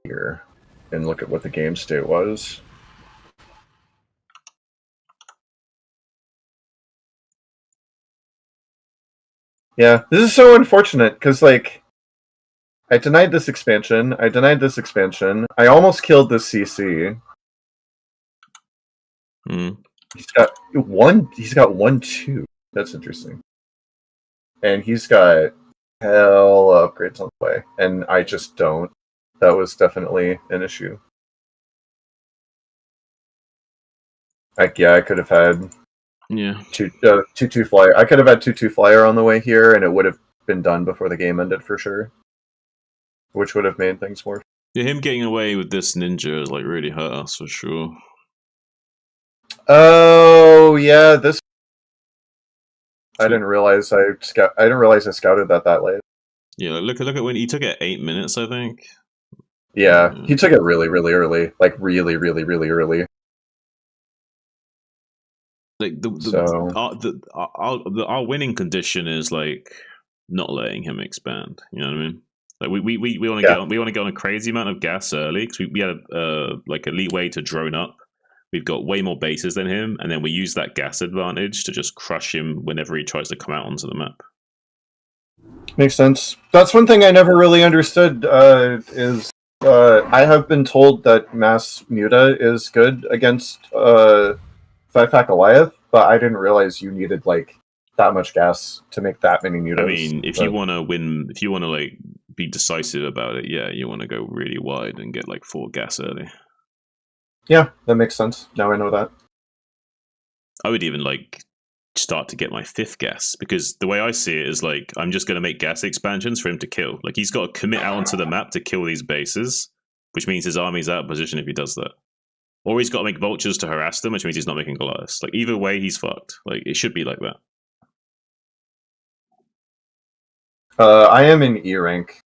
here and look at what the game state was. Yeah, this is so unfortunate because, like, I denied this expansion. I almost killed this CC. He's got 1-2. That's interesting. And he's got hell upgrades on the way, and I just don't. That was definitely an issue. I could have had 2-2 flyer. I could have had 2-2 flyer on the way here, and it would have been done before the game ended for sure, which would have made things more. Yeah, him getting away with this ninja is like really hurt us for sure. Oh yeah, this. I didn't realize I scouted that late. Yeah, look at when he took it 8 minutes, I think. Yeah, he took it really early, like really early. Like our winning condition is like not letting him expand. You know what I mean? Like we want to get on a crazy amount of gas early because we had like a leeway to drone up. We've got way more bases than him, and then we use that gas advantage to just crush him whenever he tries to come out onto the map. Makes sense. That's one thing I never really understood. I have been told that mass muta is good against 5-pack Goliath, but I didn't realize you needed like that much gas to make that many mutas. I mean, if you want to win, if you want to like be decisive about it, yeah, you want to go really wide and get like 4 gas early. Yeah, that makes sense. Now I know that. I would even like start to get my 5th gas, because the way I see it is like I'm just going to make gas expansions for him to kill. Like he's got to commit out onto the map to kill these bases, which means his army's out of position if he does that. Or he's got to make vultures to harass them, which means he's not making Goliaths. Like either way, he's fucked. Like it should be like that. I am in E rank,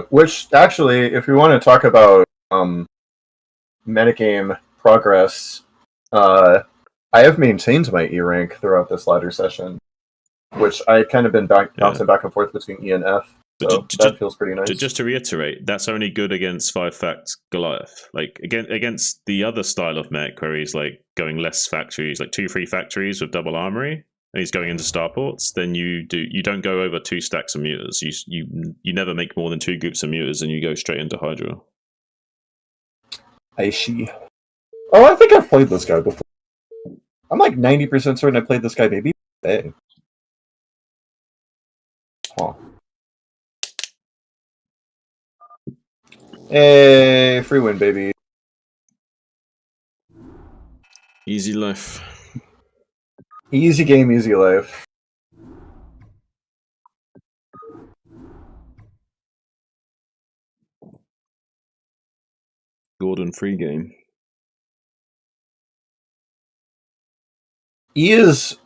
which actually, if we want to talk about metagame progress, I have maintained my E rank throughout this ladder session, which I kind of been bouncing back and forth between E and F. So that feels pretty nice. Just to reiterate, that's only good against 5-fact Goliath. Like against the other style of mech where he's like going less factories, like 2-3 factories with double armory, and he's going into starports, then you don't go over 2 stacks of mutas. You never make more than 2 groups of mutas, and you go straight into Hydra. I see. Oh, I think I've played this guy before. I'm like 90% certain I played this guy maybe today. Huh. Hey, free win, baby. Easy life. Easy game, easy life. Gordon free game. The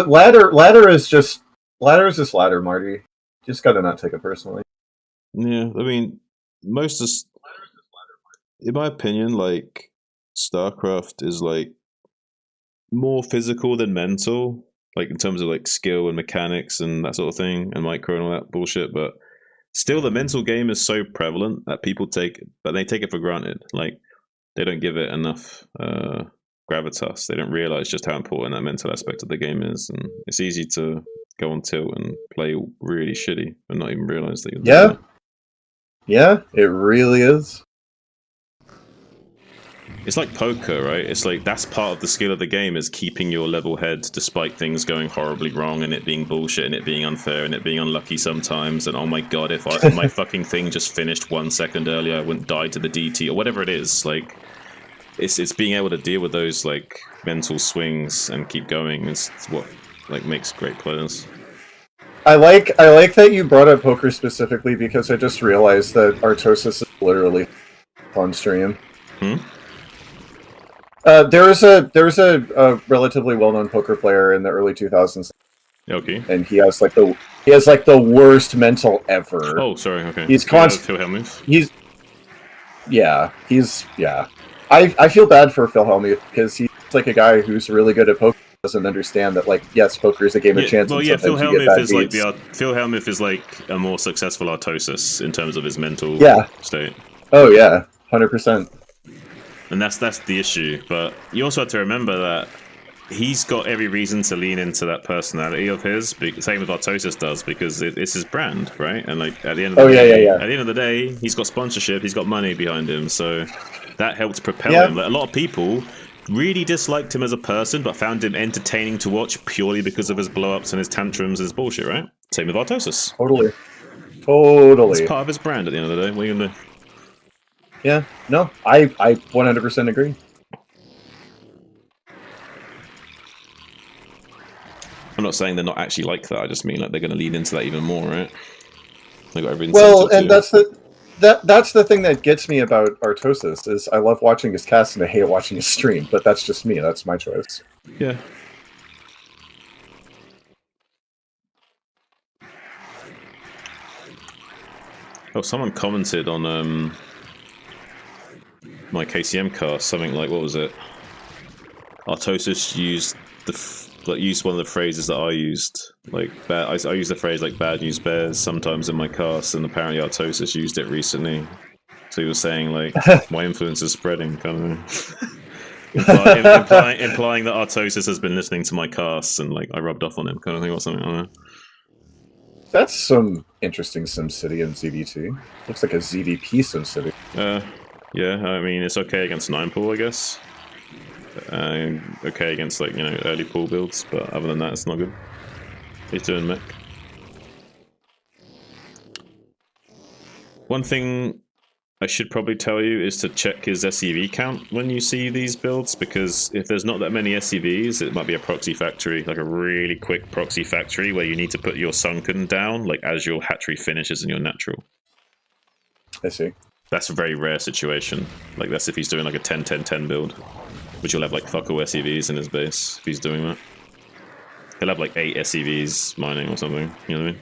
ladder is just ladder, Marty. Just gotta not take it personally. Yeah, I mean, in my opinion, like StarCraft is like more physical than mental, like in terms of like skill and mechanics and that sort of thing, and micro and all that bullshit. But still, the mental game is so prevalent that people take it for granted. Like they don't give it enough gravitas. They don't realize just how important that mental aspect of the game is, and it's easy to go on tilt and play really shitty and not even realize that you're doing it. Yeah, it really is. It's like poker, right? It's like that's part of the skill of the game, is keeping your level head despite things going horribly wrong and it being bullshit and it being unfair and it being unlucky sometimes. And oh my god, if my fucking thing just finished 1 second earlier, I wouldn't die to the DT or whatever it is. Like it's being able to deal with those like mental swings and keep going. It's what like makes great players. I like that you brought up poker specifically, because I just realized that Artosis is literally on stream. There was a relatively well-known poker player in the early 2000s. Okay. And he has like the worst mental ever. Oh, sorry. Okay. He's Phil Hellmuth. I feel bad for Phil Hellmuth because he's like a guy who's really good at poker. Doesn't understand that, like, yes, poker is a game of chance. Well, yeah, Phil Hellmuth is like a more successful Artosis in terms of his mental state. Oh yeah, 100%. And that's the issue. But you also have to remember that he's got every reason to lean into that personality of his. Same with Artosis does, because it's his brand, right? And like at the end of the at the end of the day, he's got sponsorship, he's got money behind him, so that helps propel him. Like, a lot of people really disliked him as a person, but found him entertaining to watch purely because of his blow-ups and his tantrums and his bullshit, right? Same with Artosis. Totally. It's part of his brand at the end of the day. What are you gonna do? Yeah, no, I 100% agree. I'm not saying they're not actually like that. I just mean like they're going to lean into that even more, right? They got every Well, incentive and to. that's the thing that gets me about Artosis is I love watching his cast and I hate watching his stream, but that's just me. That's my choice. Yeah. Oh, someone commented on my KCM cast something like, what was it? Artosis used used one of the phrases that I used. Like I used the phrase like "bad news bears" sometimes in my cast, and apparently Artosis used it recently. So he was saying like my influence is spreading, kind of implying that Artosis has been listening to my casts and like I rubbed off on him, kind of thing, or something. I don't know. That's some interesting SimCity and ZVT. Looks like a ZVP SimCity. Yeah, I mean it's okay against 9-pool, I guess. Okay against like early pool builds, but other than that, it's not good. He's doing mech. One thing I should probably tell you is to check his SCV count when you see these builds, because if there's not that many SCVs, it might be a proxy factory, like a really quick proxy factory where you need to put your sunken down, like as your hatchery finishes in your natural. I see. That's a very rare situation. Like that's if he's doing like a 10-10-10 build, which will have like fuck all SCVs in his base if he's doing that. He'll have like 8 SCVs mining or something, you know what I mean?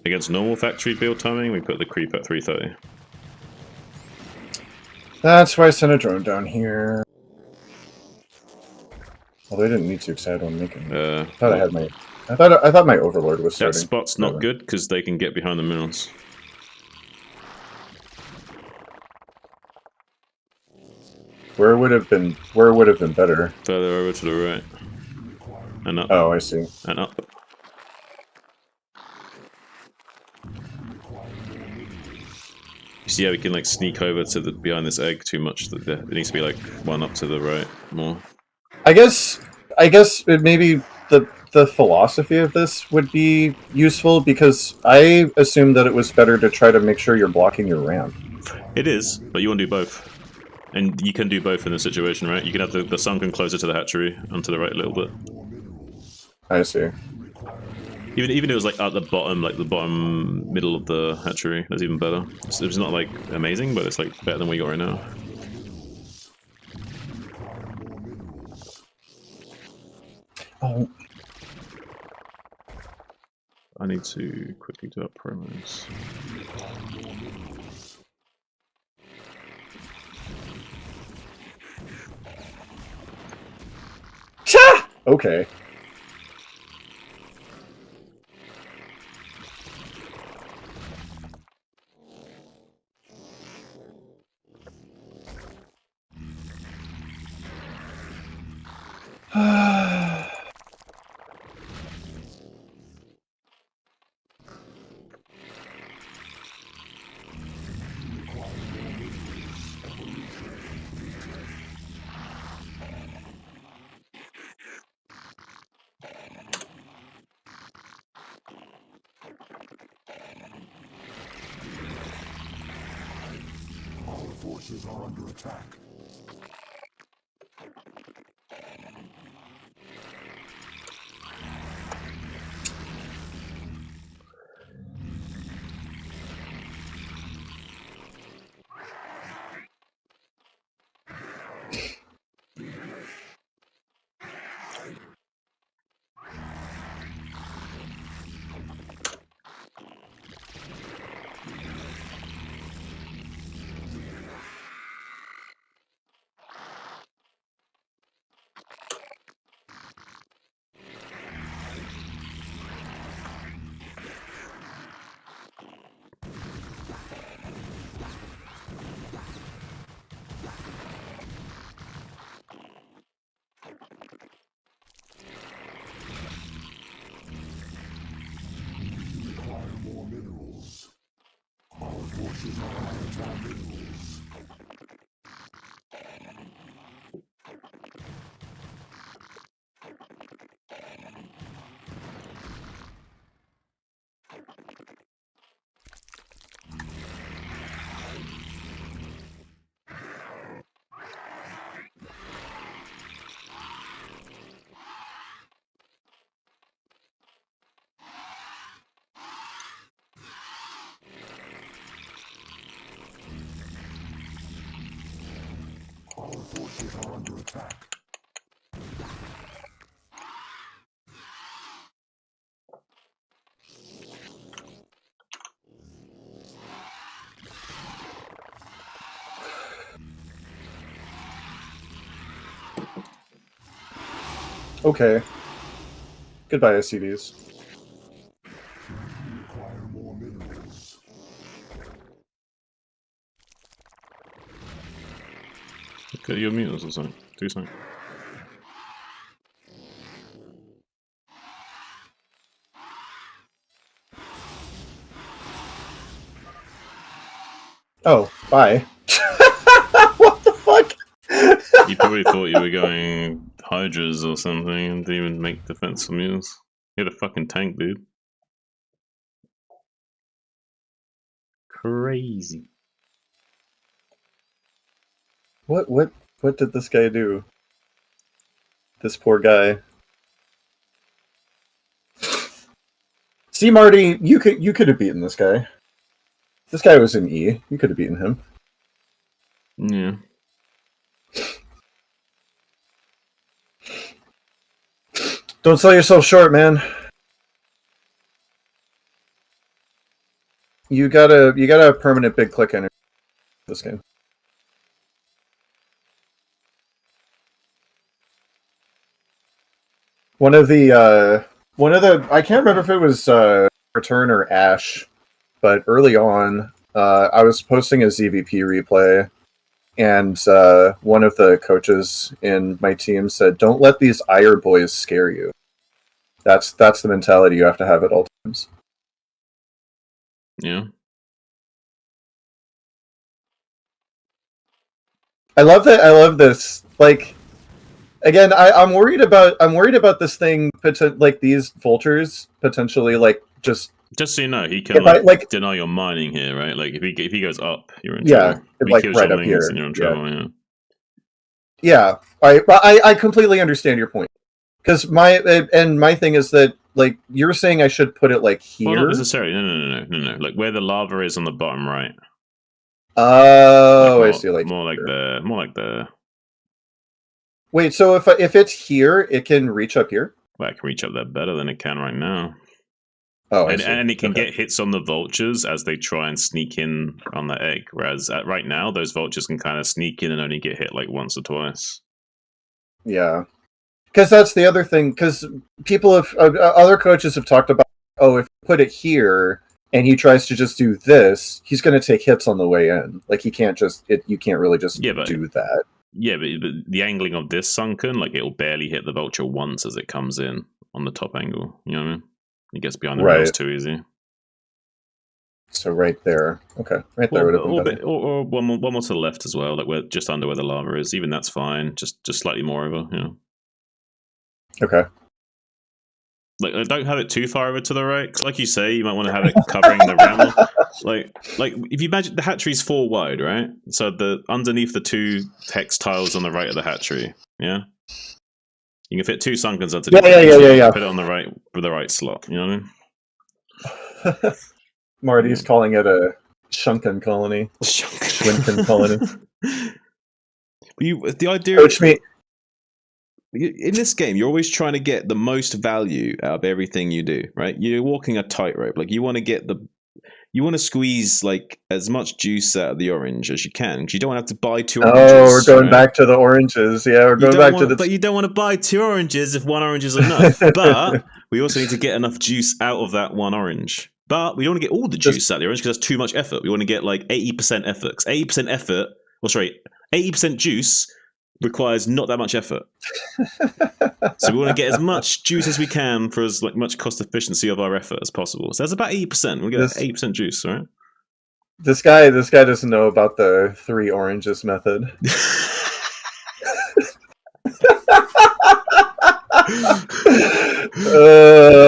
Against normal factory build timing, we put the creep at 330. That's why I sent a drone down here. Well, they didn't need to because I had one making. I thought I had my. I thought my overlord was starting. That spot's not good because they can get behind the minerals. Where would have been better? Further over to the right. And up. Oh, I see. And up. You see how we can like sneak over to the behind this egg too much? That it needs to be like one up to the right more. I guess maybe the philosophy of this would be useful because I assumed that it was better to try to make sure you're blocking your ramp. It is, but you want to do both. And you can do both in this situation, right? You can have the sunken closer to the hatchery and to the right a little bit. I see. Even if it was like at the bottom, like the bottom middle of the hatchery, that's even better. It's not like amazing, but it's like better than what you got right now. Oh. I need to quickly do up promos. Cha! Okay. Our forces are under attack. Our forces are under attack. Okay. Goodbye, SCVs. We require more minerals. Okay, you're muted or something. Do something. Oh, bye. What the fuck? You probably thought you were going Hydras or something and didn't even make defensive moves. You're the fucking tank, dude. Crazy. What did this guy do? This poor guy. See, Marty, you could have beaten this guy. This guy was in E. You could have beaten him. Yeah. Don't sell yourself short, man. You gotta have permanent big click energy in this game. One of the I can't remember if it was Return or Ash, but early on, I was posting a ZVP replay, and one of the coaches in my team said, "Don't let these ire boys scare you." That's the mentality you have to have at all times. Yeah. I love that. I love this. Like, again, I'm worried about this thing. Like these vultures potentially, like just so you know, he can like deny your mining here, right? Like if he goes up, you're in trouble. If he like kills right your up here, then you're in trouble. Yeah. Yeah, I completely understand your point. Because my thing is that, like, you're saying I should put it like here. Well, not necessarily. No. Like where the lava is on the bottom right. Oh, like more, I see. Like more like there. More like there. Wait, so if it's here, it can reach up here? Well, it can reach up there better than it can right now. Oh, and it can get hits on the vultures as they try and sneak in on the egg. Whereas right now, those vultures can kind of sneak in and only get hit like once or twice. Yeah. Because that's the other thing. Because people have other coaches have talked about, oh, if you put it here and he tries to just do this, he's going to take hits on the way in. Like he can't just you can't really just do that. Yeah, but the angling of this sunken, like it'll barely hit the vulture once as it comes in on the top angle. You know what I mean? It gets behind the rails too easy. So right there, okay, right there would have been better. Or one more to the left as well, like we're just under where the lava is. Even that's fine. Just slightly more over. You know. Okay. Like don't have it too far over to the right. Cause like you say, you might want to have it covering the ramble. Like if you imagine the hatchery's 4 wide, right? So the underneath the 2 hex tiles on the right of the hatchery, yeah. You can fit 2 sunkens underneath. Yeah. Put it on the right with the right slot. You know what I mean? Marty's calling it a Shunken colony. Shunken colony. The idea. Coach me. In this game, you're always trying to get the most value out of everything you do, right? You're walking a tightrope. Like you want to squeeze like as much juice out of the orange as you can because you don't want to have to buy 2 oranges. Oh, we're going back to the oranges. Yeah, we're going back to the. But you don't want to buy 2 oranges if 1 orange is enough. But we also need to get enough juice out of that 1 orange. But we don't want to get all the juice out of the orange because that's too much effort. We want to get like 80% effort. 80% effort. 80% juice requires not that much effort. So we want to get as much juice as we can for as much cost efficiency of our effort as possible. So that's about 80%. We'll get 80% juice, all right? This guy doesn't know about the 3 oranges method.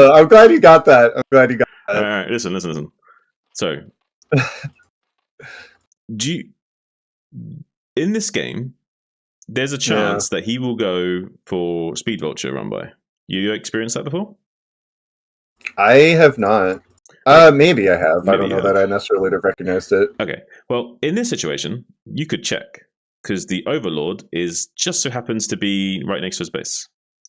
I'm glad you got that. All right, listen. So, in this game, there's a chance that he will go for Speed Vulture run by. You experienced that before? I have not. Maybe I have. I don't know that I necessarily would have recognized it. Okay. Well, in this situation, you could check because the Overlord is just so happens to be right next to his base.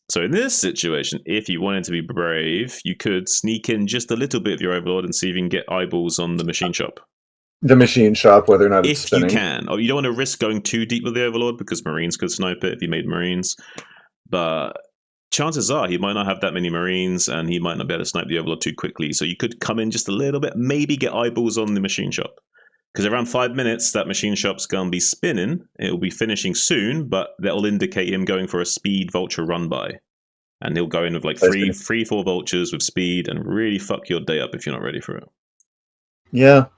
So in this situation, if you wanted to be brave, you could sneak in just a little bit of your Overlord and see if you can get eyeballs on the machine shop. The machine shop, whether or not it's spinning. If you can. Oh, you don't want to risk going too deep with the Overlord because Marines could snipe it if you made Marines. But chances are he might not have that many Marines and he might not be able to snipe the Overlord too quickly. So you could come in just a little bit, maybe get eyeballs on the machine shop. Because around 5 minutes, that machine shop's going to be spinning. It will be finishing soon, but that will indicate him going for a Speed Vulture run by. And he'll go in with like 4 vultures with speed and really fuck your day up if you're not ready for it. Yeah.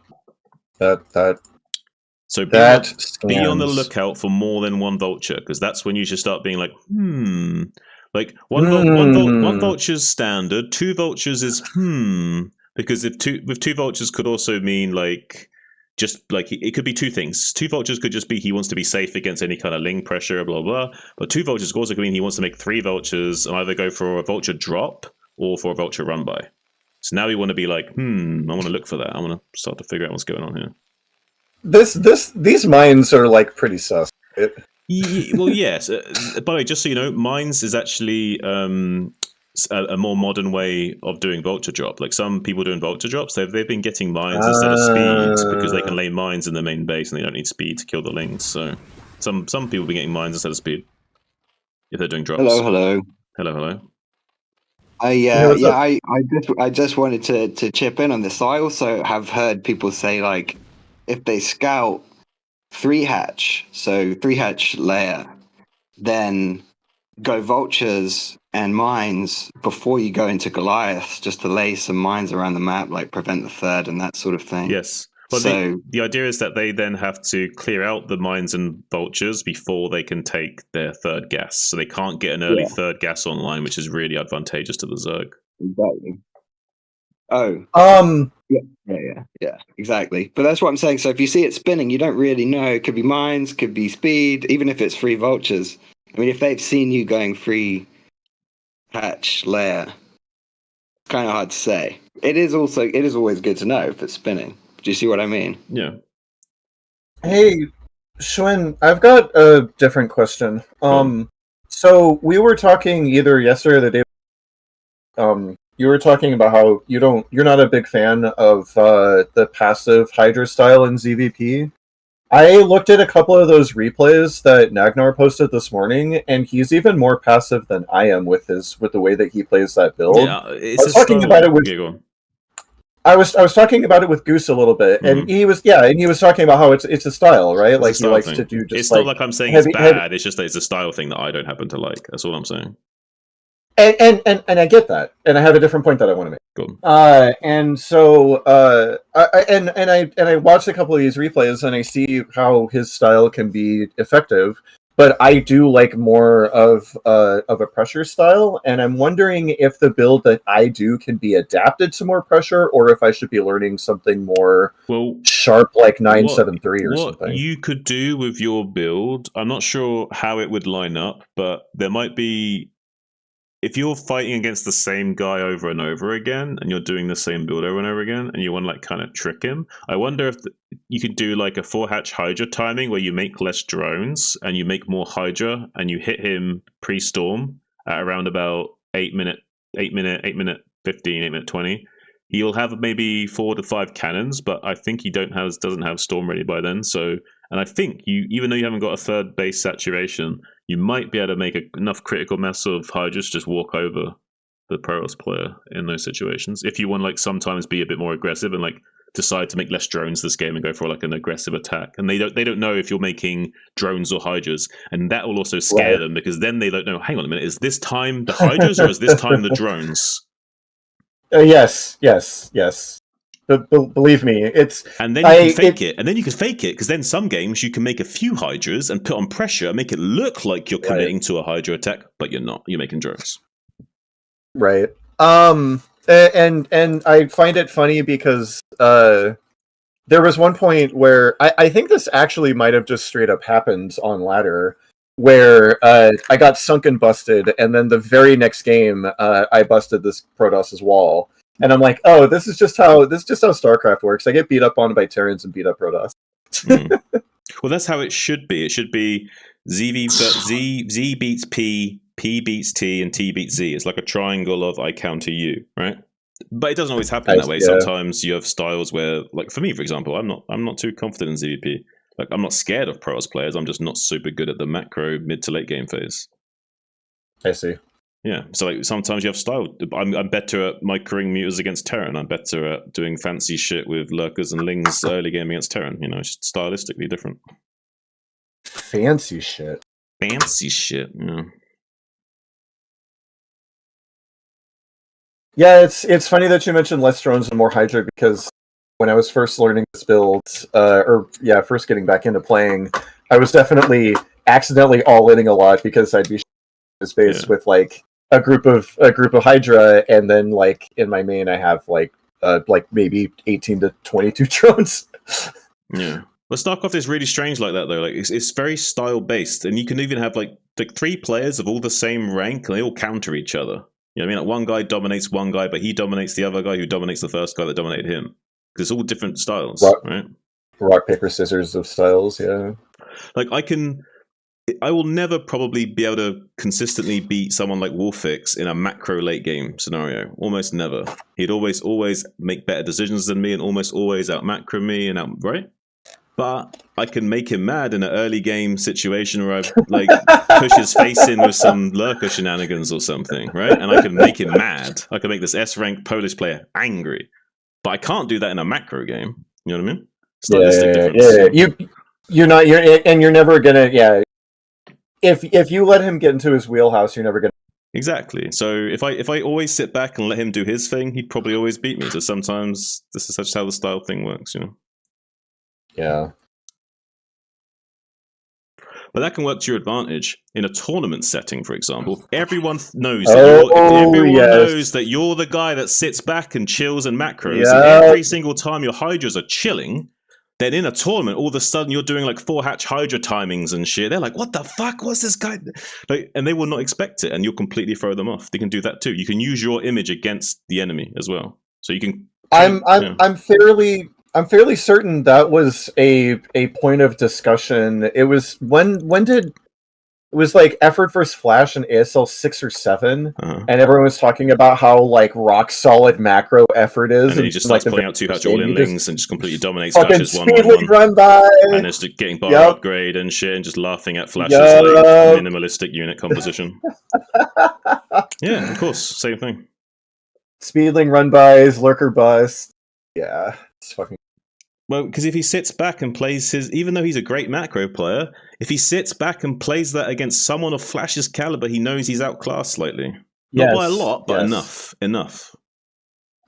So be on the lookout for more than 1 vulture, because that's when you should start being like, Like one vulture's standard, 2 vultures is because with 2 vultures could also mean like just like it could be 2 things. 2 vultures could just be he wants to be safe against any kind of ling pressure, blah blah. But 2 vultures also could mean he wants to make 3 vultures and either go for a vulture drop or for a vulture run by. So now we want to be like, I want to look for that. I want to start to figure out what's going on here. These mines are like pretty sus. Well, yes. By the way, just so you know, mines is actually a more modern way of doing vulture drop. Like some people doing vulture drops, they've been getting mines instead of speeds because they can lay mines in the main base and they don't need speed to kill the lings. So some people be getting mines instead of speed if they're doing drops. Hello. I just wanted to chip in on this. I also have heard people say like if they scout 3-hatch, so 3-hatch layer, then go vultures and mines before you go into Goliaths, just to lay some mines around the map, like prevent the third and that sort of thing. Yes. But so, the idea is that they then have to clear out the mines and vultures before they can take their 3rd gas. So they can't get an early 3rd gas online, which is really advantageous to the Zerg. Exactly. Oh. Yeah, exactly. But that's what I'm saying. So if you see it spinning, you don't really know. It could be mines, could be speed, even if it's 3 vultures. I mean, if they've seen you going 3-hatch layer, it's kind of hard to say. It is always good to know if it's spinning. Do you see what I mean? Yeah. Hey, Schwinn, I've got a different question. So we were talking either yesterday or the day. You were talking about how you're not a big fan of the passive Hydra style in ZVP. I looked at a couple of those replays that Nagnar posted this morning, and he's even more passive than I am with the way that he plays that build. Yeah, I was talking about it with Goose a little bit, and he was talking about how it's a style, right? It's like he likes to do. Just it's not like I'm saying it's bad. It's just that it's a style thing that I don't happen to like. That's all I'm saying. And I get that, and I have a different point that I want to make. Cool. And so I watched a couple of these replays, and I see how his style can be effective. But I do like more of a pressure style, and I'm wondering if the build that I do can be adapted to more pressure, or if I should be learning something more sharp, like 973 or something. What you could do with your build, I'm not sure how it would line up, but there might be. If you're fighting against the same guy over and over again, and you're doing the same build over and over again, and you want to like kind of trick him, I wonder if you could do like a 4-hatch Hydra timing where you make less drones and you make more Hydra, and you hit him pre-storm at around about 8 minute 15, 8 minute 20. He'll have maybe 4 to 5 cannons, but I think he doesn't have storm ready by then. So, and I think even though you haven't got a 3rd base saturation, you might be able to make enough critical mass of Hydras to just walk over the Protoss player in those situations. If you want to like sometimes be a bit more aggressive and like decide to make less drones this game and go for like an aggressive attack, and they don't know if you're making drones or Hydras, and that will also scare them because then they don't know. Hang on a minute, is this time the Hydras or is this time the drones? Yes. believe me, it's and then you can fake it, and then you can fake it because then some games you can make a few Hydras and put on pressure and make it look like you're committing to a Hydra attack, but you're not. You're making drones. Right. And I find it funny because there was one point where I think this actually might have just straight up happened on ladder, where I got sunken busted, and then the very next game I busted this Protost's wall, and I'm like, oh, this is just how StarCraft works. I get beat up on by Terrans and beat up Protoss. Well, that's how it should be. It should be Z beats P beats T, and T beats Z. It's like a triangle of I counter you, right? But it doesn't always happen that way. Yeah. Sometimes you have styles where, like for me, for example, I'm not too confident in ZVP. Like I'm not scared of Protoss players. I'm just not super good at the macro mid to late game phase. I see. Yeah, so like sometimes you have style. I'm better at microing mutas against Terran. I'm better at doing fancy shit with lurkers and lings early game against Terran. You know, it's just stylistically different. Fancy shit. Fancy shit. Yeah. Yeah, it's funny that you mentioned less drones and more Hydra, because when I was first learning this build, first getting back into playing, I was definitely accidentally all-inning a lot because I'd be space with like a group of Hydra, and then like in my main I have like maybe 18 to 22 drones. Yeah. But StarCraft is really strange like that though. Like it's very style based, and you can even have like 3 players of all the same rank, and they all counter each other. You know what I mean? Like one guy dominates one guy, but he dominates the other guy who dominates the first guy that dominated him. Because it's all different styles, right? Rock, paper, scissors of styles, yeah. Like I will never probably be able to consistently beat someone like Wolfix in a macro late game scenario. Almost never. He'd always make better decisions than me, and almost always out macro me and out, right? But I can make him mad in an early game situation where I like push his face in with some lurker shenanigans or something, right? And I can make him mad. I can make this S-rank Polish player angry. But I can't do that in a macro game. You know what I mean? Stylistic difference. Yeah. You're never gonna If you let him get into his wheelhouse, you're never gonna. Exactly. So if I always sit back and let him do his thing, he'd probably always beat me. So sometimes this is just how the style thing works, you know. Yeah. But that can work to your advantage in a tournament setting, for example. Everyone knows knows that you're the guy that sits back and chills and macros. And every single time your Hydras are chilling, then in a tournament, all of a sudden you're doing like 4-hatch Hydra timings and shit. They're like, what the fuck? What's this guy? Like, and they will not expect it, and you'll completely throw them off. They can do that too. You can use your image against the enemy as well. So you can. I'm fairly certain that was a point of discussion. It was it was like Effort vs Flash in ASL 6 or 7, and everyone was talking about how like rock solid macro Effort is, and he just starts pulling out 2-hatch all-in lings and just completely dominates fucking Flash's speedly run by, and just getting bar upgrade and shit, and just laughing at Flash's like minimalistic unit composition. Yeah, of course, same thing. Speedling run bys, lurker bust. Yeah, it's fucking. Well, because if he sits back and plays even though he's a great macro player, if he sits back and plays that against someone of Flash's caliber, he knows he's outclassed slightly. Not by a lot, but enough.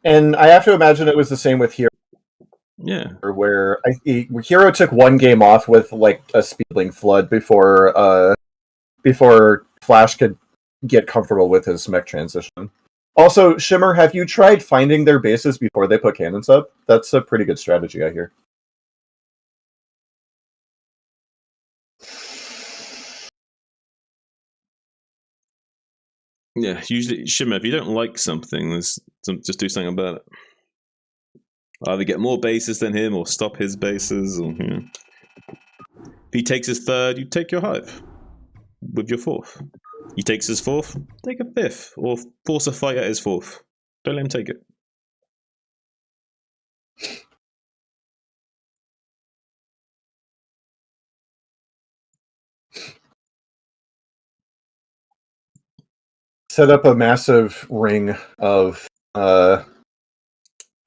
And I have to imagine it was the same with Hero. Yeah. Where Hero took one game off with like a speedling flood before Flash could get comfortable with his mech transition. Also, Shimmer, have you tried finding their bases before they put cannons up? That's a pretty good strategy, I hear. Yeah, usually, Shimmer, if you don't like something, just do something about it. Either get more bases than him, or stop his bases, or if he takes his 3rd, you take your hive with your 4th. He takes his 4th, take a 5th, or force a fight at his 4th. Don't let him take it. Set up a massive ring of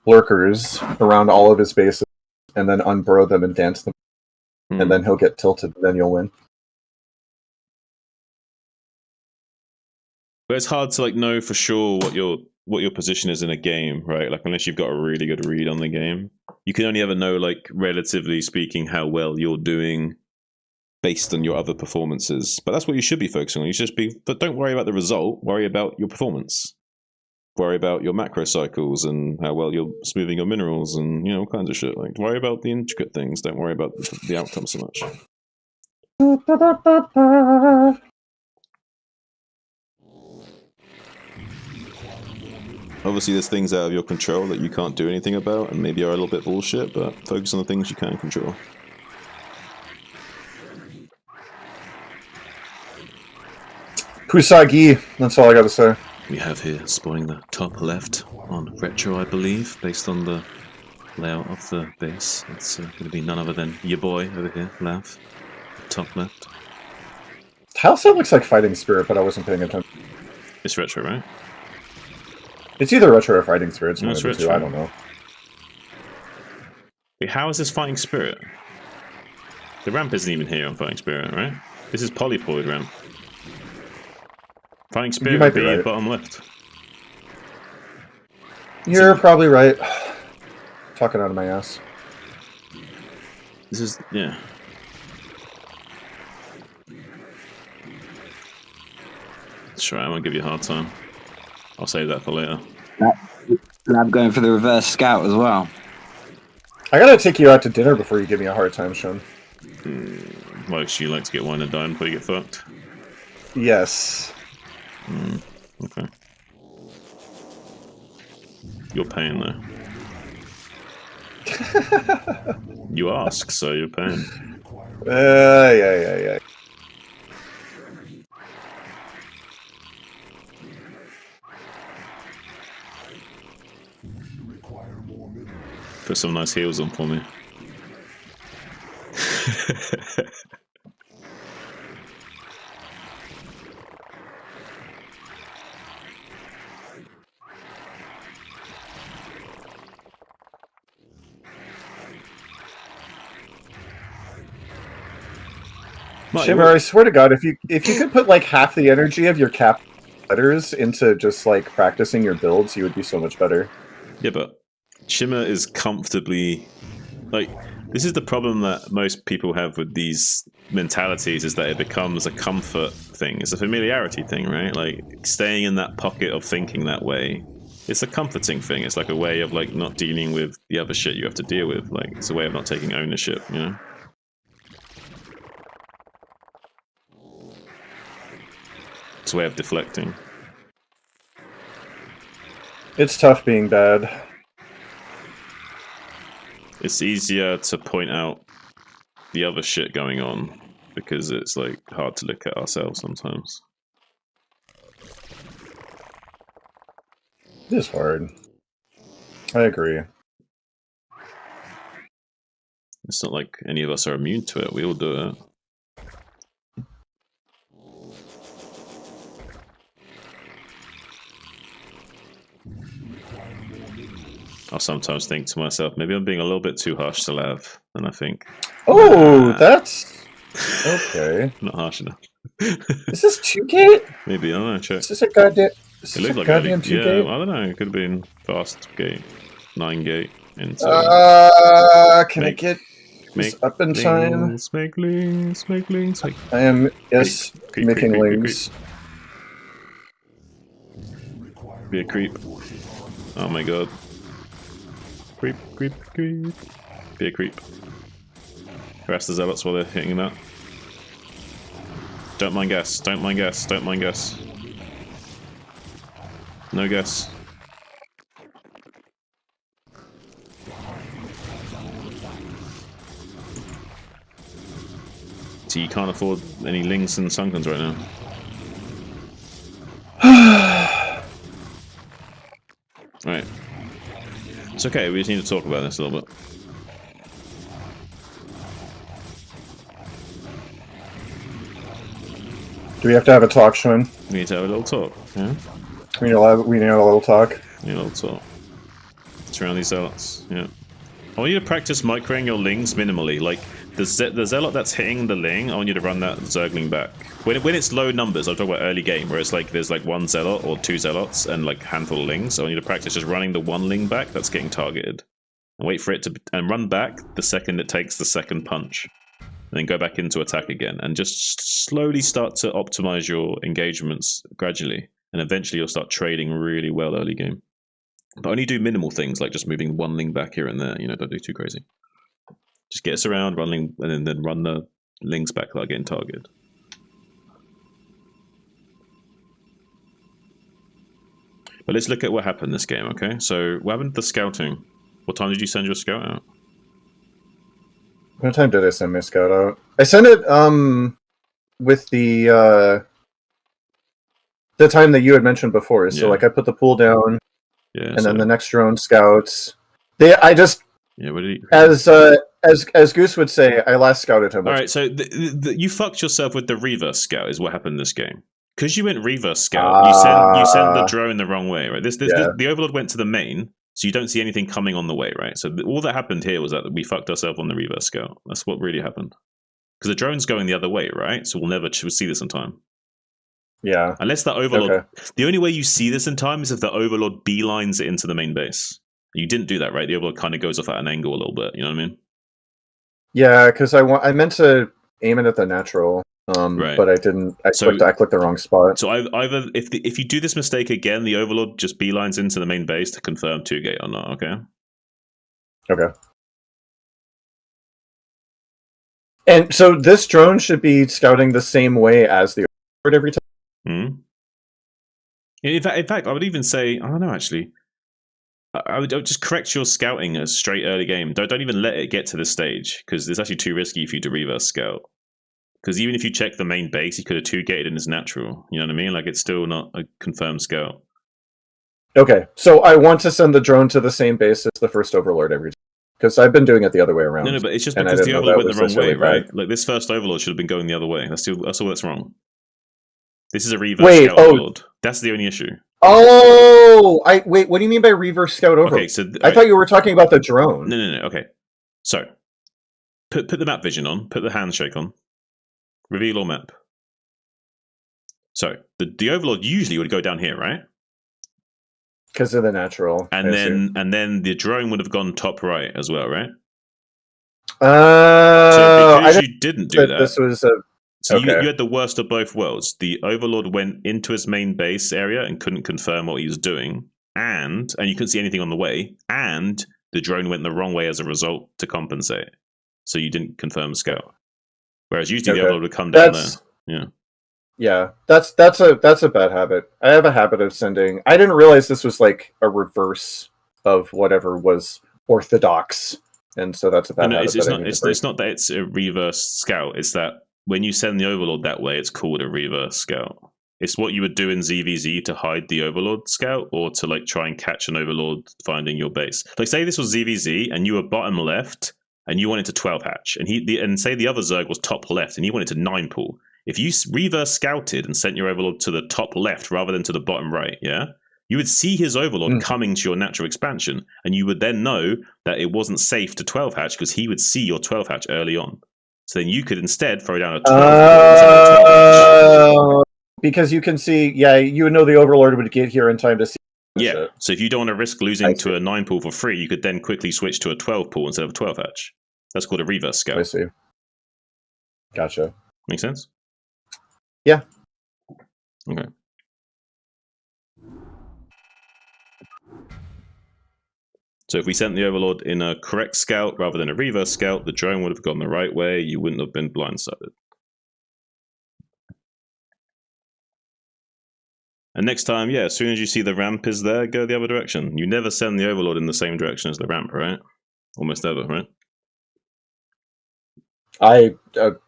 lurkers around all of his bases, and then unburrow them and dance them. And then he'll get tilted, and then you'll win. But it's hard to like know for sure what you're what your position is in a game, right? Like unless you've got a really good read on the game, you can only ever know, like relatively speaking, how well you're doing based on your other performances. But that's what you should be focusing on. You should just be, but don't worry about the result. Worry about your performance. Worry about your macro cycles and how well you're smoothing your minerals and all kinds of shit. Like worry about the intricate things. Don't worry about the outcome so much. Obviously, there's things out of your control that you can't do anything about, and maybe are a little bit bullshit. But focus on the things you can control. Pusagi, that's all I gotta say. We have here spawning the top left on retro, I believe, based on the layout of the base. It's going to be none other than your boy over here, Lav. Top left. House that looks like Fighting Spirit, but I wasn't paying attention. It's retro, right? It's either retro or Fighting Spirit. No, it's retro. I don't know. Wait, how is this Fighting Spirit? The ramp isn't even here on Fighting Spirit, right? This is Polyploid ramp. Fighting Spirit would be right. Bottom left. You're probably right. Talking out of my ass. This is, yeah. Sure, I'm gonna give you a hard time. I'll save that for later. I'm going for the reverse scout as well. I gotta take you out to dinner before you give me a hard time, Sean. Why would you like to get wine and dine before you get fucked? Yes. Okay. You're paying though. You ask, so you're paying. Yeah. Put some nice heels on for me. Shimmer, I swear to God, if you could put like half the energy of your cap letters into just like practicing your builds, you would be so much better. Yeah, but Shimmer is comfortably like this is the problem that most people have with these mentalities is that it becomes a comfort thing. It's a familiarity thing, right? Like staying in that pocket of thinking that way. It's a comforting thing. It's like a way of like not dealing with the other shit you have to deal with. Like it's a way of not taking ownership, you know? It's a way of deflecting. It's tough being bad. It's easier to point out the other shit going on because it's like hard to look at ourselves sometimes. It is hard. I agree. It's not like any of us are immune to it. We all do it. I sometimes think to myself, maybe I'm being a little bit too harsh to Lav, and I think, oh, that's okay. Not harsh enough. Is this 2-gate? Maybe, I don't know, check. Is this a goddamn, It looked like goddamn yeah, 2-gate? I don't know, it could have been fast gate, 9-gate, into... Can I get this make up in time? Make links. I am, yes, Creep, making creep. links. Be a creep. Oh my god. Creep. Be a creep. Harass the zealots while they're hitting that. Don't mind gas. No gas. So you can't afford any Lings and Sunkens right now. Right. It's okay, we just need to talk about this a little bit. Do we have to have a talk, Sean? We need to have a little talk, yeah? We need a little talk. We need a little talk. Surround these zealots, yeah. I want you to practice microing your Lings minimally. Like, the Zealot that's hitting the Ling, I want you to run that Zergling back. When it's low numbers, I'm talking about early game, where it's like there's like one Zealot or two Zealots and like a handful of Lings. I want you to practice just running the one Ling back that's getting targeted. And wait for it to and run back the second it takes the second punch. And then go back into attack again. And just slowly start to optimize your engagements gradually. And eventually you'll start trading really well early game. But only do minimal things like just moving one Ling back here and there. You know, don't do too crazy. Just get us around, run Ling, and then run the Lings back that are getting targeted. But let's look at what happened this game, okay? So, what happened to the scouting? What time did you send your scout out? What time did I send my scout out? I sent it with the time that you had mentioned before. So, like, I put the pool down, and then the next drone scouts. I just... Yeah, what did he... As Goose would say, I last scouted him. All right, so you fucked yourself with the reverse scout is what happened this game. Because you went reverse scout, you sent the drone the wrong way, right? The Overlord went to the main, so you don't see anything coming on the way, right? So all that happened here was that we fucked ourselves on the reverse scout. That's what really happened. Because the drone's going the other way, right? So we'll see this in time. Yeah. Unless the Overlord... Okay. The only way you see this in time is if the Overlord beelines it into the main base. You didn't do that, right? The Overlord kind of goes off at an angle a little bit, you know what I mean? Yeah, because I meant to aim it at the natural, right. But I didn't. I clicked the wrong spot. So either if you do this mistake again, the Overlord just beelines into the main base to confirm 2-gate or not. Okay. Okay. And so this drone should be scouting the same way as the Overlord every time. Hmm. In fact, I would even say I don't know actually. I would just correct your scouting as straight early game. Don't even let it get to this stage, because it's actually too risky for you to reverse scout. Because even if you check the main base, he could have 2-gated in his natural. You know what I mean? Like, it's still not a confirmed scout. Okay, so I want to send the drone to the same base as the first Overlord every time. Because I've been doing it the other way around. No, but it's just because the Overlord went the wrong way, right? Like, this first Overlord should have been going the other way. That's all that's wrong. This is a reverse scout Overlord. That's the only issue. Oh, wait. What do you mean by reverse scout over? Okay, so I thought you were talking about the drone. No. Okay, so put the map vision on. Put the handshake on. Reveal all map. So the Overlord usually would go down here, right? Because of the natural. And then the drone would have gone top right as well, right? So because you didn't do that. This was a. So okay. you had the worst of both worlds. The Overlord went into his main base area and couldn't confirm what he was doing, and you couldn't see anything on the way, and the drone went the wrong way as a result to compensate. So you didn't confirm scout. Whereas usually the Overlord would come down there. Yeah. Yeah, that's a bad habit. I have a habit of sending. I didn't realize this was like a reverse of whatever was orthodox, and so that's a bad habit. It's not that it's a reverse scout. It's that when you send the Overlord that way, it's called a reverse scout. It's what you would do in ZVZ to hide the Overlord scout, or to like try and catch an Overlord finding your base. Like say this was ZVZ and you were bottom left and you wanted to 12 hatch, and say the other Zerg was top left and he wanted to 9 pool. If you reverse scouted and sent your Overlord to the top left rather than to the bottom right, yeah, you would see his Overlord coming to your natural expansion, and you would then know that it wasn't safe to 12 hatch because he would see your 12 hatch early on. So then you could instead throw down a 12 because you can see, you would know the Overlord would get here in time to see. Yeah, so if you don't want to risk losing to a 9 pool for free, you could then quickly switch to a 12 pool instead of a 12 hatch. That's called a reverse scout. I see. Gotcha. Make sense? Yeah. Okay. So if we sent the Overlord in a correct scout rather than a reverse scout, the drone would have gone the right way. You wouldn't have been blindsided. And next time, as soon as you see the ramp is there, go the other direction. You never send the Overlord in the same direction as the ramp, right? Almost ever, right?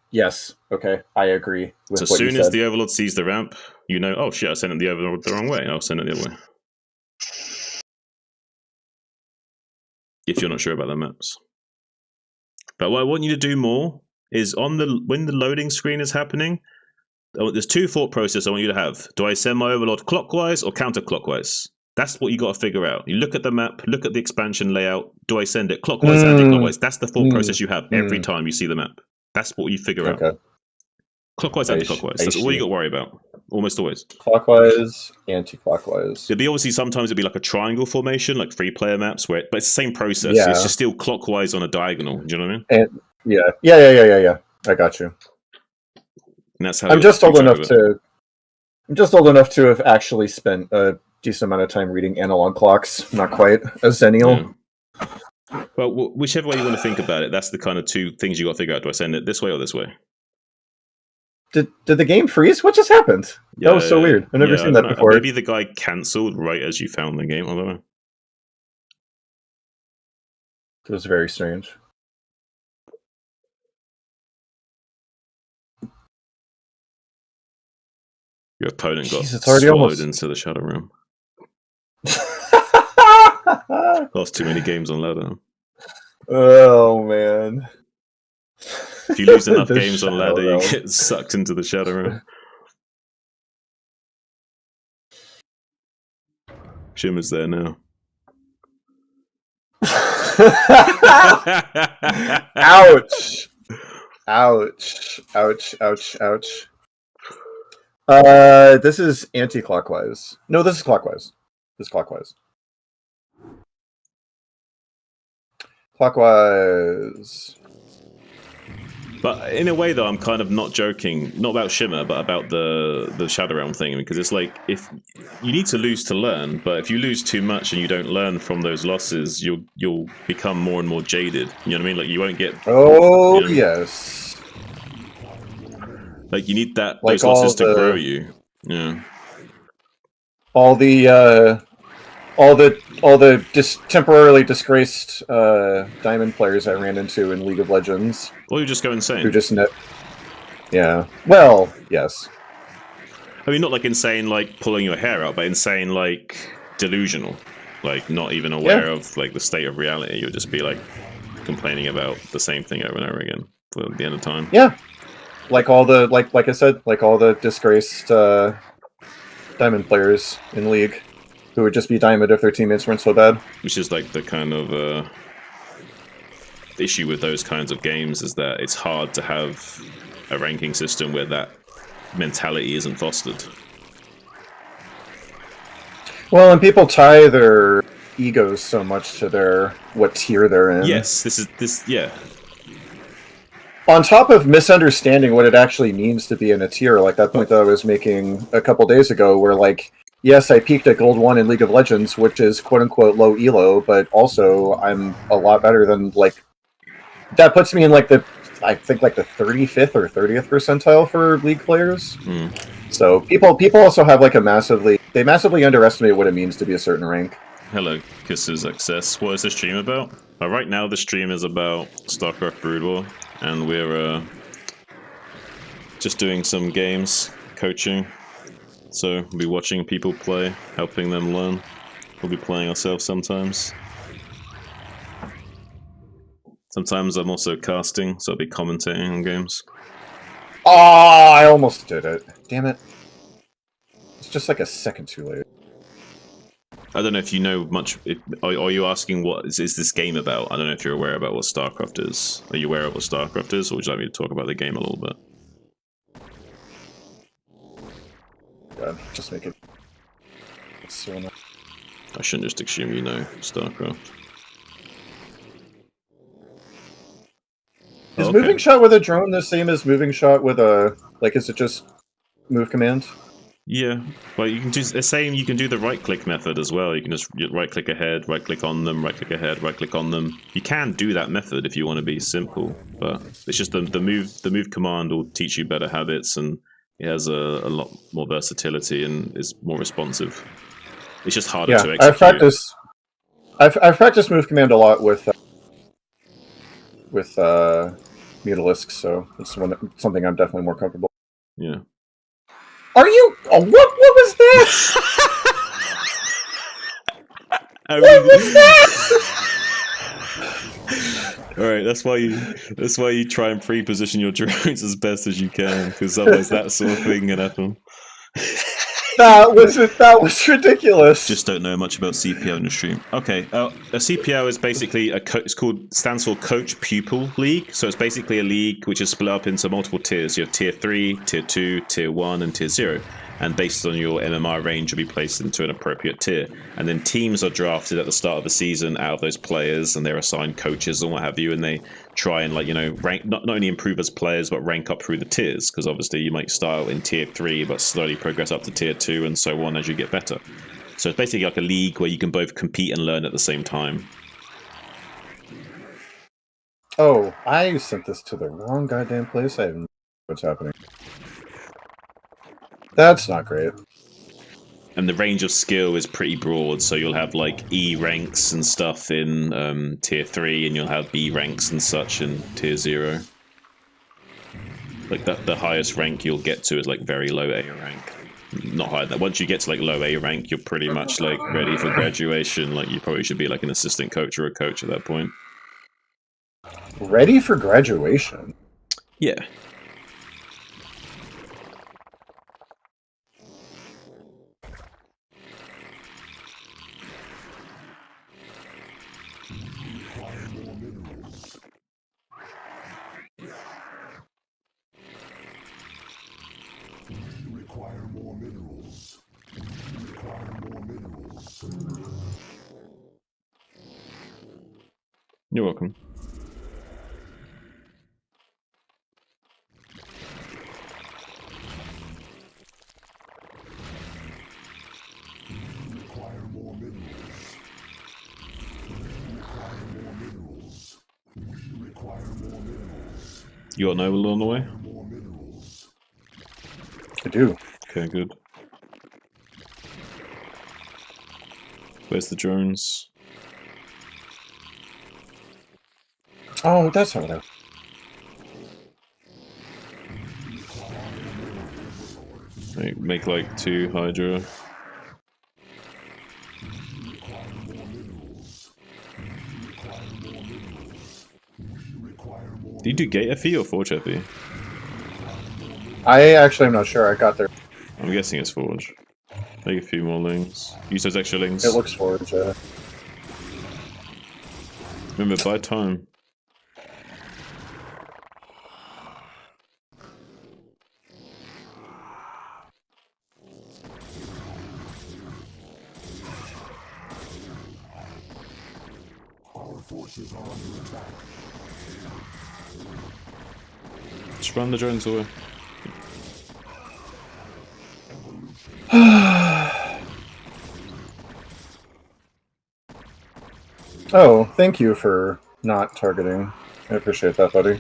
Yes. Okay. I agree with so what you said. As soon as the Overlord sees the ramp, you know, oh shit, I sent the Overlord the wrong way. I'll send it the other way. If you're not sure about the maps. But what I want you to do more is when the loading screen is happening, there's 2 thought process I want you to have. Do I send my Overlord clockwise or counterclockwise? That's what you got to figure out. You look at the map, look at the expansion layout. Do I send it clockwise, anti-clockwise? That's the thought process you have every time you see the map. That's what you figure out. Clockwise, anti-clockwise. That's all you got to worry about. Almost always. Clockwise, anti-clockwise. It'd be obviously sometimes it'd be like a triangle formation, like 3-player maps, but it's the same process. Yeah. It's just still clockwise on a diagonal. Do you know what I mean? And yeah. I got you. And that's how I'm just old enough to have actually spent a decent amount of time reading analog clocks. Not quite a Xennial. Yeah. Well, whichever way you want to think about it, that's the kind of two things you got to figure out. Do I send it this way or this way? Did the game freeze? What just happened? That was so weird. I've never seen that before. Maybe the guy cancelled right as you found the game. I don't know. It was very strange. Your opponent got already swallowed into the Shadow Realm. Lost too many games on ladder. Oh man. If you lose enough games on ladder, you get sucked into the Shadow Realm. Shimmer's there now. Ouch. Ouch. This is anti-clockwise. No, this is clockwise. Clockwise. But in a way, though, I'm kind of not joking, not about Shimmer, but about the Shadow Realm thing, because it's like, if you need to lose to learn, but if you lose too much and you don't learn from those losses, you'll become more and more jaded. You know what I mean? Like, you won't get... Oh, you know, yes. Like, you need those losses to grow you. Yeah. All the temporarily disgraced diamond players I ran into in League of Legends. Or you just go insane. Who just yeah. Well, yes. I mean, not like insane, like pulling your hair out, but insane, like delusional, like not even aware of like the state of reality. You'll just be like complaining about the same thing over and over again for the end of time. Yeah, like all the like I said, like all the disgraced diamond players in League. Who would just be diamond if their teammates weren't so bad. Which is like the kind of issue with those kinds of games, is that it's hard to have a ranking system where that mentality isn't fostered. Well, and people tie their egos so much to what tier they're in. Yes, yeah. On top of misunderstanding what it actually means to be in a tier, like that point that I was making a couple days ago, where like, yes, I peaked at Gold 1 in League of Legends, which is quote-unquote low elo, but also I'm a lot better than, like... That puts me in, like, I think, like, the 35th or 30th percentile for League players. So, people also have, like, they massively underestimate what it means to be a certain rank. Hello, Kisses Access. What is the stream about? Right now, the stream is about StarCraft Brood War, and we're just doing some games, coaching. So we'll be watching people play, helping them learn. We'll be playing ourselves sometimes. Sometimes I'm also casting, so I'll be commentating on games. Oh, I almost did it. Damn it. It's just like a second too late. I don't know if you know much. Are you asking what is this game about? I don't know if you're aware about what StarCraft is. Are you aware of what StarCraft is, or would you like me to talk about the game a little bit? God, just make it so annoying. I shouldn't just assume you know StarCraft. Is moving shot with a drone the same as moving shot with a... Like, is it just move command? Yeah, well, you can do the same. You can do the right-click method as well. You can just right-click ahead, right-click on them, right-click ahead, right-click on them. You can do that method if you want to be simple, but it's just the move command will teach you better habits, and it has a lot more versatility and is more responsive. It's just harder to execute. I've practiced move command a lot with Mutalisks, so it's something I'm definitely more comfortable with. Yeah. Are you? Oh, what was that? What was that? All right, that's why you try and pre-position your drones as best as you can, because otherwise that sort of thing can happen. That was ridiculous. Just don't know much about CPL in the stream. Okay, a CPL is basically stands for Coach Pupil League. So it's basically a league which is split up into multiple tiers. You have tier 3, tier 2, tier 1, and tier 0. And based on your MMR range, you'll be placed into an appropriate tier. And then teams are drafted at the start of the season out of those players, and they're assigned coaches and what have you, and they try and rank not only improve as players but rank up through the tiers, because obviously you might start in tier 3 but slowly progress up to tier 2 and so on as you get better. So it's basically like a league where you can both compete and learn at the same time. Oh, I sent this to the wrong goddamn place. I have no idea what's happening. That's not great. And the range of skill is pretty broad, so you'll have like E ranks and stuff in tier 3, and you'll have B ranks and such in tier 0. Like the highest rank you'll get to is like very low A rank. Not higher than that. Once you get to like low A rank, you're pretty much like ready for graduation. Like you probably should be like an assistant coach or a coach at that point. Ready for graduation? Yeah. Require more minerals. Require more minerals. You're welcome. Require more minerals. Require more minerals. Require more minerals. You got an overlord on the way? More minerals. I do. Okay, good. Where's the drones? Oh, that's not what I... Make like 2 Hydra. Do you do gate FE or Forge FE? I actually am not sure. I got there. I'm guessing it's Forge. Make a few more lings. Use those extra lings. It looks forward to. Remember, buy time. Our forces are under attack. Just run the drones away. Oh, thank you for not targeting. I appreciate that, buddy.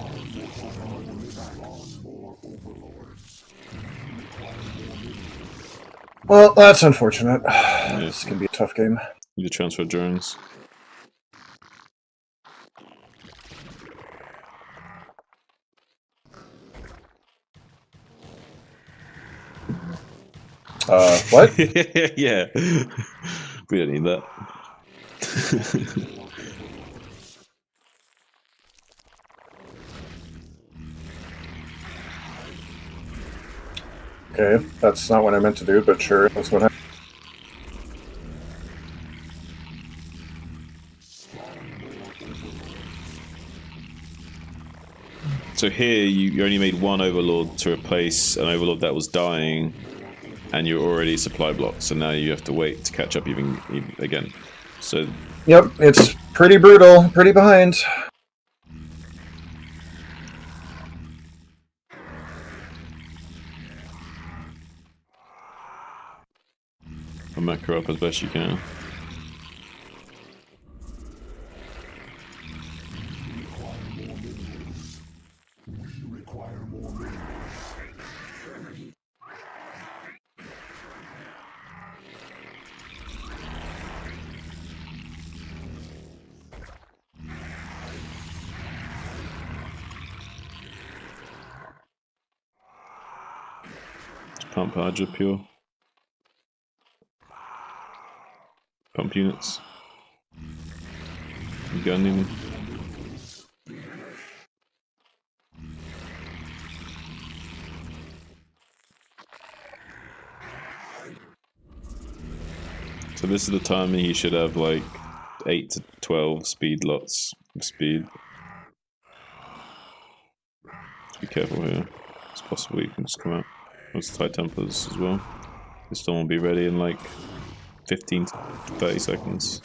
Well, that's unfortunate. This can be a tough game. Need to transfer drones. What? Yeah. We don't need that. Okay, that's not what I meant to do, but sure, that's what happened. So here, you only made 1 overlord to replace an overlord that was dying, and you're already supply blocked, so now you have to wait to catch up even again. So Yep, it's pretty brutal, pretty behind. I'll mech her up as best you can. Require more minerals. Just pump Hydra pure. Pump units. Gunning. But this is the time he should have like 8 to 12 speed lots of speed. Just be careful here. It's possible you can just come out. Those tight tempers as well. This storm will be ready in like 15 to 30 seconds.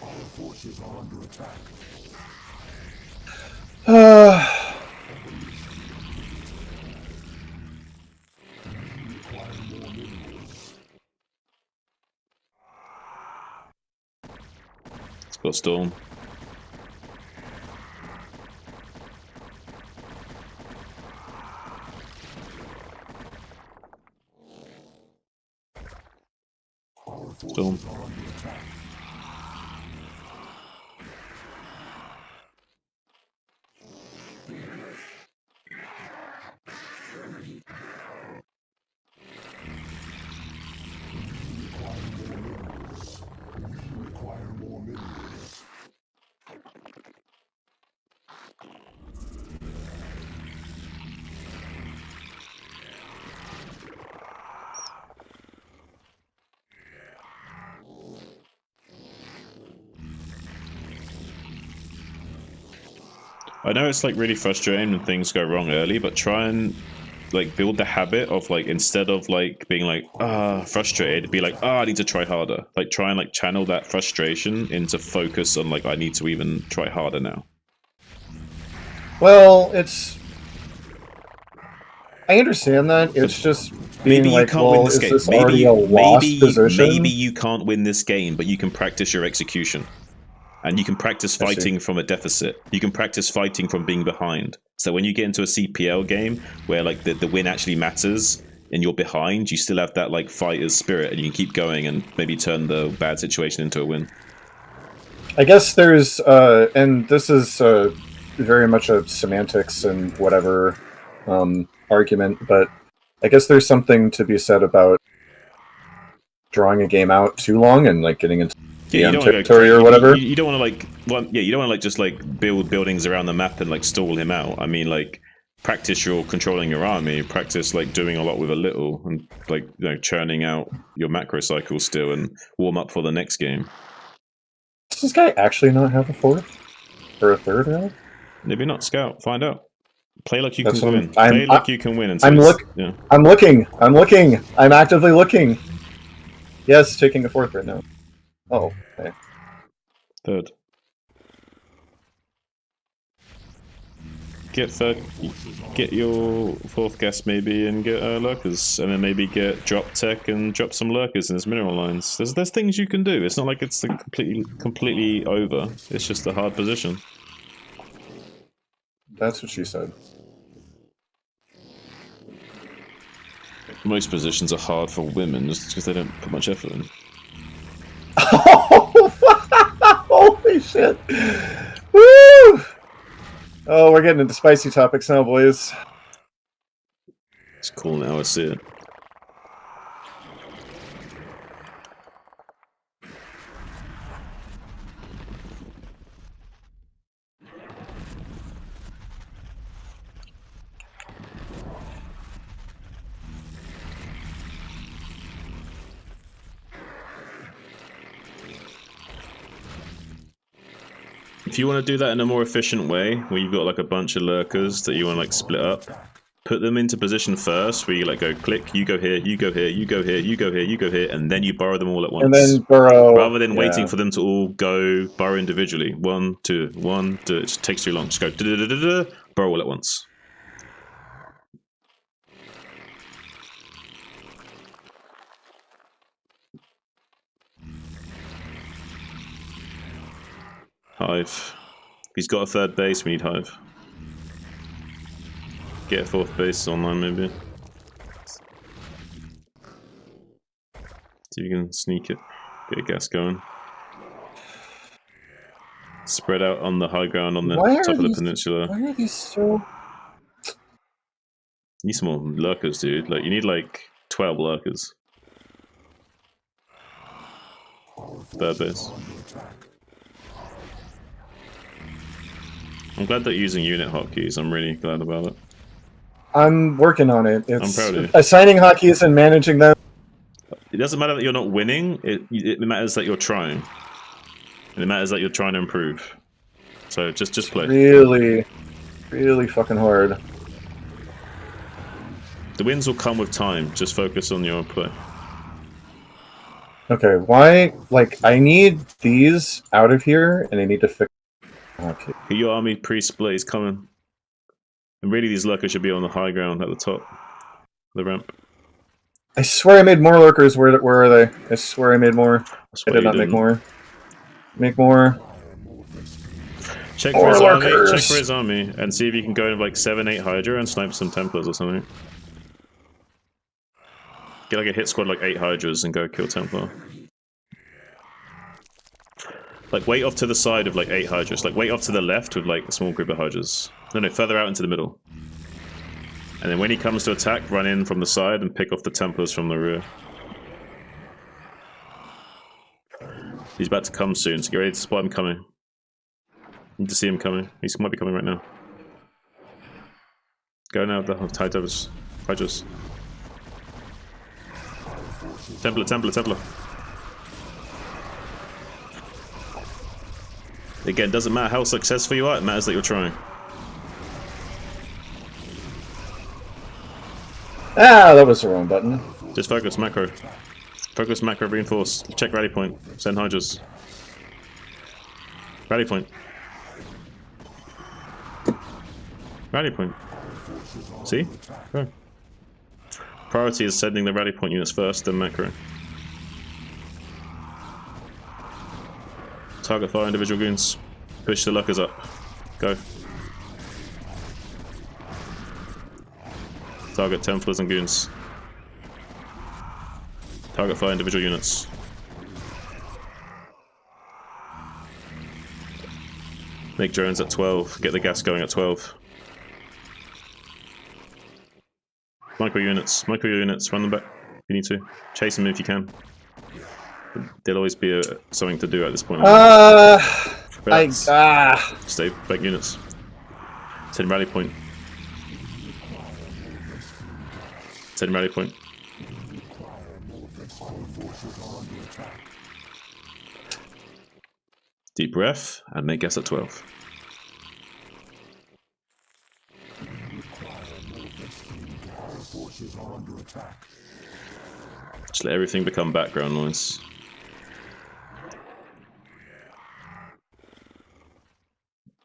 Our forces are under attack. It's got storm. Storm. Require more minerals. I know it's like really frustrating when things go wrong early, but try and like build the habit of like, instead of like being like frustrated, be like, I need to try harder. Like try and like channel that frustration into focus on like, I need to even try harder now. Well, it's... I understand that. It's just being Maybe you like, can't well, win this is game. this already a lost position? Maybe you can't win this game, but you can practice your execution. And you can practice fighting from a deficit. You can practice fighting from being behind. So when you get into a CPL game where like the win actually matters and you're behind, you still have that like fighter's spirit and you can keep going and maybe turn the bad situation into a win. I guess there's, and this is very much a semantics and whatever argument, but I guess there's something to be said about drawing a game out too long and like getting into Yeah, you don't territory or whatever. You don't want to like, well, yeah, you don't want to like just like build buildings around the map and like stall him out. I mean, like practice your controlling your army, practice like doing a lot with a little, and like churning out your macro cycle still, and warm up for the next game. Does this guy actually not have a fourth or a third round? Maybe not. Scout, find out. Play like you That's can what win. Play like you can win. Until yeah. I'm looking. I'm actively looking. Yes, taking a fourth right now. Oh, okay. Third. Get third. Get your fourth guest maybe, and get lurkers, and then maybe get drop tech and drop some lurkers in his mineral lines. There's things you can do. It's not like it's like completely over. It's just a hard position. That's what she said. Most positions are hard for women just because they don't put much effort in. Holy shit! Woo! Oh, we're getting into spicy topics now, boys. It's cool now, I see it. If you want to do that in a more efficient way, where you've got like a bunch of lurkers that you want to like split up, put them into position first, where you like go click, you go here, you go here, you go here, you go here, you go here, and then you burrow them all at once. And then burrow. Rather than waiting for them to all go burrow individually. 1, 2, 1, 2. It just takes too long. Just go burrow all at once. Hive. He's got a third base, we need Hive. Get a fourth base online, maybe. See if you can sneak it. Get a gas going. Spread out on the high ground on the top of the peninsula. Why are these so... You need some more lurkers, dude. Like, you need like 12 lurkers. Third base. I'm glad that you're using unit hotkeys. I'm really glad about it. I'm working on it. It's proud of you. assigning hotkeys and managing them. It doesn't matter that you're not winning. It matters that you're trying. And it matters that you're trying to improve. So just play. Really, really fucking hard. The wins will come with time. Just focus on your play. Okay, why? Like, I need these out of here, and I need to fix. Okay. Your army pre-split is coming. And really, these lurkers should be on the high ground at the top. The ramp. I swear I made more lurkers. Where are they? I swear I made more. I did not make more. Make more. Check more for his lurkers. army. Check for his army, and see if you can go in like 7-8 Hydra and snipe some Templars or something. Get like a hit squad like 8 Hydras and go kill Templar. Like wait off to the side of like 8 Hydras. Like wait off to the left with like a small group of Hydras. No, further out into the middle. And then when he comes to attack, run in from the side and pick off the Templars from the rear. He's about to come soon, so get ready to spot him coming. You need to see him coming. He might be coming right now. Go now, the Hydras. Templar. Again, doesn't matter how successful you are, it matters that you're trying. Ah, that was the wrong button. Just focus, macro. Focus, macro, reinforce. Check rally point. Send Hydras. Rally point. Rally point. See? Go. Priority is sending the rally point units first, then macro. Target fire individual goons. Push the lurkers up. Go. Target Templars and goons. Target fire individual units. Make drones at 12. Get the gas going at 12. Micro units, run them back if you need to. Chase them if you can. There'll always be something to do at this point. Stay back units. Send rally point. Send rally point. Deep breath and make gas at 12. Just let everything become background noise.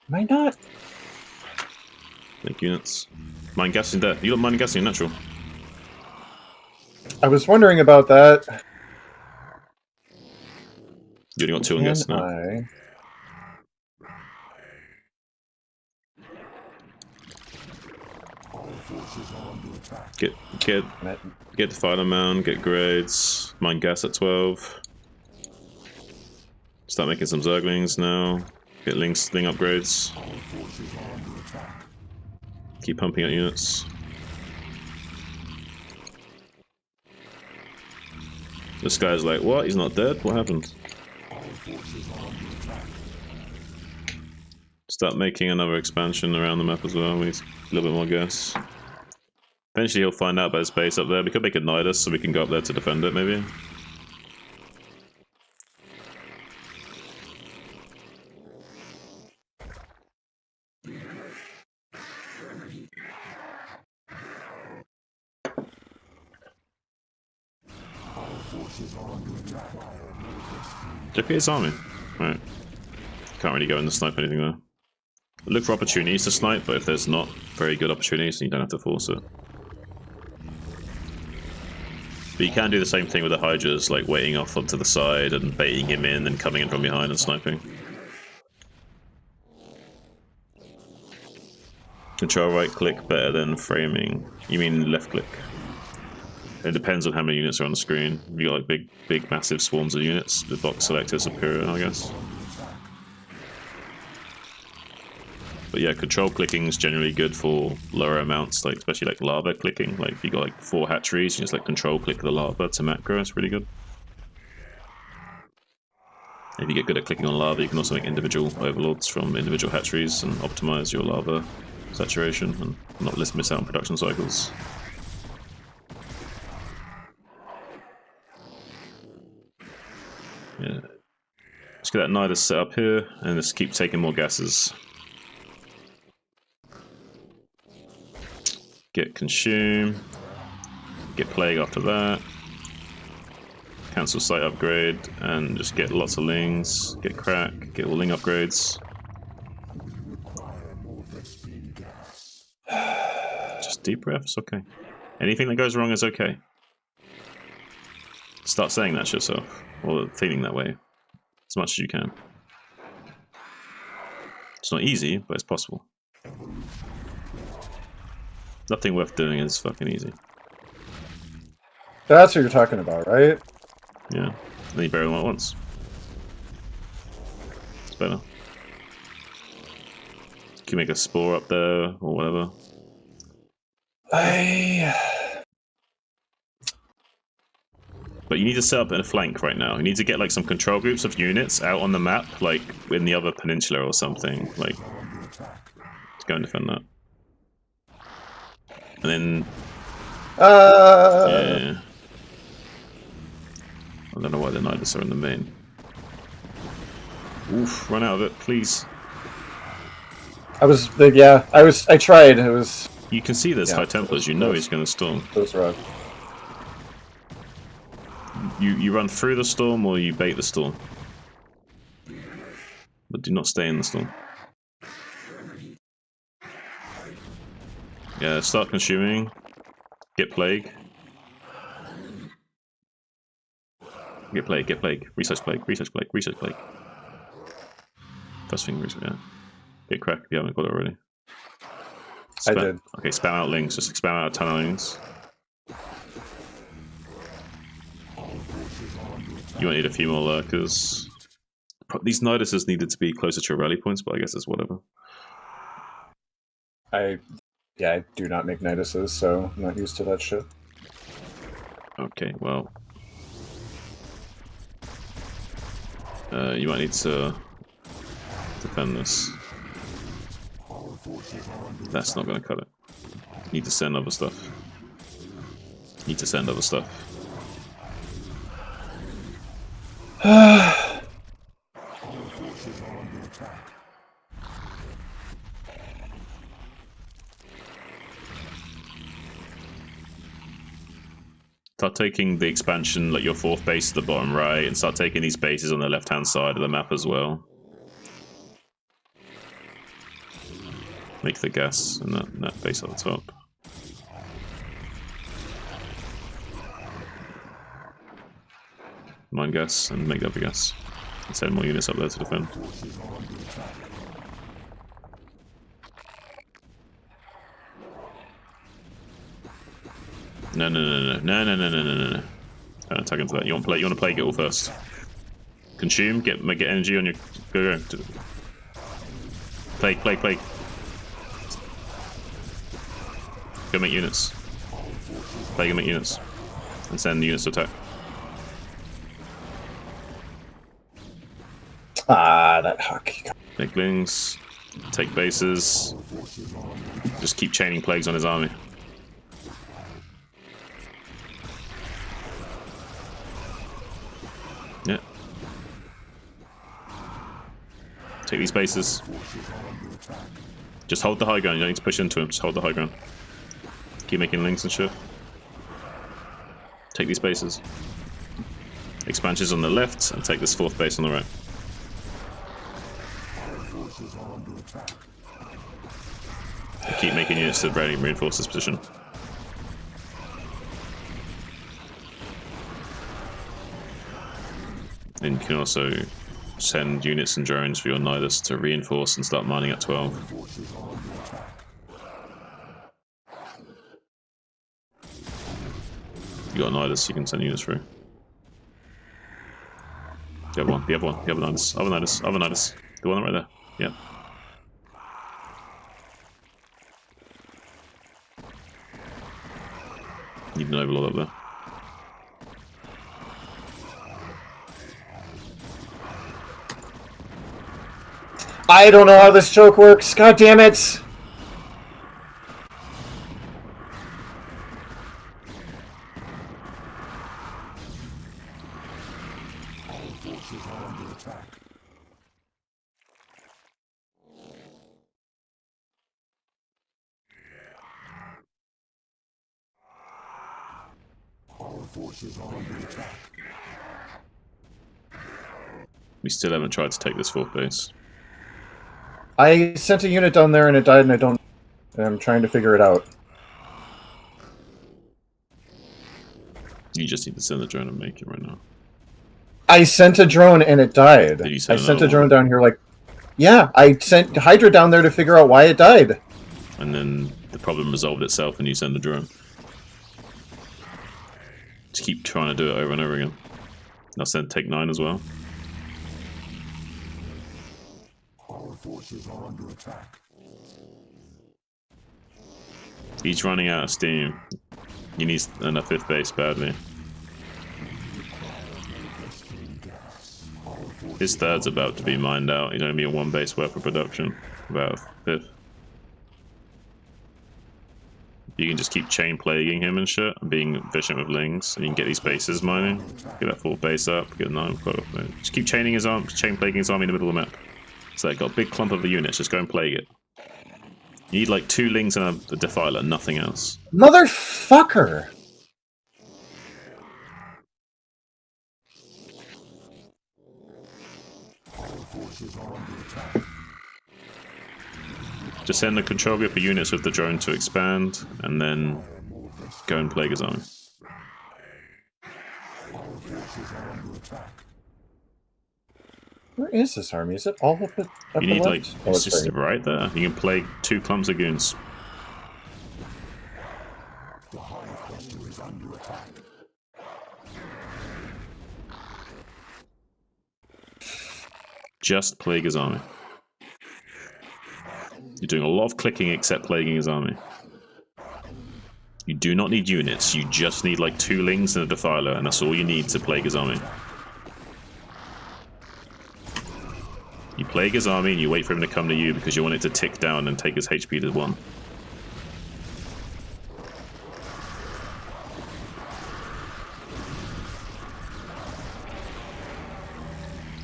Am I not? Make units. Mine gassing there. You got mine gassing natural. I was wondering about that. You only got 2 on gas now. Get the final mound, get grades, mine gas at 12. Start making some Zerglings now. Get Ling upgrades. Keep pumping out units. This guy's like, what? He's not dead? What happened? Start making another expansion around the map as well. We need a little bit more gas. Eventually he'll find out about his base up there. We could make it Nidus so we can go up there to defend it, maybe. Look at his army. Right. Can't really go in and snipe anything there. Look for opportunities to snipe, but if there's not very good opportunities, then you don't have to force it. But you can do the same thing with the Hydras, like waiting off onto the side and baiting him in and coming in from behind and sniping. Control right click better than framing. You mean left click? It depends on how many units are on the screen. If you got like big massive swarms of units, the box selector is superior, I guess. But yeah, control clicking is generally good for lower amounts, like especially like lava clicking. Like if you got like 4 hatcheries, you just like control click the lava to macro, it's really good. If you get good at clicking on lava, you can also make individual overlords from individual hatcheries and optimize your lava saturation and not miss out on production cycles. Yeah. Let's get that Nidus set up here and just keep taking more gases. Get consume. Get plague after that. Cancel site upgrade and just get lots of lings. Get crack. Get all ling upgrades. Just deep breath, it's okay. Anything that goes wrong is okay. Start saying that to yourself, or feeling that way, as much as you can. It's not easy, but it's possible. Nothing worth doing is fucking easy. That's what you're talking about, right? Yeah. Then you bury them all at once. It's better. You can make a spore up there, or whatever. But you need to set up in a flank right now. You need to get like some control groups of units out on the map, like in the other peninsula or something. Like, let's go and defend that. And then, yeah. I don't know why the Nidus are in the main. Oof! Run out of it, please. I tried. It was. You can see there's High Templars. You know he's going to storm. Those rough. You run through the storm or you bait the storm. But do not stay in the storm. Yeah, start consuming. Get plague. Get plague, get plague. Research plague, research plague, research plague. First thing, research, yeah. Get crack if you haven't got it already. I did. Okay, spam out links. Just spam out a ton of links. You might need a few more lurkers. These Niduses needed to be closer to your rally points, but I guess it's whatever. I do not make Niduses, so I'm not used to that shit. Okay, well. You might need to defend this. That's not going to cut it. You need to send other stuff. You need to send other stuff. Start taking the expansion, like your fourth base to the bottom right, and start taking these bases on the left-hand side of the map as well. Make the gas and that base at the top. Mine gas and make the other gas. And send more units up there to defend. No. Don't attack into that. You want to plague it all first. Consume. Get energy on your. Go. Plague. Go make units. Plague and make units, and send the units to attack. That huck. Make lings. Take bases. Just keep chaining plagues on his army. Yeah. Take these bases. Just hold the high ground. You don't need to push into him. Just hold the high ground. Keep making links and shit. Take these bases. Expansions on the left, and take this fourth base on the right. Keep making units to reinforce this position. And you can also send units and drones for your Nidus to reinforce and start mining at 12. You got a Nidus, you can send units through. The other one, the other Nidus, other Nidus. The one right there, yeah. Need an overlord up there. I don't know how this choke works. God damn it! All forces are under attack. Our forces are under attack. We still haven't tried to take this fourth base. I sent a unit down there and it died, and I'm trying to figure it out. You just need to send the drone and make it right now. I sent a drone and it died. Did you I send sent a another drone one? down here like... Yeah, I sent Hydra down there to figure out why it died. And then the problem resolved itself and you send the drone. Just keep trying to do it over and over again. I'll send take 9 as well. Our forces are under attack. He's running out of steam. He needs a 5th base badly. His 3rd's about to be mined out. He's only be a 1 base worth of production. About a 5th. You can just keep chain plaguing him and shit, and being efficient with lings, and you can get these bases mining. Get that 4th base up, get 9. Just keep chaining his arm, chain plaguing his army in the middle of the map. So they've got a big clump of the units, just go and plague it. You need like 2 lings and a defiler, nothing else. Motherfucker! Our forces are under attack. Just send the control group of units with the drone to expand, and then go and plague his army. Our forces are under attack. Where is this army? Is it all up at You need the like, left? Oh, it's it's just right. right there. You can plague 2 clumps of goons. The hive cluster is under attack. Just plague his army. You're doing a lot of clicking except plaguing his army. You do not need units, you just need like 2 lings and a defiler, and that's all you need to plague his army. You plague his army and you wait for him to come to you because you want it to tick down and take his HP to 1.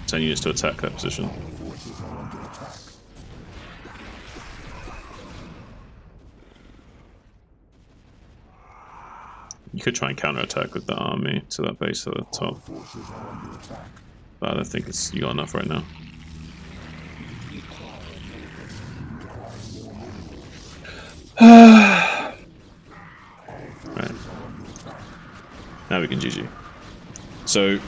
Send units to attack that position. Forces are under attack. You could try and counterattack with the army to that base at the top, Forces are under attack. but I don't think you got enough right now. Right. Now we can GG. So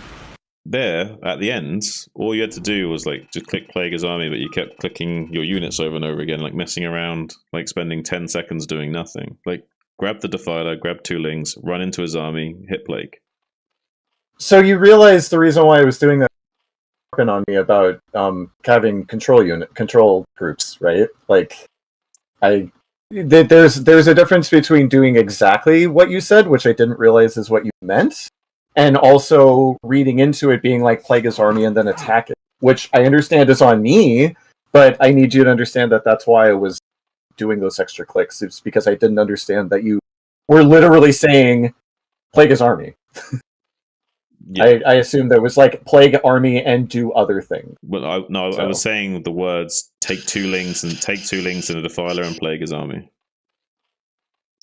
there, at the end, all you had to do was like just click plague his army, but you kept clicking your units over and over again, like messing around, like spending 10 seconds doing nothing. Like grab the defiler, grab 2 lings, run into his army, hit plague. So you realize the reason why I was doing that on me about having control groups, right? Like, there's a difference between doing exactly what you said, which I didn't realize is what you meant, and also reading into it being like plague his army and then attack it, which I understand is on me, but I need you to understand that that's why I was doing those extra clicks. It's because I didn't understand that you were literally saying plague his army. Yeah. I assumed there was like plague army and do other things. Well, I was saying the words take 2 lings and a defiler and plague his army.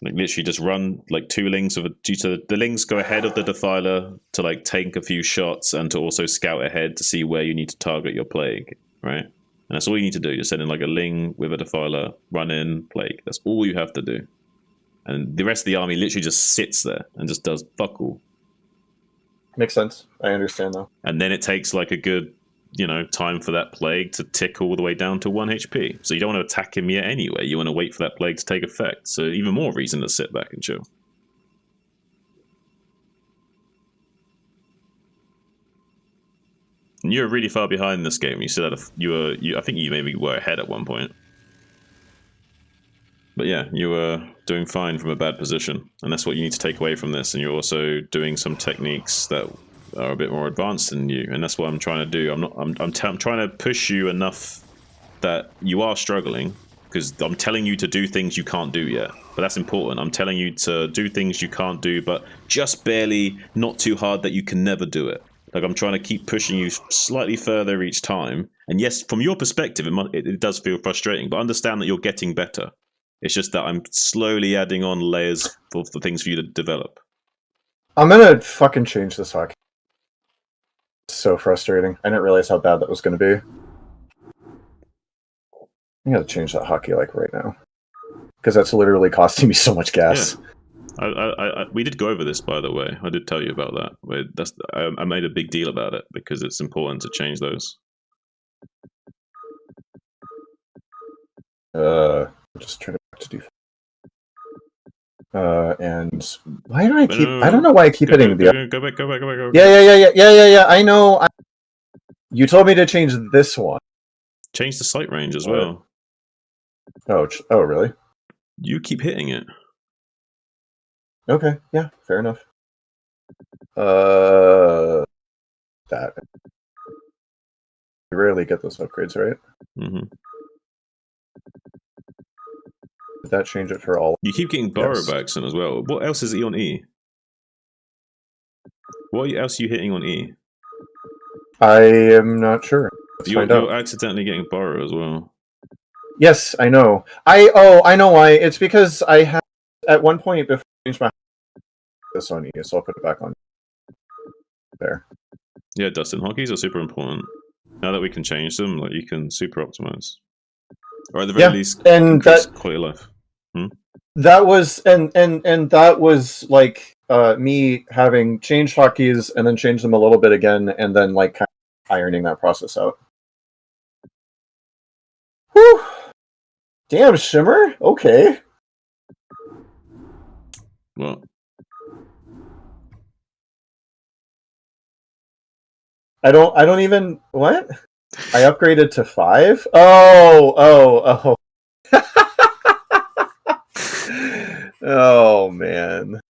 Like literally just run like 2 lings of the lings go ahead of the defiler to like take a few shots and to also scout ahead to see where you need to target your plague, right? And that's all you need to do. Just send in like a ling with a defiler, run in, plague. That's all you have to do. And the rest of the army literally just sits there and just does fuck all. Makes sense. I understand though. And then it takes like a good, time for that plague to tick all the way down to 1 HP. So you don't want to attack him yet anyway. You want to wait for that plague to take effect. So even more reason to sit back and chill. And you're really far behind this game. You said that I think you maybe were ahead at one point. But yeah, you were doing fine from a bad position, and that's what you need to take away from this. And you're also doing some techniques that are a bit more advanced than you, and that's what I'm trying to do. I'm trying to push you enough that you are struggling, because I'm telling you to do things you can't do yet. But that's important. I'm telling you to do things you can't do, but just barely, not too hard that you can never do it. Like, I'm trying to keep pushing you slightly further each time. And yes, from your perspective, it does feel frustrating, but understand that you're getting better. It's just that I'm slowly adding on layers for things for you to develop. I'm gonna fucking change this hockey. It's so frustrating. I didn't realize how bad that was gonna be. I gotta change that hockey like right now, because that's literally costing me so much gas. Yeah. We did go over this, by the way. I did tell you about that. I made a big deal about it because it's important to change those. Just turn it back to default. And why do I keep? I don't know why I keep hitting the. Go back. Yeah. I know. You told me to change this one. Change the sight range as well. Oh, really? You keep hitting it. Okay, yeah, fair enough. That. You rarely get those upgrades, right? Mm-hmm. Did that change it for all? You keep getting borrow backs in as well. What else is he on E? What else are you hitting on E? I am not sure. You're accidentally getting borrow as well. Yes, I know. I know why. It's because I had at one point before I changed my this on E, so I'll put it back on there. Yeah, Dustin, hotkeys are super important. Now that we can change them, like, you can super optimize, or at the very least, and increase quality of life. That was and that was like me having changed hotkeys and then changed them a little bit again, and then like kind of ironing that process out. Whew. Damn, Shimmer. Okay. Well, I don't even what? I upgraded to 5? Oh. Oh man.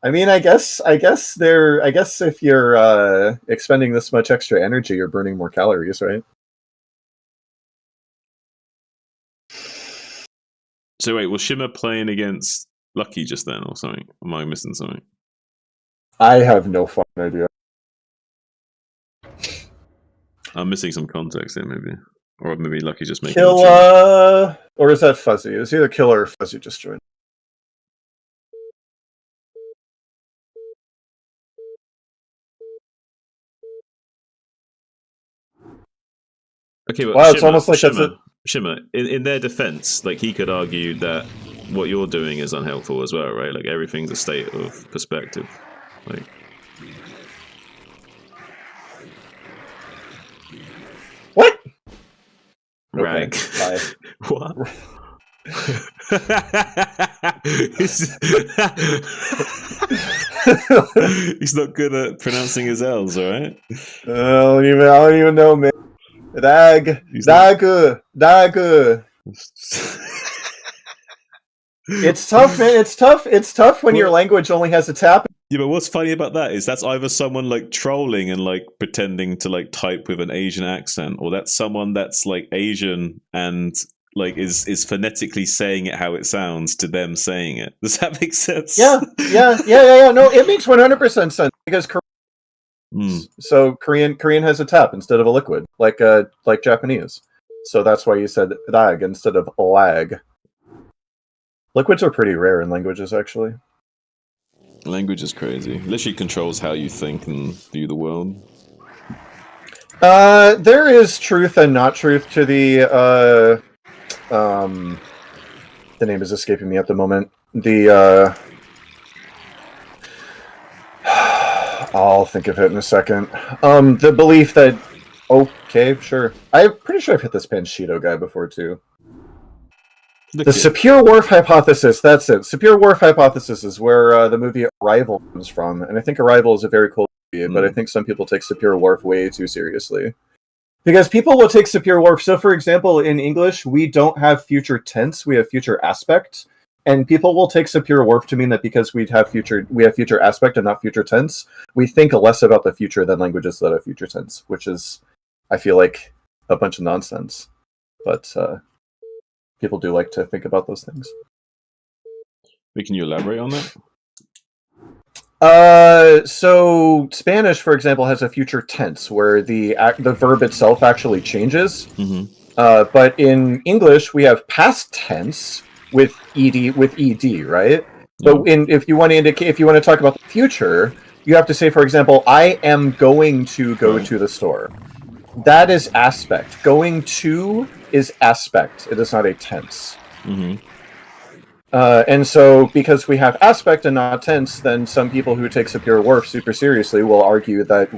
I mean, I guess if you're expending this much extra energy, you're burning more calories, right? So wait, was Shimmer playing against Lucky just then or something? Am I missing something? I have no fucking idea. I'm missing some context here, maybe. Or maybe Lucky just making Kill, or is that Fuzzy? It's either Killer or Fuzzy just joined. Okay, but wow, it's almost like Shimmer, in their defense, like, he could argue that what you're doing is unhelpful as well, right? Like, everything's a state of perspective. Like, what? Rag. Okay, What? He's not good at pronouncing his L's, alright? I don't even know, man. Dag. It's tough, man. It's tough when your language only has a tap. Yeah, but what's funny about that is that's either someone like trolling and like pretending to like type with an Asian accent, or that's someone that's like Asian and like is phonetically saying it how it sounds to them saying it. Does that make sense? Yeah. No, it makes 100% sense because so Korean has a tap instead of a liquid, like Japanese. So that's why you said lag instead of lag. Liquids are pretty rare in languages, actually. Language is crazy. Literally controls how you think and view the world. There is truth and not truth to the name is escaping me at the moment. I'll think of it in a second. The belief that okay, sure. I'm pretty sure I've hit this Pancheeto guy before too. The Sapir-Whorf hypothesis, that's it. Sapir-Whorf hypothesis is where the movie Arrival comes from. And I think Arrival is a very cool movie, but I think some people take Sapir-Whorf way too seriously. Because people will take Sapir-Whorf. So, for example, in English, we don't have future tense, we have future aspect. And people will take Sapir-Whorf to mean that because we have future aspect and not future tense, we think less about the future than languages that have future tense, which is, I feel like, a bunch of nonsense. but people do like to think about those things. Can you elaborate on that? So Spanish, for example, has a future tense where the verb itself actually changes. Mm-hmm. But in English, we have past tense with ed, right? But if you want to talk about the future, you have to say, for example, I am going to go to the store. That is aspect. Going to is aspect. It is not a tense. Mm-hmm. And so, because we have aspect and not tense, then some people who take Sapir-Whorf super seriously will argue that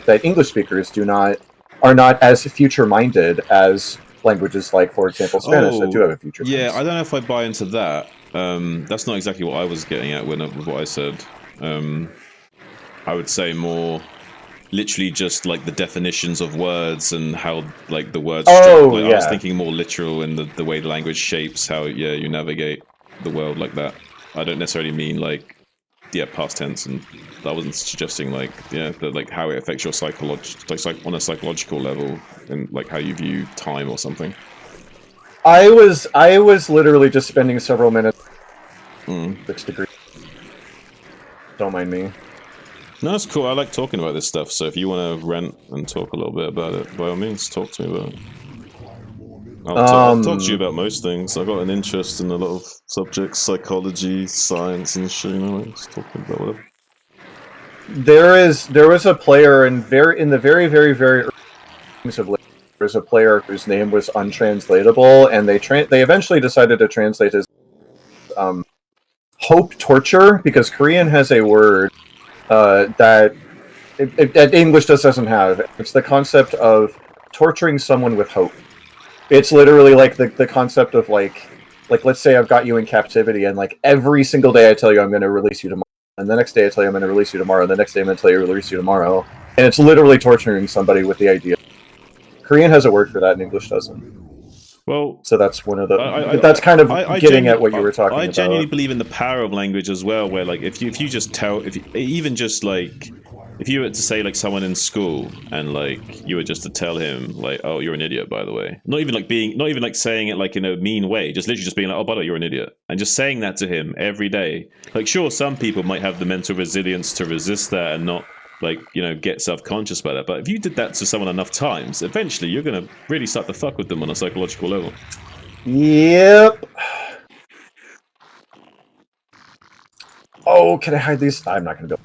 that English speakers are not as future-minded as languages like, for example, Spanish that do have a future tense. Yeah, I don't know if I buy into that. That's not exactly what I was getting at with what I said. I would say more literally just like the definitions of words and how like the words I was thinking more literal in the way the language shapes how you navigate the world like that. I don't necessarily mean like past tense, and I wasn't suggesting like like how it affects your on a psychological level and like how you view time or something. I was literally just spending several minutes 6 degrees. Don't mind me. No, it's cool. I like talking about this stuff, so if you want to rant and talk a little bit about it, by all means, talk to me about it. I'll talk to you about most things. I've got an interest in a lot of subjects, psychology, science, and shit, just talking about whatever. There was a player in the very, very, very early games of there was a player whose name was untranslatable, and they eventually decided to translate his hope torture, because Korean has a word that English just doesn't have. It's the concept of torturing someone with hope. It's literally like the concept of like let's say I've got you in captivity, and like every single day I tell you I'm going to release you tomorrow, and the next day I tell you I'm going to release you tomorrow, and the next day I'm going to tell you to release you tomorrow, and it's literally torturing somebody with the idea. Korean has a word for that, and English doesn't. Well, so that's one of the. That's kind of getting at what you were talking about. I genuinely believe in the power of language as well. Where like if you just tell, even just like if you were to say like someone in school and like you were just to tell him like, oh, you're an idiot, by the way. Not even like saying it like in a mean way. Just literally just being like, oh, by the way, you're an idiot, and just saying that to him every day. Like, sure, some people might have the mental resilience to resist that and not like get self-conscious about it, but if you did that to someone enough times, eventually you're gonna really start to fuck with them on a psychological level. Yep. Oh, can I hide these? I'm not gonna do it.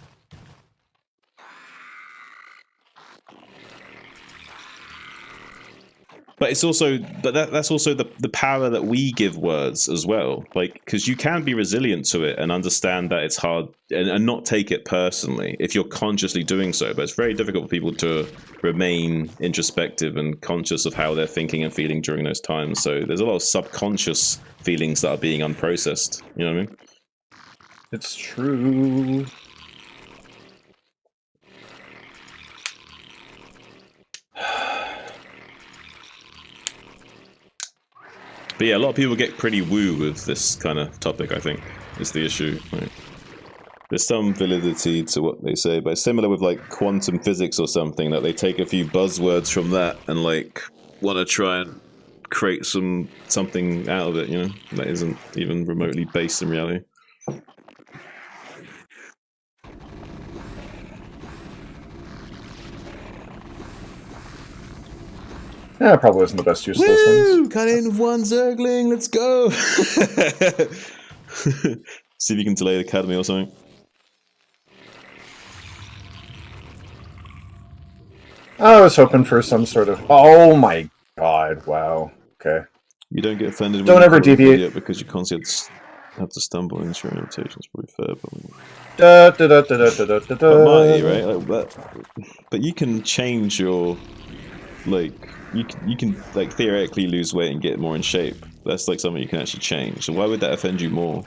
But it's also, that's also the power that we give words as well. Like, because you can be resilient to it and understand that it's hard and not take it personally if you're consciously doing so. But it's very difficult for people to remain introspective and conscious of how they're thinking and feeling during those times. So there's a lot of subconscious feelings that are being unprocessed. You know what I mean? It's true. But yeah, a lot of people get pretty woo with this kind of topic, I think, is the issue. Like, there's some validity to what they say, but it's similar with like quantum physics or something, that they take a few buzzwords from that and like want to try and create something out of it, that isn't even remotely based in reality. Yeah, probably wasn't the best use of those ones. Cut in one Zergling, let's go! See if you can delay the academy or something. I was hoping for some sort of. Oh my god! Wow. Okay. You don't get offended. Don't ever deviate because you constantly have to stumble into your invitations. Probably fair, but Marty, right? Like, but you can change your like. You can like theoretically lose weight and get more in shape. That's like something you can actually change. So why would that offend you more?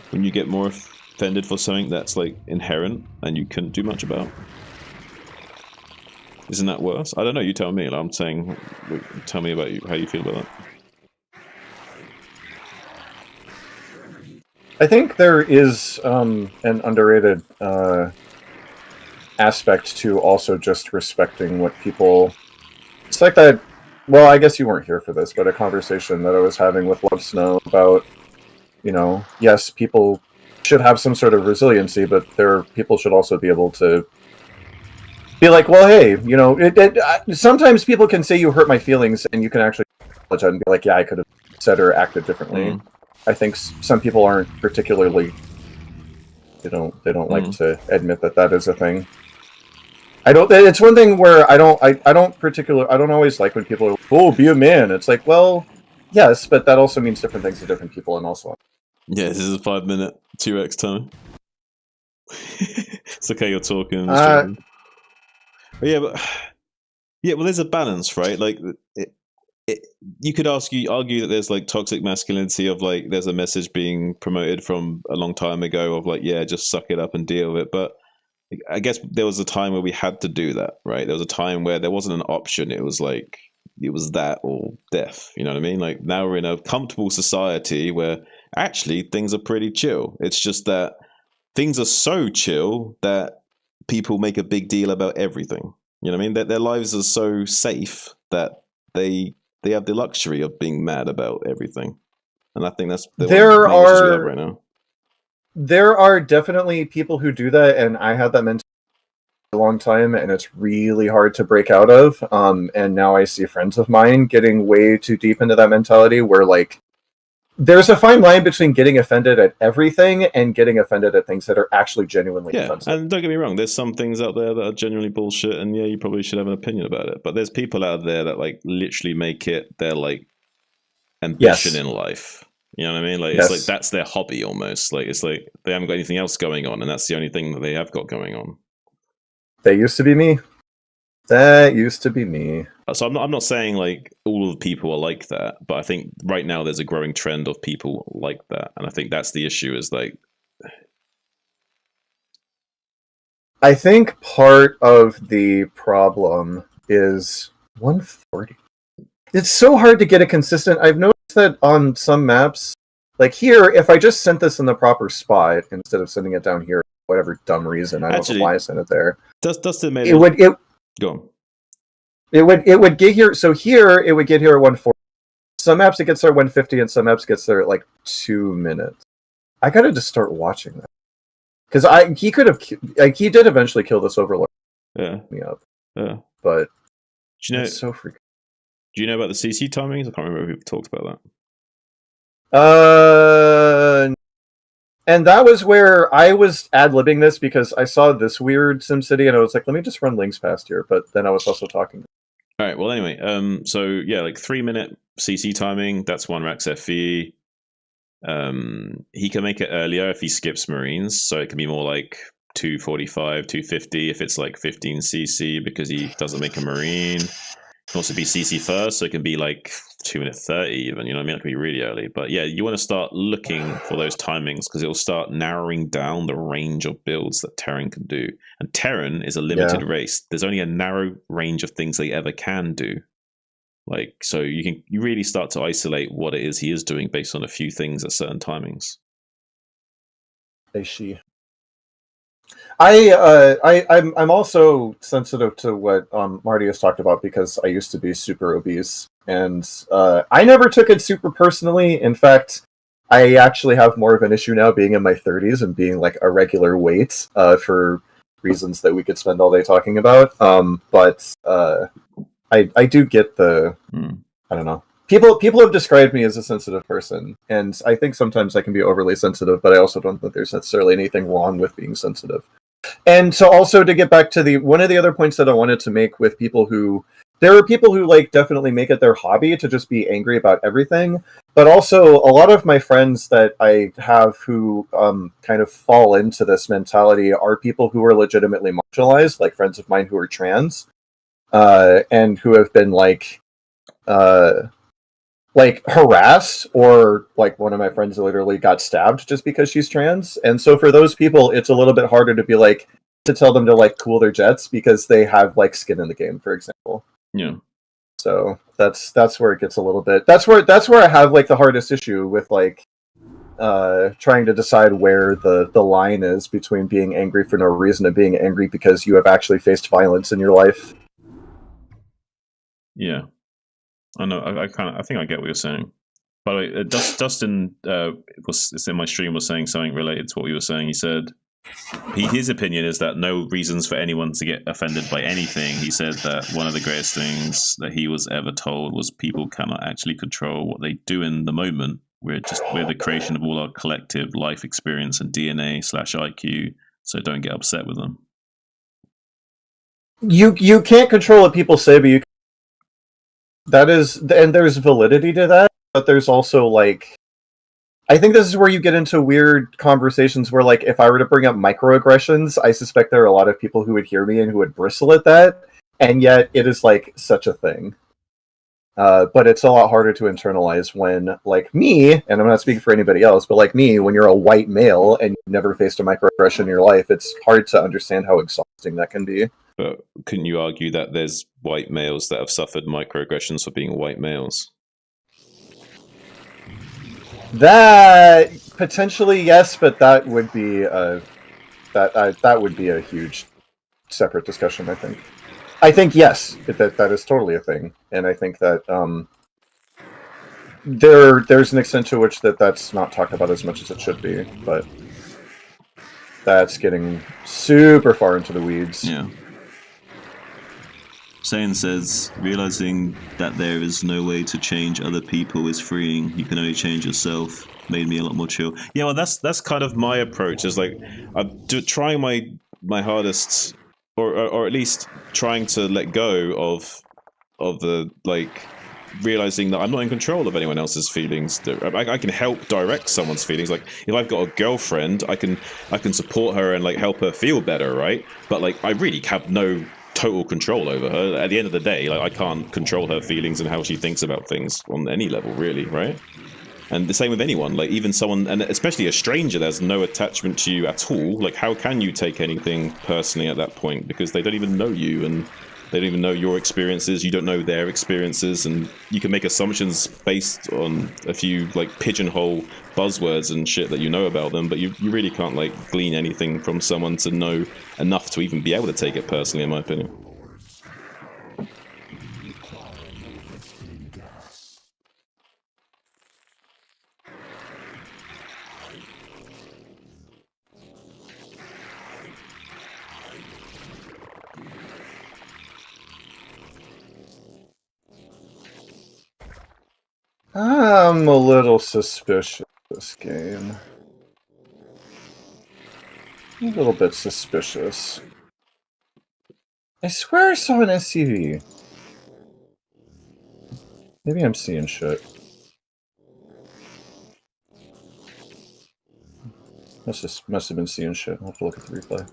When you get more offended for something that's like inherent and you couldn't do much about. Isn't that worse? I don't know. You tell me. Like, I'm saying, tell me about how you feel about that. I think there is an underrated aspect to also just respecting what people. It's like that. well, I guess you weren't here for this, but a conversation that I was having with Love Snow about, yes, people should have some sort of resiliency, but people should also be able to be like, well, hey, sometimes people can say you hurt my feelings, and you can actually acknowledge that and be like, yeah, I could have said or acted differently. I think some people aren't particularly, they don't like to admit that is a thing. It's one thing where I don't always like when people are like, oh, be a man. It's like, well, yes, but that also means different things to different people, and also. Yeah, this is a 5-minute 2x time. It's okay, you're talking. But well, there's a balance, right? Like, you could argue that there's like toxic masculinity of like there's a message being promoted from a long time ago of like, yeah, just suck it up and deal with it. But I guess there was a time where we had to do that, right? There was a time where there wasn't an option. It was like it was that or death. You know what I mean? Like now we're in a comfortable society where actually things are pretty chill. It's just that things are so chill that people make a big deal about everything. You know what I mean? That their lives are so safe that they have the luxury of being mad about everything. And I think that's the main issues we have right now. There are definitely people who do that, and I had that mentality for a long time, and it's really hard to break out of. And now I see friends of mine getting way too deep into that mentality where, like, there's a fine line between getting offended at everything and getting offended at things that are actually genuinely offensive. And don't get me wrong, there's some things out there that are genuinely bullshit, and yeah, you probably should have an opinion about it. But there's people out there that like literally make it their like ambition in life. You know what I mean? Like it's like that's their hobby almost. Like it's like they haven't got anything else going on, and that's the only thing that they have got going on. That used to be me. That used to be me. So I'm not saying like all of the people are like that, but I think right now there's a growing trend of people like that, and I think that's the issue. Is like, I think part of the problem is 140. It's so hard to get it consistent. I've noticed that on some maps, like here, if I just sent this in the proper spot instead of sending it down here, for whatever dumb reason, I don't know why I sent it there. It would go on. It would get here. So here it would get here at 140. Some maps it gets there at 150, and some maps gets there at like 2 minutes. I gotta just start watching that because he could have he did eventually kill this overlord. Yeah, me up. Yeah, but it's so freaking. Do you know about the CC timings? I can't remember if we've talked about that. And that was where I was ad-libbing this because I saw this weird SimCity and I was like, let me just run links past here. But then I was also talking. All right. Well, anyway, so yeah, like 3-minute CC timing. That's 1 Rax FE. He can make it earlier if he skips Marines, so it can be more like 245, 250 if it's like 15 CC because he doesn't make a Marine. It can also be CC first, so it can be like 2 minute 30 even, you know what I mean? It can be really early. But yeah, you want to start looking for those timings because it'll start narrowing down the range of builds that Terran can do. And Terran is a limited race. There's only a narrow range of things they ever can do. Like, so you really start to isolate what it is he is doing based on a few things at certain timings. I'm also sensitive to what Marty has talked about because I used to be super obese, and I never took it super personally. In fact, I actually have more of an issue now being in my 30s and being like a regular weight for reasons that we could spend all day talking about. But I do get the I don't know. People have described me as a sensitive person, and I think sometimes I can be overly sensitive, but I also don't think there's necessarily anything wrong with being sensitive. And so also to get back to one of the other points that I wanted to make with people who, there are people who like definitely make it their hobby to just be angry about everything, but also a lot of my friends that I have who kind of fall into this mentality are people who are legitimately marginalized, like friends of mine who are trans, and who have been like harassed, or like one of my friends literally got stabbed just because she's trans. And so for those people, it's a little bit harder to tell them to like cool their jets because they have like skin in the game, for example. Yeah. So that's where it gets a little bit. That's where I have like the hardest issue with like trying to decide where the line is between being angry for no reason and being angry because you have actually faced violence in your life. Yeah. I know. I think I get what you're saying. By the way, Dustin was in my stream was saying something related to what you were saying. He said his opinion is that no reasons for anyone to get offended by anything. He said that one of the greatest things that he was ever told was people cannot actually control what they do in the moment. We're the creation of all our collective life experience and DNA/IQ. So don't get upset with them. You can't control what people say, but that is, and there's validity to that. But there's also like, I think this is where you get into weird conversations where, like, if I were to bring up microaggressions, I suspect there are a lot of people who would hear me and who would bristle at that, and yet it is, like, such a thing. But it's a lot harder to internalize when, like me, and I'm not speaking for anybody else, but like me, when you're a white male and you've never faced a microaggression in your life, it's hard to understand how exhausting that can be. But couldn't you argue that there's white males that have suffered microaggressions for being white males? That potentially yes, but that would be that would be a huge separate discussion. I think yes, that is totally a thing, and I think that there's an extent to which that's not talked about as much as it should be, but that's getting super far into the weeds. Yeah. Saiyan says, realizing that there is no way to change other people is freeing. You can only change yourself. Made me a lot more chill. Yeah, well, that's kind of my approach. Is like I'm trying my hardest, or at least trying to let go of the like realizing that I'm not in control of anyone else's feelings. I can help direct someone's feelings. Like if I've got a girlfriend, I can support her and like help her feel better, right? But like I really have no total control over her. At the end of the day, like I can't control her feelings and how she thinks about things on any level, really, right? And the same with anyone, like even someone, and especially a stranger, there's no attachment to you at all. Like how can you take anything personally at that point? Because they don't even know you and they don't even know your experiences. You don't know their experiences, and you can make assumptions based on a few like pigeonhole buzzwords and shit that you know about them, but you really can't like glean anything from someone to know enough to even be able to take it personally, in my opinion. I'm a little suspicious of this game. A little bit suspicious. I swear I saw an SCV. Maybe I'm seeing shit. Must have been seeing shit. I'll have to look at the replay.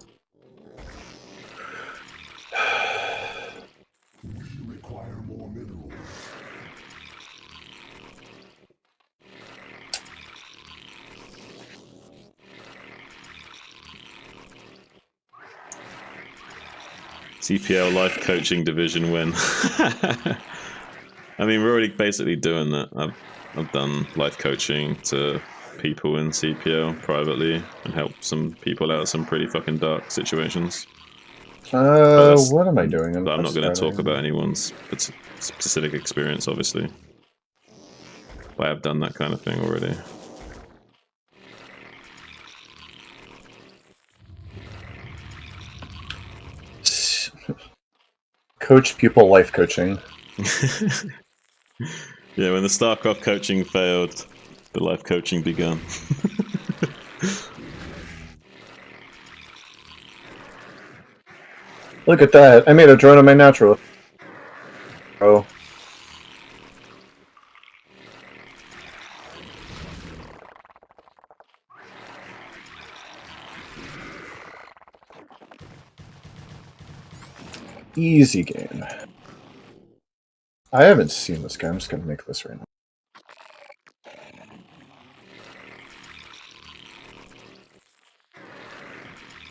We require more minerals. CPL life coaching division win. I mean, we're already basically doing that. I've done life coaching to people in CPL privately and helped some people out of some pretty fucking dark situations. What am I doing? I'm not going to talk about anyone's specific experience, obviously. But I have done that kind of thing already. Coach pupil life coaching. Yeah, when the StarCraft coaching failed, the life coaching began. Look at that! I made a drone on my natural. Oh. Easy game. I haven't seen this guy. I'm just gonna make this right now.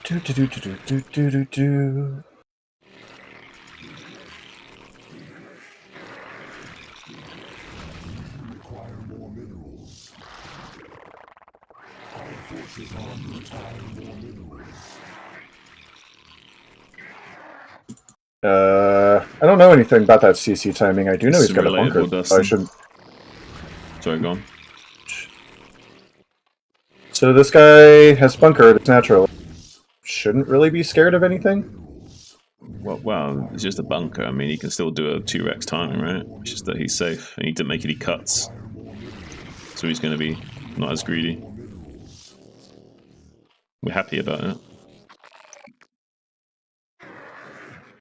Do do do do do do do do. We require more minerals. Our forces are under attack. More minerals. I don't know anything about that CC timing. I do know he's got a bunker. Relatable, So I Dustin. should. Sorry, go on. So this guy has bunker. It's natural. Shouldn't really be scared of anything. Well, it's just a bunker. I mean, he can still do a 2x timing, right? It's just that he's safe and he didn't make any cuts, so he's going to be not as greedy. We're happy about it.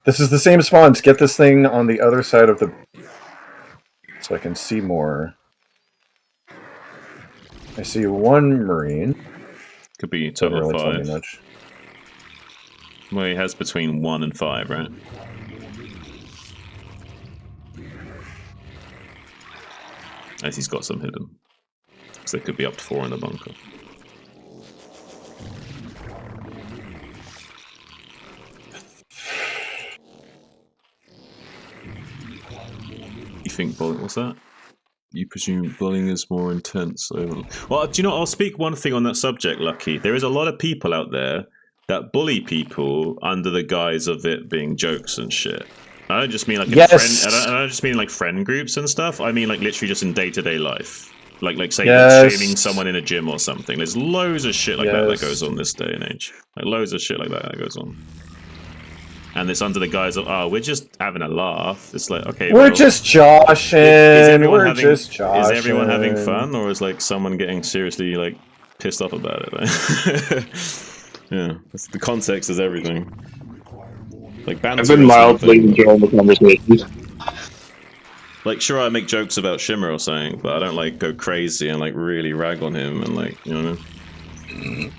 This is the same spawns. Get this thing on the other side of the... So I can see more. I see one Marine. Could be Doesn't total really tell me 5. much. Well, he has between 1 and 5, right? As he's got some hidden. So there could be up to 4 in the bunker. You think bullying? What's that? You presume bullying is more intense over... Well, do you know, I'll speak one thing on that subject, Lucky. There is a lot of people out there that bully people under the guise of it being jokes and shit. I don't just mean like in Yes. friend. I don't just mean like friend groups and stuff. I mean like literally just in day-to-day life. Like say Yes. shaming someone in a gym or something. There's loads of shit like that goes on this day and age. Like loads of shit like that goes on. And it's under the guise of, oh, we're just having a laugh. It's like, okay, We're just joshing. Is everyone Is everyone having fun, or is like someone getting seriously like pissed off about it? Yeah, the context is everything. Like banter. I've been mildly enjoying the conversations. Like, sure, I make jokes about Shimmer or something, but I don't like go crazy and like really rag on him and like, you know what I mean?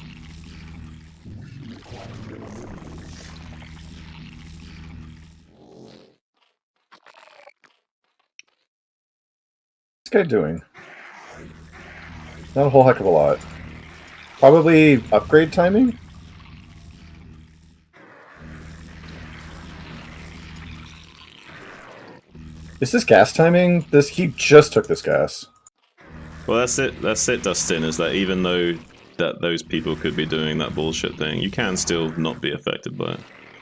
What's this guy doing? Not a whole heck of a lot. Probably upgrade timing? Is this gas timing? He just took this gas. Well, that's it, Dustin, is that even though that those people could be doing that bullshit thing, you can still not be affected by it.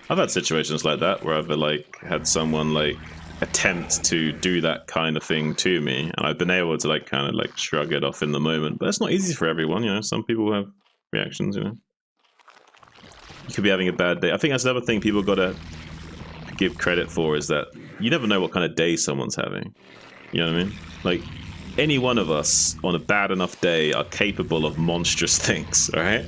I've had situations like that where I've like had someone like attempt to do that kind of thing to me, and I've been able to like kind of like shrug it off in the moment. But it's not easy for everyone, you know. Some people have reactions, you know. You could be having a bad day. I think that's another thing people gotta give credit for, is that you never know what kind of day someone's having. You know what I mean? Like, any one of us on a bad enough day are capable of monstrous things, alright?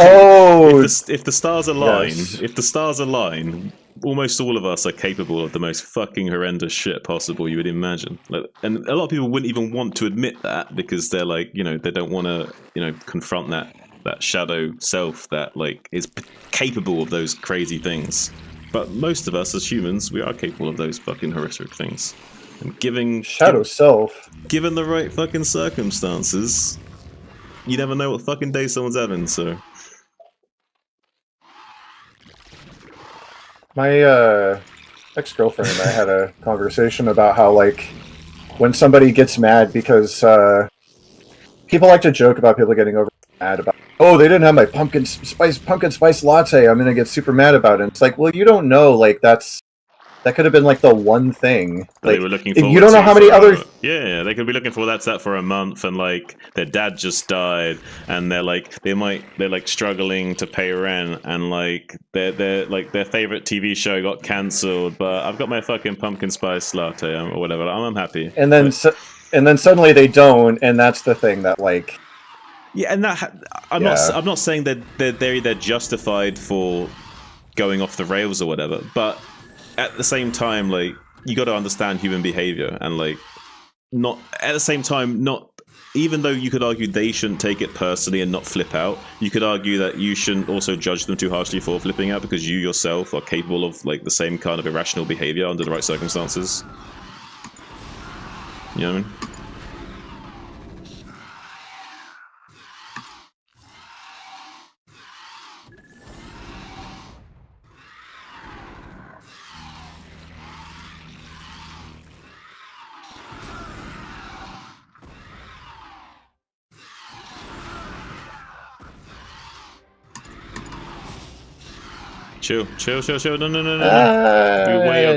Oh! if the stars align, yes. if the stars align, almost all of us are capable of the most fucking horrendous shit possible you would imagine. Like, and a lot of people wouldn't even want to admit that, because they're like, you know, they don't want to, you know, confront that shadow self that like is capable of those crazy things. But most of us as humans, we are capable of those fucking horrific things. And given the right fucking circumstances, you never know what fucking day someone's having, so. My ex-girlfriend and I had a conversation about how, like, when somebody gets mad because people like to joke about people getting mad about, oh, they didn't have my pumpkin spice latte, I'm gonna get super mad about it. It's like, well, you don't know, like, that could have been like the one thing. Like, they were looking forward you don't know how many other. Yeah, they could be looking for that for a month, and like their dad just died, and they're like struggling to pay rent, and like their favorite TV show got cancelled, but I've got my fucking pumpkin spice latte or whatever. I'm happy. And then suddenly they don't, and that's the thing that like. Yeah, and I'm not saying that they're justified for going off the rails or whatever, but at the same time, like, you got to understand human behavior, and like, not at the same time, not even though you could argue they shouldn't take it personally and not flip out, you could argue that you shouldn't also judge them too harshly for flipping out, because you yourself are capable of like the same kind of irrational behavior under the right circumstances. You know what I mean? Chill. No. You're way Yeah.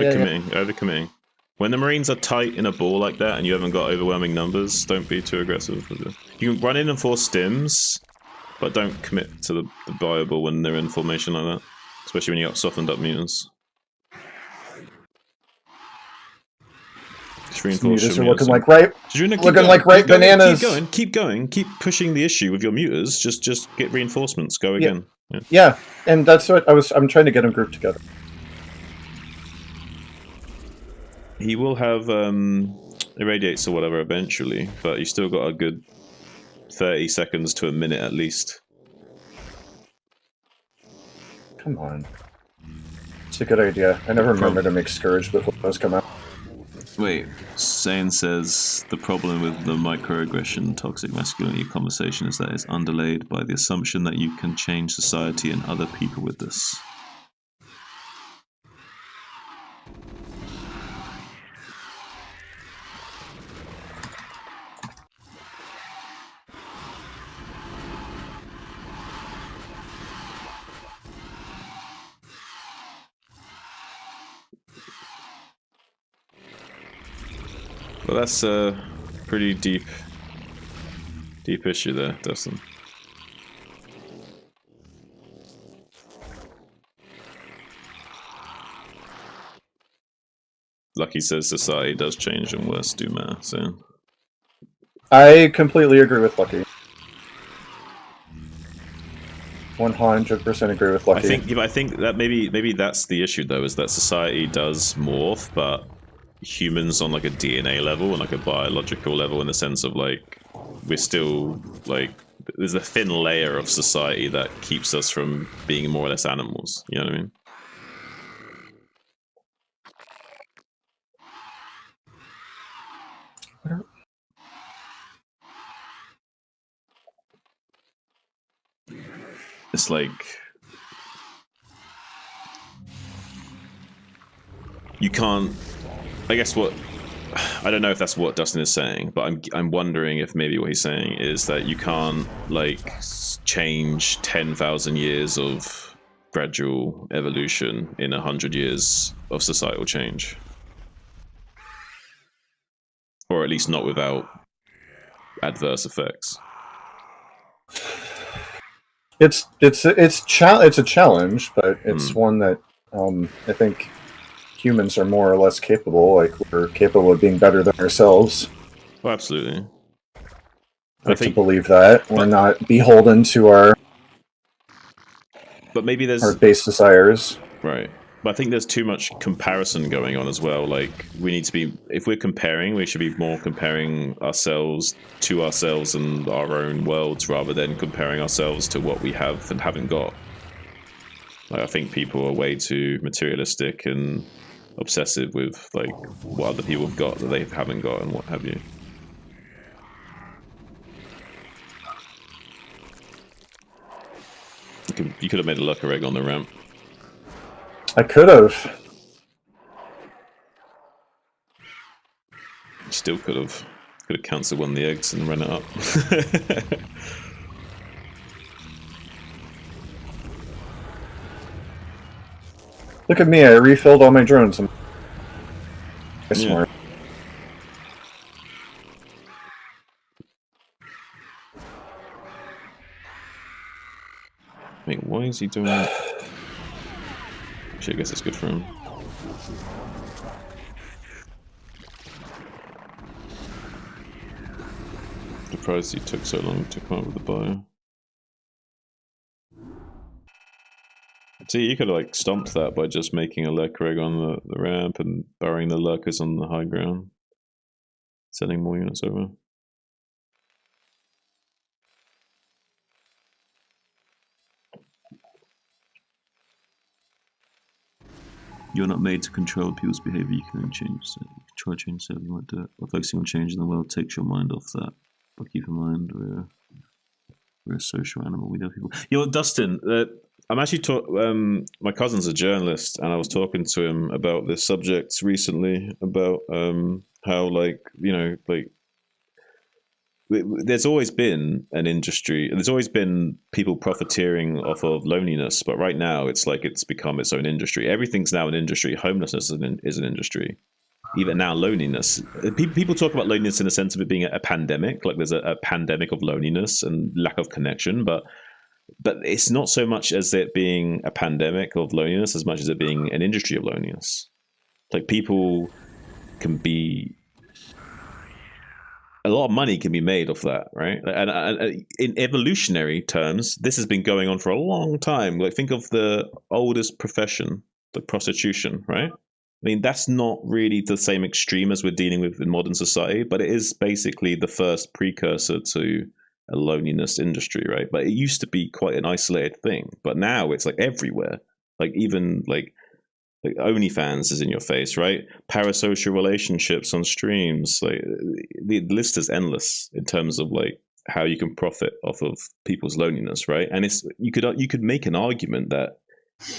overcommitting. When the Marines are tight in a ball like that and you haven't got overwhelming numbers, don't be too aggressive. You can run in and force stims, but don't commit to the viable when they're in formation like that. Especially when you got softened up mutants. Just reinforce your Mutas are looking mutas. like ripe bananas. Keep going. Keep pushing the issue with your mutas. Just get reinforcements. Go again. Yeah, and that's what I'm trying to get them grouped together. He will have irradiates or whatever eventually, but you still got a good 30 seconds to a minute at least. Come on. It's a good idea. I never remember to make Scourge before those come out. Wait, Saiyan says the problem with the microaggression toxic masculinity conversation is that it's underlaid by the assumption that you can change society and other people with this. Well, that's a pretty deep issue there, Dustin. Lucky says society does change and worse do matter, so... I completely agree with Lucky. 100% agree with Lucky. I think that maybe that's the issue though, is that society does morph, but humans on like a DNA level and like a biological level, in the sense of like we're still like there's a thin layer of society that keeps us from being more or less animals. You know what I mean? It's like you can't. I guess what I don't know if that's what Dustin is saying, but I'm wondering if maybe what he's saying is that you can't like change 10,000 years of gradual evolution in 100 years of societal change, or at least not without adverse effects. It's a challenge, but it's one that I think humans are more or less capable. Like we're capable of being better than ourselves. Oh, absolutely. I think to believe that we're not beholden to our. But maybe there's our base desires. Right. But I think there's too much comparison going on as well. Like, we need to be, if we're comparing, we should be more comparing ourselves to ourselves and our own worlds rather than comparing ourselves to what we have and haven't got. Like, I think people are way too materialistic and obsessive with, like, what other people have got that they haven't got and what have you. You could have made a lurker egg on the ramp. I could have. Still could have. Could have cancelled one of the eggs and run it up. Look at me, I refilled all my drones. I'm smart. Wait, why is he doing that? Actually, I guess it's good for him. Surprised he took so long to come up with the bio. See, you could have like stomped that by just making a lurker egg on the ramp and burying the lurkers on the high ground. Sending more units over. You're not made to control people's behavior, you can only change it. Try to change it, you might do it. But focusing on changing the world takes your mind off that. But keep in mind, we're a social animal, we know people. Yo, Dustin, I'm actually my cousin's a journalist, and I was talking to him about this subject recently, about how, like, you know, like, there's always been an industry. There's always been people profiteering off of loneliness, but right now it's like it's become its own industry. Everything's now an industry. Homelessness is an industry. Even now, loneliness. People talk about loneliness in the sense of it being a pandemic, like there's a pandemic of loneliness and lack of connection, but it's not so much as it being a pandemic of loneliness as much as it being an industry of loneliness. Like people can be, a lot of money can be made off that, right? And in evolutionary terms, this has been going on for a long time. Like think of the oldest profession, like prostitution, right? I mean, that's not really the same extreme as we're dealing with in modern society, but it is basically the first precursor to a loneliness industry, right? But it used to be quite an isolated thing, but now it's like everywhere. Like even like OnlyFans is in your face, right? Parasocial relationships on streams, like the list is endless in terms of like how you can profit off of people's loneliness, right? And it's you could make an argument that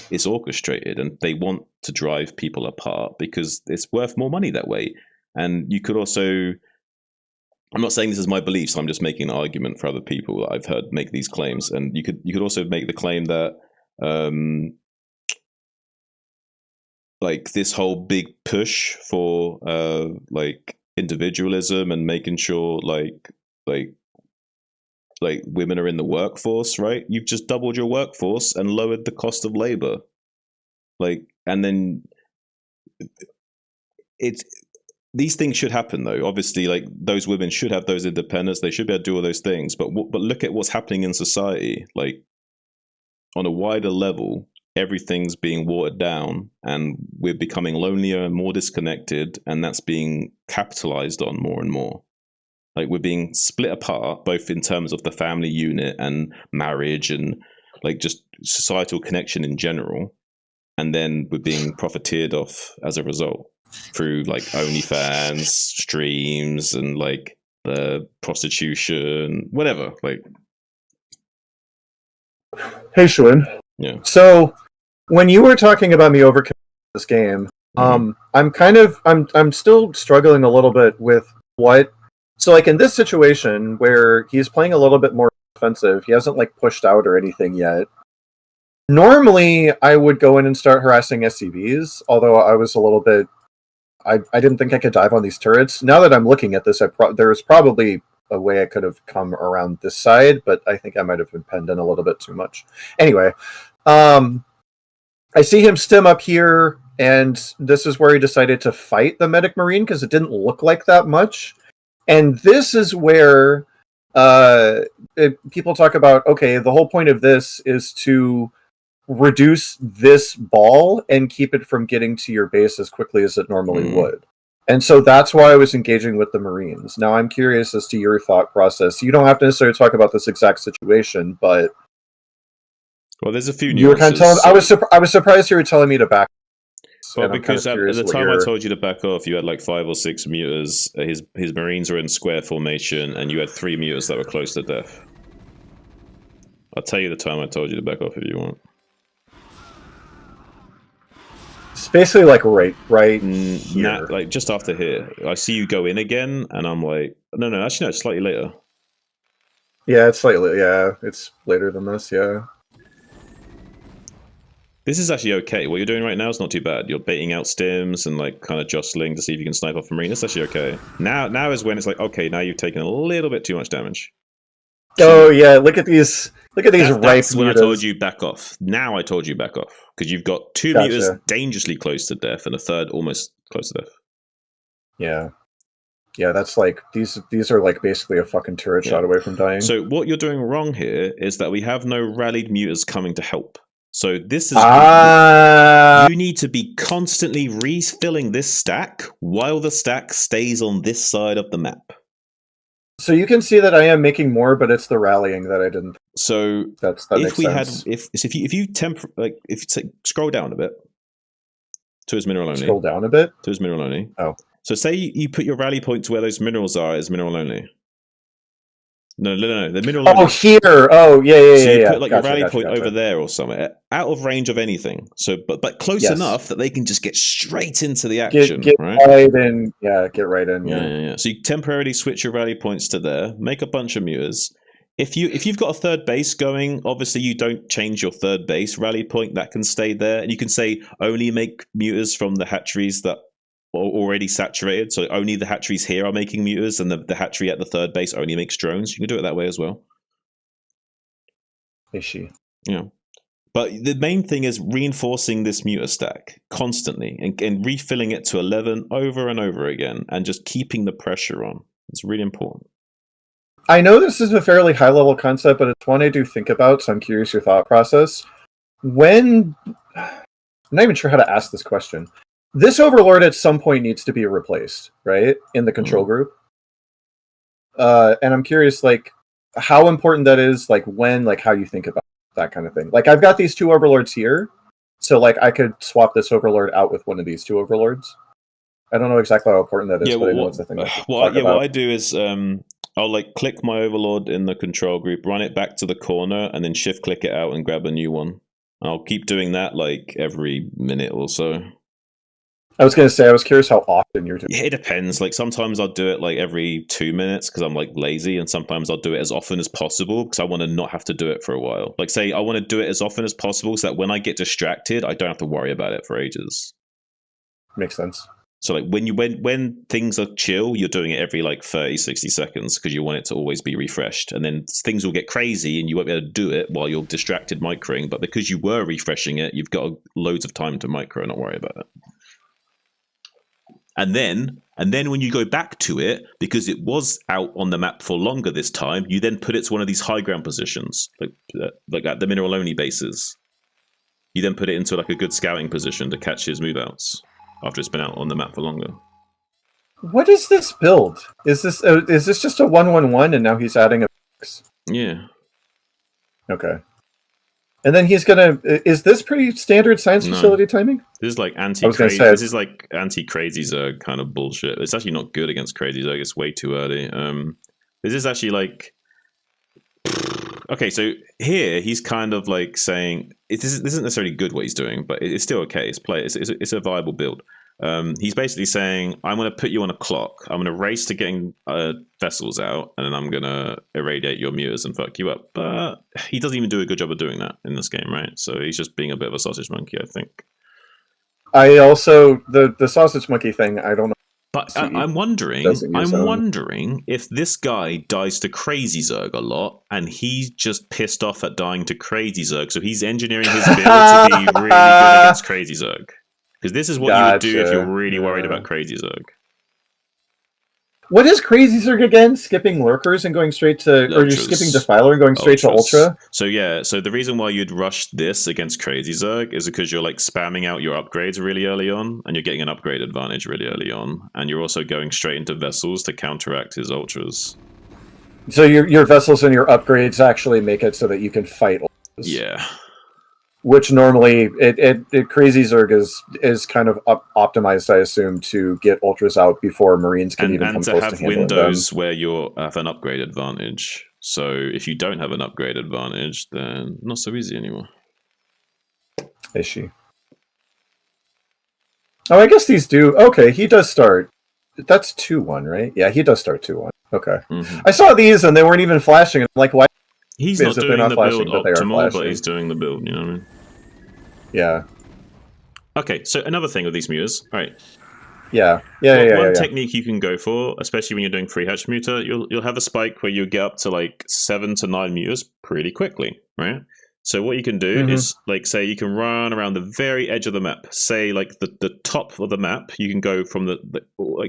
it's orchestrated and they want to drive people apart because it's worth more money that way. And you could also, I'm not saying this is my beliefs, I'm just making an argument for other people that I've heard make these claims. And you could also make the claim that like this whole big push for like individualism and making sure like women are in the workforce, right? You've just doubled your workforce and lowered the cost of labor. Like, and then it's, these things should happen though. Obviously, like those women should have those independence. They should be able to do all those things. But look at what's happening in society. Like on a wider level, everything's being watered down and we're becoming lonelier and more disconnected. And that's being capitalized on more and more. Like we're being split apart, both in terms of the family unit and marriage and like just societal connection in general. And then we're being profiteered off as a result through like OnlyFans, streams, and like prostitution, whatever. Like, hey, Shuin. yeah. So when you were talking about me overcommitting this game, I'm still struggling a little bit with what. So like in this situation where he's playing a little bit more offensive, he hasn't like pushed out or anything yet. Normally, I would go in and start harassing SCVs, although I was a little bit. I didn't think I could dive on these turrets. Now that I'm looking at this, there's probably a way I could have come around this side, but I think I might have been penned in a little bit too much. Anyway, I see him stim up here, and this is where he decided to fight the medic marine because it didn't look like that much. And this is where people talk about, okay, the whole point of this is to reduce this ball and keep it from getting to your base as quickly as it normally would. And so that's why I was engaging with the Marines. Now I'm curious as to your thought process. You don't have to necessarily talk about this exact situation, but well, there's a few nuances. You were kind of telling, I was surprised you were telling me to back. Well, because at the time I told you to back off, you had like 5 or 6 muters. His Marines were in square formation, and you had 3 muters that were close to death. I'll tell you the time I told you to back off if you want. It's basically like right here. Like just after here. I see you go in again, and I'm like, no, actually no, it's slightly later. Yeah, it's slightly, it's later than this, yeah. This is actually okay. What you're doing right now is not too bad. You're baiting out stims and like kind of jostling to see if you can snipe off a marine. That's actually okay. Now is when it's like, okay, now you've taken a little bit too much damage. Oh yeah, look at these That's when I told you back off. Now I told you back off because you've got 2 meters dangerously close to death and a third almost close to death. Yeah, that's like these are like basically a fucking turret shot away from dying. So what you're doing wrong here is that we have no rallied muters coming to help. So this is you need to be constantly refilling this stack while the stack stays on this side of the map. So you can see that I am making more, but it's the rallying that I didn't. So that if we sense. had if you scroll down a bit to his mineral only. Scroll down a bit to his mineral only. Oh, so say you put your rally point to where those minerals are as mineral only. No. The mineral. Oh, here. Oh, yeah. So you Yeah. put like Gotcha, your rally gotcha, point gotcha. over there or somewhere, out of range of anything. So, but close Yes. enough that they can just get straight into the Get action, right? right in. Yeah, get right in. Yeah. Yeah. So you temporarily switch your rally points to there, make a bunch of muters. If you've got a third base going, obviously you don't change your third base rally point. That can stay there, and you can say only make muters from the hatcheries that are already saturated. So only the hatcheries here are making muters, and the hatchery at the third base only makes drones. You can do it that way as well. Is she? Yeah. But the main thing is reinforcing this muter stack constantly and refilling it to 11 over and over again and just keeping the pressure on. It's really important. I know this is a fairly high level concept, but it's one I do think about, so I'm curious your thought process. I'm not even sure how to ask this question. This overlord at some point needs to be replaced, right? In the control group. And I'm curious, like, how important that is, like, when, like, how you think about that kind of thing. Like, I've got these two overlords here, so, like, I could swap this overlord out with one of these two overlords. I don't know exactly how important that is, but I know it's a thing. What I do is I'll like click my overlord in the control group, run it back to the corner, and then shift click it out and grab a new one. I'll keep doing that like every minute or so. I was going to say, I was curious how often you're doing it. It depends. Like sometimes I'll do it like every 2 minutes because I'm like lazy, and sometimes I'll do it as often as possible because I want to not have to do it for a while. Like say I want to do it as often as possible so that when I get distracted, I don't have to worry about it for ages. Makes sense. So like when things are chill, you're doing it every like 30, 60 seconds because you want it to always be refreshed. And then things will get crazy and you won't be able to do it while you're distracted microing. But because you were refreshing it, you've got loads of time to micro and not worry about it. And then when you go back to it, because it was out on the map for longer this time, you then put it to one of these high ground positions, like at the mineral only bases. You then put it into like a good scouting position to catch his move outs after it's been out on the map for longer. What is this build? Is this just a 1/1/1 and now he's adding a 6? Yeah. Okay. And then he's gonna. Is this pretty standard science facility timing? This is like anti-crazy. This is like anti-crazy Zerg kind of bullshit. It's actually not good against crazy Zerg. It's way too early. This is actually like. Okay, so here he's kind of like saying this isn't necessarily good what he's doing, but it's still okay. It's a viable build. He's basically saying, I'm going to put you on a clock. I'm going to race to getting vessels out, and then I'm going to irradiate your muters and fuck you up. But he doesn't even do a good job of doing that in this game, right? So he's just being a bit of a sausage monkey, I think. I also the sausage monkey thing. I don't know. But I'm wondering if this guy dies to Crazy Zerg a lot, and he's just pissed off at dying to Crazy Zerg, so he's engineering his build to be really good against Crazy Zerg. Because this is what you would do if you're really worried about Crazy Zerg. What is Crazy Zerg again? Skipping Lurkers and going straight to... Ultras. Or you're skipping Defiler and going straight to Ultra? So yeah, so the reason why you'd rush this against Crazy Zerg is because you're like spamming out your upgrades really early on, and you're getting an upgrade advantage really early on, and you're also going straight into Vessels to counteract his Ultras. So your Vessels and your upgrades actually make it so that you can fight Ultras. Yeah. Which normally, Crazy Zerg is kind of optimized, I assume, to get Ultras out before Marines can even come close to handling them. And to have windows where you have an upgrade advantage. So if you don't have an upgrade advantage, then not so easy anymore. Is she? Oh, I guess these do. Okay, he does start. That's 2-1, right? Yeah, he does start 2-1. Okay. Mm-hmm. I saw these and they weren't even flashing. I'm like, why? He's not doing the build optimal, but he's doing the build, you know what I mean? Yeah. Okay, so another thing with these muters, right? Yeah. One technique you can go for, especially when you're doing free hatch muter, you'll have a spike where you get up to like 7 to 9 muters pretty quickly, right? So what you can do is, like, say you can run around the very edge of the map. Say, like, the top of the map, you can go from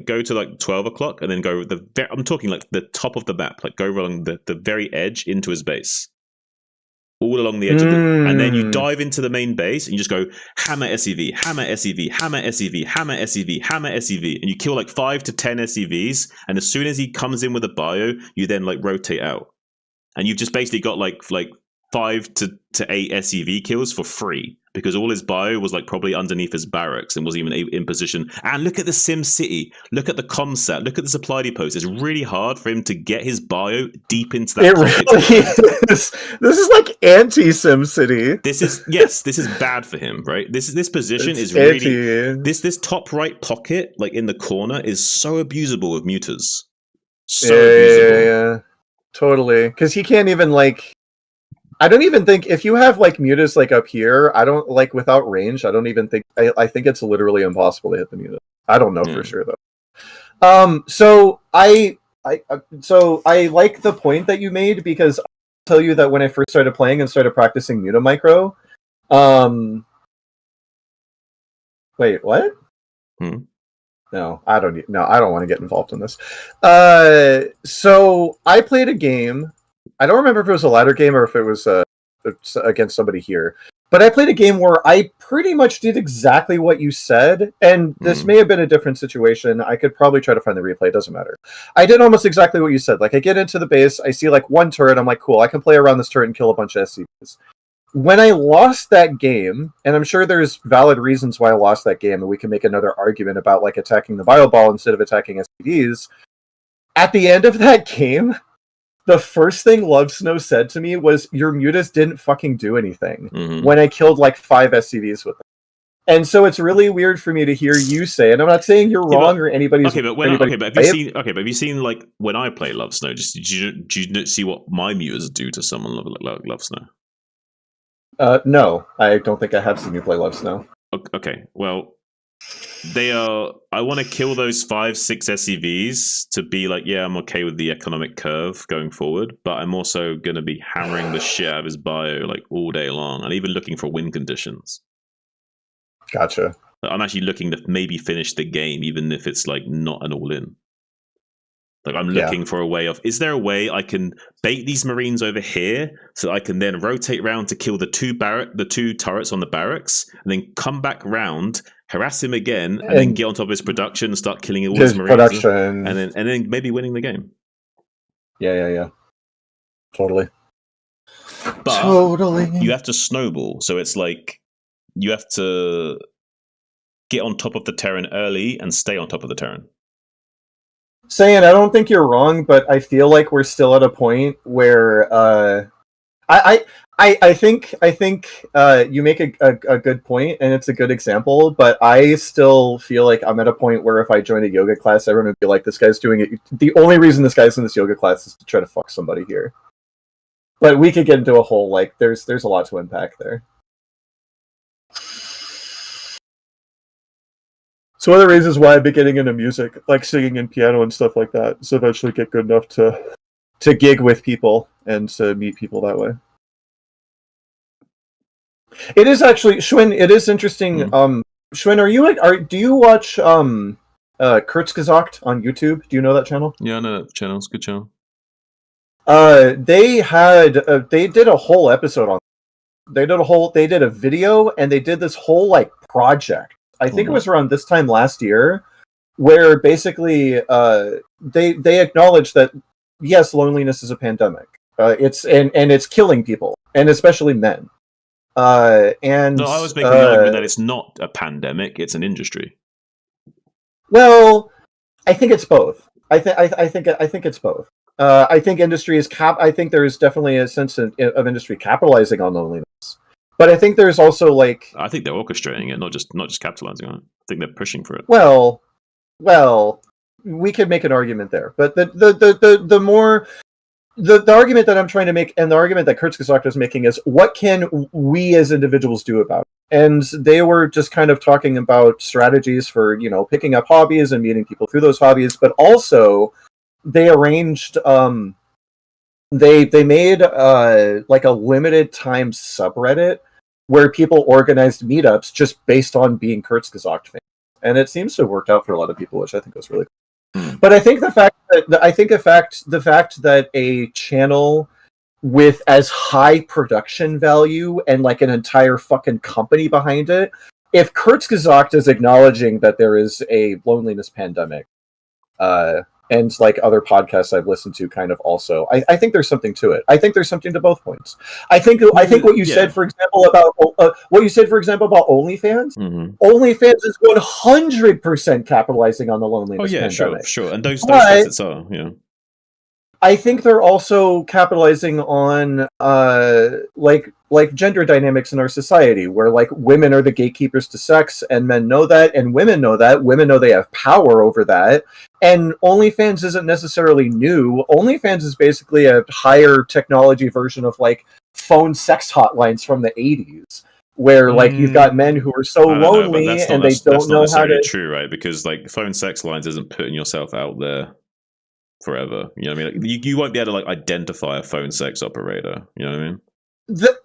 go to, like, 12 o'clock and then go, I'm talking, like, the top of the map. Like, go along the very edge into his base. All along the edge of the... And then you dive into the main base and you just go, hammer SEV, hammer SEV, hammer SEV, hammer SEV, hammer SEV. And you kill, like, 5 to 10 SEVs. And as soon as he comes in with a bio, you then, like, rotate out. And you've just basically got, like 5 to 8 SEV kills for free, because all his bio was like probably underneath his barracks and wasn't even in position. And look at the Sim City, look at the comsat, look at the supply depots. It's really hard for him to get his bio deep into that It pocket. really is. This is like anti-Sim City. This is bad for him, right? This position It's is really anti. this top right pocket, like in the corner, is so abusable with muters. So Yeah, abusable. totally. Because he can't even like. I don't even think if you have like mutas like up here, I don't like without range. I don't even think I think it's literally impossible to hit the muta. I don't know for sure though. So I like the point that you made because I'll tell you that when I first started playing and started practicing muta micro, wait, what? No, I don't want to get involved in this. So I played a game. I don't remember if it was a ladder game or if it was against somebody here. But I played a game where I pretty much did exactly what you said, and this may have been a different situation. I could probably try to find the replay. It doesn't matter. I did almost exactly what you said. Like, I get into the base, I see like one turret, I'm like, cool, I can play around this turret and kill a bunch of SCVs. When I lost that game, and I'm sure there's valid reasons why I lost that game, and we can make another argument about like attacking the bio ball instead of attacking SCVs. At the end of that game, the first thing Love Snow said to me was, your mutas didn't fucking do anything when I killed like 5 SCVs with them. And so it's really weird for me to hear you say, and I'm not saying you're wrong or anybody's. But have you seen like when I play Love Snow? Just do you see what my mutas do to someone like Love Snow? No, I don't think I have seen you play Love Snow. Okay, well. I want to kill those 5-6 SCVs to be like, yeah, I'm okay with the economic curve going forward, but I'm also going to be hammering the shit out of his bio like all day long and even looking for win conditions. Gotcha. I'm actually looking to maybe finish the game, even if it's like not an all-in. Like I'm looking for a way of, is there a way I can bait these Marines over here so I can then rotate around to kill the two turrets on the barracks and then come back round, harass him again, and then get on top of his production and start killing all his Marines and then maybe winning the game. Yeah. Totally. But you have to snowball, so it's like you have to get on top of the Terran early and stay on top of the Terran. Saiyan, I don't think you're wrong, but I feel like we're still at a point where I think you make a good point, and it's a good example. But I still feel like I'm at a point where if I join a yoga class, everyone would be like, "This guy's doing it." The only reason this guy's in this yoga class is to try to fuck somebody here. But we could get into a whole like there's a lot to unpack there. So one of the reasons why I've been getting into music, like singing and piano and stuff like that, is eventually get good enough to gig with people and to meet people that way. It is actually, Schwinn, it is interesting. Schwinn, do you watch Kurzgesagt on YouTube? Do you know that channel? Yeah, I know that channel. It's a good channel. They did a whole episode on. They did a video, and they did this whole like project. I think it was around this time last year, where basically they acknowledged that yes, loneliness is a pandemic. It's killing people, and especially men. And no, I was making the argument that it's not a pandemic; it's an industry. Well, I think it's both. I think it's both. I think industry is I think there is definitely a sense of industry capitalizing on loneliness. But I think there's also like I think they're orchestrating it, not just capitalizing on it. I think they're pushing for it. Well, we could make an argument there, but the argument that I'm trying to make, and the argument that Kurzgesagt is making, is what can we as individuals do about it? And they were just kind of talking about strategies for picking up hobbies and meeting people through those hobbies, but also they arranged. They made like a limited time subreddit where people organized meetups just based on being Kurzgesagt fans, and it seems to have worked out for a lot of people, which I think was really cool. But I think the fact that a channel with as high production value and like an entire fucking company behind it, if Kurzgesagt is acknowledging that there is a loneliness pandemic, and like other podcasts I've listened to kind of also. I think there's something to it. I think there's something to both points. I think what you said, for example, about about OnlyFans, OnlyFans is 100% capitalizing on the loneliness pandemic. Sure. And those facets are, I think they're also capitalizing on like gender dynamics in our society, where like women are the gatekeepers to sex, and men know that, and women know that. Women know they have power over that. And OnlyFans isn't necessarily new. OnlyFans is basically a higher technology version of like phone sex hotlines from the 80s, where like you've got men who are so lonely and they don't know how to. True, right? Because like phone sex lines isn't putting yourself out there forever. You know what I mean? Like, you won't be able to like identify a phone sex operator. You know what I mean?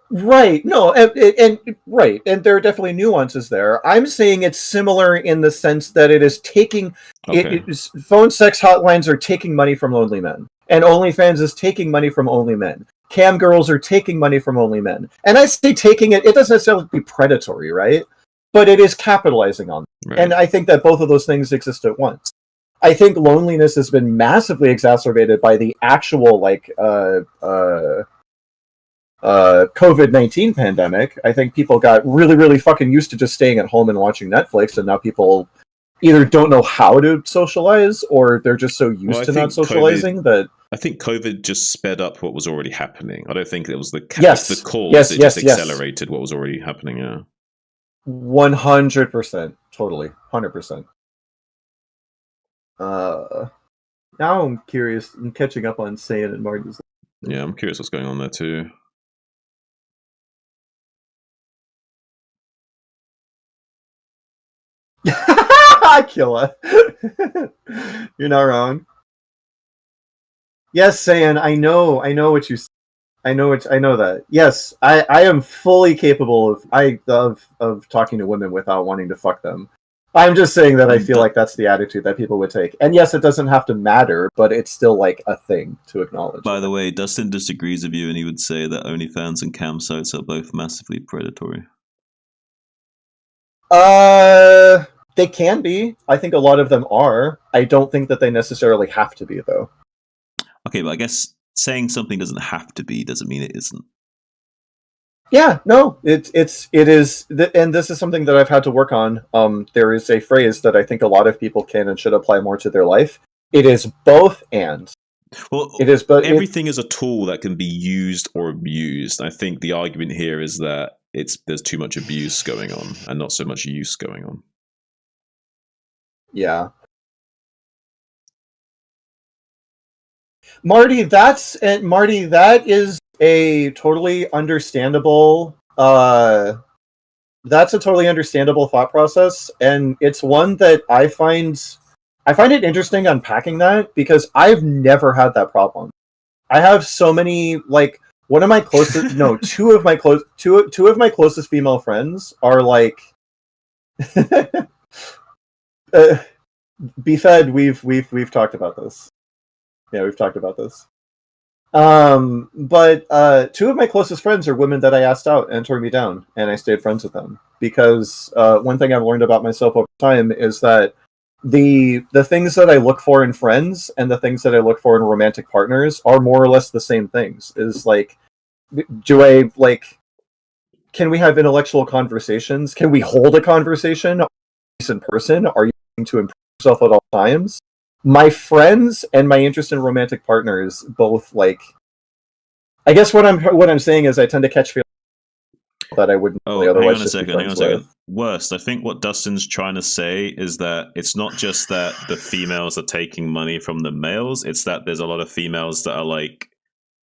Right. No, and right. And there are definitely nuances there. I'm saying it's similar in the sense that it is taking phone sex hotlines are taking money from lonely men, and OnlyFans is taking money from only men. Cam girls are taking money from only men. And I say taking it doesn't necessarily be predatory, right? But it is capitalizing on them. Right. And I think that both of those things exist at once. I think loneliness has been massively exacerbated by the actual like COVID-19 pandemic. I think people got really, really fucking used to just staying at home and watching Netflix, and now people either don't know how to socialize or they're just so used to not socializing that. I think COVID just sped up what was already happening. I don't think it was the cause. It just accelerated what was already happening. Yeah, 100%, totally, 100%. Now I'm curious. I'm catching up on Saiyan and Marty's. Yeah, I'm curious what's going on there too. Killa. You're not wrong. Yes, Saiyan, I know what you. I know that. Yes, I am fully capable of talking to women without wanting to fuck them. I'm just saying that I feel like that's the attitude that people would take. And yes, it doesn't have to matter, but it's still like a thing to acknowledge. By the way, Dustin disagrees with you, and he would say that OnlyFans and cam sites are both massively predatory. They can be. I think a lot of them are. I don't think that they necessarily have to be, though. Okay, but I guess saying something doesn't have to be doesn't mean it isn't. Yeah, no, it is, and this is something that I've had to work on. There is a phrase that I think a lot of people can and should apply more to their life. It is both and. Well, it is, but everything is a tool that can be used or abused. I think the argument here is that there's too much abuse going on and not so much use going on. Yeah. Marty, that is a totally understandable that's a totally understandable thought process, and it's one that I find it interesting unpacking that, because I've never had that problem. I have so many, like, one of my closest two of my closest female friends are like Befed, we've talked about this. Yeah, we've talked about this. But two of my closest friends are women that I asked out and turned me down, and I stayed friends with them because one thing I've learned about myself over time is that the things that I look for in friends and the things that I look for in romantic partners are more or less the same things. Is like, can we have intellectual conversations? Can we hold a conversation in person? Are you going to improve yourself at all times? My friends and my interest in romantic partners both, like, I guess what I'm saying is I tend to catch feelings that I wouldn't really otherwise. Hang on a second. Worst, I think what Dustin's trying to say is that it's not just that the females are taking money from the males, it's that there's a lot of females that are like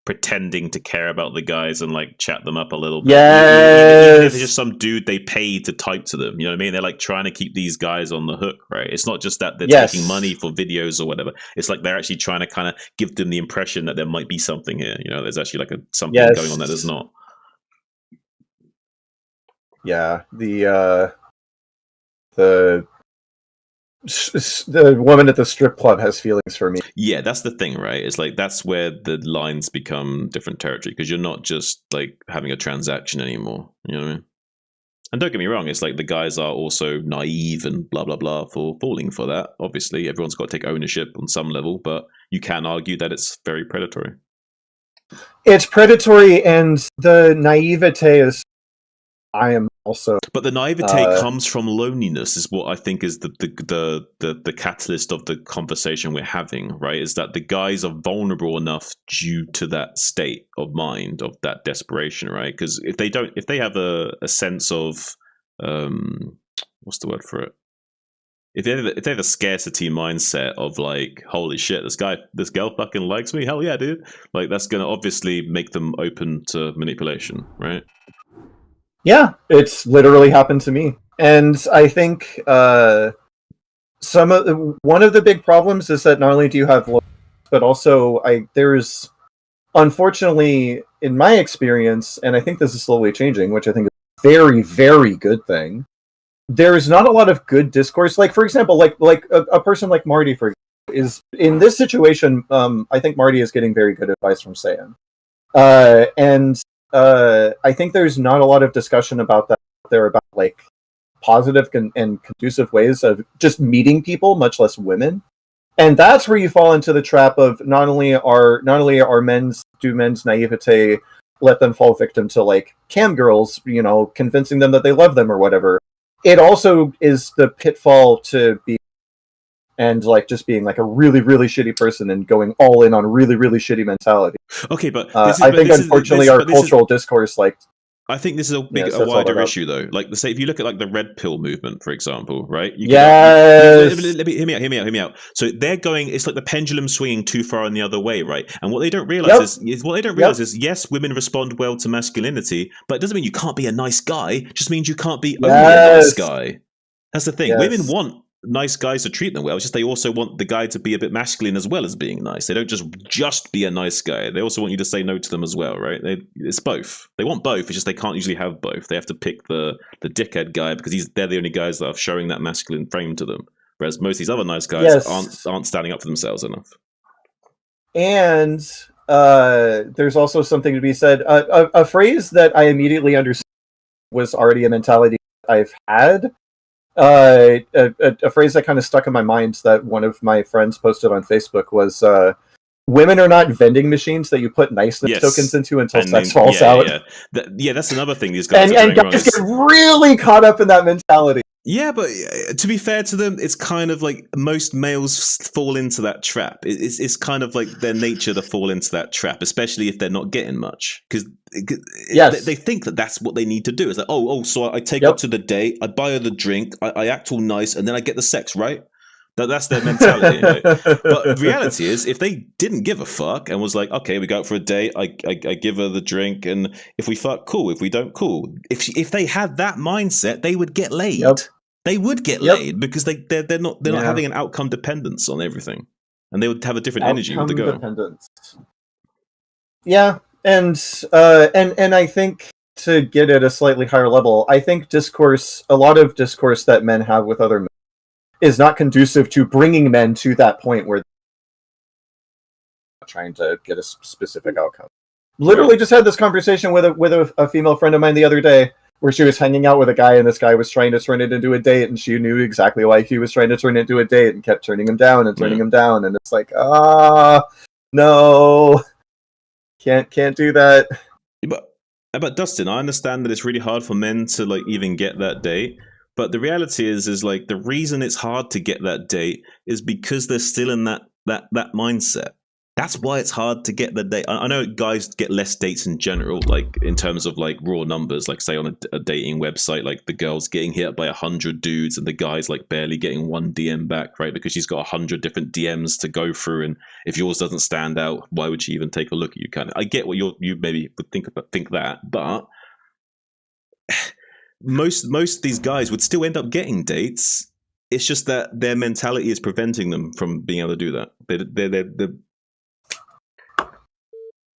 pretending to care about the guys and like chat them up a little bit. Yes. Even if it's just some dude they paid to type to them, you know what I mean? They're like trying to keep these guys on the hook, right? It's not just that they're taking money for videos or whatever. It's like they're actually trying to kind of give them the impression that there might be something here. You know, there's actually like something going on that there's not. Yeah, the woman at the strip club has feelings for me. Yeah, that's the thing, right? It's like that's where the lines become different territory, because you're not just like having a transaction anymore. You know what I mean? And don't get me wrong, it's like the guys are also naive and blah blah blah for falling for that. Obviously, everyone's got to take ownership on some level, but you can argue that it's very predatory. It's predatory, and the naivete is. I am also. But the naivete comes from loneliness, is what I think is the catalyst of the conversation we're having, right? Is that the guys are vulnerable enough due to that state of mind, of that desperation, right? Because if they have a sense of, what's the word for it? If they have a scarcity mindset of like, holy shit, this girl fucking likes me, hell yeah, dude. Like that's gonna obviously make them open to manipulation, right? Yeah, it's literally happened to me, and I think one of the big problems is that not only do you have, but also there's unfortunately in my experience, and I think this is slowly changing, which I think is a very, very good thing. There's not a lot of good discourse. Like for example, like a person like Marty, for example, is in this situation. I think Marty is getting very good advice from Saiyan, and. I think there's not a lot of discussion about that there about like positive and conducive ways of just meeting people, much less women. And that's where you fall into the trap of not only are men's naivete let them fall victim to like cam girls, convincing them that they love them or whatever. It also is the pitfall to be and like just being like a really, really shitty person and going all in on really, really shitty mentality. Okay, but I think unfortunately our cultural discourse, like, I think this is a wider issue though. Like, say if you look at like the red pill movement, for example, right? Let me hear me out. So they're going. It's like the pendulum swinging too far in the other way, right? And what they don't realize is yes, women respond well to masculinity, but it doesn't mean you can't be a nice guy. It just means you can't be only a nice guy. That's the thing. Women want nice guys to treat them well. It's just they also want the guy to be a bit masculine as well as being nice. They don't just be a nice guy. They also want you to say no to them as well, right? It's both. They want both. It's just they can't usually have both. They have to pick the dickhead guy because they're the only guys that are showing that masculine frame to them. Whereas most of these other nice guys aren't standing up for themselves enough. And there's also something to be said. A phrase that I immediately understood was already a mentality I've had. A phrase that kind of stuck in my mind that one of my friends posted on Facebook was women are not vending machines that you put niceness tokens into until sex falls out. That's another thing these guys and guys get really caught up in that mentality. Yeah, but to be fair to them, it's kind of like most males fall into that trap. It's kind of like their nature to fall into that trap, especially if they're not getting much. Because they think that that's what they need to do. It's like, so I take her to the date, I buy her the drink, I act all nice, and then I get the sex, right? That's their mentality. Right? But the reality is, if they didn't give a fuck and was like, okay, we go out for a date, I give her the drink, and if we fuck, cool. If we don't, cool. If they had that mindset, they would get laid. Yep. They would get laid because they're not having an outcome dependence on everything, and they would have a different energy with the girl. Dependence. Yeah, and I think to get at a slightly higher level, I think a lot of discourse that men have with other men is not conducive to bringing men to that point where they're trying to get a specific outcome. Literally, just had this conversation with a female friend of mine the other day, where she was hanging out with a guy, and this guy was trying to turn it into a date, and she knew exactly why he was trying to turn it into a date, and kept turning him down and turning him down, and it's like, no, can't do that. But Dustin, I understand that it's really hard for men to like even get that date, but the reality is like the reason it's hard to get that date is because they're still in that mindset. That's why it's hard to get the date. I know guys get less dates in general, like in terms of like raw numbers, like say on a dating website, like the girl's getting hit up by 100 dudes and the guy's like barely getting one DM back, right? Because she's got 100 different DMs to go through, and if yours doesn't stand out, why would she even take a look at you? Kind of, I get what you maybe would think that, but most of these guys would still end up getting dates. It's just that their mentality is preventing them from being able to do that.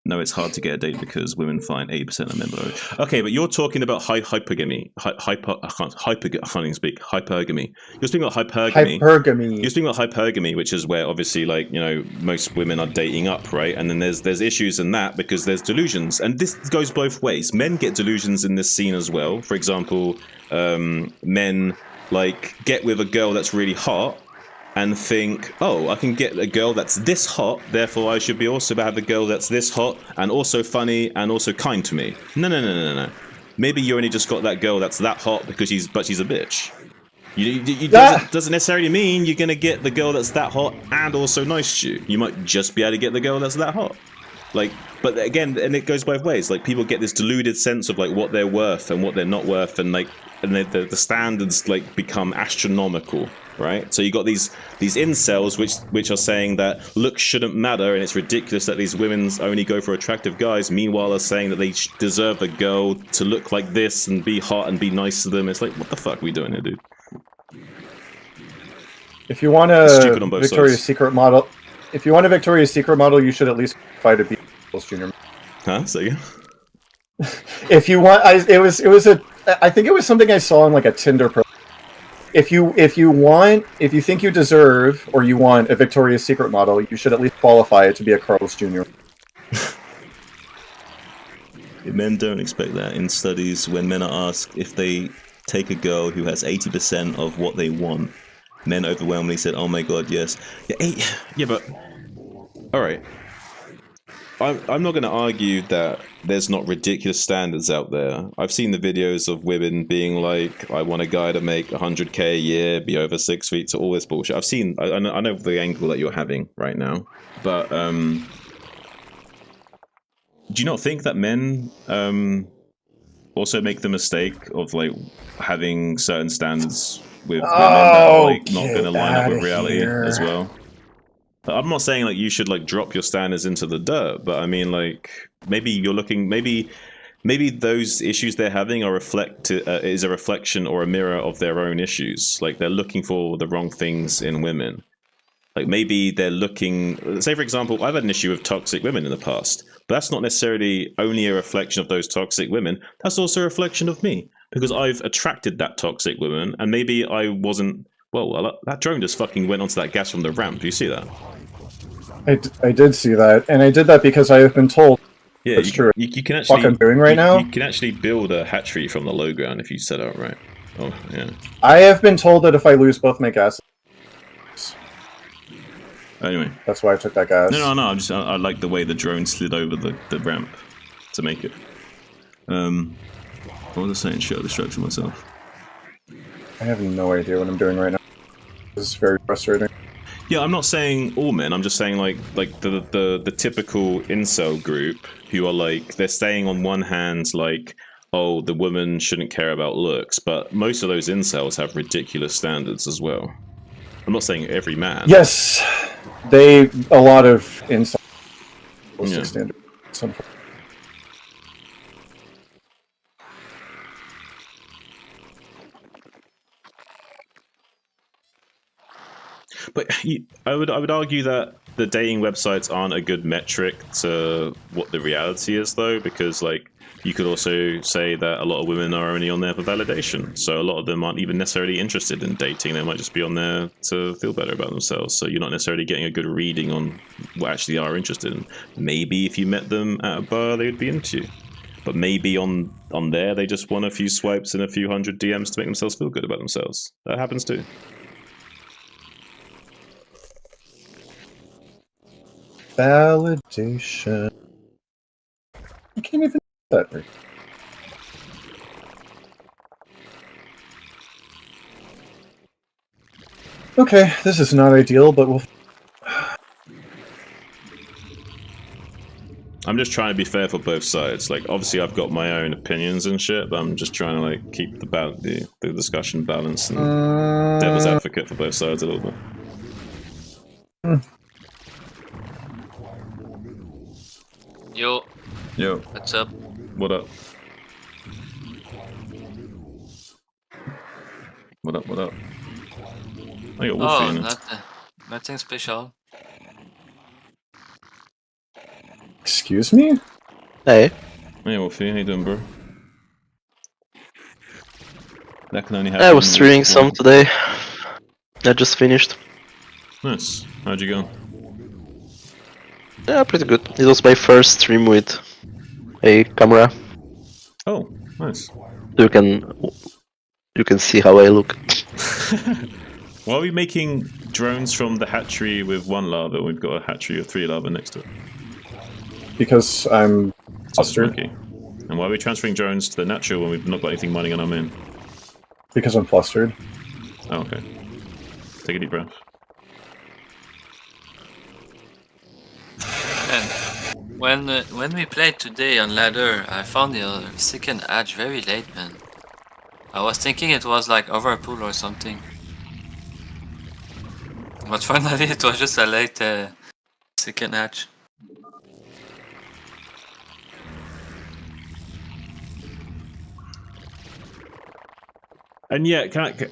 No, it's hard to get a date because women find 80% of men below. Okay, but you're talking about hypergamy. I can't even speak. Hypergamy. You're speaking about hypergamy. Hypergamy. You're speaking about hypergamy, which is where obviously, like, you know, most women are dating up, right? And then there's issues in that because there's delusions, and this goes both ways. Men get delusions in this scene as well. For example, men like get with a girl that's really hot and think, oh, I can get a girl that's this hot, therefore I should be also have a girl that's this hot and also funny and also kind to me. No. Maybe you only just got that girl that's that hot because she's a bitch. Doesn't necessarily mean you're gonna get the girl that's that hot and also nice to you. You might just be able to get the girl that's that hot. Like, but again, and it goes both ways. Like, people get this deluded sense of like what they're worth and what they're not worth, and like, and the standards like become astronomical, right? So you got these incels which are saying that looks shouldn't matter, and it's ridiculous that these women only go for attractive guys. Meanwhile, are saying that they deserve a girl to look like this and be hot and be nice to them. It's like, what the fuck are we doing here, dude? If you want a Victoria's Secret model, you should at least fight a Beatles Junior. Huh? Say again? If you want, I think it was something I saw on like a Tinder profile. If you think you deserve or you want a Victoria's Secret model, you should at least qualify it to be a Carl's Jr. Men don't expect that. In studies, when men are asked if they take a girl who has 80% of what they want, men overwhelmingly said, "Oh my god, yes." Yeah, but all right. I'm not going to argue that there's not ridiculous standards out there. I've seen the videos of women being like, I want a guy to make 100k a year, be over 6 feet, so all this bullshit. I know the angle that you're having right now, but do you not think that men also make the mistake of like having certain standards with women that are like not going to line up with reality as well? I'm not saying like you should like drop your standards into the dirt, but I mean like maybe you're looking, maybe those issues they're having are is a reflection or a mirror of their own issues. Like they're looking for the wrong things in women. Like maybe they're looking, say for example, I've had an issue with toxic women in the past, but that's not necessarily only a reflection of those toxic women. That's also a reflection of me because I've attracted that toxic woman, and maybe I wasn't. Well, that drone just fucking went onto that gas from the ramp. Do you see that? I did see that, and I did that because I have been told. Yeah, that's true. You can actually. What I'm doing right now. You can actually build a hatchery from the low ground if you set out right. Oh yeah. I have been told that if I lose both my gas. Anyway, that's why I took that gas. No. I like the way the drone slid over the ramp to make it. What was I saying? Shit, I distracted myself. I have no idea what I'm doing right now. This is very frustrating. Yeah, I'm not saying all men. I'm just saying like the typical incel group who are like, they're saying on one hand like, oh, the woman shouldn't care about looks, but most of those incels have ridiculous standards as well. I'm not saying every man. Yes, a lot of incels. Yeah. Standards. But I would argue that the dating websites aren't a good metric to what the reality is, though, because like you could also say that a lot of women are only on there for validation. So a lot of them aren't even necessarily interested in dating. They might just be on there to feel better about themselves. So you're not necessarily getting a good reading on what actually are interested in. Maybe if you met them at a bar, they would be into you. But maybe on there, they just want a few swipes and a few hundred DMs to make themselves feel good about themselves. That happens too. Validation. I can't even do that right. Okay, this is not ideal, but we'll. I'm just trying to be fair for both sides. Like, obviously, I've got my own opinions and shit, but I'm just trying to like keep the discussion balanced and devil's advocate for both sides a little bit. Yo. What's up? What up? What up? I got Wolfie in it. Nothing special. Excuse Excuse me? Hey, Hey Wolfie, how you doing, bro? That can only happen. I was streaming with some one- today. I just finished. Nice. How'd you go? Yeah, pretty good. It was my first stream with a camera. Oh, nice. You can see how I look. Why are we making drones from the hatchery with one larva? We've got a hatchery of 3 larvae next to it. Because I'm Sounds flustered. monkey. And why are we transferring drones to the natural when we've not got anything mining on our main? Because I'm flustered. Oh, okay. Take a deep breath. And when we played today on ladder, I found the second hatch very late, man. I was thinking it was like overpool or something, but finally it was just a late second hatch. And yeah,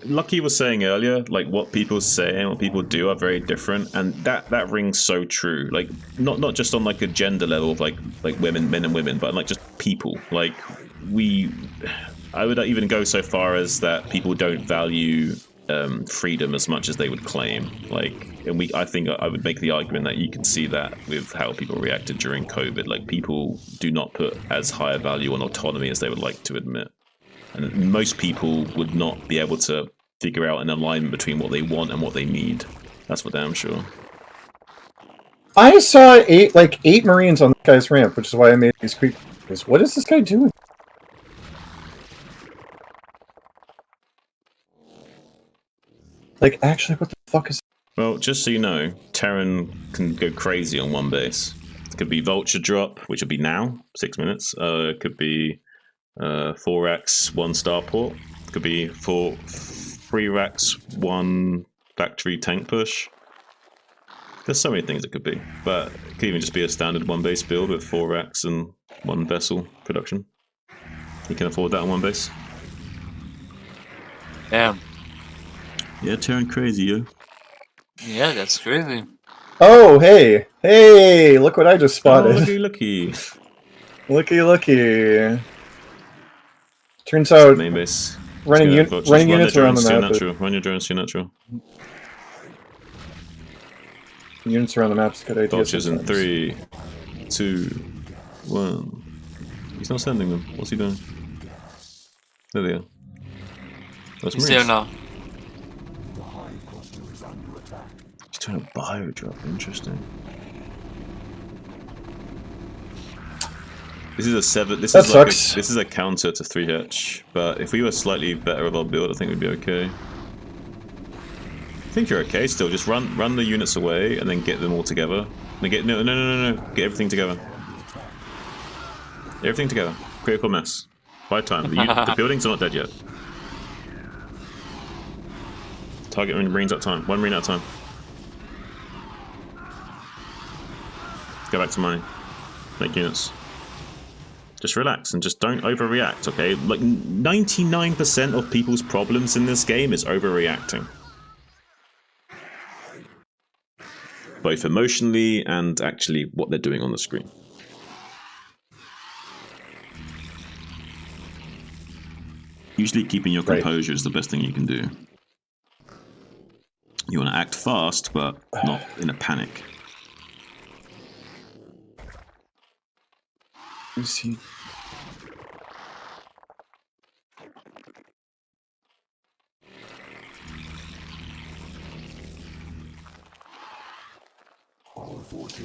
Lucky was saying earlier, like what people say and what people do are very different, and that rings so true. Like not just on like a gender level of like women, men and women, but like just people. Like I would even go so far as that people don't value freedom as much as they would claim. Like, and I think I would make the argument that you can see that with how people reacted during COVID. Like people do not put as high a value on autonomy as they would like to admit. And most people would not be able to figure out an alignment between what they want and what they need. That's for damn sure. I saw eight Marines on this guy's ramp, which is why I made these creepers. What is this guy doing? Like, actually, what the fuck is... Well, just so you know, Terran can go crazy on one base. It could be Vulture drop, which would be now, 6 minutes. It could be 4 racks, 1 starport. It could be 3 racks, 1 factory tank push. There's so many things it could be, but it could even just be a standard 1 base build with 4 racks and 1 vessel production. You can afford that on 1 base. Damn. Yeah, Terran crazy, yo. Yeah, that's crazy. Oh, hey! Hey! Look what I just spotted. Oh, looky. Looky. Turns It's the out, main base. running units around the map... Run your drones to your natural. Units around the map's a good idea. Vultures in sometimes. 3, 2, 1. He's not sending them. What's he doing? There they are. That's He's there now. He's doing a bio drop. Interesting. This is a 7. This That is like sucks. this is a counter to 3 hatch. But if we were slightly better of our build, I think we'd be okay. I think you're okay still. Just run the units away and then get them all together. And get no. Get everything together. Everything together. Critical mass. By time. The buildings are not dead yet. Target Marines at a time. 1 Marine at a time. Go back to mining. Make units. Just relax and just don't overreact, okay? Like 99% of people's problems in this game is overreacting. Both emotionally and actually what they're doing on the screen. Usually keeping your composure is the best thing you can do. You want to act fast, but not in a panic. You see...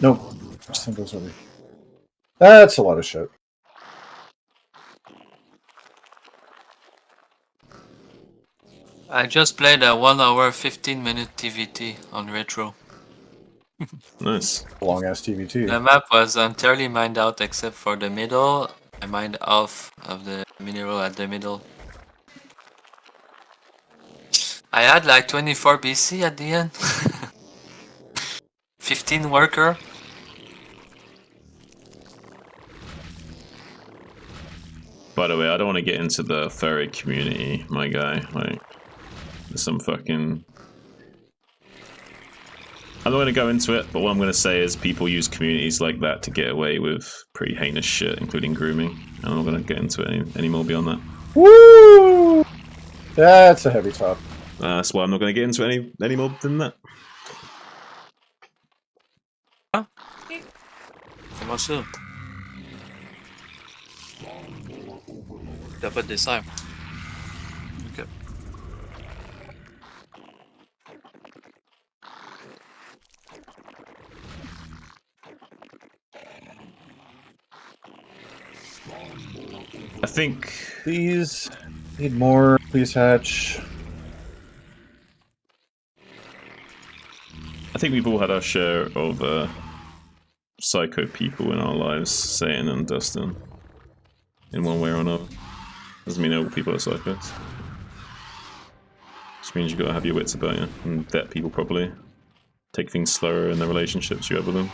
Nope. Just send those over. That's a lot of shit. I just played a 1 hour 15-minute TVT on retro. Nice. Long ass TVT. The map was entirely mined out except for the middle. I mined half of the mineral at the middle. I had like 24 BC at the end. 15 worker. By the way, I don't want to get into the furry community, my guy. Like, there's some fucking... I'm not going to go into it, but what I'm going to say is people use communities like that to get away with pretty heinous shit, including grooming. And I'm not going to get into it any more beyond that. Woo! That's a heavy top. That's why I'm not going to get into it any more than that. Comment ça? T'as pas de dessert. Ok. I think... Please. Need more. Please hatch. I think we've all had our share of psycho people in our lives, Satan and Dustin, in one way or another. Doesn't mean all people are psychos. Just means you gotta have your wits about you and vet people properly. Take things slower in the relationships you have with them.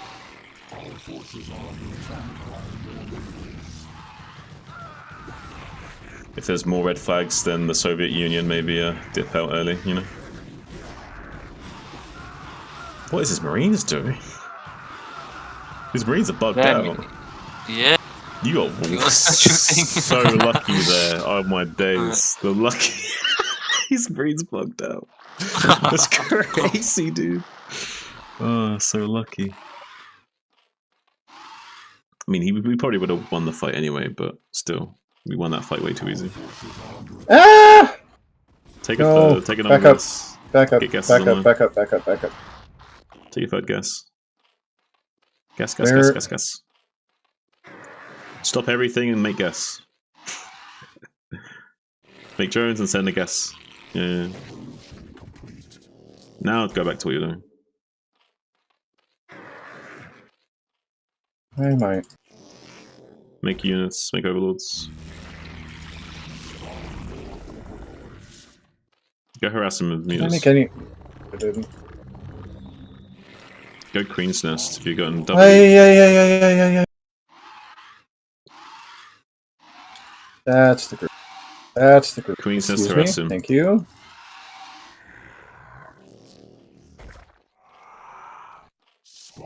If there's more red flags than the Soviet Union, maybe dip out early, you know? What is his Marines doing? His Marines are bugged out. Yeah. You got so lucky there. Oh my days. The lucky. His Marines bugged out. That's crazy, dude. Oh, so lucky. I mean, we probably would have won the fight anyway, but still. We won that fight way too easy. Ah! Take No. take Back another up. guess. Back up. Get guesses Back online. up. Back up. Back up. Back up. Take your third guess. Guess. Where- Guess. Stop everything and make guess. Make Jones and send a guess. Yeah. Now go back to what you're doing. I might. Make units, make overlords. Go harass them with Did I mutas. make any? I didn't. Go Queen's Nest if you've gotten double. Yeah. That's the group. That's the group. Queen's Nest Excuse harass me. him. Thank you.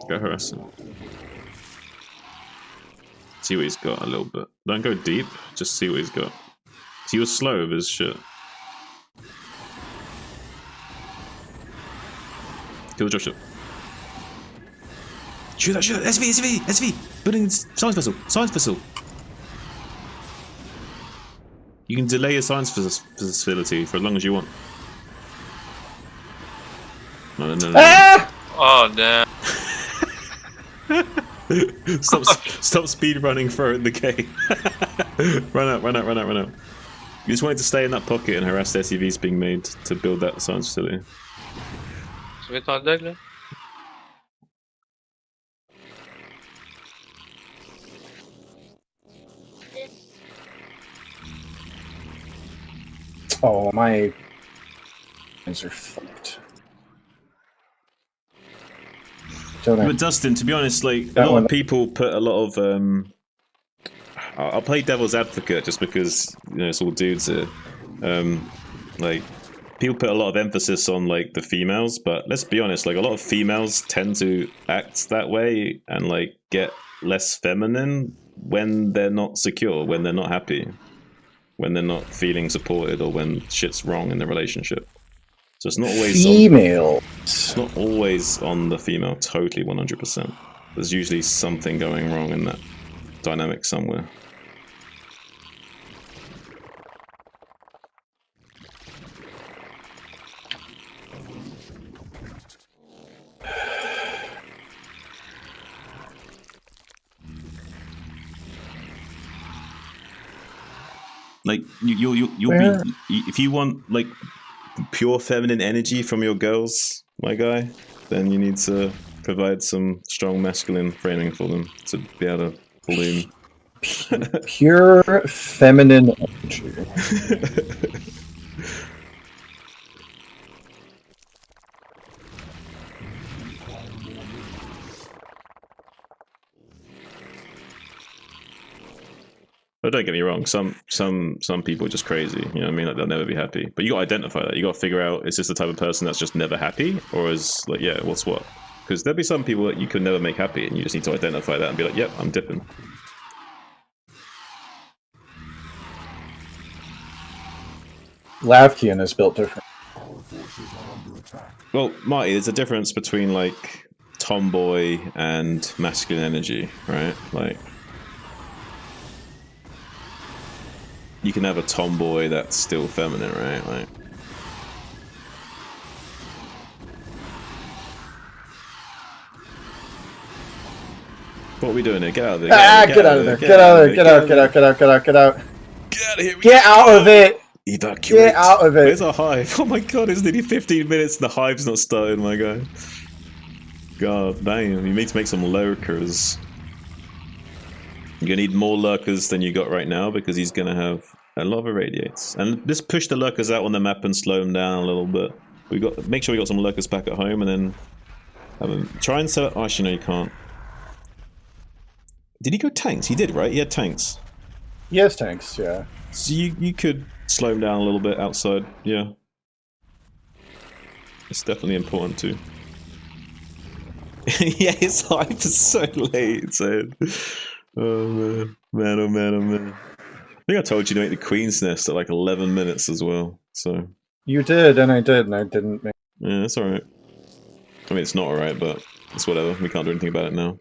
Go harass him. See what he's got a little bit. Don't go deep, just see what he's got. He was slow with his shit. Kill the dropship. Shoot that, SV! Building science vessel! You can delay a science facility for as long as you want. No. Ah! Oh damn. Stop speed running for the gate. Run out. You just wanted to stay in that pocket and harass the SUVs being made to build that science facility. Tu veux ton deck là? Oh, my hands are fucked. But Dustin, to be honest, like a lot of people put a lot of I'll play devil's advocate just because it's all dudes here. Like people put a lot of emphasis on like the females, but let's be honest, like a lot of females tend to act that way and like get less feminine when they're not secure, when they're not happy, when they're not feeling supported, or when shit's wrong in the relationship. So it's not always female. It's not always on the female, totally 100%. There's usually something going wrong in that dynamic somewhere. Like you'll be, if you want like pure feminine energy from your girls, my guy, then you need to provide some strong masculine framing for them to be able to bloom. Pure feminine energy. But don't get me wrong, some people are just crazy, you know what I mean? Like they'll never be happy. But you gotta identify that. You gotta figure out, is this the type of person that's just never happy? Or is like, yeah, what's what? Because there'll be some people that you could never make happy, and you just need to identify that and be like, yep, I'm dipping. Lavkian is built different. Well, Marty, there's a difference between like tomboy and masculine energy, right? Like, you can have a tomboy that's still feminine, right? Like, what are we doing here? Get out of there! Get out of there! Get out of there! Get out! Get out! Get out! Get out! Get out! Get out of here! Get out of it! Evacuate! Get out of it! Where's our hive? Oh my god, it's nearly 15 minutes and the hive's not started, my guy. God damn, you need to make some lurkers. You're gonna need more lurkers than you got right now because he's gonna have a lot of irradiates. And just push the lurkers out on the map and slow them down a little bit. Make sure we got some lurkers back at home and then have them try and set up. Oh, actually, no, you can't. Did he go tanks? He did, right? He had tanks. He has tanks, yeah. So you could slow him down a little bit outside, yeah. It's definitely important too. Yeah, his hype is so late, so... Oh man. Man, oh man, oh man. I think I told you to make the Queen's Nest at like 11 minutes as well, so... You did, and I didn't make... Yeah, it's alright. I mean, it's not alright, but it's whatever. We can't do anything about it now.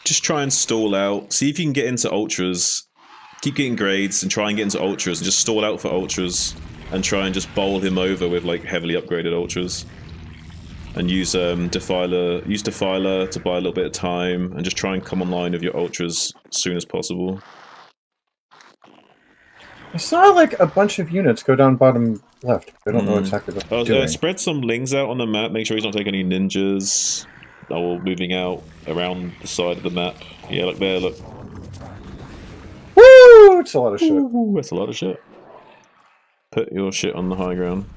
Just try and stall out. See if you can get into ultras. Keep getting grades and try and get into ultras and just stall out for ultras and try and just bowl him over with like heavily upgraded ultras. And use Defiler to buy a little bit of time and just try and come online with your ultras as soon as possible. I saw like a bunch of units go down bottom left. I don't know exactly what they're doing. Spread some lings out on the map. Make sure he's not taking any ninjas. Or moving out around the side of the map. Yeah, look there, look. Woo! It's a lot of shit. Ooh, that's a lot of shit. Put your shit on the high ground.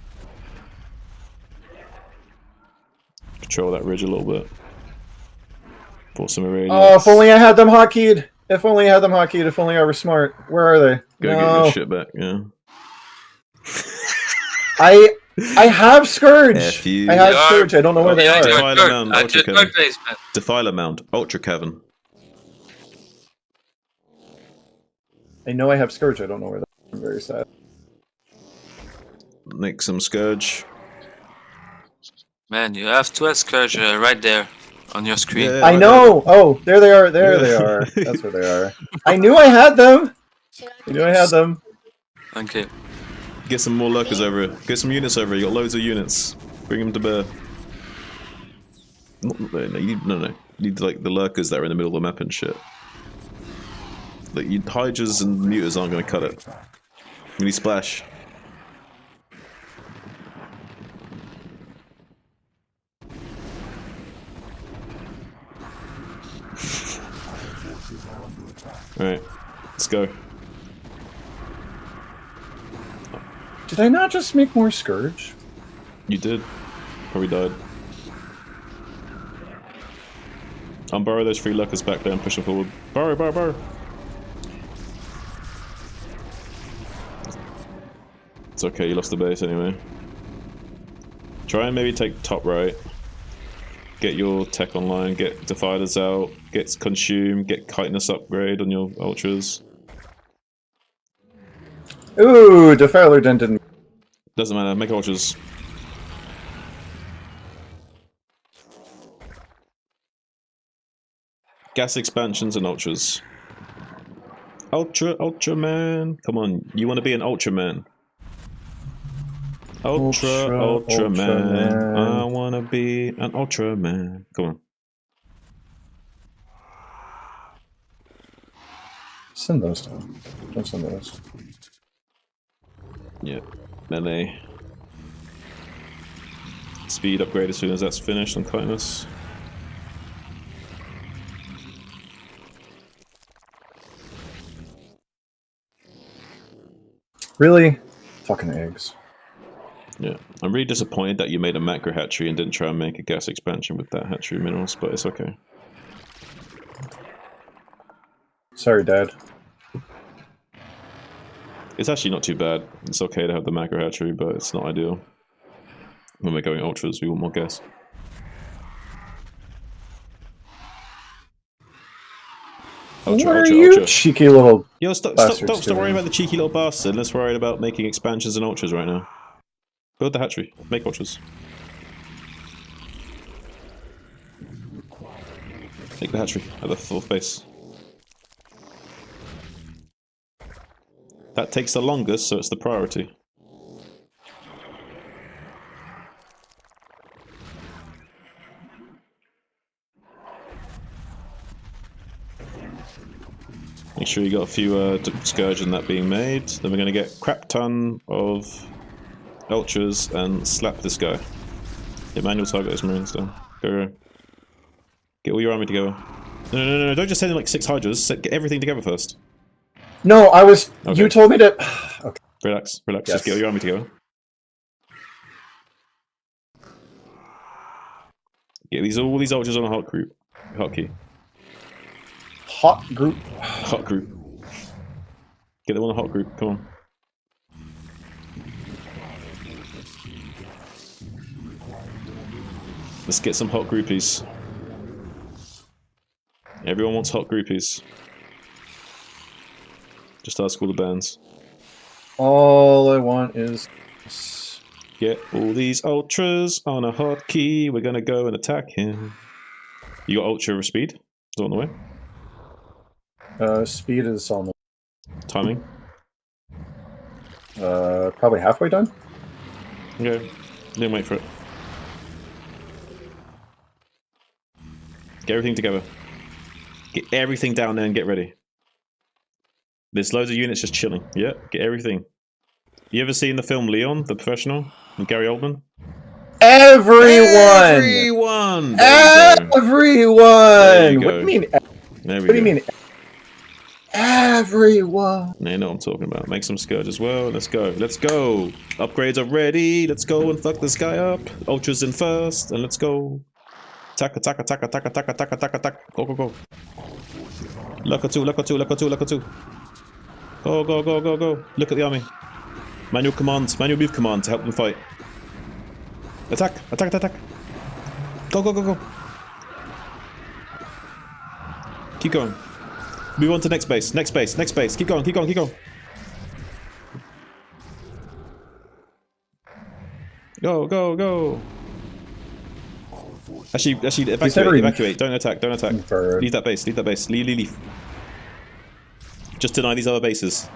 Control that ridge a little bit. Put some irradiance. Oh, if only I had them hotkeyed! If only I had them hotkeyed, if only I were smart. Where are they? Go get your shit back, yeah. I have Scourge! F you. I have Scourge, I don't know where they are. Defiler Mound, Ultra Cavern. Defiler Mound, Ultra Cavern. I know I have Scourge, I don't know where they are. I'm very sad. Make some Scourge. Man, you have 12 Scourge right there on your screen. Yeah, I know! Oh, there they are, there they are. That's where they are. I knew I had them! I knew I had them. Okay. Get some more lurkers over here. Get some units over here. You got loads of units. Bring them to bear. No. You need like the lurkers that are in the middle of the map and shit. Like Hydras and Mutas aren't going to cut it. We need splash. Alright, let's go. Did I not just make more Scourge? You did. Probably died. Borrow those free lurkers back there and push them forward. Borrow! It's okay, you lost the base anyway. Try and maybe take top right. Get your tech online, get Defilers out, get Consume, get Chitinous upgrade on your Ultras. Ooh, Defiler didn't. Doesn't matter, make Ultras. Gas expansions and Ultras. Ultraman! Come on, you want to be an Ultraman. Ultraman. I want to be an Ultraman. Come on. Send those down. Don't send those. Yeah, melee. Speed upgrade as soon as that's finished on Chitinous. Really? Fucking eggs. Yeah, I'm really disappointed that you made a macro hatchery and didn't try and make a gas expansion with that hatchery minerals, but it's okay. Sorry, Dad. It's actually not too bad. It's okay to have the macro hatchery, but it's not ideal. When we're going ultras, we want more gas. What are you, cheeky little Yo, stop worrying about the cheeky little bastard. Let's worry about making expansions and ultras right now. Build the hatchery. Make ultras. Take the hatchery at the 4th base. That takes the longest, so it's the priority. Make sure you got a few Scourge in that being made. Then we're going to get crap ton of ultras and slap this guy. Get manual target those marines down. Go. Get all your army together. No, don't just send in like 6 hydras. Get everything together first. No, I was... Okay. You told me to... Okay. Relax. Yes. Just get all your army together. Get all these ultras on a hotkey. Hot group. Hot group. Get them on a hot group. Come on. Let's get some hot groupies. Everyone wants hot groupies. Just ask all the bands. All I want is... Get all these ultras on a hotkey. We're gonna go and attack him. You got ultra speed? Is it on the way? Speed is on the... Timing? Probably halfway done? Okay. Then wait for it. Get everything together. Get everything down there and get ready. There's loads of units just chilling. Yeah, get everything. You ever seen the film Leon, the Professional, with Gary Oldman? Everyone! Everyone! Everyone! What do you mean? What do you mean? Everyone! You know what I'm talking about. Make some Scourge as well. Let's go. Let's go. Upgrades are ready. Let's go and fuck this guy up. Ultras in first, and let's go. Attack. Go. Lucker 2. Go. Look at the army. Manual move command to help them fight. Attack. Go. Keep going. Move on to next base. Keep going. Go. Actually, evacuate. Don't attack. Leave that base. Leave. Just deny these other bases.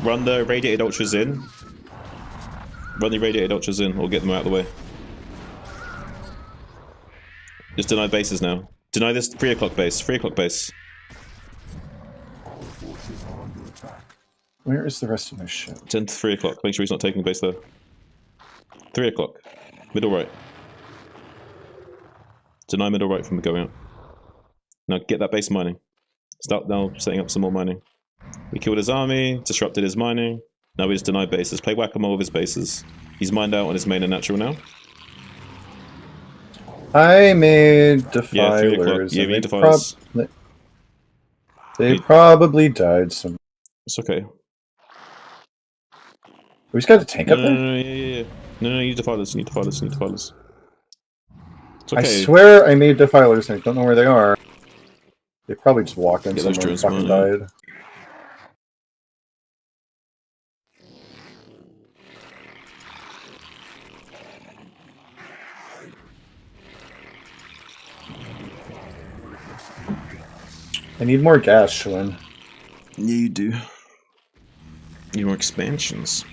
Run the radiated ultras in. Or get them out of the way. Just deny bases now. Deny this 3 o'clock base. Where is the rest of my shit? 10 to 3 o'clock. Make sure he's not taking base there. 3 o'clock. Middle right. Deny middle right from going out. Now get that base mining. Start now setting up some more mining. We killed his army, disrupted his mining. Now we just deny bases. Play whack-a-mole with his bases. He's mined out on his main and natural now. I made defilers. Yeah, we need defilers. They probably died some. It's okay. We just got a tank up there? No, you need defilers. It's okay. I swear I made defilers and I don't know where they are. They probably just walked in somewhere and fucking died. I need more gas, Shwin. Yeah, you do. Need more expansions.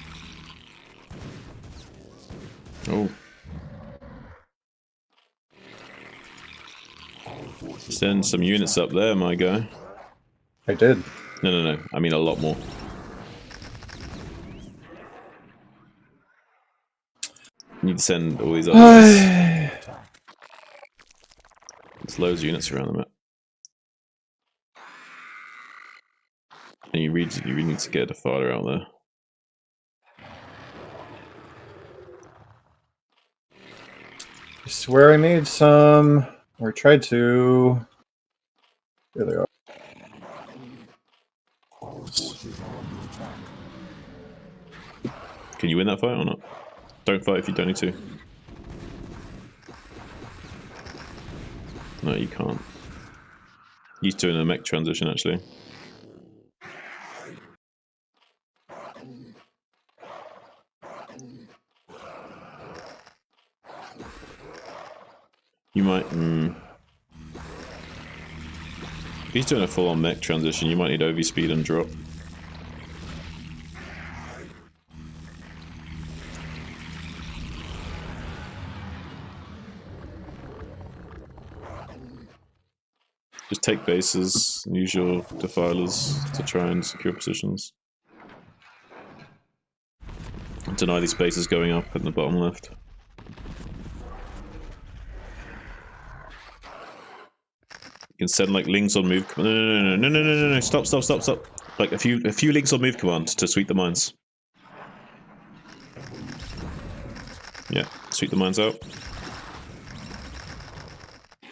Oh. Send some units up there, my guy. I did. No. I mean a lot more. Need to send all these others. There's loads of units around the map. And you really need to get a fighter out there. I swear I made some, or tried to. Here they are. Can you win that fight or not? Don't fight if you don't need to. No, you can't. He's doing a mech transition, actually. You might... If he's doing a full-on mech transition, you might need OV speed and drop. Just take bases and use your defilers to try and secure positions. Deny these bases going up in the bottom left. You can send like links on move. No! Stop! Like a few links on move command to sweep the mines. Yeah, sweep the mines out,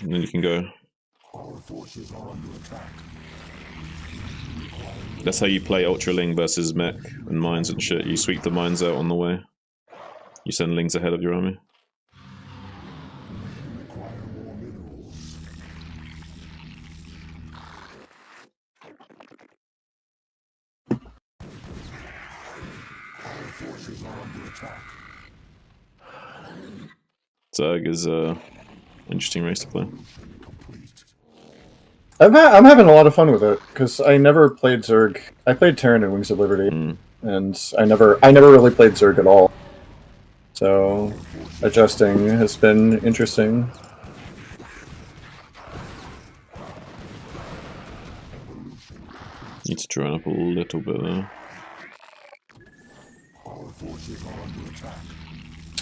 and then you can go. Our forces are under attack. That's how you play Ultra Ling versus mech and mines and shit. You sweep the mines out on the way. You send lings ahead of your army. Require more minerals. Our forces are under attack. Zerg is a interesting race to play. I'm having a lot of fun with it because I never played Zerg. I played Terran and Wings of Liberty, and I never really played Zerg at all. So adjusting has been interesting. Need to try up a little bit there. Our forces are under attack.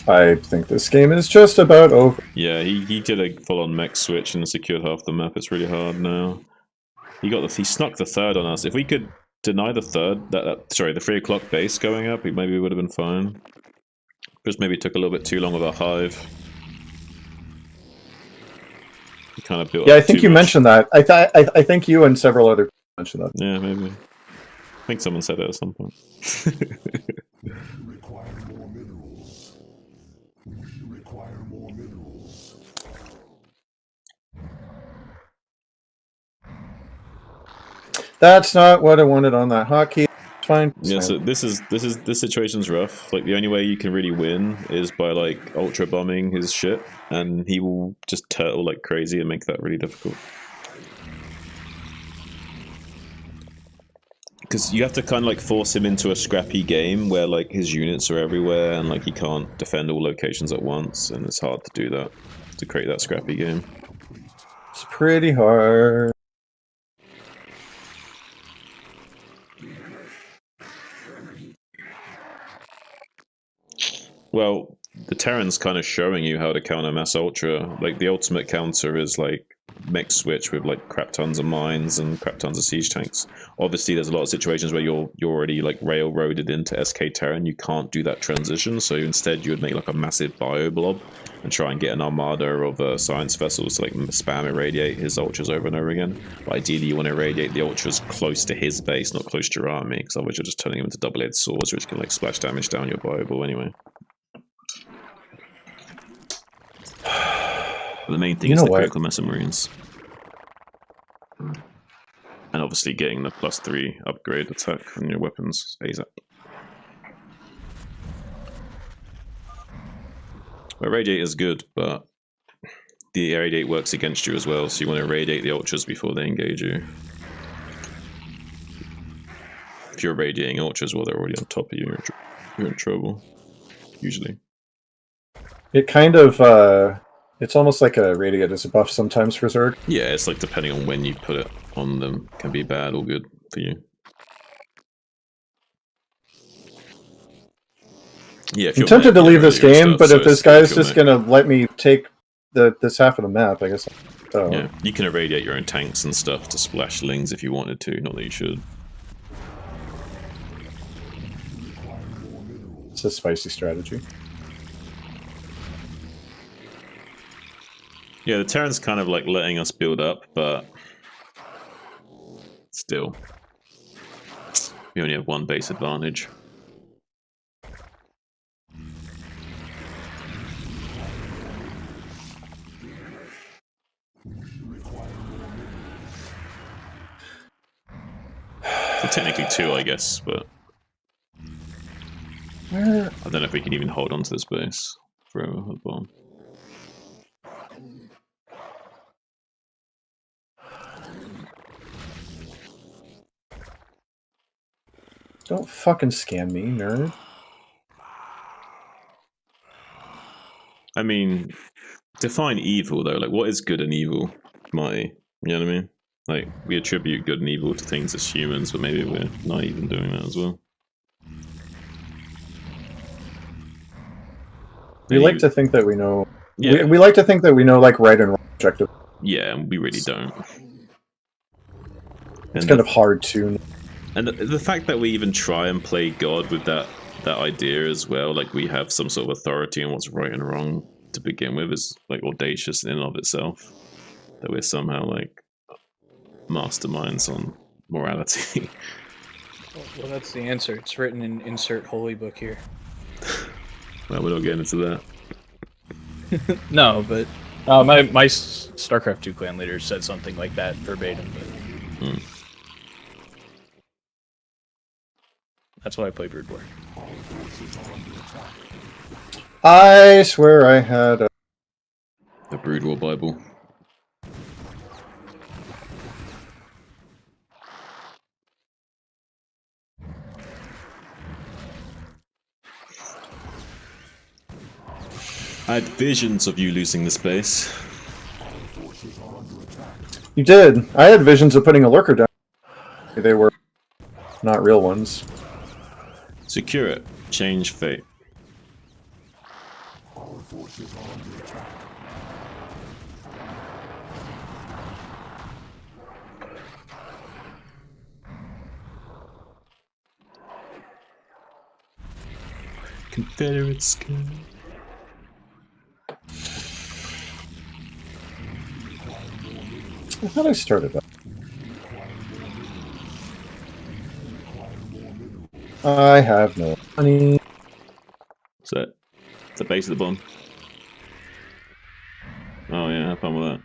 I think this game is just about over. Yeah, he did a full-on mech switch and secured half the map. It's really hard now. He snuck the third on us. If we could deny the third, the 3 o'clock base going up, maybe we would have been fine. Just maybe took a little bit too long with our hive. He kind of built. Yeah, up I think too you much. mentioned that. I think you and several other people mentioned that. Yeah, maybe. I think someone said it at some point. Require more minerals. Require more minerals. That's not what I wanted on that hotkey. It's fine. It's Yeah, fine. so this situation's rough. Like the only way you can really win is by like ultra bombing his shit, and he will just turtle like crazy and make that really difficult. Because you have to kind of like force him into a scrappy game where like his units are everywhere and like he can't defend all locations at once, and it's hard to do that, to create that scrappy game. It's pretty hard. Well, the Terran's kind of showing you how to counter Mass Ultra. Like the ultimate counter is like mech switch with like crap tons of mines and crap tons of siege tanks. Obviously, there's a lot of situations where you're already like railroaded into SK Terran. You can't do that transition, so instead you would make like a massive bio blob and try and get an armada of science vessels to like spam irradiate his ultras over and over again. But ideally, you want to irradiate the ultras close to his base, not close to your army, because otherwise you're just turning them into double-edged swords, which can like splash damage down your bio ball anyway. But the main thing is the critical mass of Marines. And obviously getting the +3 upgrade attack on your weapons ASAP. Well, Irradiate is good, but the Irradiate works against you as well, so you want to irradiate the Ultras before they engage you. If you're irradiating Ultras while they're already on top of you, you're in trouble. Usually. It kind of, it's almost like a radiate as a buff sometimes for Zerg. Yeah, it's like depending on when you put it on them, can be bad or good for you. Yeah, if I'm tempted to leave this game, but if this guy's just gonna let me take this half of the map, I guess. So. Yeah, you can irradiate your own tanks and stuff to splash lings if you wanted to, not that you should. It's a spicy strategy. Yeah, the Terran's kind of like letting us build up, but still, we only have one base advantage. Well, technically 2, I guess, but I don't know if we can even hold on to this base for a bomb. Don't fucking scam me, nerd. I mean, define evil though. Like, what is good and evil, Marty? You know what I mean? Like, we attribute good and evil to things as humans, but maybe we're not even doing that as well. We like to think that we know. Yeah. We like to think that we know, like, right and wrong objective. Yeah, and we really don't. It's kind of hard to. And the fact that we even try and play God with that idea as well, like we have some sort of authority on what's right and wrong to begin with, is like audacious in and of itself. That we're somehow like masterminds on morality. Well, that's the answer. It's written in insert holy book here. Well, we're not getting into that. No, but my StarCraft 2 clan leader said something like that verbatim. But that's why I play Brood War. I swear I had The Brood War Bible. I had visions of you losing the space. You did. I had visions of putting a lurker down. They were not real ones. Secure it. Change fate. Our forces are under attack. Confederate sky. I thought I started that. I have no money. So, it's the base of the bomb. Oh yeah, have fun with that.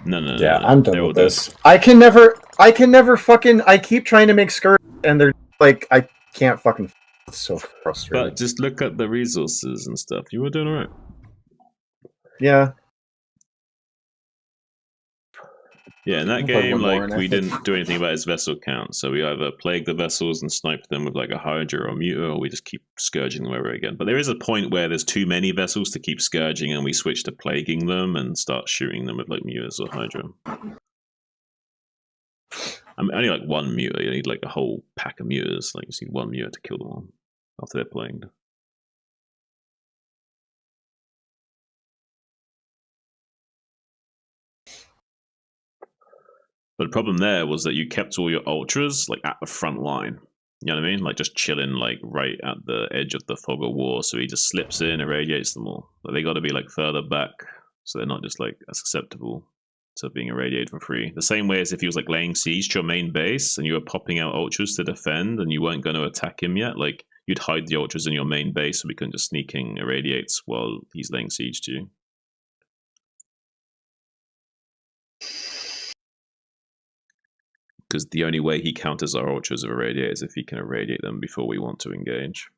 No. Yeah, I'm done They're all with this. I can never fucking. I keep trying to make skirts, and they're like, I can't fucking. It's so frustrating. But just look at the resources and stuff. You were doing alright. Yeah. Yeah, in that I'll play game, one more like, and we I think- didn't do anything about his vessel count, so we either plague the vessels and snipe them with, like, a Hydra or a Muta, or we just keep scourging them over again. But there is a point where there's too many vessels to keep scourging, and we switch to plaguing them and start shooting them with, like, Mutas or Hydra. I mean, only, like, one Muta. You need, like, a whole pack of Mutas. Like, you just need one Muta to kill them all after they're plagued. But the problem there was that you kept all your ultras like at the front line. You know what I mean? Like just chilling like right at the edge of the fog of war. So he just slips in, irradiates them all. But they got to be like further back, so they're not just like as susceptible to being irradiated for free. The same way as if he was like laying siege to your main base and you were popping out ultras to defend, and you weren't going to attack him yet. Like you'd hide the ultras in your main base so we couldn't just sneaking irradiates while he's laying siege to you. Because the only way he counters our ultras of irradiate is if he can irradiate them before we want to engage.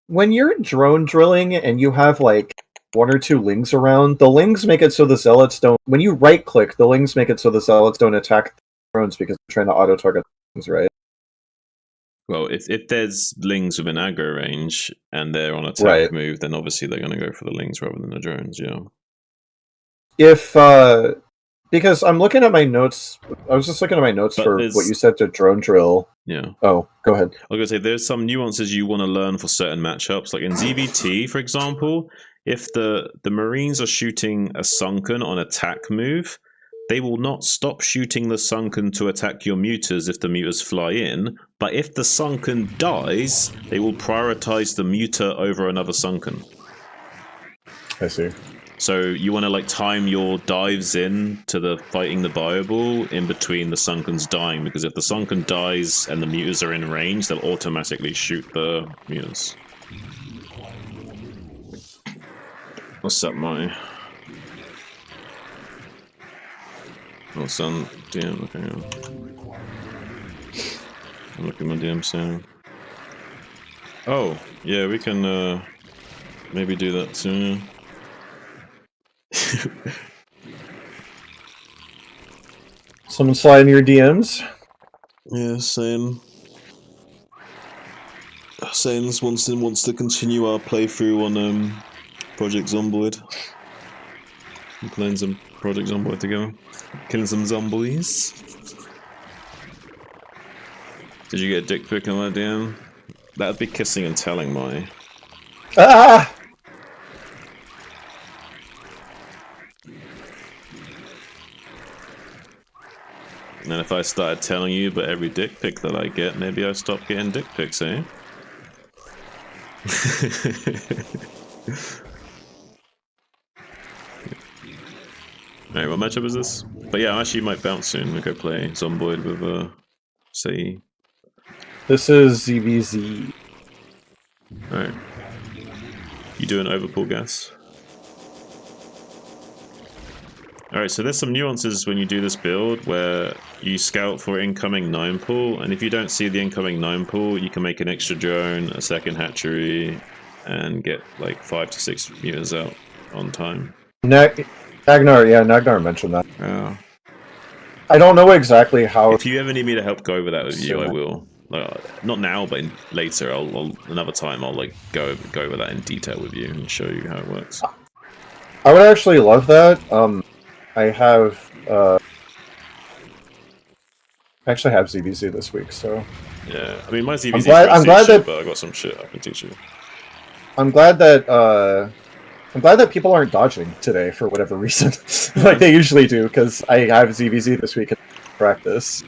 When you're drone drilling and you have like one or two lings around, the lings make it so the zealots don't. When you right click, the lings make it so the zealots don't attack the drones because they're trying to auto target things, right? Well, if there's lings within aggro range and they're on attack Right. move, then obviously they're going to go for the lings rather than the drones, yeah. If because I'm looking at my notes, I was just looking at my notes But for there's- what you said to drone drill. Yeah. Oh, go ahead. I was going to say, there's some nuances you want to learn for certain matchups. Like in ZVT, for example, if the Marines are shooting a Sunken on attack move, they will not stop shooting the Sunken to attack your mutas if the mutas fly in, but if the Sunken dies, they will prioritize the muta over another Sunken. I see. So you want to like time your dives in to the fighting the Bioball in between the Sunkens dying, because if the Sunken dies and the mutas are in range, they'll automatically shoot the mutas. What's up, Marty? Oh, son, DM. Okay, I'm looking at my DM soon. Oh, yeah, we can maybe do that soon. Someone slide in your DMs. Yeah, Saiyan wants to continue our playthrough on Project Zomboid. We're playing some Project Zomboid together. Killing some zombies. Did you get a dick pic on that DM? That'd be kissing and telling, Marty. Ah! And then if I started telling you about every dick pic that I get, maybe I stop getting dick pics, eh? Alright, what matchup is this? But yeah, I actually might bounce soon. We'll go play Zomboid with, say... This is ZVZ. Alright. You doing overpull gas? Alright, so there's some nuances when you do this build where you scout for incoming 9 pull, and if you don't see the incoming 9 pull, you can make an extra drone, a second hatchery, and get like 5 to 6 meters out on time. Nagnar mentioned that. Yeah. I don't know exactly how. If you ever need me to help go over that with you, I will. Not now, but later. I'll another time. I'll like go over that in detail with you and show you how it works. I would actually love that. I have actually have ZVZ this week, so yeah. I mean, my ZVZ I'm glad that, but I got some shit I can teach you. I'm glad that people aren't dodging today for whatever reason, like they usually do, because I have ZVZ this week in practice.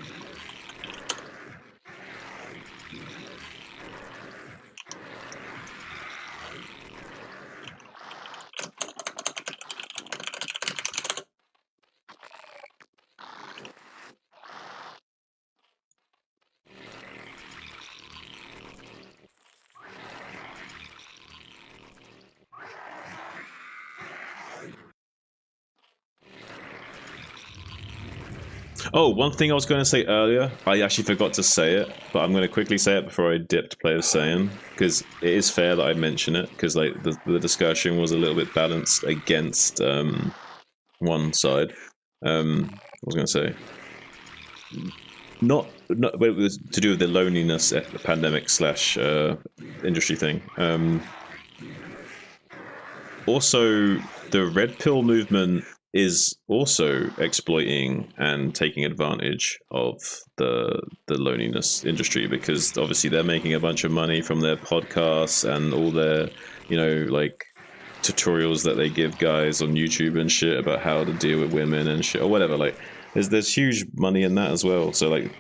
Oh, one thing I was going to say earlier, I actually forgot to say it, but I'm going to quickly say it before I dip to play with Saiyan, because it is fair that I mention it, because like the discussion was a little bit balanced against one side. I was going to say, not but it was to do with the loneliness, the pandemic slash industry thing. Also, the red pill movement is also exploiting and taking advantage of the loneliness industry, because obviously they're making a bunch of money from their podcasts and all their, you know, like tutorials that they give guys on YouTube and shit about how to deal with women and shit or whatever. Like there's huge money in that as well. So like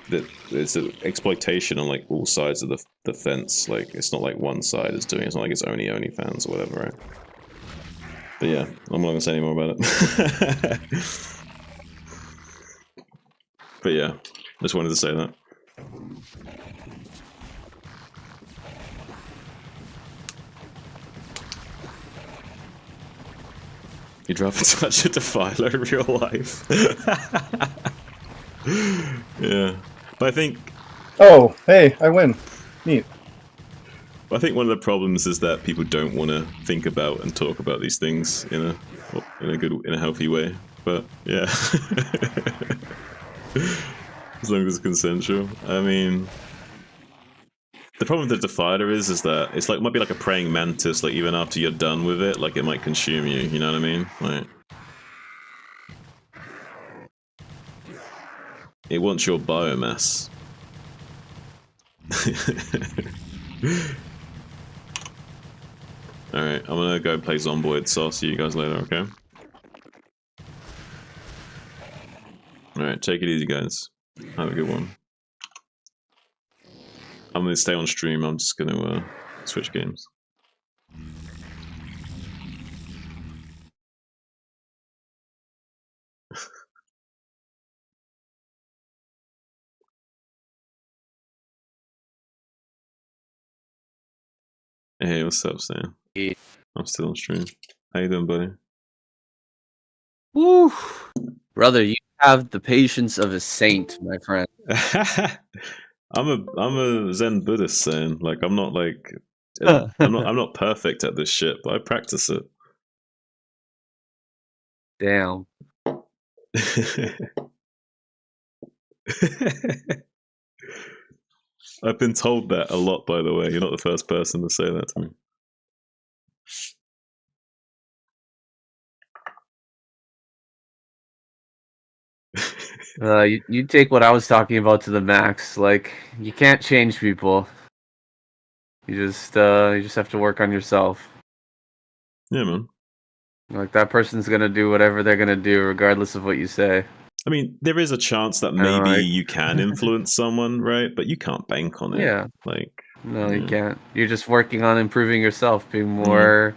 it's an exploitation on like all sides of the fence. Like it's not like one side is doing it. It's not like it's only OnlyFans or whatever, right? But yeah, I'm not gonna say any more about it. But yeah, just wanted to say that. You'd rather touch a defiler in real life. Yeah, but I think. Oh, hey, I win. Neat. I think one of the problems is that people don't want to think about and talk about these things in a healthy way. But yeah, as long as it's consensual. I mean, the problem with the defiler is that it's like might be like a praying mantis. Like even after you're done with it, like it might consume you. You know what I mean? Like it wants your biomass. Alright, I'm gonna go play Zomboid, so I'll see you guys later, okay? Alright, take it easy, guys. Have a good one. I'm gonna stay on stream, I'm just gonna switch games. Hey, what's up, Sam? Hey. I'm still on stream. How you doing, buddy? Woo! Brother, you have the patience of a saint, my friend. I'm a Zen Buddhist, Sam. Like I'm not I'm not perfect at this shit, but I practice it. Damn. I've been told that a lot, by the way. You're not the first person to say that to me. You take what I was talking about to the max. Like, you can't change people. You just have to work on yourself. Yeah, man. Like, that person's gonna do whatever they're gonna do, regardless of what you say. I mean, there is a chance that maybe you can influence someone, right? But you can't bank on it. Yeah. Like, No, you can't. You're just working on improving yourself, being more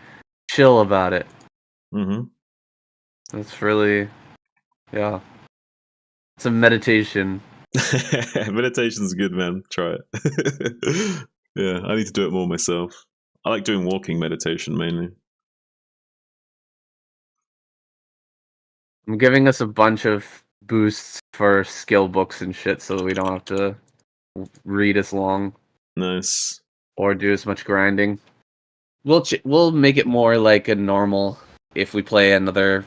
chill about it. Mm-hmm. That's really, yeah. It's a meditation. Meditation's good, man. Try it. Yeah, I need to do it more myself. I like doing walking meditation mainly. I'm giving us a bunch of boosts for skill books and shit, so we don't have to read as long. Nice. Or do as much grinding. We'll make it more like a normal if we play another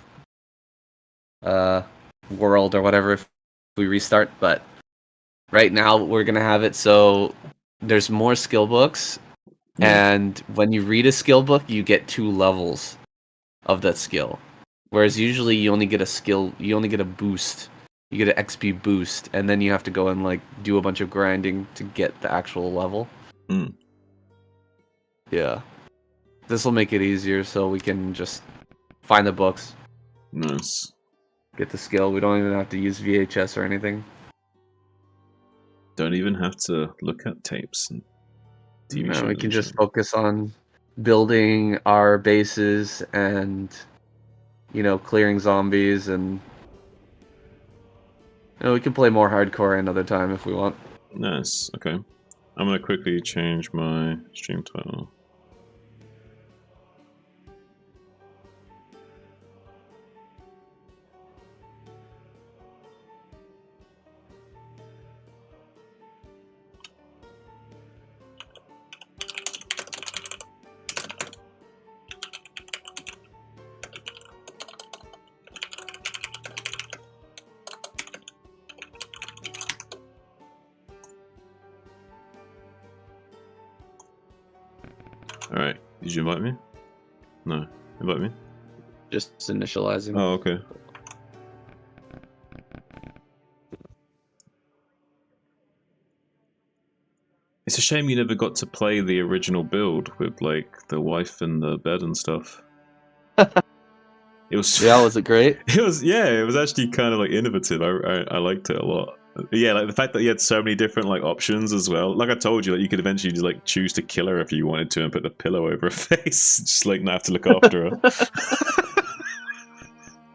world or whatever if we restart. But right now we're gonna have it so there's more skill books, and when you read a skill book, you get 2 levels of that skill. Whereas usually you only get a boost. You get an XP boost, and then you have to go and like do a bunch of grinding to get the actual level. Mm. Yeah. This will make it easier so we can just find the books. Nice. Get the skill. We don't even have to use VHS or anything. Don't even have to look at tapes and TV shows. We can just focus on building our bases and, clearing zombies, and we can play more hardcore another time if we want. Nice. Okay. I'm gonna quickly change my stream title. Alright, did you invite me? No. Invite me? Just initializing. Oh, okay. It's a shame you never got to play the original build with, like, the wife and the bed and stuff. It was... Yeah, was it great? It was actually kind of, like, innovative. I liked it a lot. Yeah, like the fact that you had so many different like options as well. Like I told you, like you could eventually just like choose to kill her if you wanted to and put the pillow over her face, just like not have to look after her.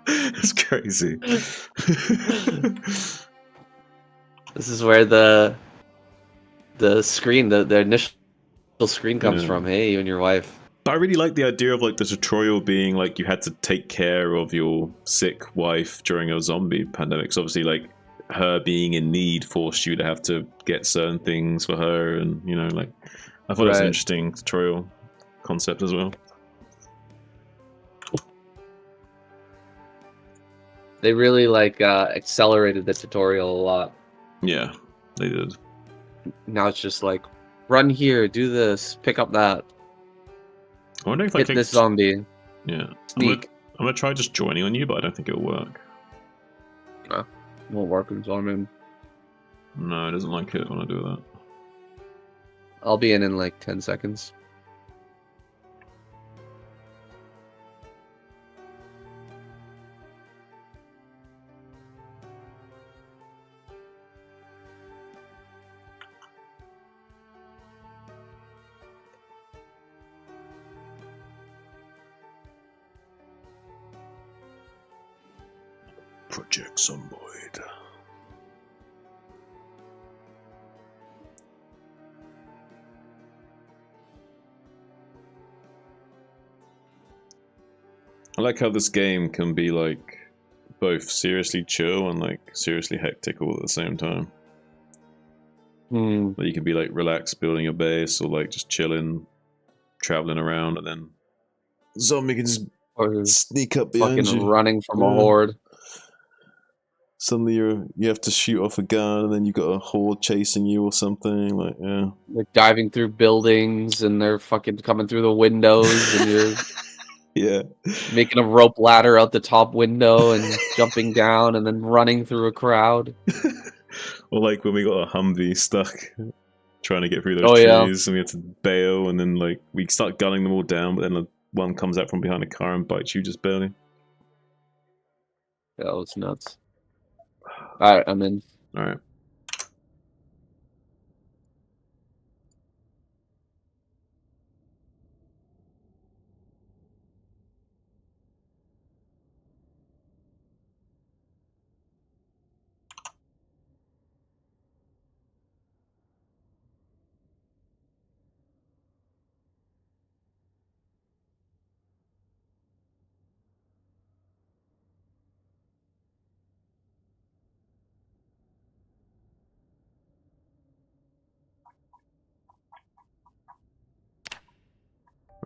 It's crazy. This is where the screen, the initial screen comes from. Hey, you and your wife. But I really like the idea of like the tutorial being like you had to take care of your sick wife during a zombie pandemic. So obviously, like her being in need forced you to have to get certain things for her, and like I thought it was an interesting tutorial concept as well. They really like accelerated the tutorial a lot. Yeah, they did. Now it's just like run here, do this, pick up that. I wonder if hit this zombie. Yeah, sneak. I'm gonna try just joining on you, but I don't think it'll work. Won't work until I'm in. No, it doesn't like it when I do that. I'll be in like 10 seconds. Project Zomboid. I like how this game can be like both seriously chill and like seriously hectic all at the same time. Like you can be like relaxed building a base or like just chilling, traveling around, and then zombie can just Or sneak up behind fucking you. running from a Yeah. horde. Suddenly you have to shoot off a gun, and then you got a horde chasing you or something. Like yeah, Like diving through buildings, and they're fucking coming through the windows, and you're yeah. making a rope ladder out the top window and jumping down, and then running through a crowd. Or like when we got a Humvee stuck trying to get through those Oh, yeah. trees, and we had to bail, and then like we start gunning them all down, but then one comes out from behind a car and bites you just barely. That was nuts. Alright, I'm in. All right.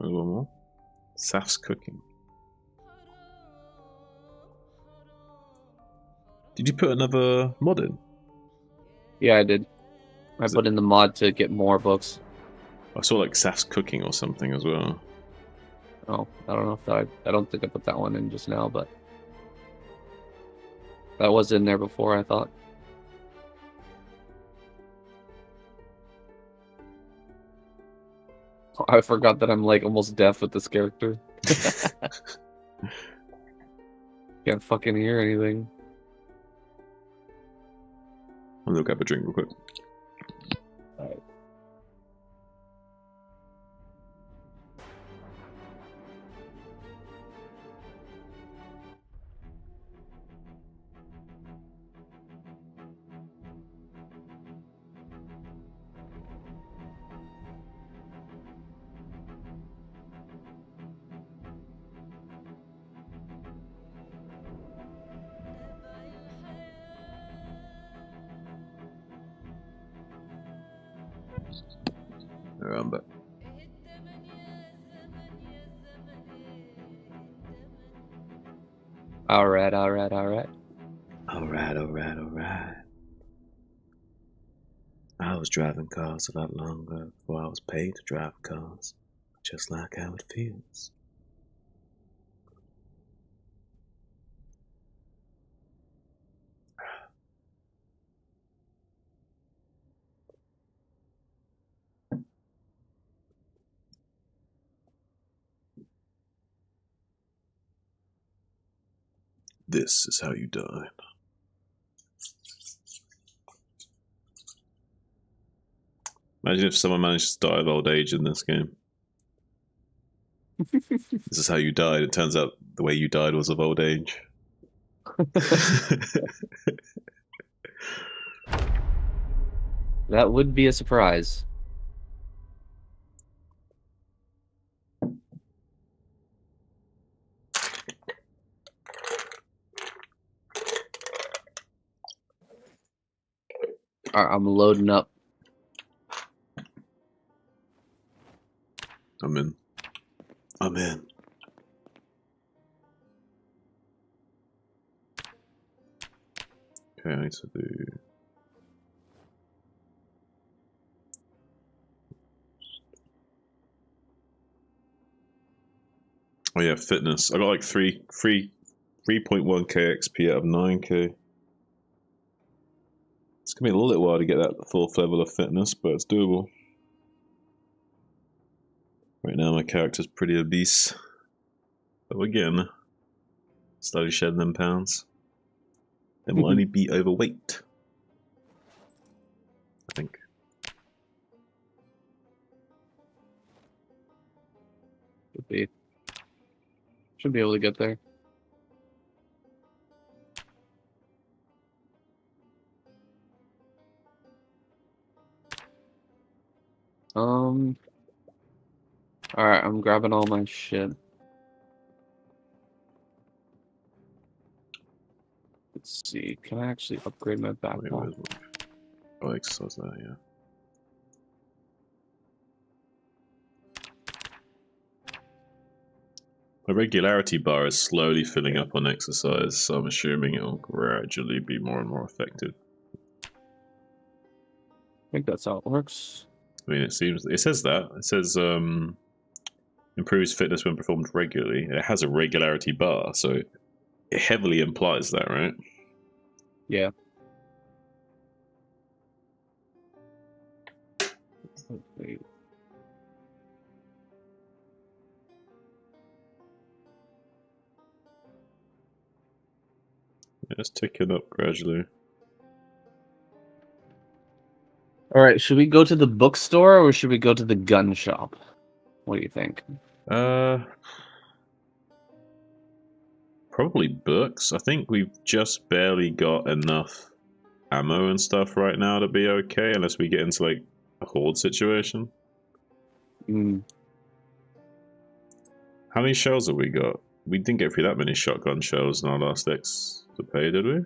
There's one more. Saf's cooking. Did you put another mod in? Yeah, I did. I put in the mod to get more books. I saw like Saf's cooking or something as well. Oh, I don't know if I don't think I put that one in just now, but that was in there before, I thought. I forgot that I'm like almost deaf with this character. Can't fucking hear anything. I'm gonna grab a drink real quick. Alright. Alright, I'm back. Alright. Alright. I was driving cars a lot longer before I was paid to drive cars. Just like how it feels. This is how you die. Imagine if someone managed to die of old age in this game. This is how you died. It turns out the way you died was of old age. That would be a surprise. Alright, I'm loading up. I'm in. Okay, I need to do... Oh yeah, fitness. I got like 3.1k XP out of 9k. It's gonna be a little while to get that 4th level of fitness, but it's doable. Right now my character's pretty obese. But again, slowly shedding them pounds. Then we'll only be overweight. I think. Should be able to get there. Alright, I'm grabbing all my shit. Let's see. Can I actually upgrade my Wait, backpack? where's my... Oh, exercise there, yeah. My regularity bar is slowly filling up on exercise, so I'm assuming it'll gradually be more and more effective. I think that's how it works. I mean, it says that. It says improves fitness when performed regularly. It has a regularity bar, so it heavily implies that, right? Yeah. Wait. Yeah, it's ticking up gradually. All right, should we go to the bookstore or should we go to the gun shop? What do you think? Probably books. I think we've just barely got enough ammo and stuff right now to be okay, unless we get into like a horde situation. Mm, How many shells have we got? We didn't get through that many shotgun shells in our last X to pay, did we?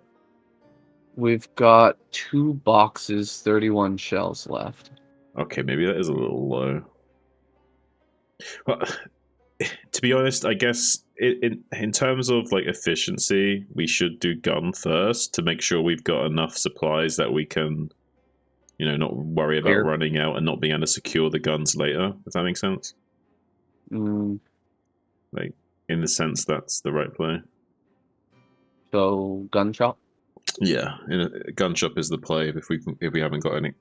we've got 2 boxes, 31 shells left. Okay, maybe that is a little low. Well, to be honest, I guess in terms of like efficiency, we should do gun first to make sure we've got enough supplies that we can, you know, not worry about Fair. running out and not being able to secure the guns later. Does that make sense? Mm, Like, in the sense that's the right play. so gun shop. Yeah, in a gun shop is the play if we haven't got any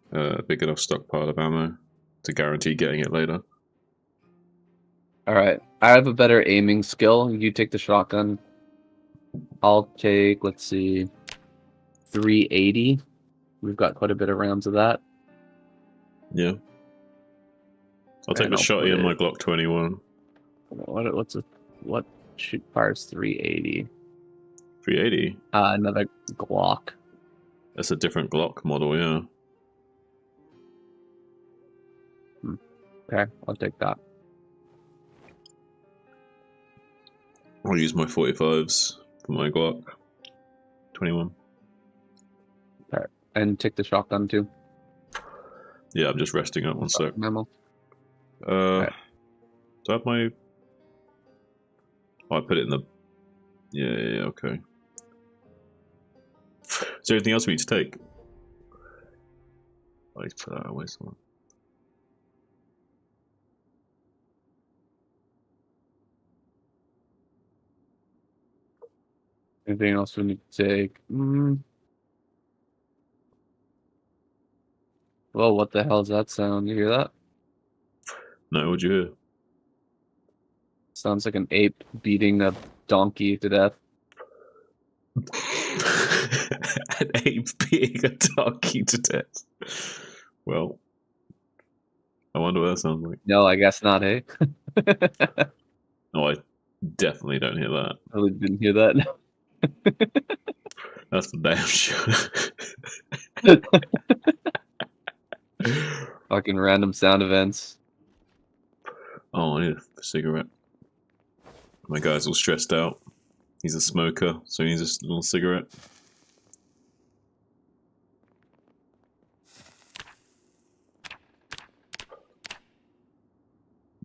big enough stockpile of ammo to guarantee getting it later. All right, I have a better aiming skill. You take the shotgun. I'll take, let's see, 380. We've got quite a bit of rounds of that. Yeah. I'll take And the I'll shotty put and my it- Glock 21. What shoot fires 380? 380. Another Glock. That's a different Glock model, yeah. Okay, I'll take that. I'll use my 45s for my Glock 21. And take the shotgun too. Yeah, I'm just resting up one sec. Memo. Do I have my... Oh, I put it in the... Yeah, okay. Is there anything else we need to take? I need to put that away somewhere. Anything else we need to take? Well, what the hell is that sound? You hear that? No, what'd you hear? Sounds like an ape beating a donkey to death. An ape being a donkey to death. Well, I wonder what that sounds like. No, I guess not, eh? Oh, I definitely don't hear that. I really didn't hear that. That's the damn sure. Fucking random sound events. Oh, I need a cigarette. My guy's all stressed out. He's a smoker, so he needs a little cigarette.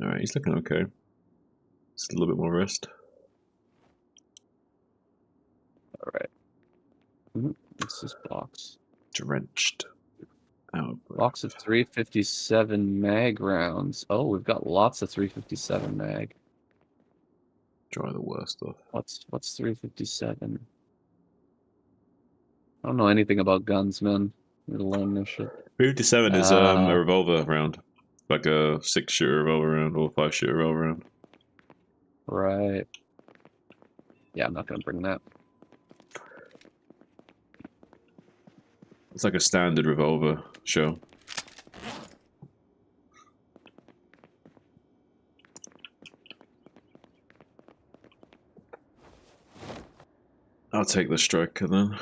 Alright, he's looking okay. Just a little bit more rest. Alright. What's this box? Drenched. Out. Box of 357 mag rounds. Oh, we've got lots of 357 mag. Try the worst stuff. What's 357? I don't know anything about guns, man. I'm gonna learn this shit. 357 is a revolver round. Like a 6-shooter revolver round or 5-shooter revolver round. Right. Yeah, I'm not gonna bring that. It's like a standard revolver shell. I'll take the striker then.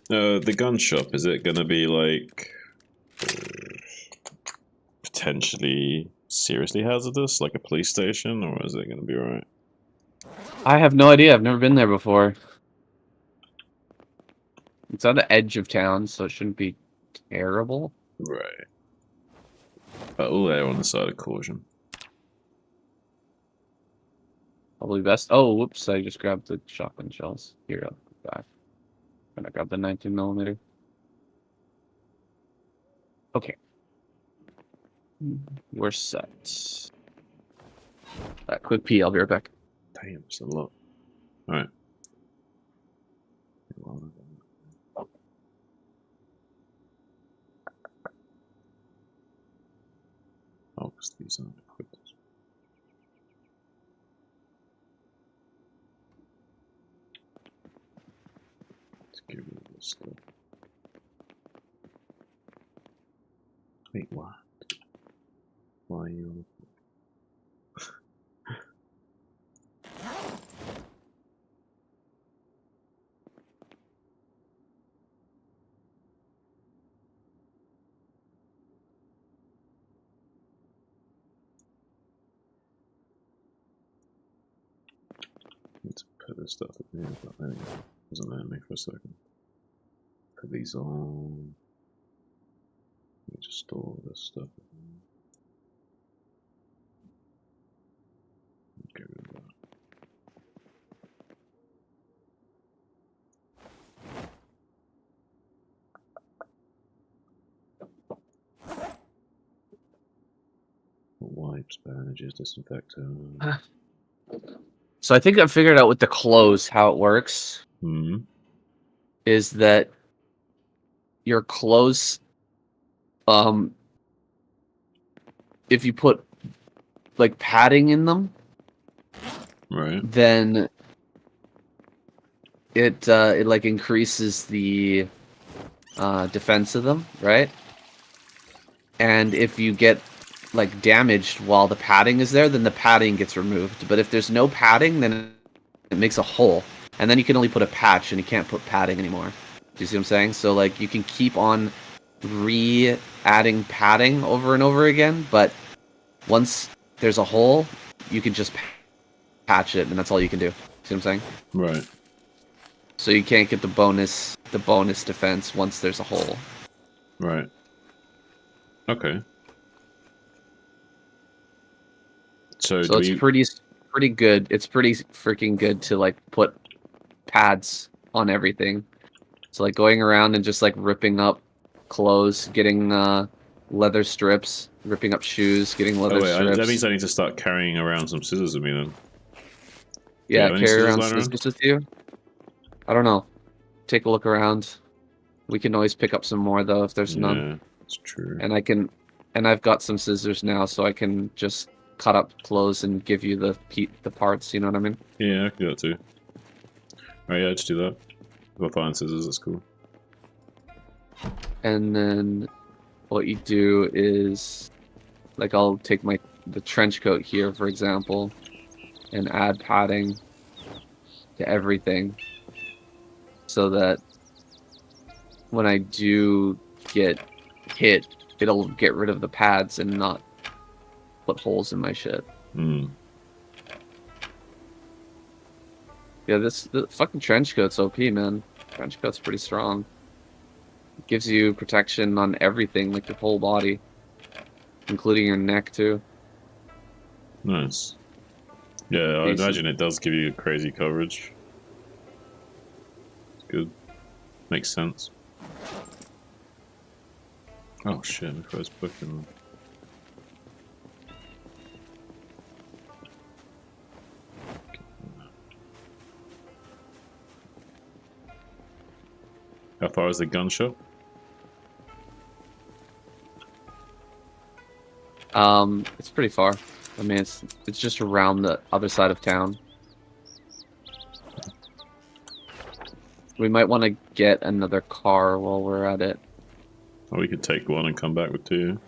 The gun shop, is it gonna be like potentially seriously hazardous, like a police station, or is it going to be alright? I have no idea. I've never been there before. It's on the edge of town, so it shouldn't be terrible. Right. But all there on the side of caution. Probably best. Oh, whoops! I just grabbed the shotgun shells. Here, I'll go back. And I grabbed the 19mm. Okay. We're set. Quick pee. I'll be right back. Damn, it's a lot. Alright. Oh, because these aren't equipped. Let's get rid of this stuff. Wait, what? Why are you on? Need to put this stuff in here, but anyway, doesn't let me for a second. Put these on. Let me just store this stuff in here. Get rid of that. Wipes, bandages, disinfectant. So I think I figured out with the clothes how it works. Hmm. Is that your clothes, if you put like padding in them, Right. then it like increases the defense of them, right? And if you get like damaged while the padding is there, then the padding gets removed. But if there's no padding, then it makes a hole, and then you can only put a patch, and you can't put padding anymore. Do you see what I'm saying? So like you can keep on re-adding padding over and over again, but once there's a hole, you can just patch it, and that's all you can do. See what I'm saying? Right. So you can't get the bonus defense once there's a hole. Right. Okay. So it's pretty good. It's pretty freaking good to like put pads on everything. So like going around and just like ripping up clothes, getting leather strips, ripping up shoes, getting leather strips. That means I need to start carrying around some scissors with me then. Yeah, any carry around scissors scissors with you. I don't know. Take a look around. We can always pick up some more though if there's none. Yeah, that's true. And I've got some scissors now, so I can just cut up clothes and give you the parts. You know what I mean? Yeah, I can do that too. Alright, yeah, just do that. If I find scissors, that's cool. And then what you do is, like, I'll take the trench coat here, for example, and add padding to everything, so that when I do get hit, it'll get rid of the pads and not put holes in my shit. Hmm. Yeah, the fucking trench coat's OP, man. Trench coat's pretty strong. It gives you protection on everything, like your whole body, including your neck too. Nice. Yeah, I imagine it does give you crazy coverage. It's good. Makes sense. Oh shit, my first book in. How far is the gun shop? It's pretty far. I mean, it's just around the other side of town. We might want to get another car while we're at it. Or we could take one and come back with two.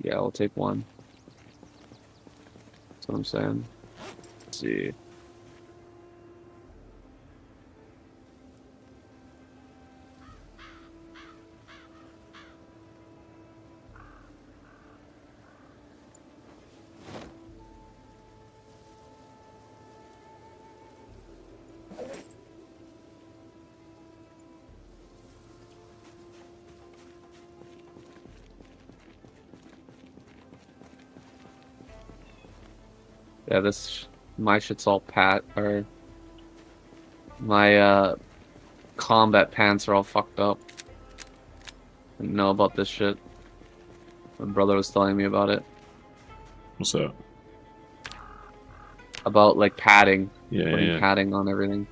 Yeah, we'll take one. That's what I'm saying. Let's see. Yeah, my shit's all or my combat pants are all fucked up. Didn't know about this shit. My brother was telling me about it. What's that? About like padding. Yeah, Putting yeah. padding on everything.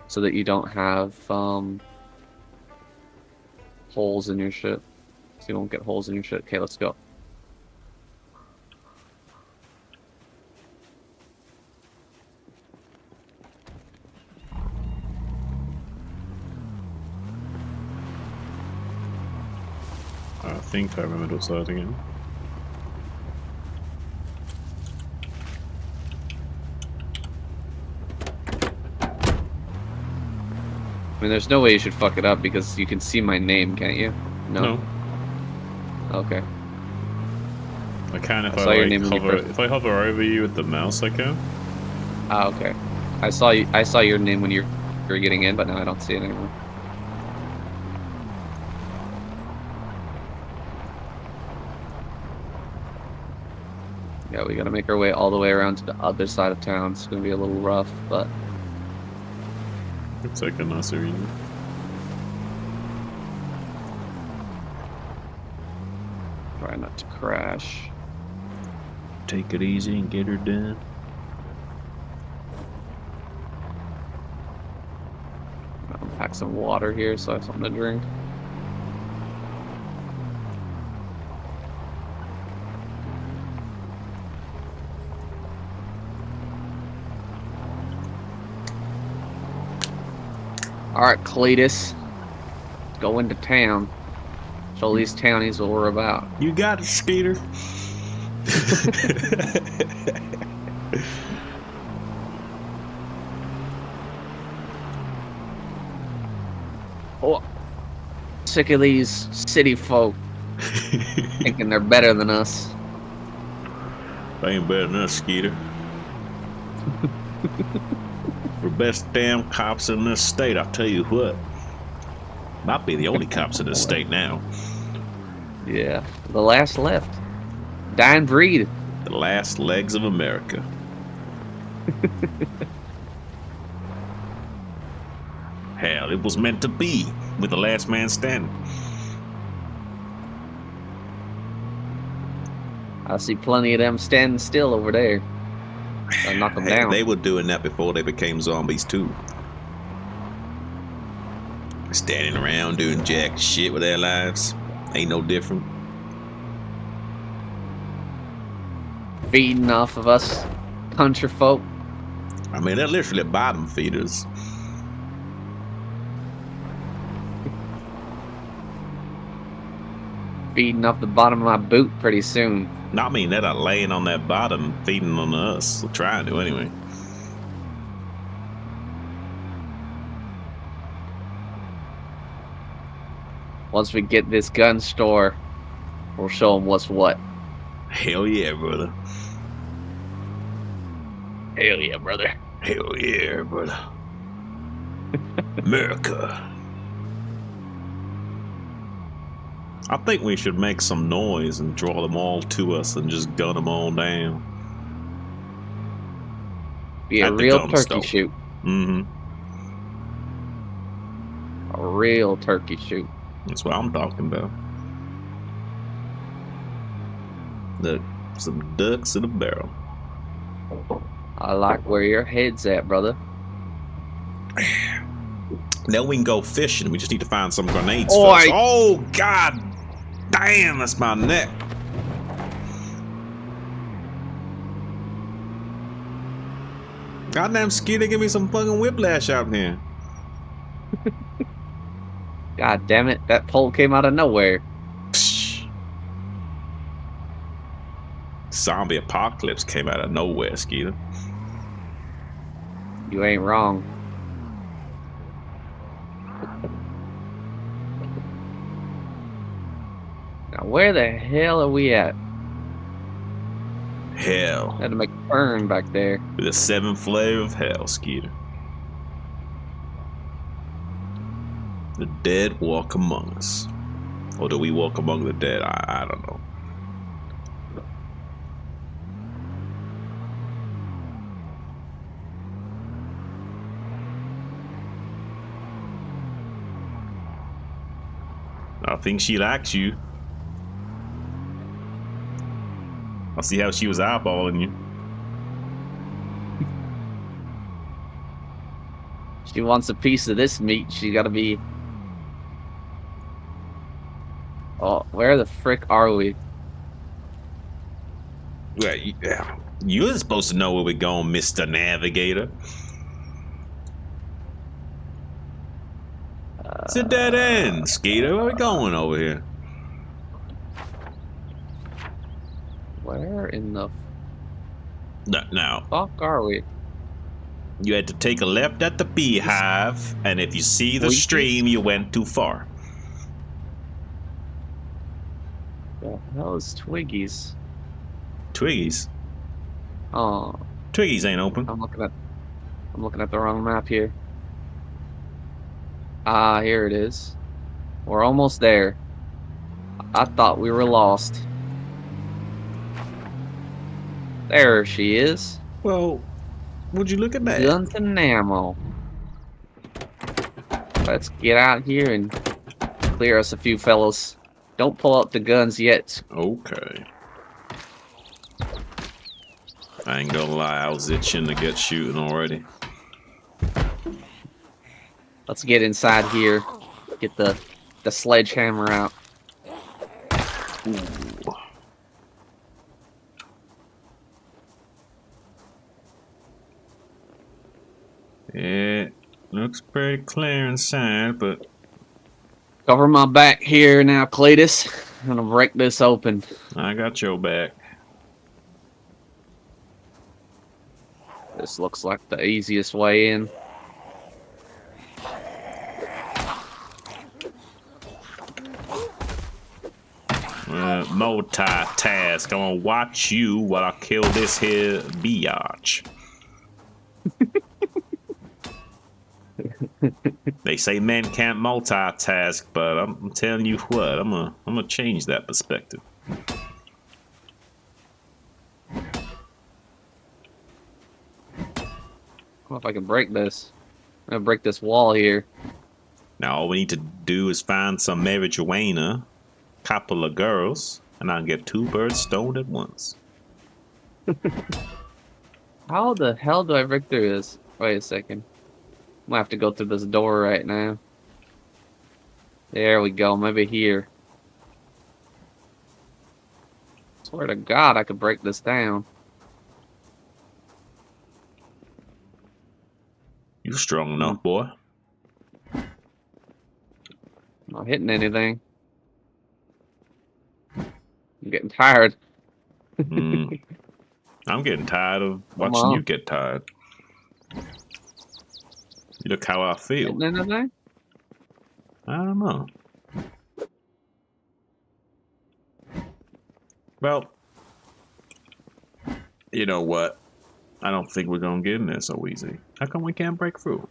So that you don't have holes in your shit. So you won't get holes in your shit. Okay, let's go. I think I remember what's that again. I mean, there's no way you should fuck it up because you can see my name, can't you? No. Okay. I can if I saw your name when you hover. first- If I hover over you with the mouse, I can. Ah, okay. I saw your name when you were getting in, but now I don't see it anymore. Yeah, we gotta make our way all the way around to the other side of town. It's gonna be a little rough, but Looks like a nice arena. try not to crash. Take it easy and get her done. I'll pack some water here so I have something to drink. Alright, Cletus. Let's go into town. Show these townies what we're about. You got it, Skeeter. Oh, sick of these city folk thinking they're better than us. They ain't better than us, Skeeter. We're best damn cops in this state, I'll tell you what. Might be the only cops in this state now. Yeah, the last left. Dying breed. The last legs of America. Hell, it was meant to be with the last man standing. I see plenty of them standing still over there. Gotta knock them Hey, down. they were doing that before they became zombies too. Standing around doing jack shit with their lives. Ain't no different. Feeding off of us country folk. I mean, they're literally bottom feeders. Feeding off the bottom of my boot pretty soon. I mean, they're not laying on that bottom, feeding on us. We're trying to anyway. Once we get this gun store, we'll show them what's what. Hell yeah, brother. Hell yeah, brother. Hell yeah, brother. America. I think we should make some noise and draw them all to us and just gun them all down. Be a At the real gun turkey store. shoot. Mm-hmm. A real turkey shoot. That's what I'm talking about. Look, some ducks in a barrel. I like where your head's at, brother. Now we can go fishing. We just need to find some grenades Oi. first. Oh, god damn, that's my neck. Goddamn Skeeter, give me some fucking whiplash out here. God damn it, that pole came out of nowhere. Psh. Zombie apocalypse came out of nowhere, Skeeter. You ain't wrong. Now where the hell are we at? Hell. Had to make a turn back there. With the seventh layer of hell, Skeeter. The dead walk among us. Or do we walk among the dead? I don't know. I think she likes you. I see how she was eyeballing you. She wants a piece of this meat. She gotta be. Oh, where the frick are we? Well, you're supposed to know where we're going, Mr. Navigator. It's a dead end, Skeeter. Where we going over here? Where in the Now, fuck are we? you had to take a left at the beehive, and if you see the Twinkies? stream, you went too far. The hell is Twiggies? Twiggies? Oh, Twiggies ain't open. I'm looking at the wrong map here. Ah, here it is. We're almost there. I thought we were lost. There she is. Well, would you look at that? Guns and ammo. Let's get out here and clear us a few fellows. Don't pull out the guns yet. Okay. I ain't gonna lie, I was itching to get shooting already. Let's get inside here. Get the sledgehammer out. Ooh. It looks pretty clear inside, but Cover my back here now, Cletus. I'm gonna break this open. I got your back. This looks like the easiest way in. Multitask. I'm gonna watch you while I kill this here biatch. They say men can't multitask, but I'm telling you what, I'm gonna change that perspective. I don't know if I can break this. I'm gonna break this wall here. Now all we need to do is find some marijuana, couple of girls, and I'll get 2 birds stoned at once. How the hell do I break through this? Wait a second. I'm gonna have to go through this door right now. There we go. Maybe here. Swear to God, I could break this down. You strong enough, boy. Not hitting anything. I'm getting tired. I'm getting tired of watching you get tired. You look how I feel. Hitting anything? I don't know. Well, you know what? I don't think we're gonna get in there so easy. How come we can't break through?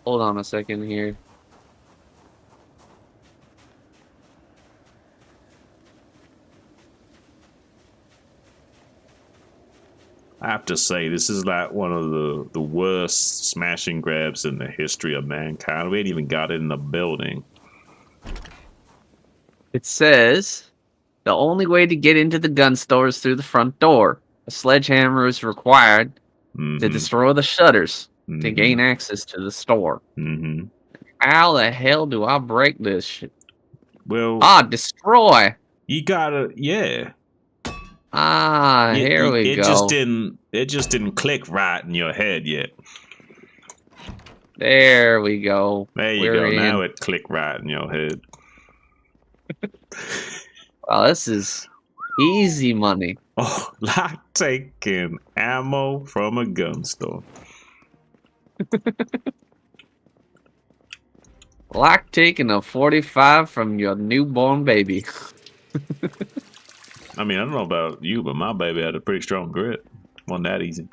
Hold on a second here. I have to say, this is like one of the worst smash and grabs in the history of mankind. We ain't even got it in the building. It says the only way to get into the gun store is through the front door. A sledgehammer is required to destroy the shutters to gain access to the store. How the hell do I break this shit? Well, destroy. You gotta, yeah. Here we go. It just didn't click right in your head yet. There we go. There you go. Now it clicked right in your head. Well, this is easy money. Oh, like taking ammo from a gun store. Like taking a 45 from your newborn baby. I mean, I don't know about you, but my baby had a pretty strong grip. Wasn't that easy.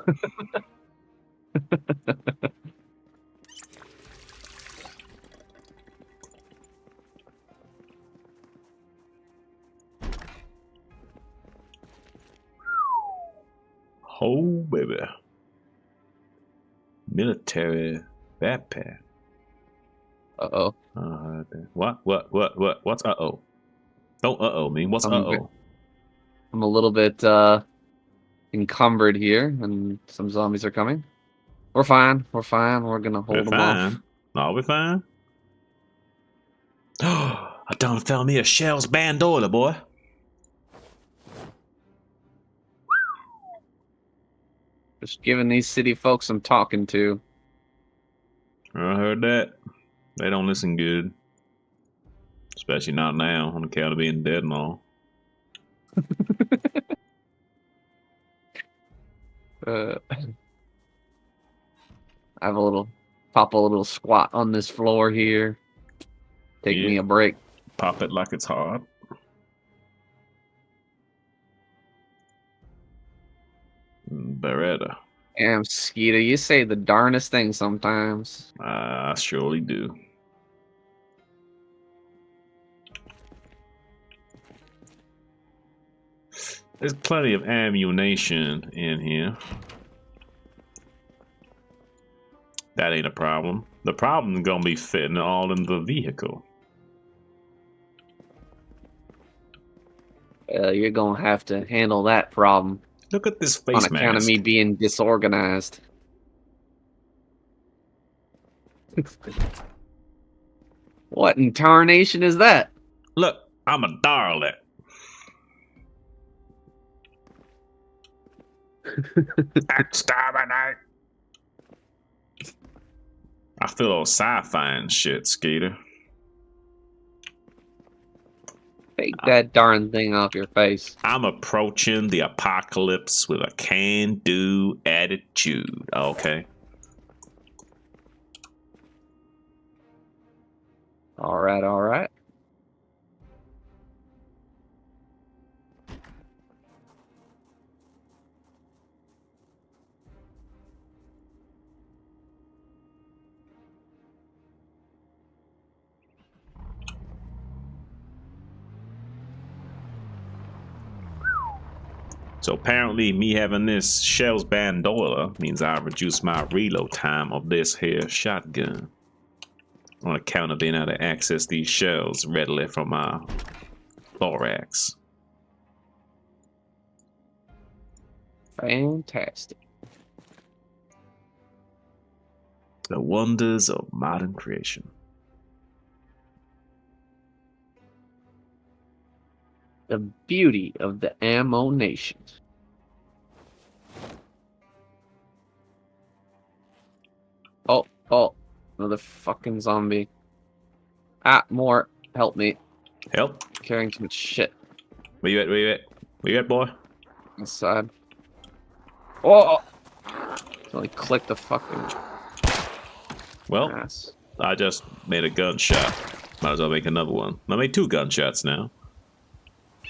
Oh, baby. Military backpack. Uh-oh. What? What's uh-oh? Don't uh-oh me. What's I'm uh-oh? I'm a little bit encumbered here, and some zombies are coming. We're fine. We're fine. We're gonna hold them off. Fine. No, we're fine. I done found me a Shell's bandola, boy. Just giving these city folks some talking to. I heard that. They don't listen good. Especially not now, on account of being dead and all. I have pop a little squat on this floor here. Take me a break. Pop it like it's hard. Beretta. Damn, Skeeter, you say the darnest thing sometimes. I surely do. There's plenty of ammunition in here. That ain't a problem. The problem is gonna be fitting all in the vehicle. You're gonna have to handle that problem. Look at this face mask. On account of me being disorganized. What in tarnation is that? Look, I'm a darlet. Exterminate. I feel all sci-fi and shit, Skeeter. Take that darn thing off your face. I'm approaching the apocalypse with a can-do attitude, okay? Alright, alright. So apparently me having this Shell's bandola means I reduce my reload time of this here shotgun. On account of being able to access these shells readily from my thorax. Fantastic. The wonders of modern creation. The beauty of the ammo nation. Oh, another fucking zombie. More. Help me. Help? Carrying too much shit. Where you at, boy? Inside. Oh! Only click the fucking Well, ass. I just made a gunshot. Might as well make another one. I made 2 gunshots now.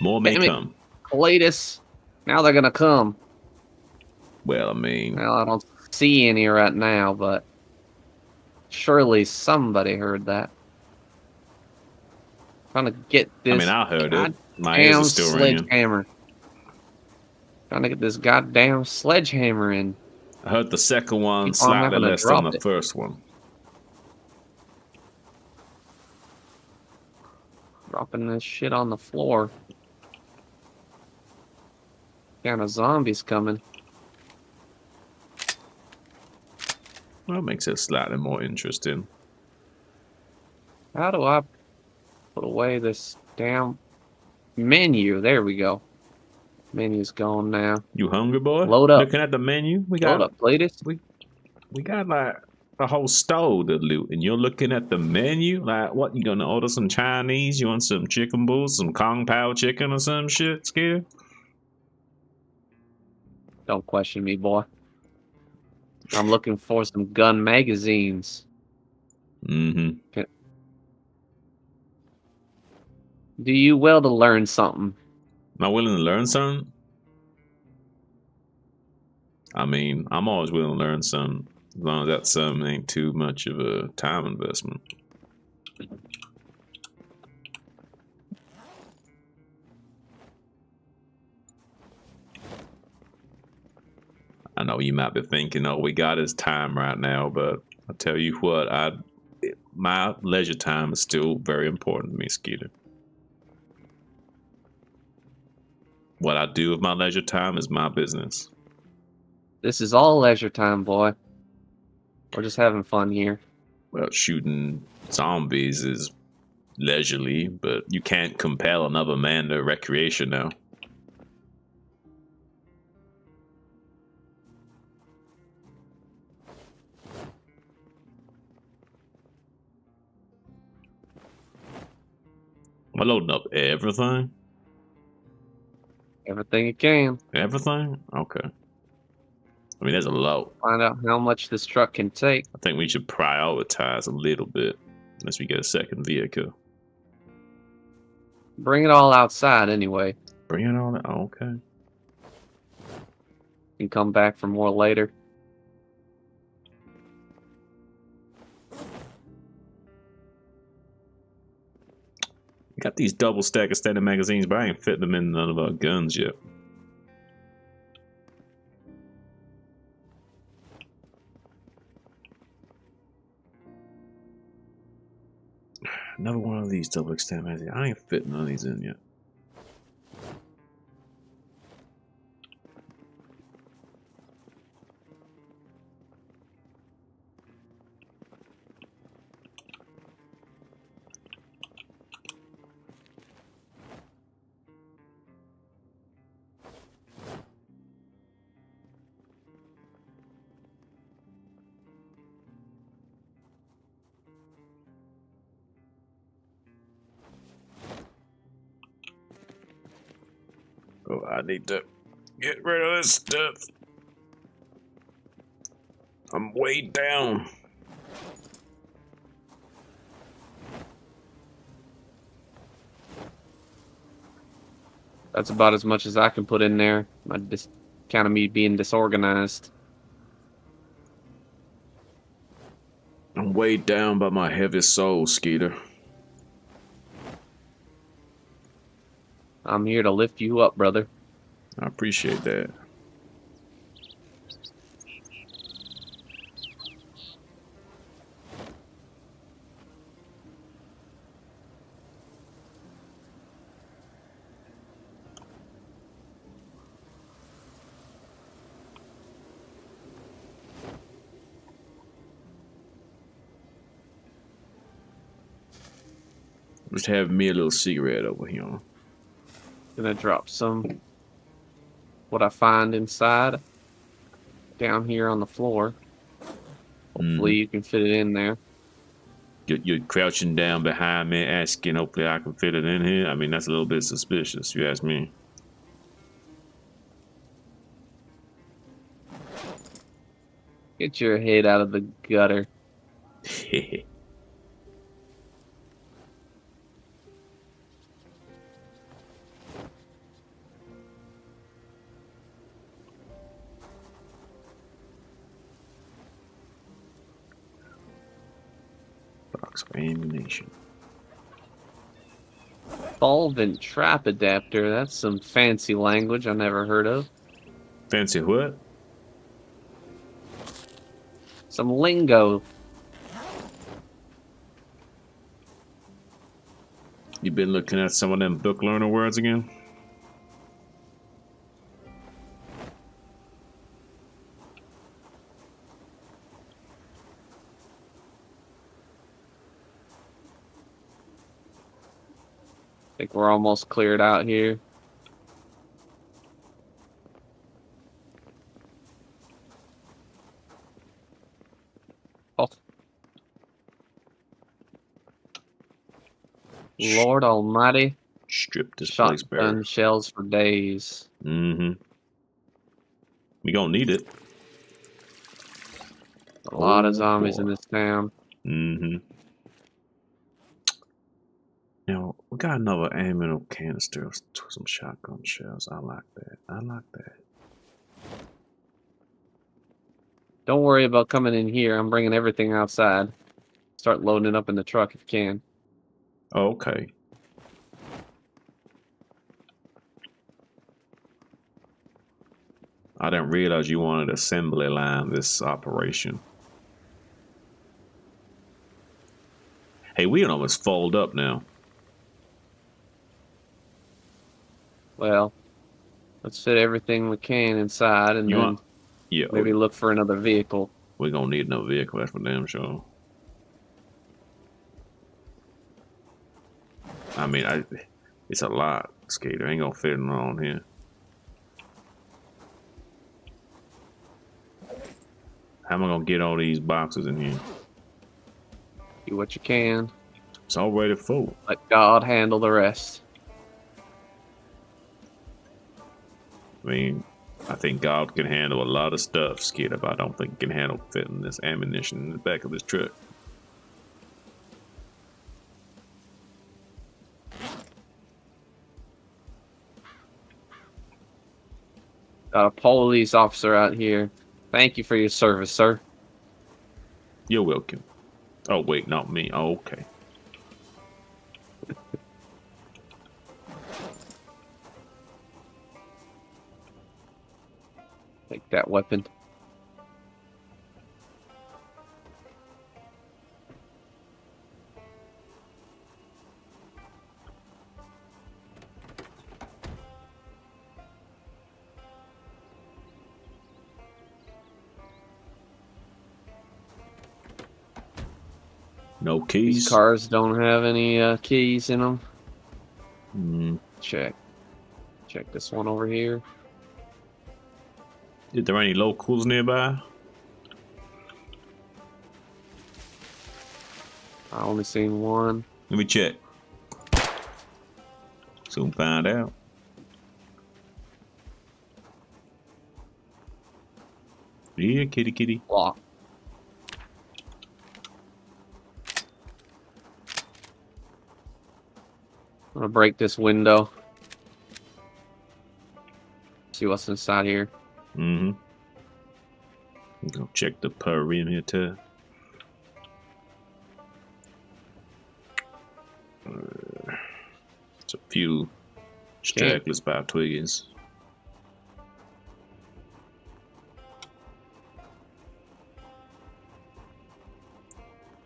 More may come. Cletus. Now they're gonna come. Well, I mean... Well, I don't see any right now, but... surely somebody heard that. Trying to get this... I mean, I heard it. My ears are still ringing. Sledgehammer. Trying to get this goddamn sledgehammer in. I heard the second one slightly less than the first one. Dropping this shit on the floor. Kind of zombies coming. Well, it makes it slightly more interesting. How do I put away this damn menu? There we go. Menu's gone now. You hungry, boy? Load up. Looking at the menu, we got Load up, Cletus. we got like a whole stove to loot, and you're looking at the menu. Like, what, you gonna order some Chinese? You want some chicken bowls, some Kung Pao chicken or some shit? Scared? Don't question me, boy. I'm looking for some gun magazines. Mm-hmm. Do you well to learn something? Am I willing to learn something? I mean, I'm always willing to learn something, as long as that something ain't too much of a time investment. I know you might be thinking, oh, we got his time right now, but I tell you what, my leisure time is still very important to me, Skeeter. What I do with my leisure time is my business. This is all leisure time, boy. We're just having fun here. Well, shooting zombies is leisurely, but you can't compel another man to recreation now. Am I loading up everything? Everything you can. Everything? Okay. I mean, there's a lot. Find out how much this truck can take. I think we should prioritize a little bit, unless we get a second vehicle. Bring it all outside anyway. Bring it on. Oh, okay. You can come back for more later. We got these double stack extended magazines, but I ain't fitting them in none of our guns yet. Another one of these double extended magazines. I ain't fitting none of these in yet. Oh, I need to get rid of this stuff. I'm weighed down. That's about as much as I can put in there. Kind of me being disorganized. I'm weighed down by my heavy soul, Skeeter. I'm here to lift you up, brother. I appreciate that. Just have me a little cigarette over here. Gonna drop some what I find inside down here on the floor. Hopefully you can fit it in there. You're crouching down behind me asking, hopefully I can fit it in here. I mean, that's a little bit suspicious, if you ask me. Get your head out of the gutter. Box of ammunition. Solvent trap adapter. That's some fancy language I never heard of. Fancy what? Some lingo. You been looking at some of them book learner words again? I think we're almost cleared out here. Oh. Lord Almighty. Strip this place bare. Shotgun shells for days. Mm-hmm. We gonna need it. A lot of zombies in this town. Mm-hmm. Now, we got another ammo canister with some shotgun shells. I like that. I like that. Don't worry about coming in here. I'm bringing everything outside. Start loading it up in the truck if you can. Oh, okay. I didn't realize you wanted assembly line this operation. Hey, we almost fold up now. Well, let's fit everything we can inside, and You then want? Yeah, maybe look for another vehicle. we're gonna need another vehicle. That's for damn sure. I mean, it's a lot, Skater. Ain't gonna fit it on here. How am I gonna get all these boxes in here? Do what you can. It's already full. Let God handle the rest. I mean, I think God can handle a lot of stuff, Skater, but I don't think he can handle fitting this ammunition in the back of this truck. Got a police officer out here. Thank you for your service, sir. You're welcome. Oh, wait, not me. Oh, okay. Take that weapon. No keys. These cars don't have any keys in them. Mm. Check this one over here. Is there any locals nearby? I only seen one. Let me check. Soon find out. Yeah, kitty kitty. Lock. I'm gonna break this window. See what's inside here. Mm-hmm. Go check the perimeter here too. It's a few stragglers by Twiggins.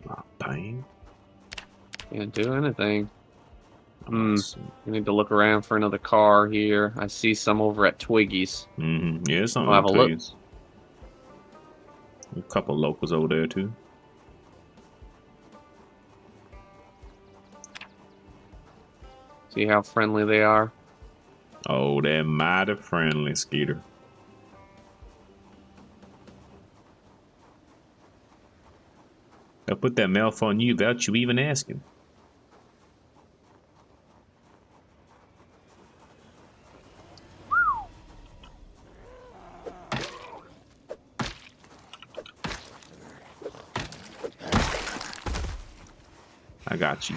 Ah, pain. Can't do anything. Let's see. You need to look around for another car here. I see some over at Twiggy's. Mm-hmm. Yeah, something I'll have like a look. Twiggins. A couple locals over there too. See how friendly they are? Oh, they're mighty friendly, Skeeter. They'll put that mouth on you without you even asking. I got you.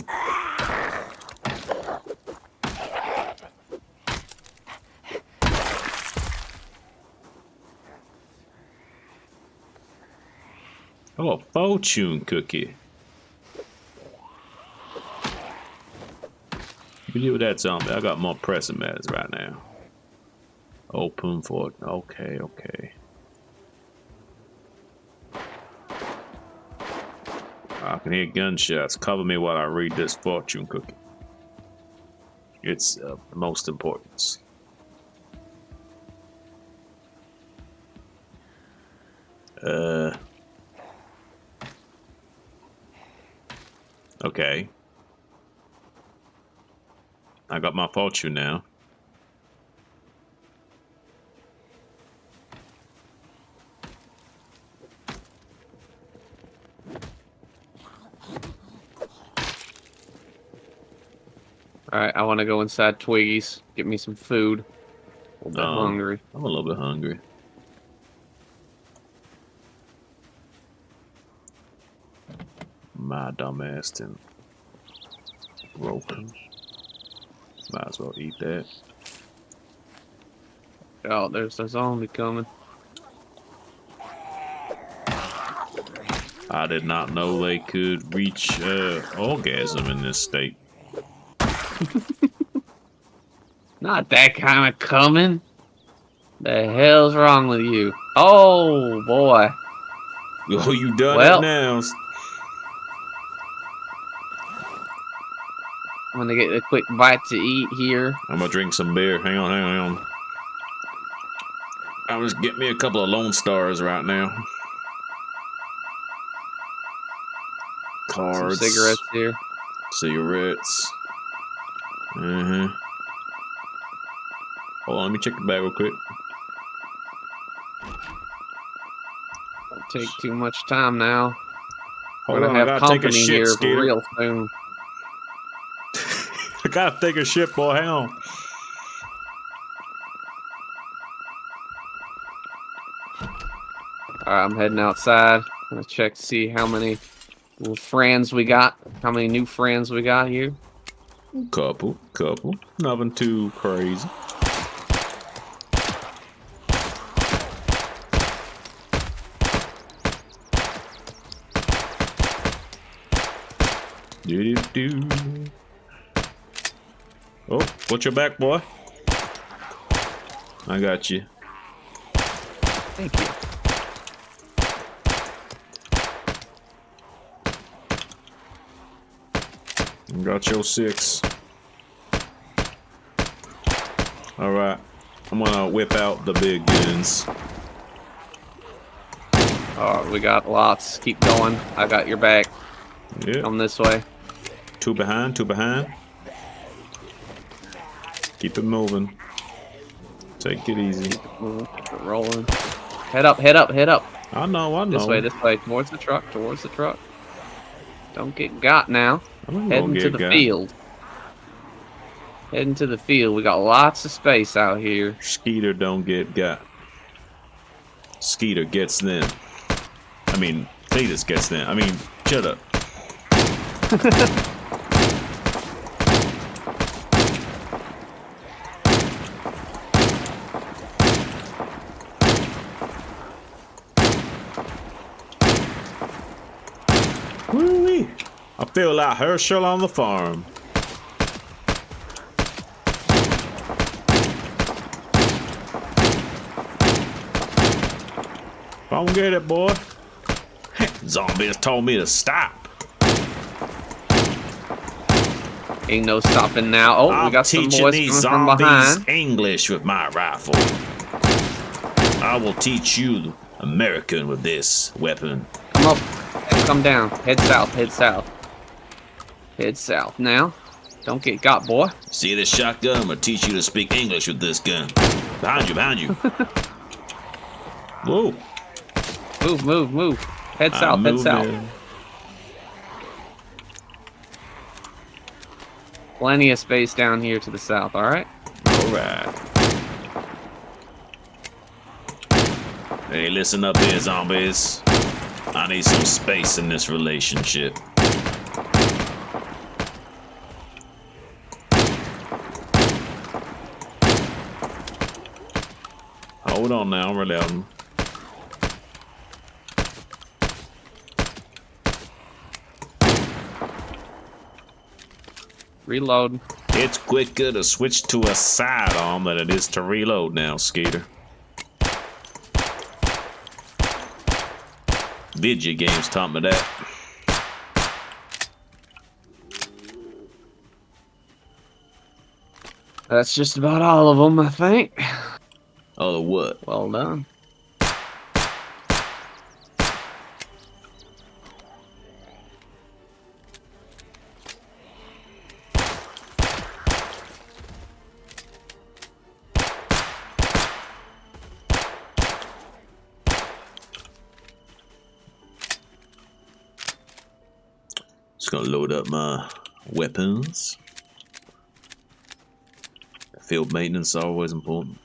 Oh, a fortune cookie. You deal with that zombie. I got more pressing matters right now. Open for okay, okay. I can hear gunshots. Cover me while I read this fortune cookie. It's of the most importance. Okay. I got my fortune now. Alright, I want to go inside Twiggy's. Get me some food. A little bit hungry. I'm a little bit hungry. My dumb ass didn't broken. Might as well eat that. Oh, there's a zombie coming. I did not know they could reach orgasm in this state. Not that kind of coming. The hell's wrong with you? Oh, boy. Oh, you done Well. it now. I'm gonna get a quick bite to eat here. I'm gonna drink some beer. Hang on. I'll just get me a couple of Lone Stars right now. Some Cards. cigarettes here. Cigarettes. Hold on, let me check the bag real quick. Don't take too much time now. Hold We're on, gonna I have gotta take a company shit, here Skeeter. for real soon. I gotta take a shit, boy. Hang on. Alright, I'm heading outside. I'm gonna check to see how many little friends we got. How many new friends we got here. Couple. Nothing too crazy. Do. Oh, watch your back, boy. I got you. Thank you. Got your 6. Alright. I'm gonna whip out the big guns. Alright, we got lots. Keep going. I got your back. Yeah. Come this way. Two behind. Keep it moving. Take it easy. Keep it rolling. Head up. I know. This way. Towards the truck. Don't get got now. Heading to the field. Heading to the field. We got lots of space out here. Skeeter don't get got. Skeeter gets them. I mean, Cletus gets them. I mean, shut up. Woo-wee. I feel like Herschel on the farm. Don't get it, boy. Zombies told me to stop. Ain't no stopping now. Oh, I'm we got some teaching boys these coming from zombies behind. English with my rifle. I will teach you American with this weapon. Come up. Come down. Head south. Head south now. Don't get got, boy. See this shotgun? I'm gonna teach you to speak English with this gun. Behind you. Whoa. Move. Head south. In. Plenty of space down here to the south, alright? Alright. Hey, listen up here, zombies. I need some space in this relationship. Hold on now, reloading. Reload. It's quicker to switch to a sidearm than it is to reload now, Skeeter. Video games taught me that. That's just about all of them, I think. Oh, what? Well done. Just gonna load up my weapons. Field maintenance is always important.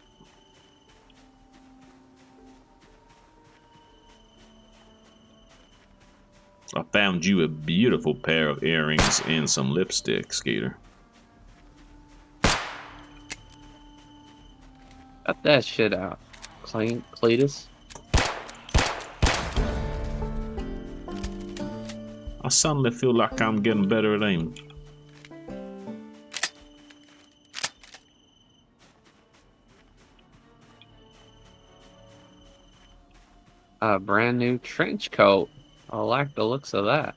I found you a beautiful pair of earrings and some lipstick, Skeeter. Got that shit out. Cletus. I suddenly feel like I'm getting better at aiming. A brand new trench coat. I like the looks of that.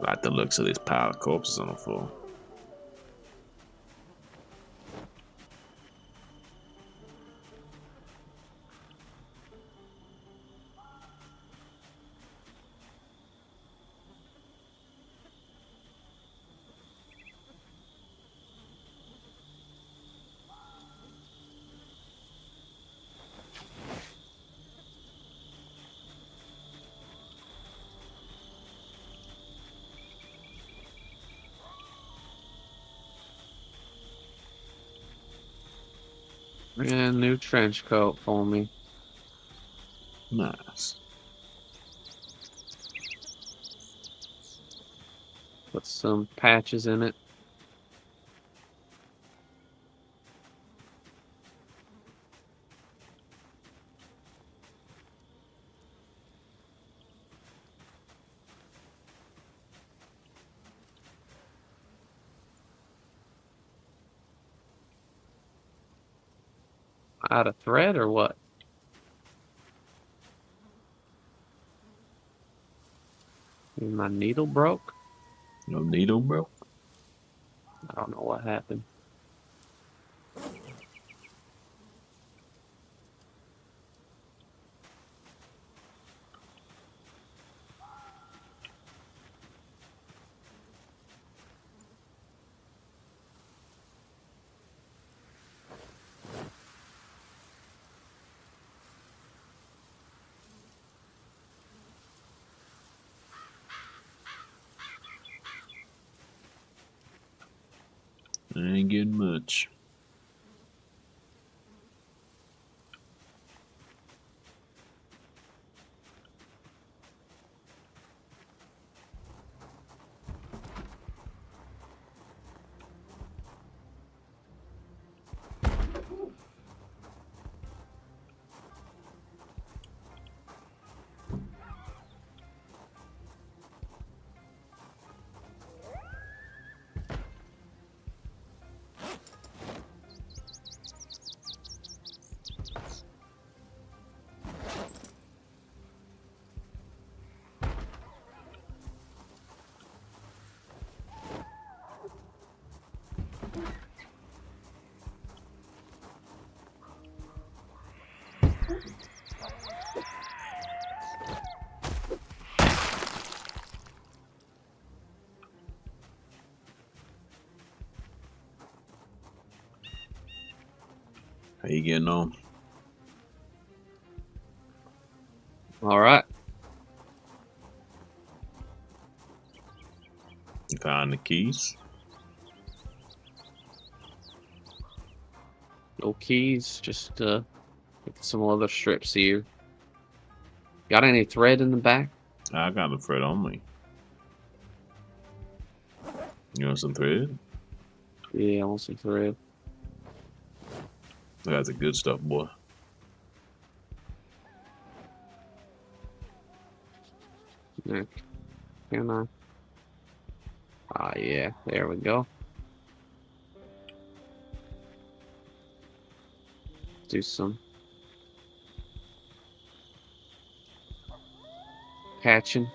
Like the looks of this pile of corpses on the floor. And new trench coat for me. Nice. Put some patches in it. Out of thread or what? My needle broke? No needle, bro? I don't know what happened. I ain't getting much. How you getting on? All right. You found the keys? No keys, just some other strips here. Got any thread in the back? I got the thread on me. You want some thread? Yeah, I want some thread. That's the good stuff, boy. Yeah. Can I? Ah, yeah. There we go. Do some patching.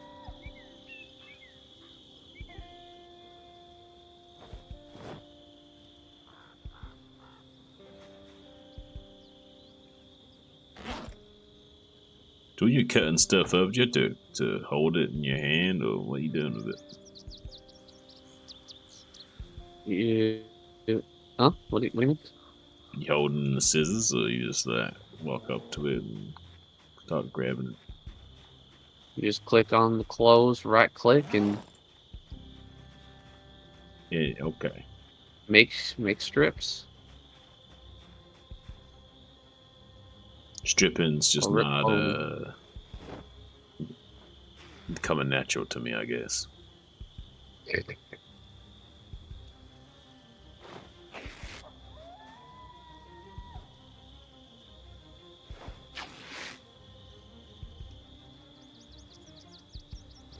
Do you cutting stuff up just to hold it in your hand, or what are you doing with it? Yeah. Huh? What do you mean? You holding the scissors, or you just like walk up to it and start grabbing it? You just click on the close, right click, and Yeah, okay. make strips. Stripping's just Or rip not home. coming natural to me, I guess.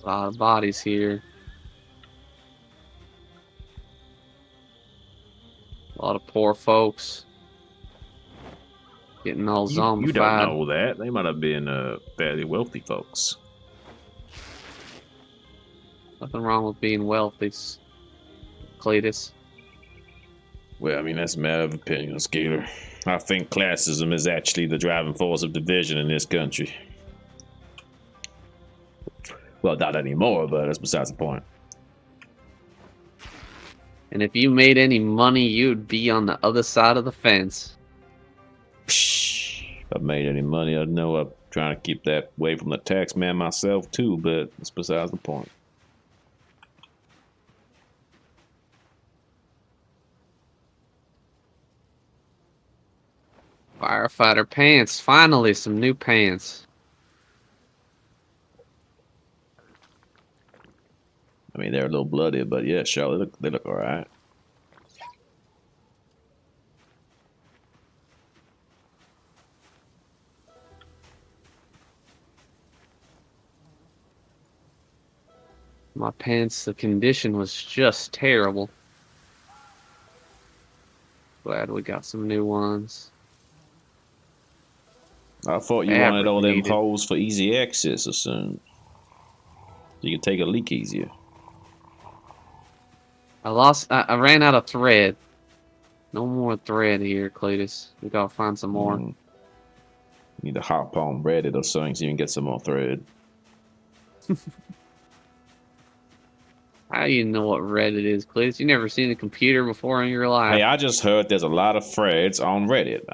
A lot of bodies here. A lot of poor folks getting all zombified. You don't know that. They might have been fairly wealthy folks. Nothing wrong with being wealthy, Cletus. Well, I mean, that's a matter of opinion, Skeeter. I think classism is actually the driving force of division in this country. Well, not anymore, but that's besides the point. And if you made any money, you'd be on the other side of the fence. Psh, if I made any money, I'd know I'm trying to keep that away from the tax man myself, too, but that's besides the point. Firefighter pants. Finally, some new pants. I mean, they're a little bloody, but yeah, sure, they look all right. My pants, the condition was just terrible. Glad we got some new ones. I thought you wanted all them holes for easy access or something. So you could take a leak easier. I ran out of thread. No more thread here, Cletus. We gotta find some more. You need to hop on Reddit or something so you can get some more thread. How do you know what Reddit is, Cletus? You never seen a computer before in your life. Hey, I just heard there's a lot of threads on Reddit.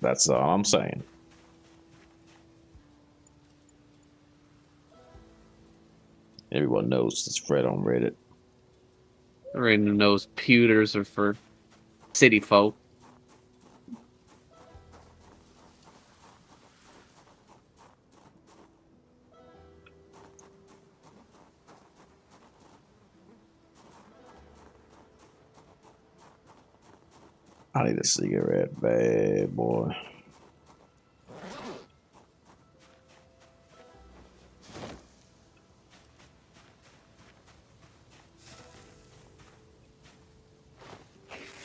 That's all I'm saying. Everyone knows this thread on Reddit. Everyone knows pewters are for city folk. I need a cigarette, bad boy.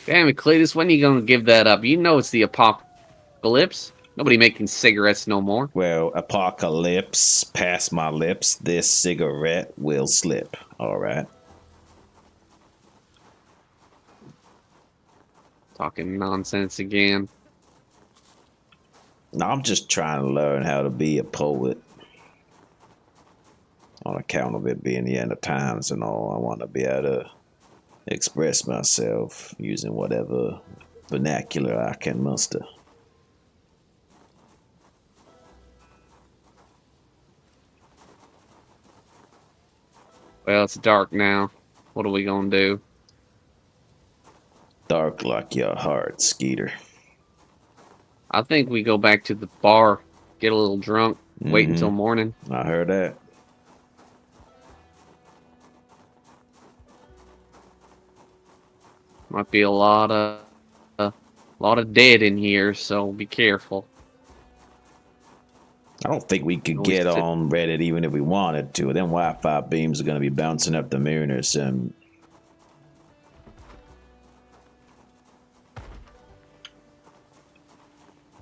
Damn it, Cletus, when are you gonna give that up? You know it's the apocalypse. Nobody making cigarettes no more. Well, apocalypse past my lips, this cigarette will slip, alright? Talking nonsense again. No, I'm just trying to learn how to be a poet. On account of it being the end of times and all, I want to be able to express myself using whatever vernacular I can muster. Well, it's dark now. What are we gonna do? Dark like your heart, Skeeter. I think we go back to the bar, get a little drunk, wait until morning. I heard that. Might be a lot of dead in here, so be careful. I don't think we could get on Reddit even if we wanted to. Them Wi-Fi beams are going to be bouncing up the moon or something.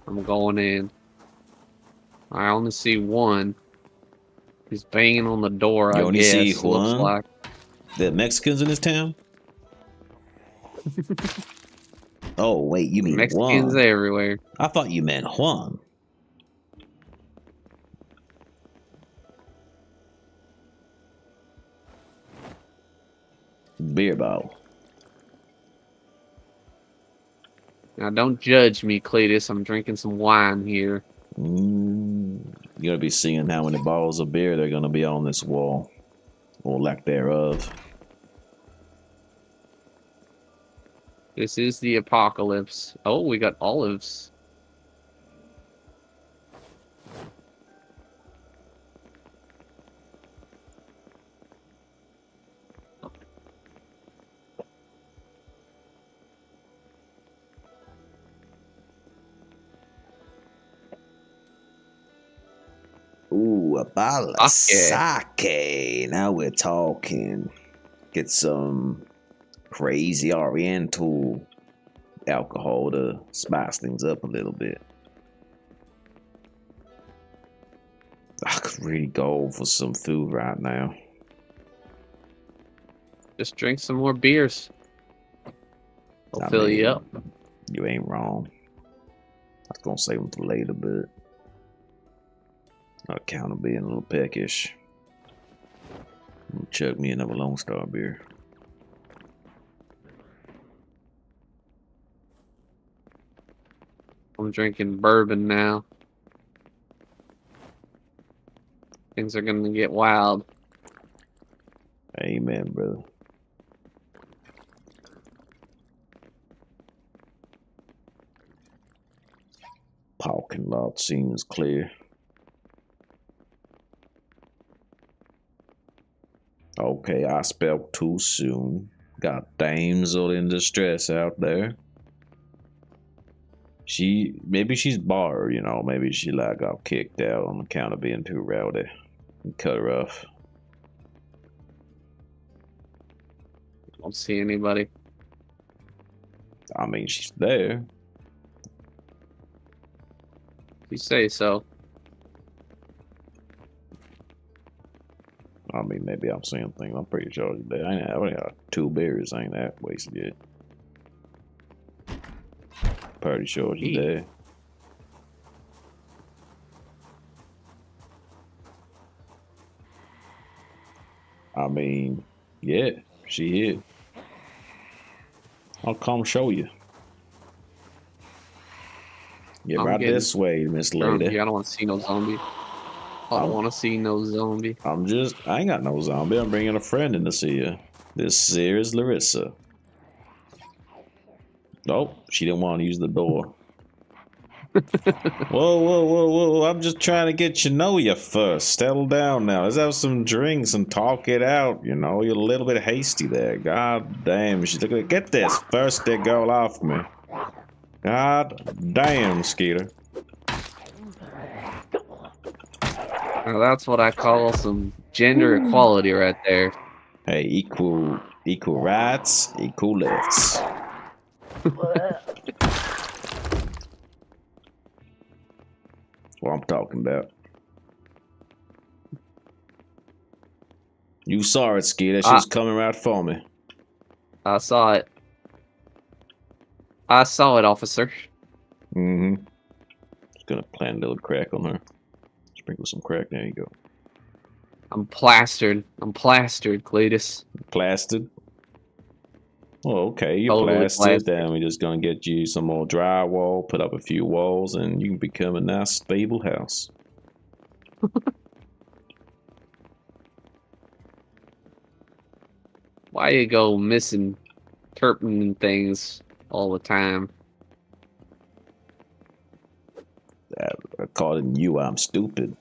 I'm going in. I only see one. He's banging on the door, You I only guess. see Looks one? like. The Mexicans in this town? Oh, wait, you mean Mexicans Juan? everywhere. I thought you meant Juan. Beer bottle. Now, don't judge me, Cletus. I'm drinking some wine here. You're going to be seeing how many bottles of beer they're going to be on this wall. Or lack thereof. This is the apocalypse. Oh, we got olives. Ooh, a bottle of sake. Now we're talking. Get some crazy oriental alcohol to spice things up a little bit. I could really go for some food right now. Just drink some more beers. I'll I fill you mean, up. You ain't wrong. I was gonna save them for later, but on account of being a little peckish, I'm gonna chug me another Lone Star beer. I'm drinking bourbon now. Things are gonna get wild. Amen, brother. Parking lot seems clear. Okay, I spoke too soon. Got damsel in distress out there. Maybe she's barred, maybe she like got kicked out on account of being too rowdy and cut her off. Don't see anybody. I mean, she's there. You say so. I mean, maybe I'm seeing things. I'm pretty sure she's there. I only got 2 beers. Ain't that wasted yet. Pretty sure she's there. I mean, yeah, she here. I'll come show you. Get I'm right getting this way, Miss drunk. Lady. I don't want to see no zombie. I don't want to see no zombie. I ain't got no zombie. I'm bringing a friend in to see you. This here is Larissa. Oh, she didn't want to use the door. Whoa. I'm just trying to get to know you first. Settle down now. Let's have some drinks and talk it out. You're a little bit hasty there. God damn. She's looking at, get this. First they girl off me. God damn, Skeeter. Now that's what I call some gender equality right there. Hey, equal rights, equal lefts. What I'm talking about. You saw it, Skeeter. She was coming right for me. I saw it. I saw it, officer. Mm-hmm. Just gonna plant a little crack on her. Sprinkle some crack. There you go. I'm plastered, Cletus. Plastered? Oh, okay. You're Totally plastered. Then we're just gonna get you some more drywall, put up a few walls, and you can become a nice, stable house. Why you go missing terpene things all the time? According to you, I'm stupid.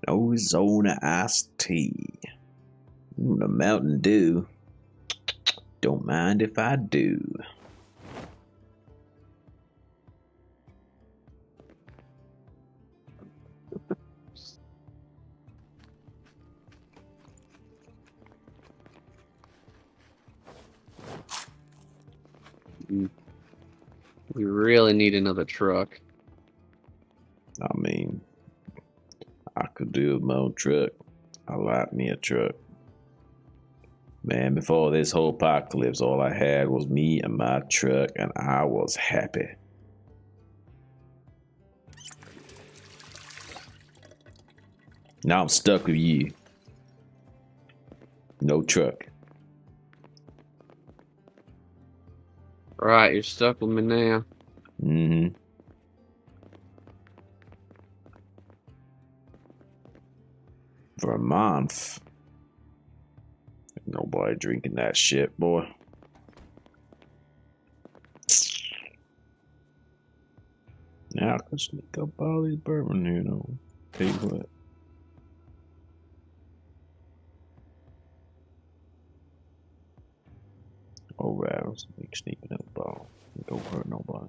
Arizona iced tea. The Mountain Dew. Don't mind if I do. We really need another truck. I mean, I could do my own truck. I like me a truck. Man, before this whole apocalypse, all I had was me and my truck, and I was happy. Now I'm stuck with you. No truck. Right, you're stuck with me now. Mm-hmm. For a month. Nobody drinking that shit, boy. Now I can sneak up all these bourbon, Tell you what. Alright, let's make sneaking up ball. Don't hurt nobody.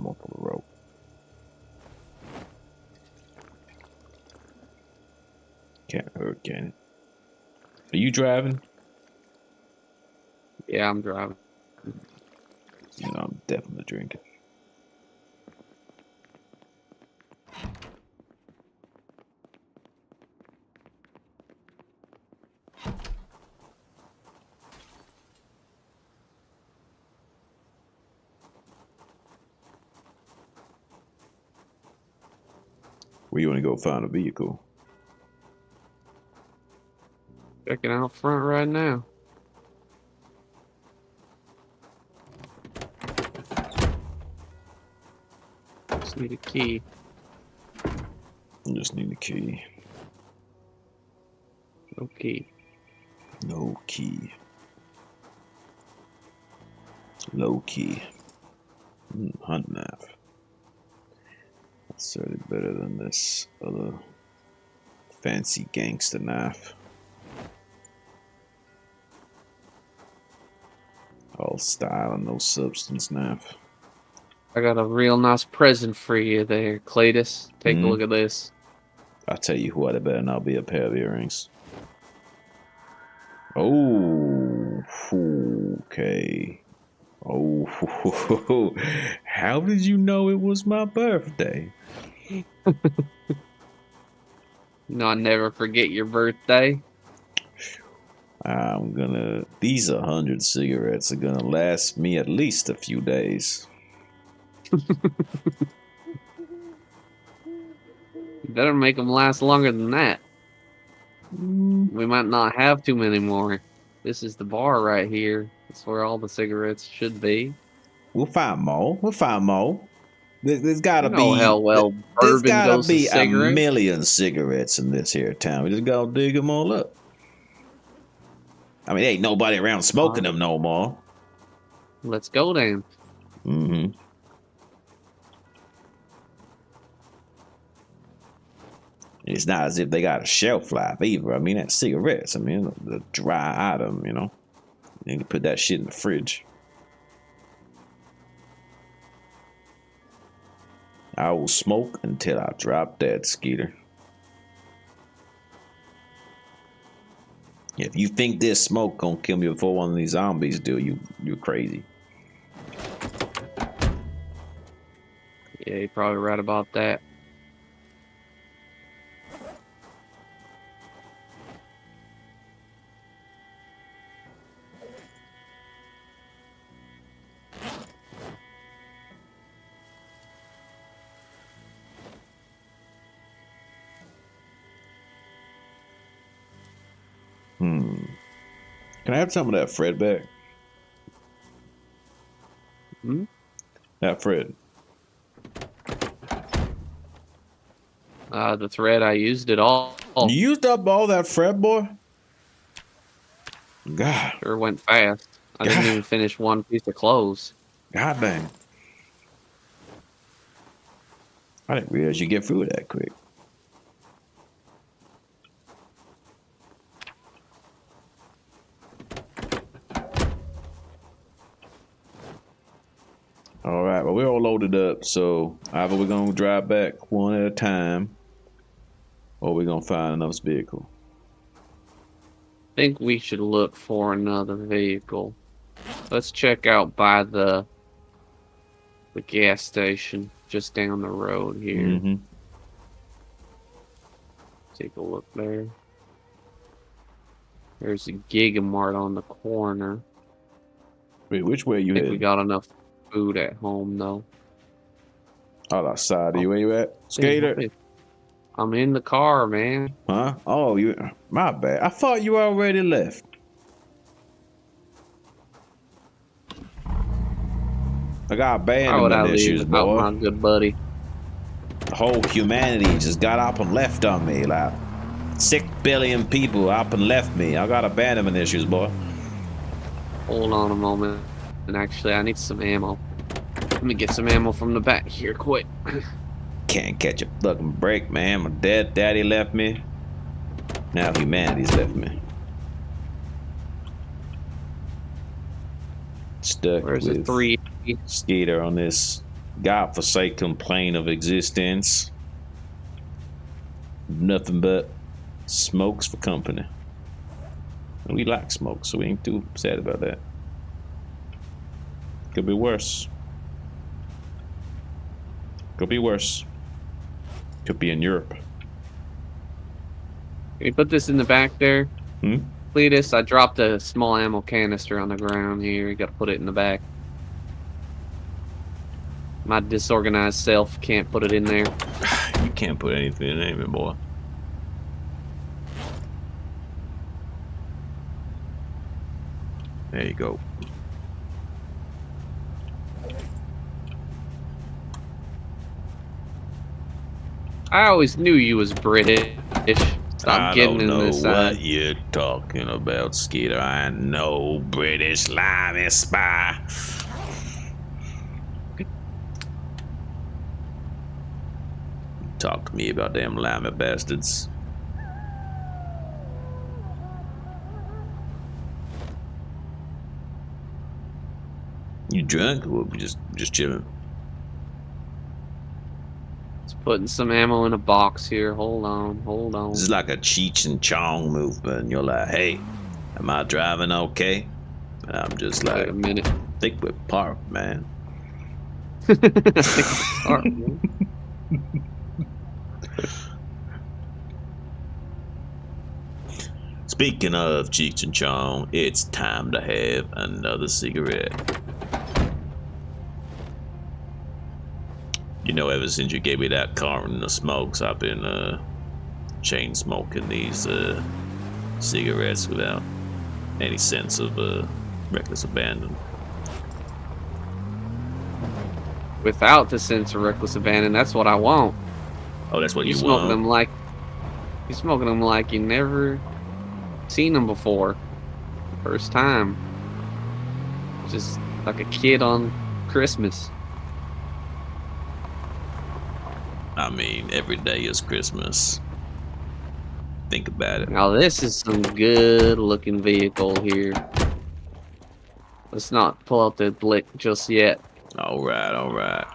I'm gonna pull the rope. Can't hurt, can it? Are you driving? Yeah, I'm driving. You know, I'm definitely drinking. Where you want to go find a vehicle? Checking out front right now. Just need a key. I just need a key. No key. No key. Low key. Hunt knife. That's certainly better than this other fancy gangster knife. All style and no substance knife. I got a real nice present for you there, Cletus. Take a look at this. I'll tell you what, it better not be a pair of earrings. Oh, okay. Oh, how did you know it was my birthday? You know, I never forget your birthday. These 100 cigarettes are gonna last me at least a few days. You better make them last longer than that. We might not have too many more. This is the bar right here. That's where all the cigarettes should be. We'll find more. There's gotta You know be hell well there's bourbon gotta goes to be a cigarettes. million cigarettes in this here town. We just gotta dig them all up. I mean, ain't nobody around smoking them no more. Let's go then. Mm-hmm. It's not as if they got a shelf life either. I mean, that's cigarettes. I mean, the dry item, you know. You can put that shit in the fridge. I will smoke until I drop dead, Skeeter. If you think this smoke gonna kill me before one of these zombies do, you're crazy. Yeah, you're probably right about that. Can I have some of that Fred back? That Fred. The thread, I used it all. You used up all that Fred, boy? God. Sure went fast. I didn't even finish one piece of clothes. God dang. I didn't realize you get through it that quick. All right, well, we're all loaded up, so either we're going to drive back one at a time, or we're going to find another vehicle. I think we should look for another vehicle. Let's check out by the gas station just down the road here. Mm-hmm. Take a look there. There's a Gigamart on the corner. Wait, which way are you I think heading? we got enough food at home though. All outside of you. Where you at? Skater? I'm in the car, man. Huh? Oh, my bad. I thought you already left. I got Why would I abandonment leave issues, without boy. my good buddy? The whole humanity just got up and left on me. Like 6 billion people up and left me. I got abandonment issues, boy. Hold on a moment. And actually, I need some ammo. Let me get some ammo from the back here, quick. Can't catch a fucking break, man. My dead daddy left me. Now humanity's left me. Stuck Where's the with 3? Skeeter on this godforsaken plane of existence. Nothing but smokes for company. And we like smoke, so we ain't too sad about that. Could be worse. Could be worse. Could be in Europe. Can you put this in the back there? Hmm? Cletus, I dropped a small ammo canister on the ground here. You gotta put it in the back. My disorganized self can't put it in there. You can't put anything in it, boy. There you go. I always knew you was British. Stop getting in this I don't know side. what you're talking about, Skeeter. I know British limey spy. Talk to me about them limey bastards. You drunk or just chilling? Just putting some ammo in a box here. Hold on, hold on. This is like a Cheech and Chong movement. You're like, hey, am I driving okay? And I'm just like, Wait a minute. I think we're parked, man. I think it's hard, man. Speaking of Cheech and Chong, it's time to have another cigarette. You know, ever since you gave me that carton of smokes, I've been chain smoking these cigarettes without any sense of reckless abandon. Without the sense of reckless abandon, that's what I want. Oh, that's what You you smoking want? them like you never seen them before. First time. Just like a kid on Christmas. I mean, every day is Christmas. Think about it. Now this is some good looking vehicle here. Let's not pull out the blick just yet. Alright, alright.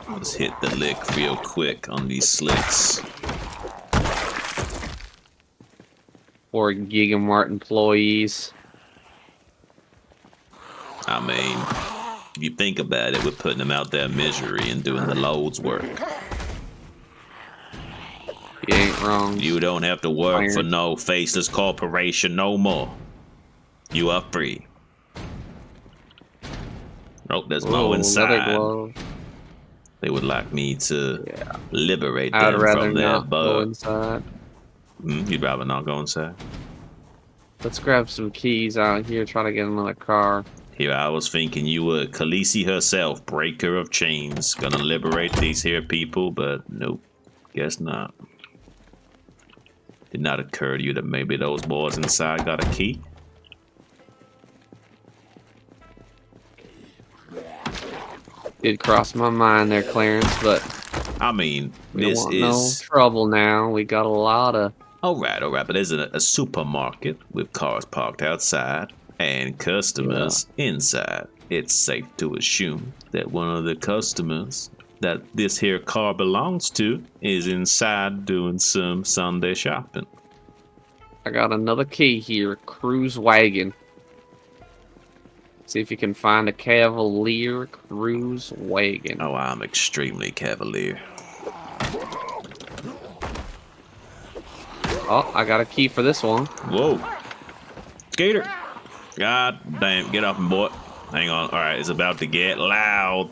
Let's hit the lick real quick on these slicks. 4 Gigamart employees. I mean, if you think about it, we're putting them out there in misery and doing the loads work. You ain't wrong. You don't have to work for no faceless corporation no more. You are free. Oh, there's Whoa, more another inside. glove. They would like me to liberate I'd them rather from their not go bug. inside. You'd rather not go inside? Let's grab some keys out here, try to get another car. Here, I was thinking you were Khaleesi herself, breaker of chains, gonna liberate these here people, but nope, guess not. Did not occur to you that maybe those boys inside got a key? Did cross my mind there, Clarence, but I mean, we don't this want is... no trouble now. We got a lot of... Alright, but there's a supermarket with cars parked outside and customers inside. It's safe to assume that one of the customers that this here car belongs to is inside doing some Sunday shopping. I got another key here, cruise wagon. See if you can find a Cavalier cruise wagon. Oh, I'm extremely cavalier. Oh, I got a key for this one. Whoa. Skater. God damn, get off me, boy. Hang on. Alright, it's about to get loud.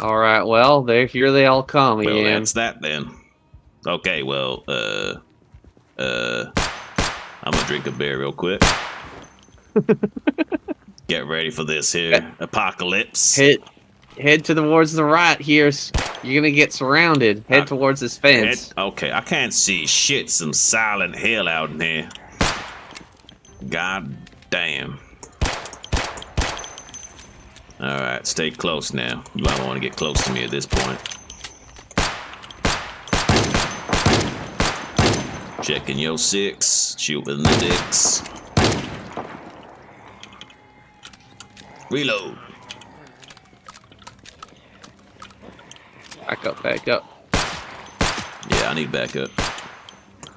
Alright, well, here they all come Well, again. that's that then. Okay, well, I'm gonna drink a beer real quick. Get ready for this here apocalypse. Head towards the right here. You're gonna get surrounded. Head towards this fence. Okay, I can't see shit. Some Silent Hill out in here. God damn. Alright, stay close now. You might want to get close to me at this point. Checking your 6. Shooting the dicks. Reload. Back up, back up. Yeah, I need backup.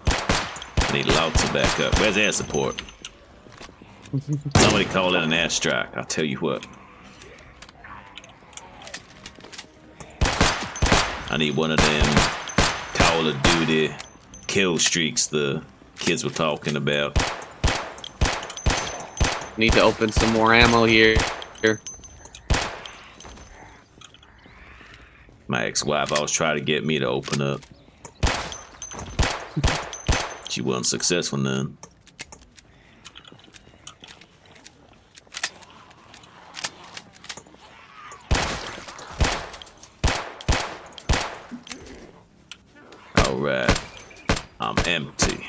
I need lots of backup. Where's air support? Somebody call in an airstrike. I'll tell you what. I need one of them Call of Duty kill streaks the kids were talking about. Need to open some more ammo here. My ex-wife always tried to get me to open up. She wasn't successful none. Alright. I'm empty.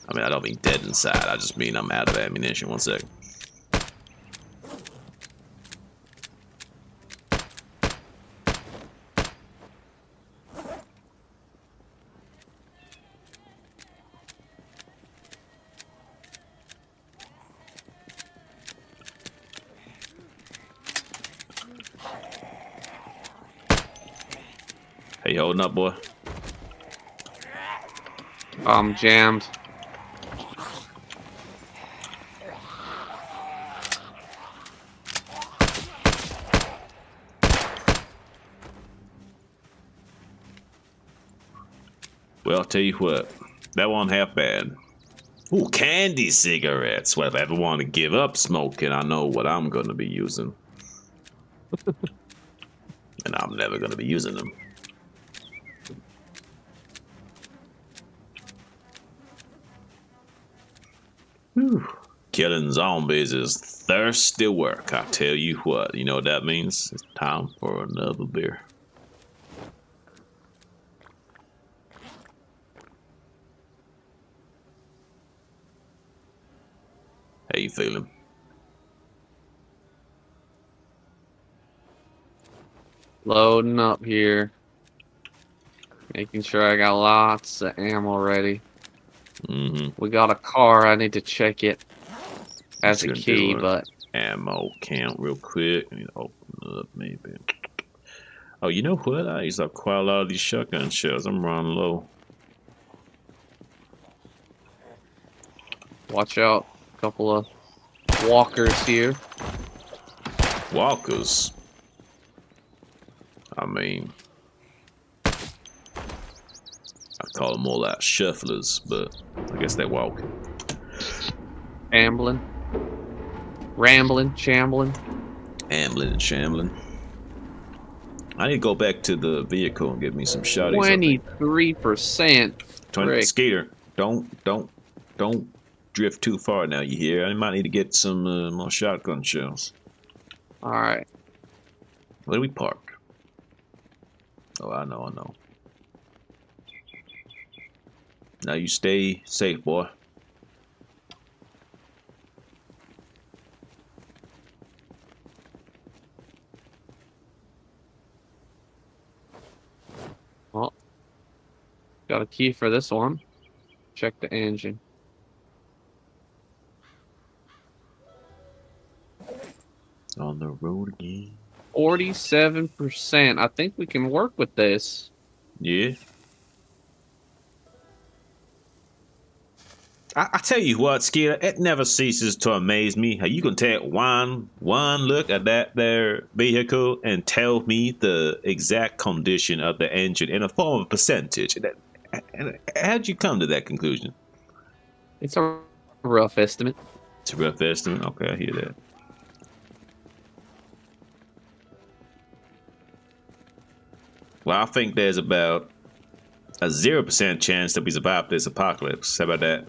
I mean, I don't mean dead inside. I just mean I'm out of ammunition. 1 second. Hey, you holding up, boy? I'm jammed. Well, I'll tell you what. That wasn't half bad. Ooh, candy cigarettes. Well, if I ever want to give up smoking, I know what I'm going to be using. And I'm never going to be using them. Whew. Killing zombies is thirsty work, I tell you what. You know what that means? It's time for another beer. How you feeling? Loading up here. Making sure I got lots of ammo ready. We got a car. I need to check it as a key, but ammo count real quick. I need to open up maybe. Oh, you know what? I used up quite a lot of these shotgun shells. I'm running low. watch out. A couple of walkers here. Walkers? I mean, I call them more like shufflers, but I guess they're walking. Ambling. Rambling, shambling. Ambling and shambling. I need to go back to the vehicle and get me some shotties. 23%. 20 Skater, don't drift too far now, you hear? I might need to get some more shotgun shells. Alright. Where do we park? Oh, I know. Now you stay safe, boy. Well, got a key for this one. Check the engine. On the road again. 47%. I think we can work with this. Yeah. I tell you what, Skeeter, it never ceases to amaze me how you can take one look at that there vehicle and tell me the exact condition of the engine in a form of percentage. How'd you come to that conclusion? It's a rough estimate. It's a rough estimate? Okay, I hear that. Well, I think there's about a 0% chance that we survive this apocalypse. How about that?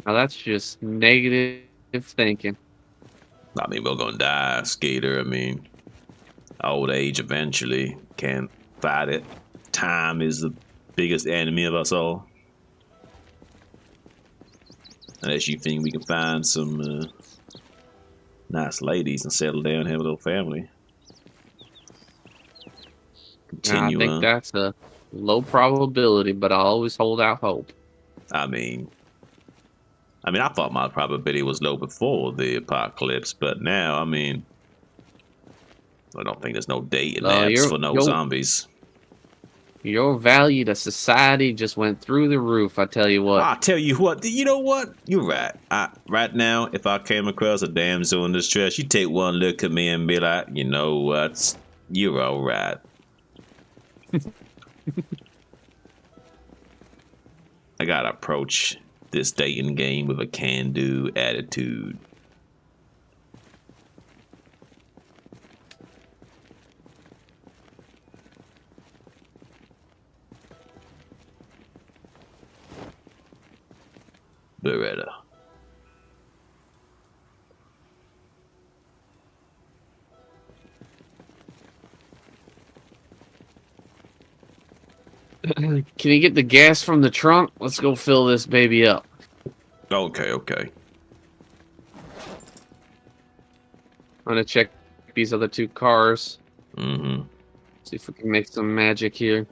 Now that's just negative thinking. I mean, we're gonna die, Skater. I mean, old age eventually. Can't fight it. Time is the biggest enemy of us all. Unless you think we can find some nice ladies and settle down and have a little family. continue. I think that's a low probability, but I always hold out hope. I mean, I thought my probability was low before the apocalypse, but now, I mean, I don't think there's no dating apps for no zombies. Your value to society just went through the roof, I tell you what. I tell you what, you know what? You're right. Right now, if I came across a damsel in distress, you take one look at me and be like, you know what? You're all right. I gotta approach this dating game with a can-do attitude. Beretta. Can you get the gas from the trunk? Let's go fill this baby up. Okay. I'm gonna check these other 2 cars. Mm-hmm. See if we can make some magic here.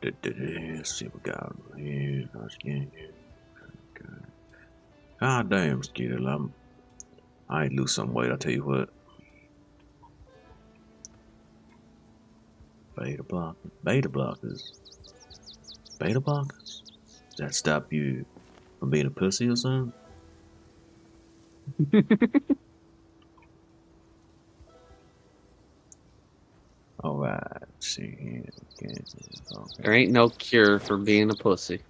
Let's see what we got here. God damn, Skittle. I ain't lose some weight, I'll tell you what. Beta blockers. Does that stop you from being a pussy or something? Alright, see here. Okay. There ain't no cure for being a pussy.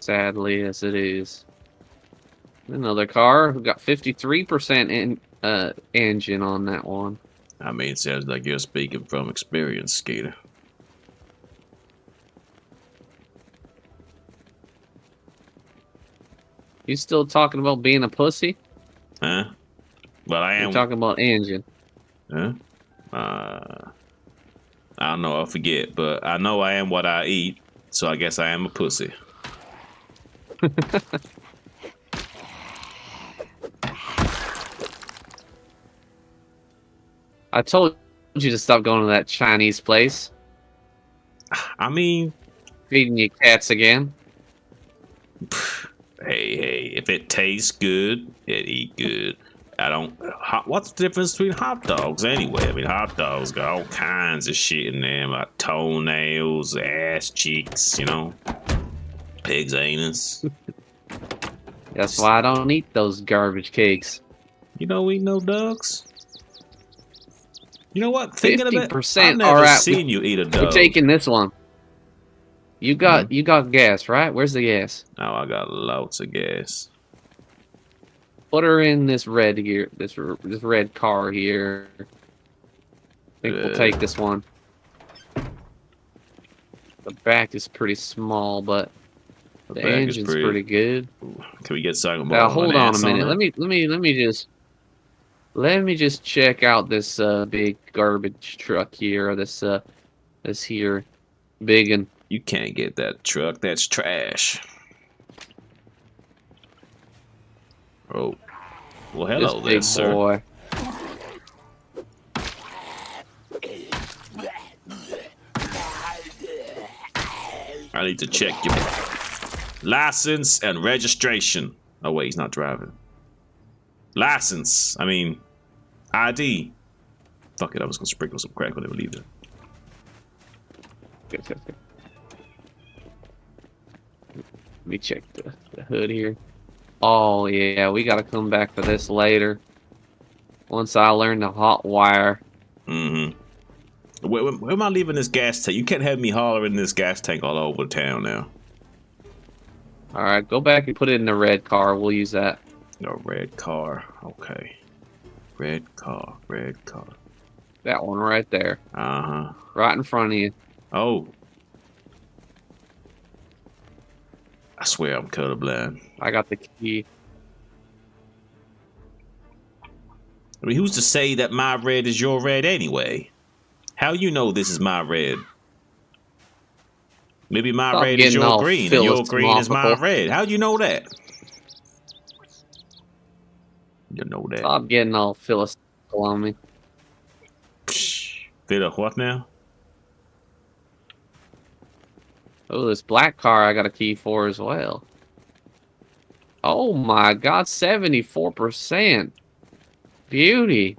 Sadly, as it is. Another car. We got 53% engine on that one. I mean, it sounds like you're speaking from experience, Skeeter. You still talking about being a pussy? Huh? Well, I am. You're talking about engine. Huh? I don't know. I forget, but I know I am what I eat, so I guess I am a pussy. I told you to stop going to that Chinese place. I mean, feeding you cats again. Hey, if it tastes good, it eat good. What's the difference between hot dogs anyway? I mean, hot dogs got all kinds of shit in them, like toenails, ass cheeks, you know, pig's anus. That's why I don't eat those garbage cakes. You don't eat no dogs? You know what? Thinking of it, 50%. I've never All right, seen you eat a dog. We're taking this one. You got gas, right? Where's the gas? Oh, I got lots of gas. Put her in this red here, this red car here. I think we'll take this one. The back is pretty small, but the engine's pretty good. Can we get something more? Now hold on a minute. Let me just check out this big garbage truck here. This here big and. You can't get that truck. That's trash. Oh. Well, hello there, sir. Boy. I need to check your license and registration. Oh, wait, he's not driving. License. I mean, ID. Fuck it, I was going to sprinkle some crack when they leave it. Okay. Let me check the hood here. Oh, yeah, we gotta come back for this later. Once I learn the hot wire. Mm-hmm. Where am I leaving this gas tank? You can't have me hollering this gas tank all over town now. Alright, go back and put it in the red car. We'll use that. No, red car. Okay. Red car. That one right there. Uh-huh. Right in front of you. Oh. I swear I'm colorblind. I got the key. I mean, who's to say that my red is your red anyway? How you know this is my red? Maybe my Stop red is getting your all green, and your green is my philosophical. red. How'd you know that? You know that. Stop getting all philosophical on me. Fit up what now? Oh, this black car I got a key for as well. Oh my god, 74%. Beauty.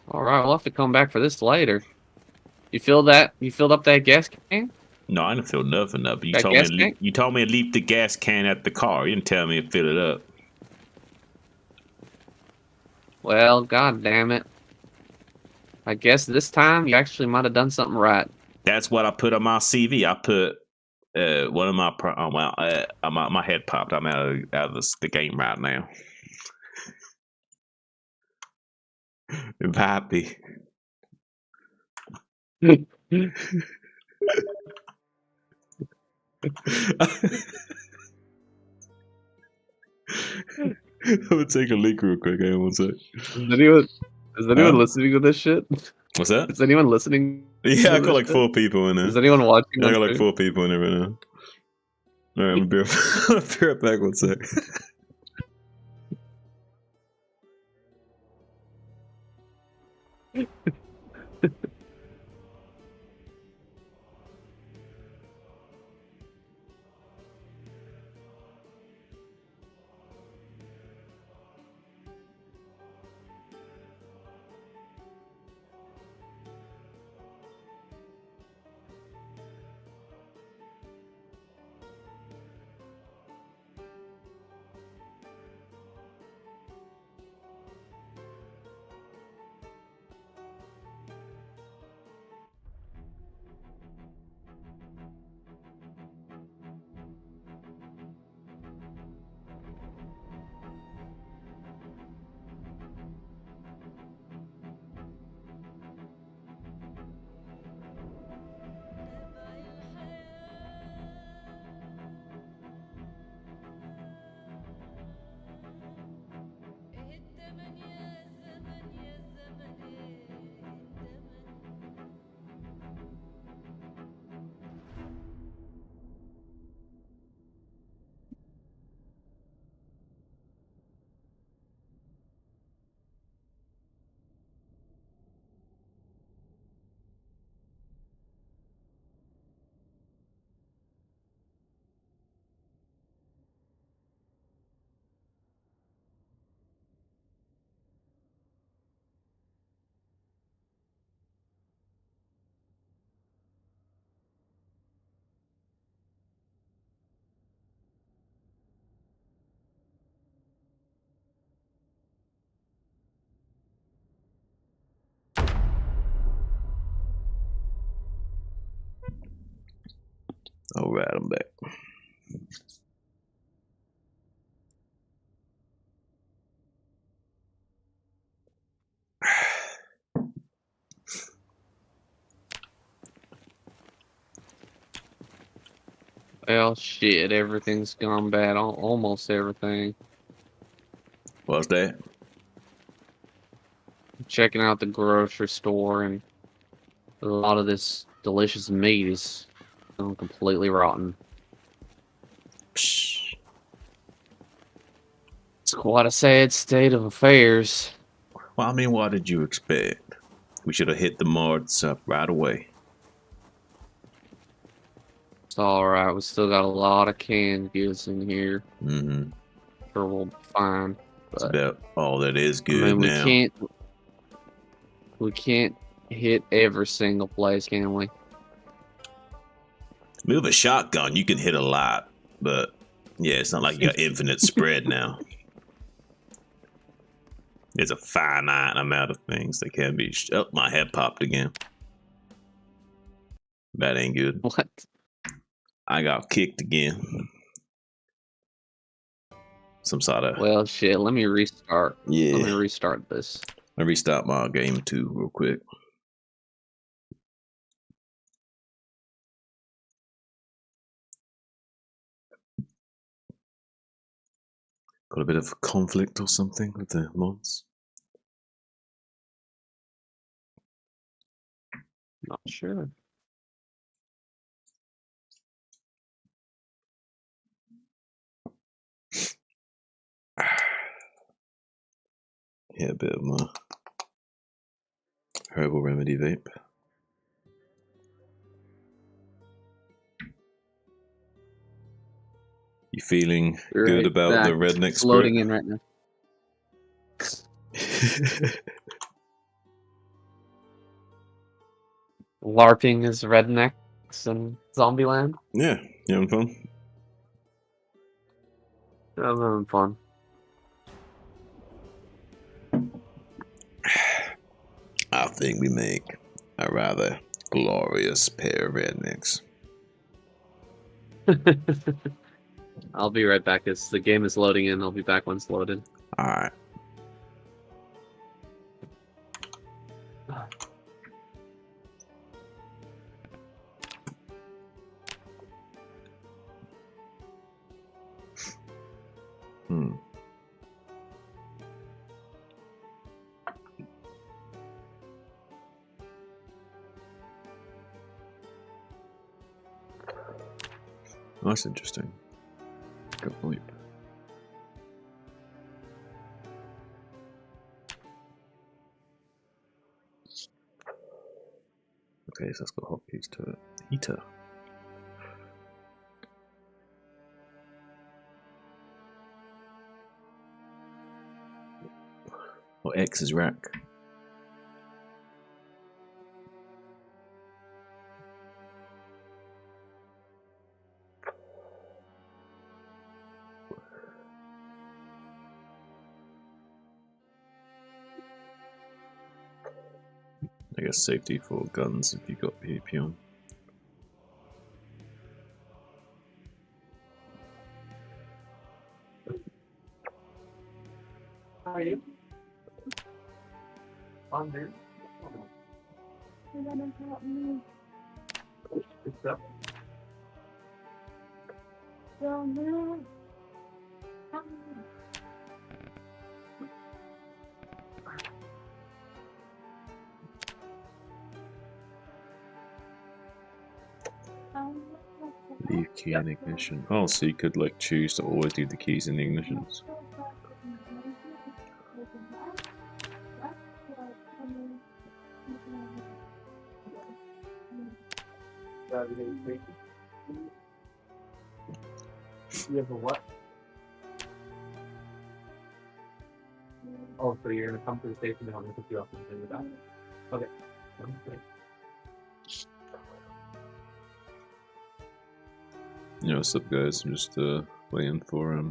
Alright, we'll have to come back for this later. You feel that? You filled up that gas can? No, I didn't fill nothing up. You That told me gas tank? you told me to leave the gas can at the car. You didn't tell me to fill it up. Well, god damn it. I guess this time you actually might have done something right. That's what I put on my CV. I put one of my my head popped. I'm out of the game right now. I'm happy. I'm gonna take a leak real quick. Hang on one sec. Is anyone listening to this shit? What's that? Is anyone listening? Yeah, I to got this like shit? 4 people in there. Is anyone watching? I got on like stream? 4 people in there right now. All right, I'm gonna be right back. One sec. All right, I'm back. Well, shit, everything's gone bad. Almost everything. What's that? Checking out the grocery store, and a lot of this delicious meat is completely rotten. Psh. It's quite a sad state of affairs. Well, I mean, what did you expect? We should have hit the marts up right away. It's alright, we still got a lot of canned goods in here. Mm-hmm. Sure, we'll be fine. It's But, about all that is I good mean, now. we can't hit every single place, can we? Move a shotgun, you can hit a lot, but yeah, it's not like you got infinite spread now. There's a finite amount of things that can be. Oh, my head popped again. That ain't good. What? I got kicked again. Some sort of. Well, shit, let me restart. Yeah. Let me restart this. I restart my game too, real quick. Got a bit of conflict or something with the mods. Not sure. Hit a bit of my herbal remedy vape. You feeling good about the redneck It's spirit? loading in right now. LARPing as rednecks in Zombieland. Yeah, you having fun? I'm having fun. I think we make a rather glorious pair of rednecks. I'll be right back as the game is loading in. I'll be back once loaded. Alright. Hmm. That's interesting. Good point. Okay, so it's got hotkeys to it. Heater. Or X is rack. I guess safety for guns if you got PvP on. How are you? On there. What's up? Leave key in ignition. Oh, so you could like choose to always leave the keys in the ignitions. You have a what? Oh, so you're gonna come to the station and I'm gonna pick you up and send you back? Okay. You know, what's up, guys? I'm just waiting for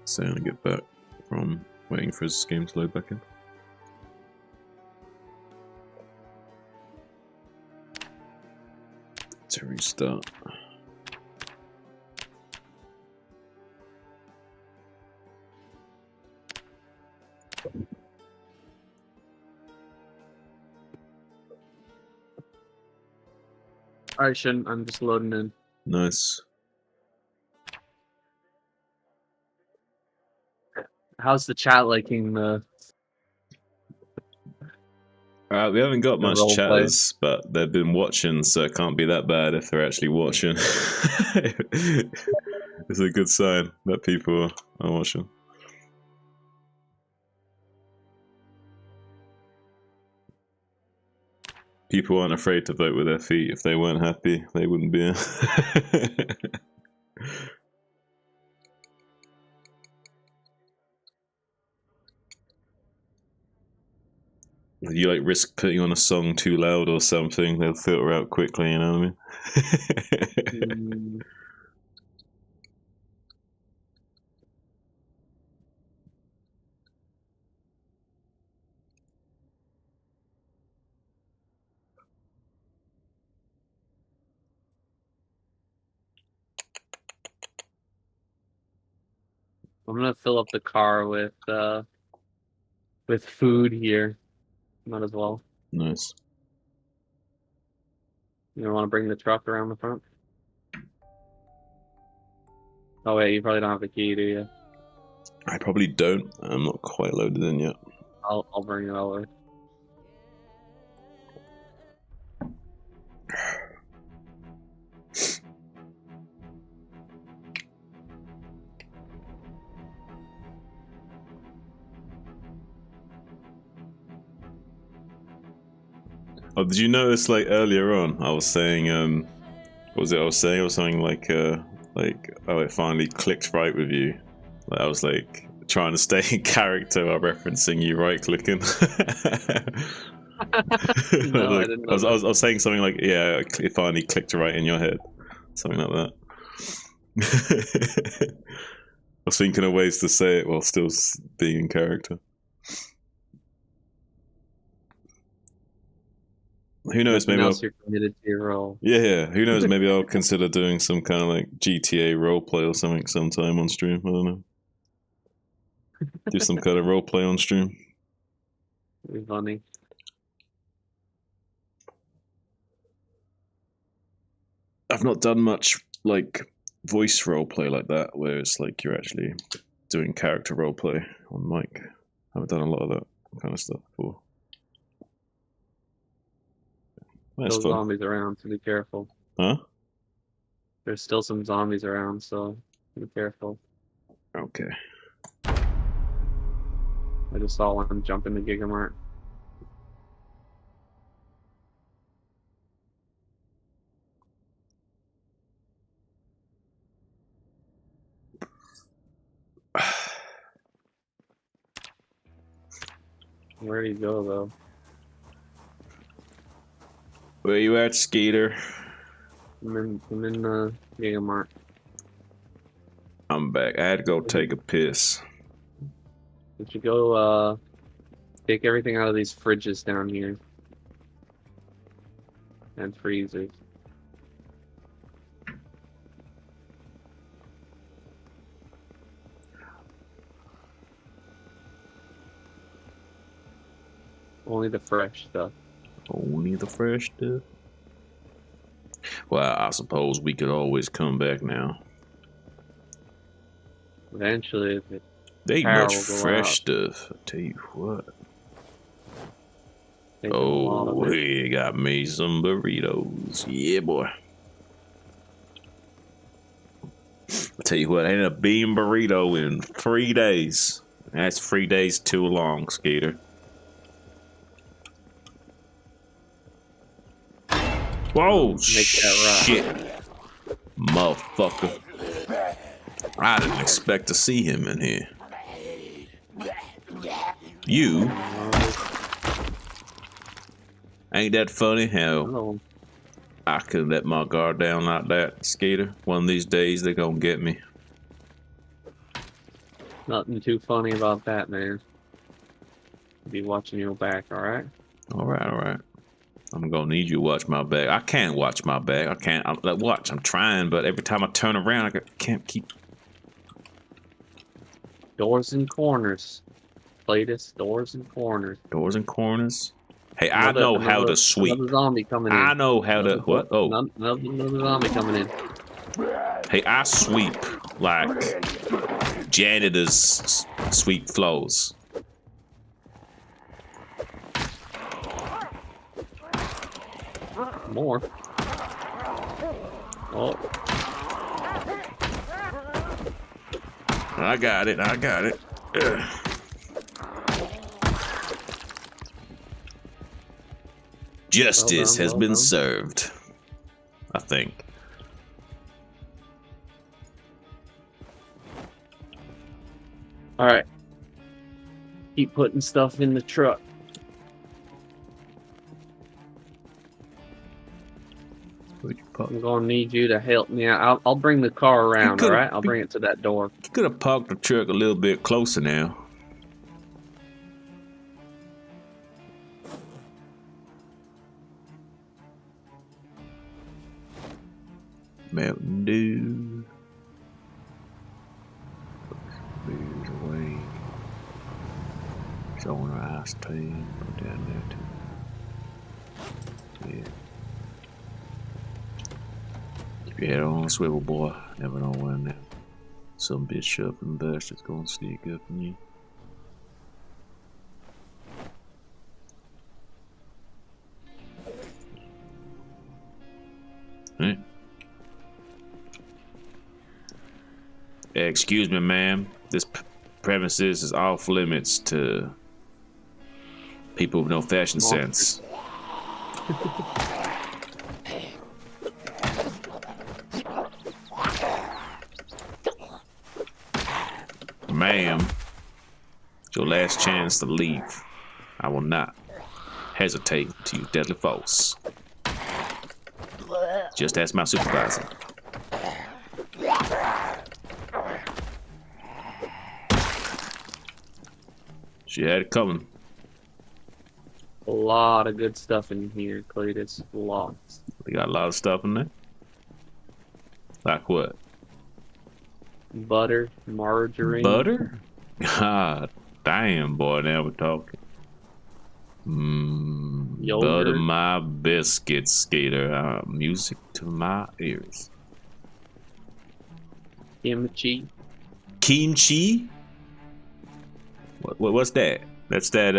Saiyan to get back from waiting for his game to load back in. To restart. Alright, Shin, I'm just loading in. Nice. How's the chat liking the We haven't got much role play? chatters, but they've been watching, so it can't be that bad if they're actually watching. It's a good sign that people are watching. People aren't afraid to vote with their feet. If they weren't happy, they wouldn't be. If you like risk putting on a song too loud or something, they'll filter out quickly, you know what I mean? I'm gonna fill up the car with food here. Might as well. Nice. You want to bring the truck around the front? Oh wait, you probably don't have the key, do you? I probably don't. I'm not quite loaded in yet. I'll bring it over. Oh, did you notice like earlier on? I was saying, what was it? I was saying, it was something like, oh, it finally clicked right with you. Like, I was like trying to stay in character while referencing you right clicking. No, I Like, didn't I know. was saying something like, yeah, it finally clicked right in your head, something like that. I was thinking of ways to say it while still being in character. Who knows? Nothing Maybe else I'll. you're committed to your role. Yeah. Who knows? Maybe I'll consider doing some kind of like GTA roleplay or something sometime on stream. I don't know. Do some kind of roleplay on stream. It'd be funny. I've not done much like voice roleplay like that, where it's like you're actually doing character roleplay on mic. I haven't done a lot of that kind of stuff before. That's Still fun. zombies around, so be careful. Huh? There's still some zombies around, so be careful. Okay. I just saw one jump into Gigamart. Where'd he go, though? Where you at, Skeeter? I'm in Gigamart. I'm back. I had to go take a piss. We should go, take everything out of these fridges down here. And freezers. Only the fresh stuff. Only the fresh stuff. Well, I suppose we could always come back now. Eventually, if it There ain't power much will go fresh out. stuff. I tell you what. takes a lot Oh, of it. he got me some burritos. Yeah, boy. I tell you what, ain't a bean burrito in 3 days. That's 3 days too long, Skeeter. Whoa, Make that shit. Motherfucker. I didn't expect to see him in here. You? Ain't that funny how Oh, I could let my guard down like that, Skeeter? One of these days they're gonna get me. nothing too funny about that, man. Be watching your back, alright? Alright. I'm gonna need you to watch my back. I can't watch my back. I can't. Watch. I'm trying, but every time I turn around, I can't keep. Doors and corners. Cletus, doors and corners. Doors and corners. Hey, I know how to sweep. Another zombie coming in. I know how to. What? Oh. Another zombie coming in. Hey, I sweep like janitors sweep floors. More. Oh, I got it. Ugh. Justice has been served, I think. alright. Keep putting stuff in the truck. I'm gonna need you to help me out. I'll bring the car around, could've- alright? I'll bring it to that door. You could have parked the truck a little bit closer now. Mountain Dew. Beers away. Showing her ice cream. Put down there too. Yeah. Keep your head on a swivel, boy. Never know when that some bitch shuffling bastard's gonna sneak up on you. Hey. Excuse me, ma'am. This premises is off limits to people with no fashion sense. Ma'am, it's your last chance to leave. I will not hesitate to use deadly force. Just ask my supervisor. She had it coming. A lot of good stuff in here, Cletus. Lots. We got a lot of stuff in there. Like what? Butter, margarine. Butter? God damn, boy, now we're talking. Yogurt. Butter my biscuits, Skater. Music to my ears. Kimchi. Kimchi? What's that? That's that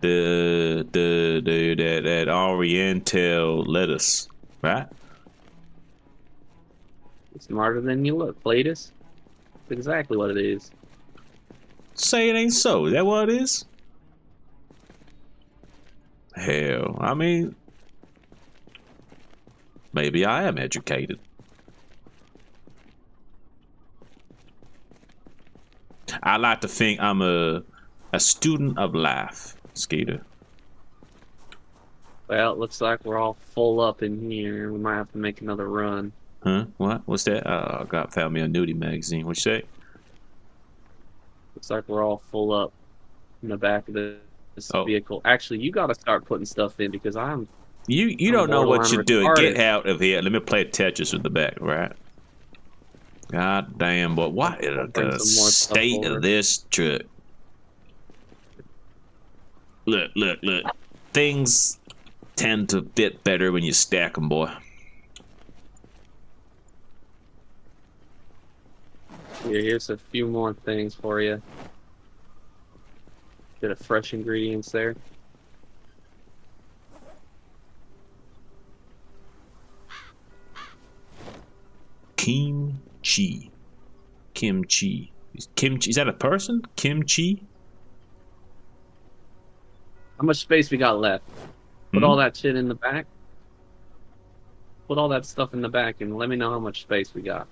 that Oriental lettuce, right? Smarter than you look, Cletus. That's exactly what it is. Say it ain't so. Is that what it is? Hell, I mean, maybe I am educated. I like to think I'm a student of life, Skater. Well, it looks like we're all full up in here. We might have to make another run. Huh? What? What's that? I found me a nudie magazine. What you say? Looks like we're all full up in the back of this vehicle. Actually, you got to start putting stuff in because I'm. You don't know what you're doing. retarded. Get out of here. Let me play Tetris in the back, right? God damn, boy. What is Bring the some more stuff state over. of this truck? Look. Things tend to fit better when you stack them, boy. Here's a few more things for you. Bit of fresh ingredients there. Kimchi. Kimchi. Is that a person? Kimchi? How much space we got left? Put all that shit in the back. Put all that stuff in the back and let me know how much space we got.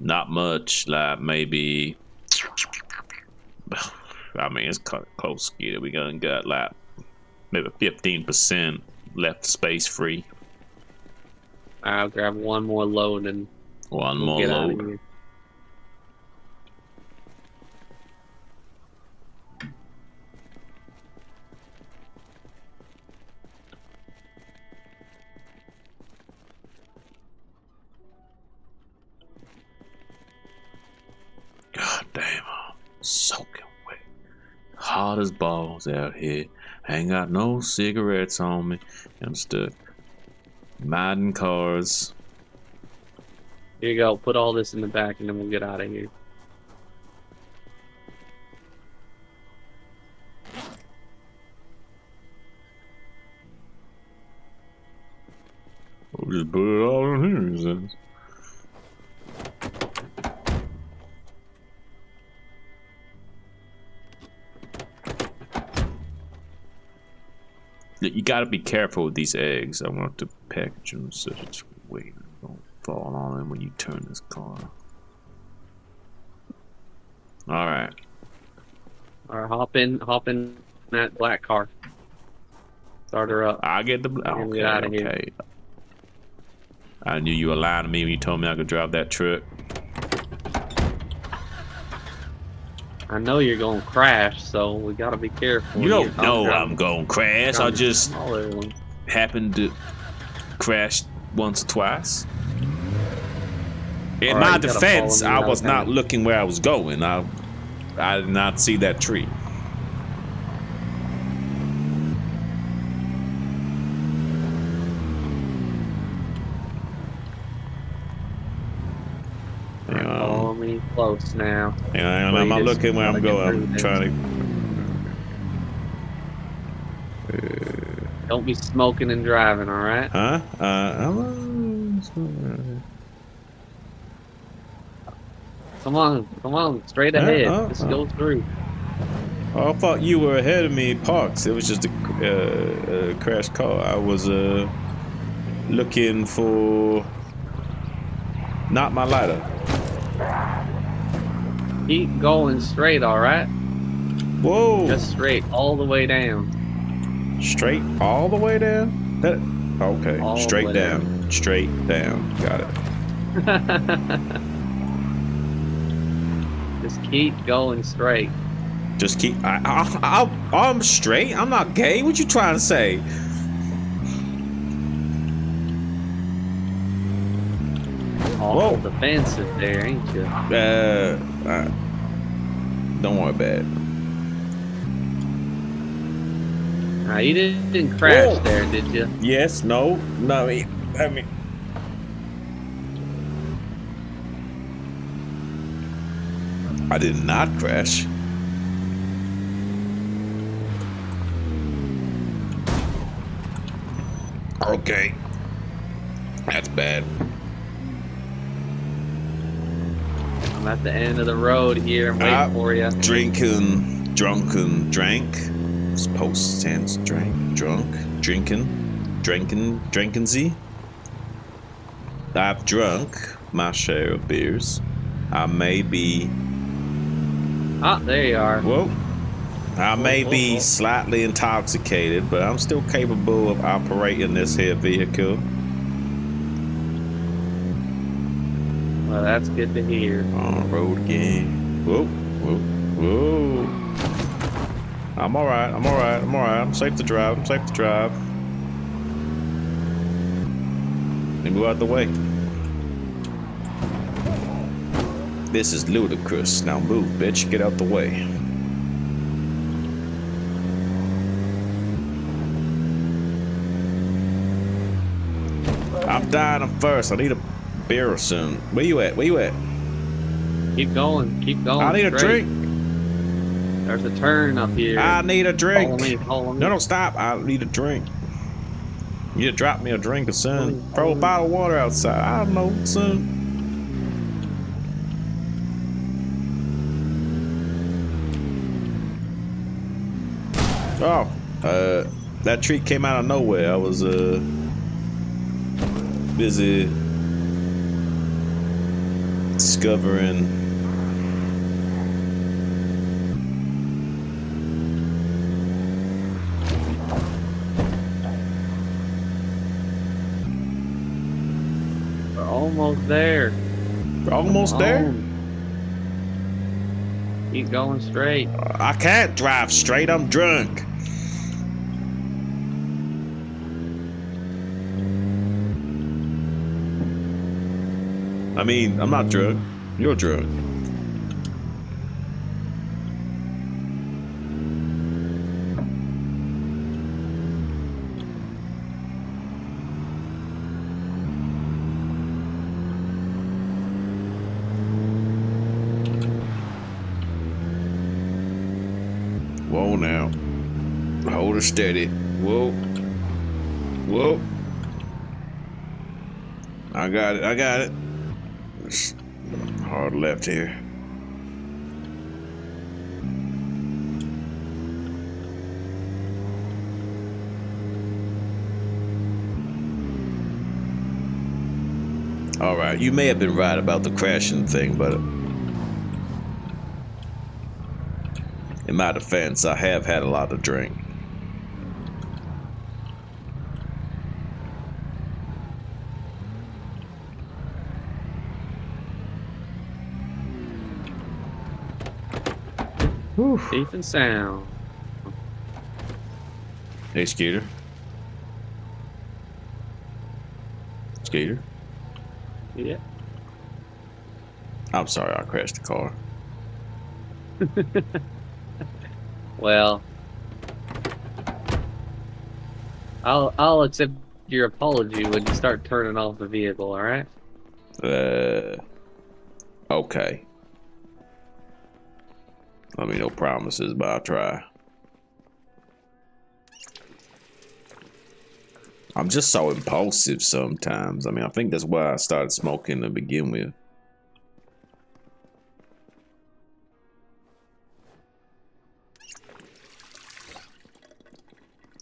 Not much. Like maybe. I mean, it's close. Skater. We gonna got like maybe 15% left space free. I'll grab one more load and One we'll more get out of load. here. God damn, I'm soaking wet. Hot as balls out here. Ain't got no cigarettes on me. I'm stuck minding cars. Here you go. Put all this in the back and then we'll get out of here. We'll just put it all in here, he says. You gotta be careful with these eggs. I want to package them so it's weight don't fall on them when you turn this car. Alright. Alright, hop in that black car. Start her up. I get the And get out of here. okay. I knew you were lying to me when you told me I could drive that truck. I know you're gonna crash, so we gotta be careful. You don't here. know I'm gonna crash. I just Smaller one. happened to crash once or twice. In All right, my you gotta defense, follow me I out was not there. looking where I was going. I did not see that tree. Follow me close now. I'm not Wait, looking where I'm gotta get going. through I'm this. trying Don't be smoking and driving, alright? to. Huh? Come on, straight ahead. Just go through. Oh, I thought you were ahead of me, Parks. It was just a crash car. I was looking for not my lighter. Keep going straight, alright? Whoa! Just straight, all the way down. Straight all the way down? That okay. All the Straight way down. Straight down. Got it. Just keep going straight. Just keep. I'm straight. I'm not gay. What you trying to say? All defensive there, ain't you? Don't worry about it. Nah, you didn't crash there, did you? Yes. No. No. I mean. I did not crash. Okay. That's bad. I'm at the end of the road here. I'm waiting for you. Drunken, drank. Post tense, drank, drunk, drinking-z. I've drunk my share of beers. I may be. Ah, there you are. Whoa. I may be slightly intoxicated, but I'm still capable of operating this here vehicle. Well, that's good to hear. On the road again. Whoa, whoa, whoa. I'm alright, I'm alright, I'm alright. I'm safe to drive, I'm safe to drive. Let me move out the way. This is ludicrous. Now move, bitch. Get out the way. I'm dying of thirst. I need a beer soon. Where you at? Where you at? Keep going. Keep going. I need a drink. There's a turn up here. I need a drink. Follow me, follow me. No, don't stop. I need a drink. You need to drop me a drink or something. Throw a bottle of water outside. I don't know, son. Oh, that treat came out of nowhere. I was busy discovering we're almost there. we're almost there. Keep going straight. I can't drive straight. I'm drunk. I mean, I'm not drunk. You're drunk. Whoa now. Hold her steady. Whoa. Whoa. I got it. I got it. Hard left here. All right, you may have been right about the crashing thing, but in my defense, I have had a lot to drink. Safe and sound. Hey, Skeeter. Skeeter? Yeah. I'm sorry, I crashed the car. Well, I'll accept your apology when you start turning off the vehicle, alright? Okay. I mean, no promises, but I'll try. I'm just so impulsive sometimes. I mean, I think that's why I started smoking to begin with.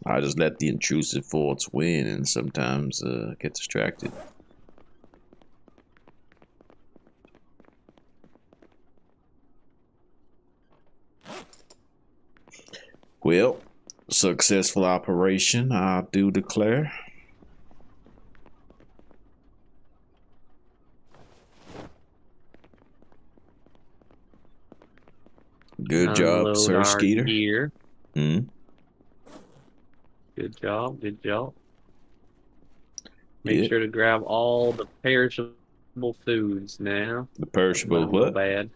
I just let the intrusive thoughts win and sometimes get distracted. Well, successful operation, I do declare. Good job, Unload Sir our Skeeter. gear. Hmm? Good job. Good job. Make Yeah. sure to grab all the perishable foods now. The perishable Let 'em go what? bad.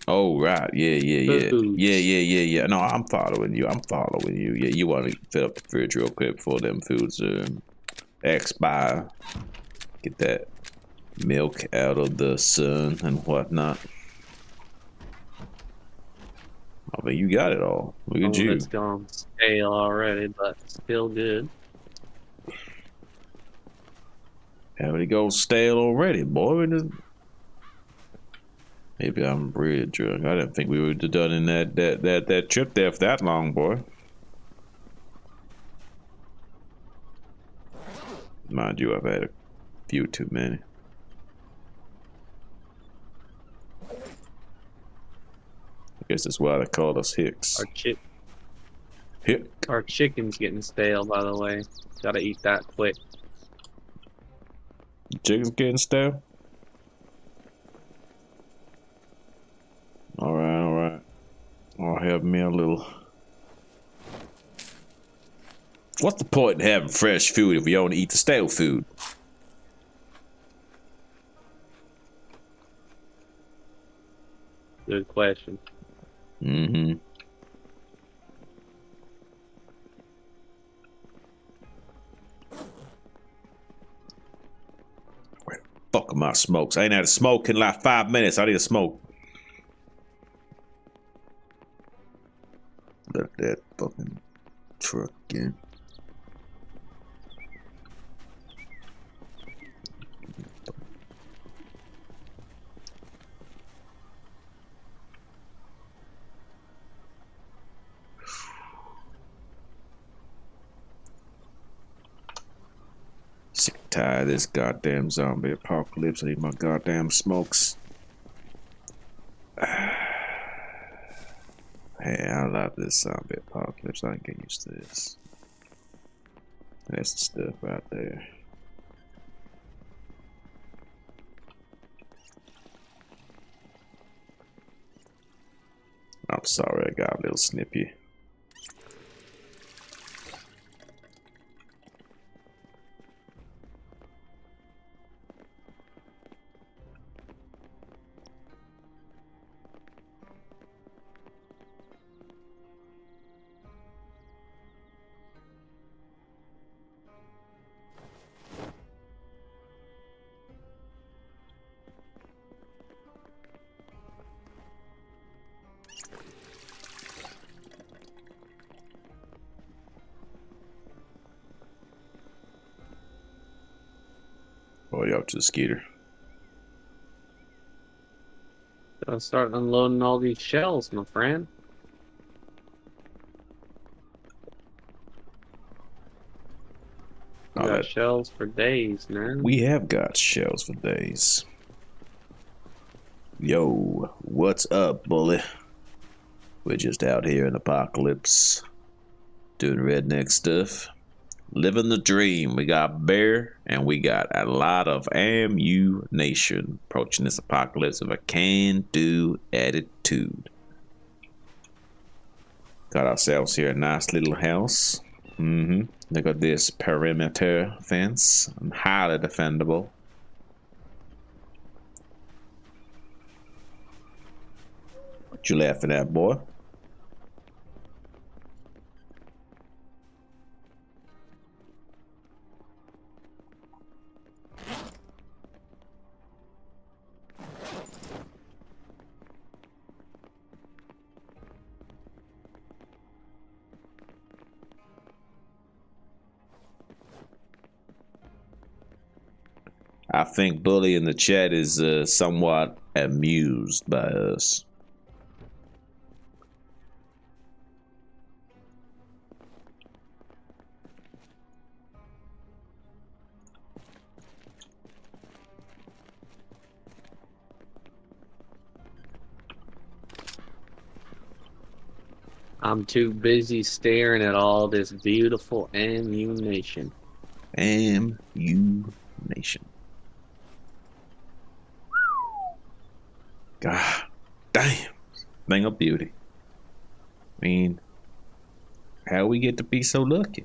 Oh, right. Yeah. Foods. Yeah. No, I'm following you. Yeah, you want to fill up the fridge real quick before them foods expire. Get that milk out of the sun and whatnot. I mean, you got it all. Look at you. It's gone stale already, but still good. How it go stale already, boy? Maybe I'm really drunk. I didn't think we would have done in that trip there for that long, boy. Mind you, I've had a few too many. I guess that's why they called us Hicks. Hick. Our chicken's getting stale, by the way. Gotta eat that quick. Chicken's getting stale? Alright. I'll have me a little. What's the point in having fresh food if we only eat the stale food? Good question. Mm-hmm. Where the fuck are my smokes? I ain't had a smoke in like 5 minutes. I need a smoke. Let that fucking truck in. Sick and tired of this goddamn zombie apocalypse. I need my goddamn smokes. Hey, I love this zombie apocalypse. I can get used to this. That's the stuff right there. I'm sorry I got a little snippy. What are you up to, Skeeter? Gotta start unloading all these shells, my friend. We got shells for days, man. We have got shells for days. Yo, what's up, bully? We're just out here in Apocalypse, doing redneck stuff, living the dream. We got bear, and we got a lot of ammunition. Approaching this apocalypse with a can-do attitude. Got ourselves here a nice little house. Look at this perimeter fence. Highly defendable. What you laughing at, boy? I think Bully in the chat is somewhat amused by us. I'm too busy staring at all this beautiful ammunition. Ammunition. God damn. Thing of beauty. I mean, how we get to be so lucky?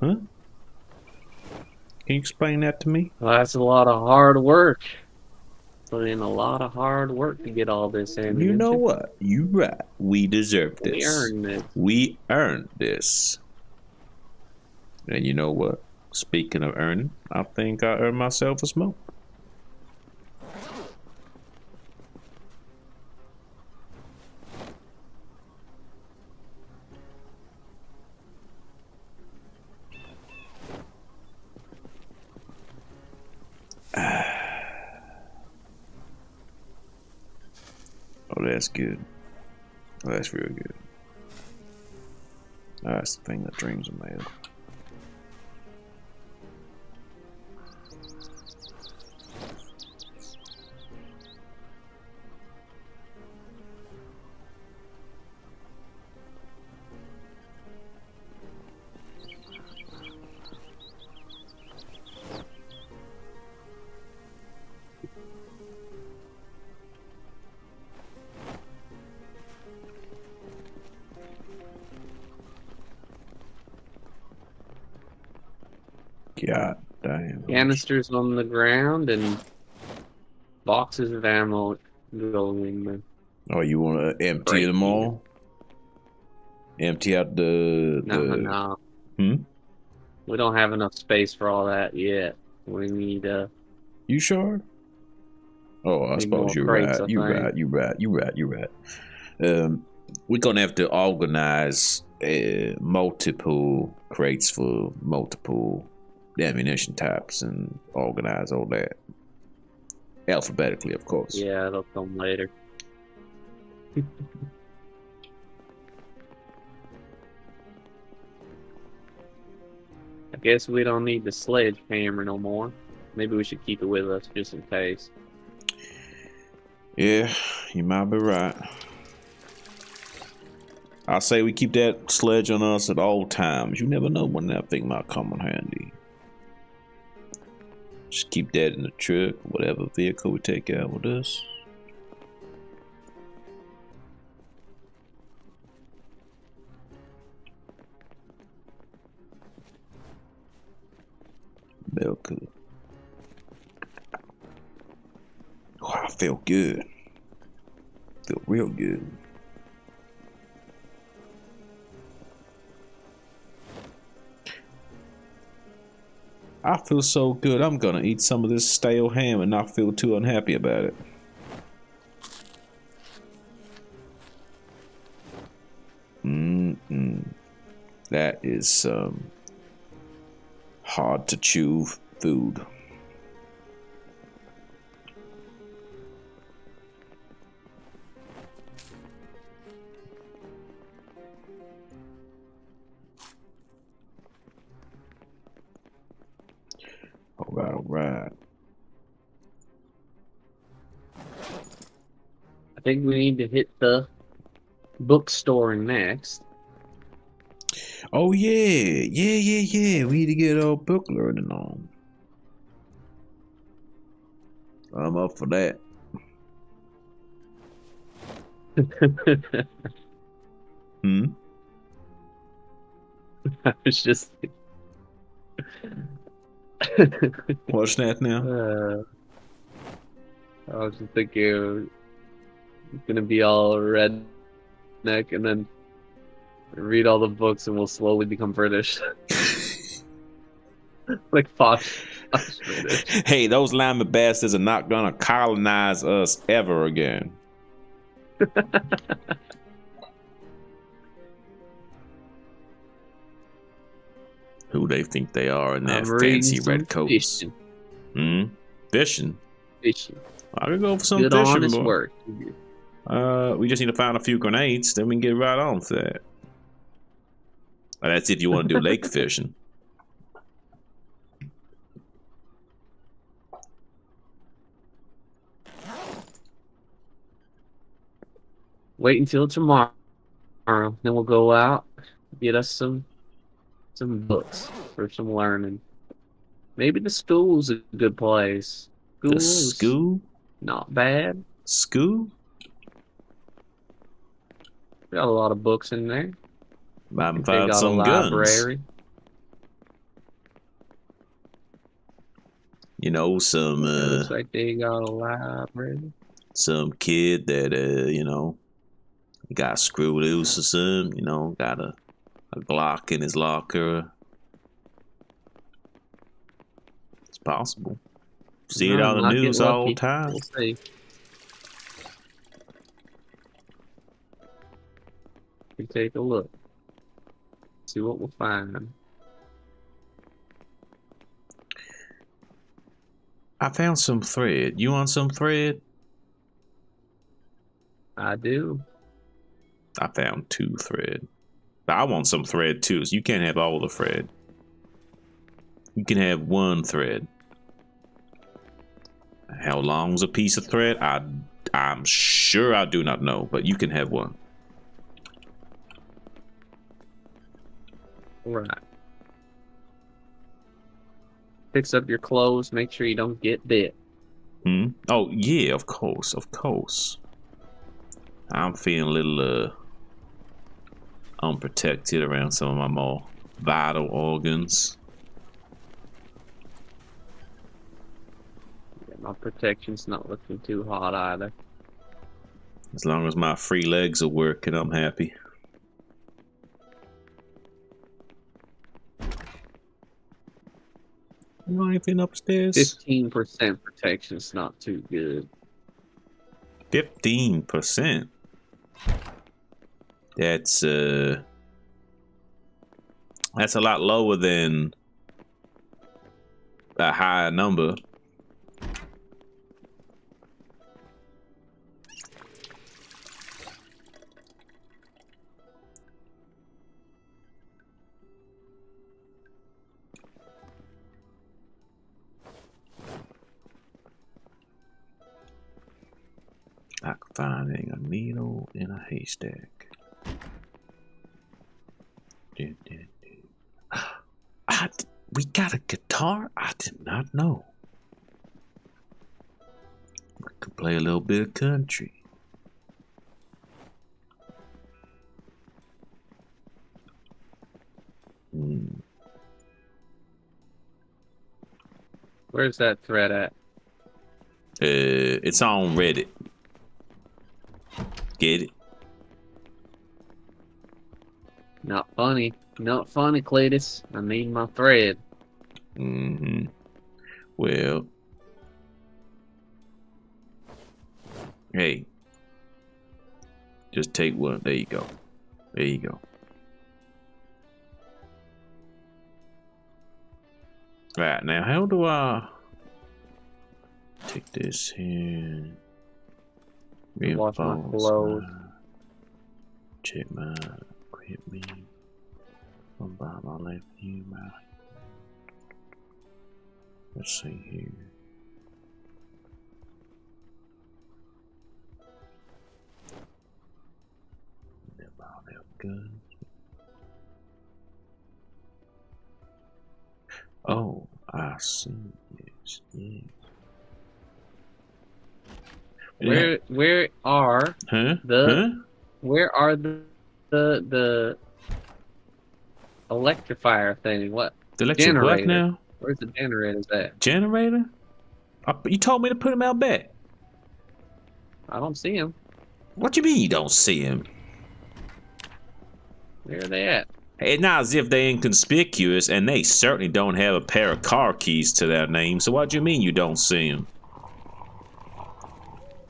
Huh? Can you explain that to me? Well, that's a lot of hard work. Put in a lot of hard work to get all this ammunition. You know what? You right. We deserve this. We earned it. We earned this. And you know what? Speaking of earning, I think I earned myself a smoke. Oh, that's good. Oh, that's real good. That's the thing that dreams are made of. God damn. Canisters on the ground and boxes of ammo going there. Oh, you want to empty them all? Empty out the... No. Hmm? We don't have enough space for all that yet. We need You sure? Oh, I Need suppose more you're crates, right. I You're think. right. We're gonna have to organize multiple crates for multiple ammunition types and organize all that alphabetically, of course. Yeah, they'll come later. I guess we don't need the sledgehammer no more. Maybe we should keep it with us just in case. Yeah, you might be right. I say we keep that sledge on us at all times. You never know when that thing might come in handy. Just keep that in the truck, whatever vehicle we take out with us. Milk. Oh, I feel good. Feel real good. I feel so good. I'm gonna eat some of this stale ham and not feel too unhappy about it. That is some hard to chew food. All right. I think we need to hit the bookstore next. Oh yeah. We need to get our book learning on. I'm up for that. Hmm? I was just What's that now? I was just thinking it's gonna be all redneck and then read all the books and we'll slowly become British. Like posh British. Hey, those Lima bastards are not gonna colonize us ever again. Who they think they are in their fancy red coats? Fishing. I could go for some good fishing. Honest work. We just need to find a few grenades, then we can get right on with that. That's if you want to do lake fishing. Wait until tomorrow. Then we'll go out, get us some books for some learning. Maybe the school's a good place. The School's school? not bad. School? Got a lot of books in there. Might They find got a some guns. library. You know, some Looks like they got a library. some kid that you know, got screwed loose or something, you know, got a Glock in his locker. It's possible. See it on the Might get news all the lucky. time. We'll see. We take a look. See what we'll find. I found some thread. You want some thread? I do. I found 2 thread. But I want some thread too, so you can't have all the thread. You can have 1 thread. How long's a piece of thread? I'm sure I do not know, but you can have 1. Right. Fix up your clothes. Make sure you don't get bit. Oh yeah, of course, of course. I'm feeling a little unprotected around some of my more vital organs. Yeah, my protection's not looking too hot either. As long as my free legs are working, I'm happy. You want anything upstairs? 15% protection's not too good. 15%. That's a lot lower than a higher number. Like finding a needle in a haystack. We got a guitar? I did not know. We could play a little bit of country. Where's that thread at? It's on Reddit. Get it? Not funny. Not funny, Cletus. I need my thread. Well, hey, just take 1. There you go. There you go. Right, now how do I take this here? Wash my Reinforce clothes. check my equipment. From by my left here, my. Let's see here. About them guns. Oh, I see. Yes, yes. Where are where are the electrifier thing? What? The electric what now? Where's the generators at? Generator? You told me to put him out back. I don't see them. What you mean you don't see him? Where are they at? It's not as if they're inconspicuous, and they certainly don't have a pair of car keys to their name, so what do you mean you don't see them?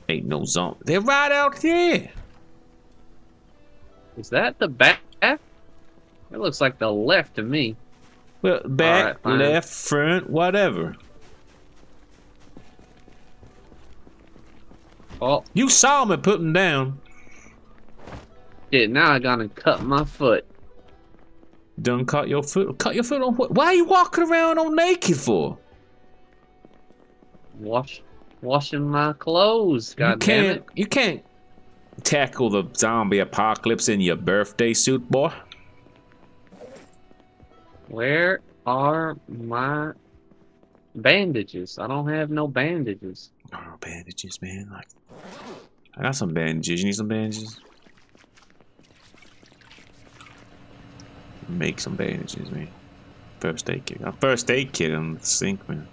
Ain't no zombie. They're right out there. Is that the back? It looks like the left to me. Well, back, Alright, left, front, whatever. Oh, You saw him and put him down. shit, now I gotta cut my foot. Done cut your foot? Cut your foot on what? Why are you walking around all naked for? Washing my clothes. God damn it. You can't. tackle the zombie apocalypse in your birthday suit, boy? Where are my bandages? I don't have no bandages. Oh, bandages, man. Like, I got some bandages. You need some bandages? Make some bandages, man. First aid kit. First aid kit on the sink, man.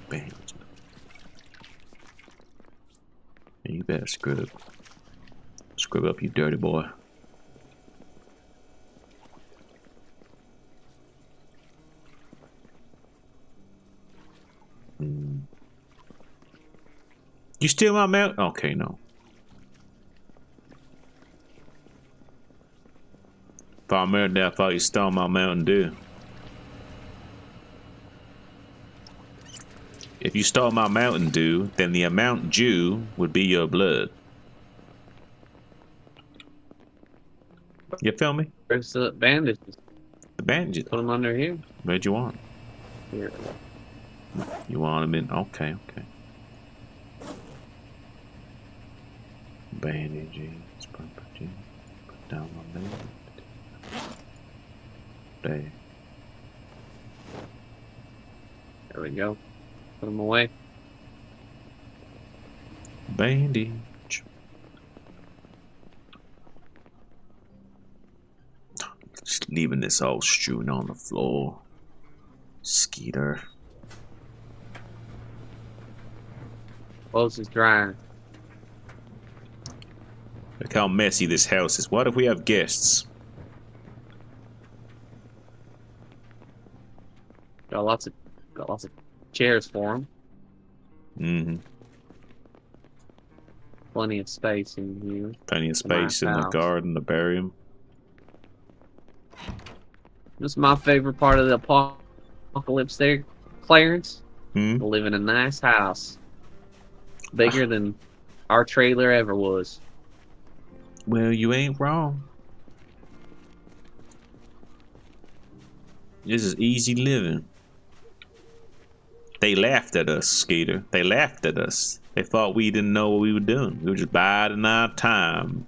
Bandages. Hey, you better scrub. Scrub up, you dirty boy. You steal my mount? Okay, no. If I remembered that, I thought you stole my Mountain Dew. If you stole my Mountain Dew, then the amount due would be your blood. You feel me? Where's the bandages? The bandages. Put them under here. Where'd you want? Here. You want them in? Okay, okay. Bandages. Put down my bandage. There. There we go. Put them away. Bandage. Just leaving this all strewn on the floor. Skeeter. Clothes is drying. Look how messy this house is. What if we have guests? Got lots of chairs for them. Mm-hmm. Plenty of space in here. Plenty of space in the house. garden to bury them. This is my favorite part of the apocalypse there, Clarence. Hmm? Live in a nice house. Bigger than our trailer ever was. Well, you ain't wrong. This is easy living. They laughed at us, Skeeter. They laughed at us. They thought we didn't know what we were doing. We were just biding our time.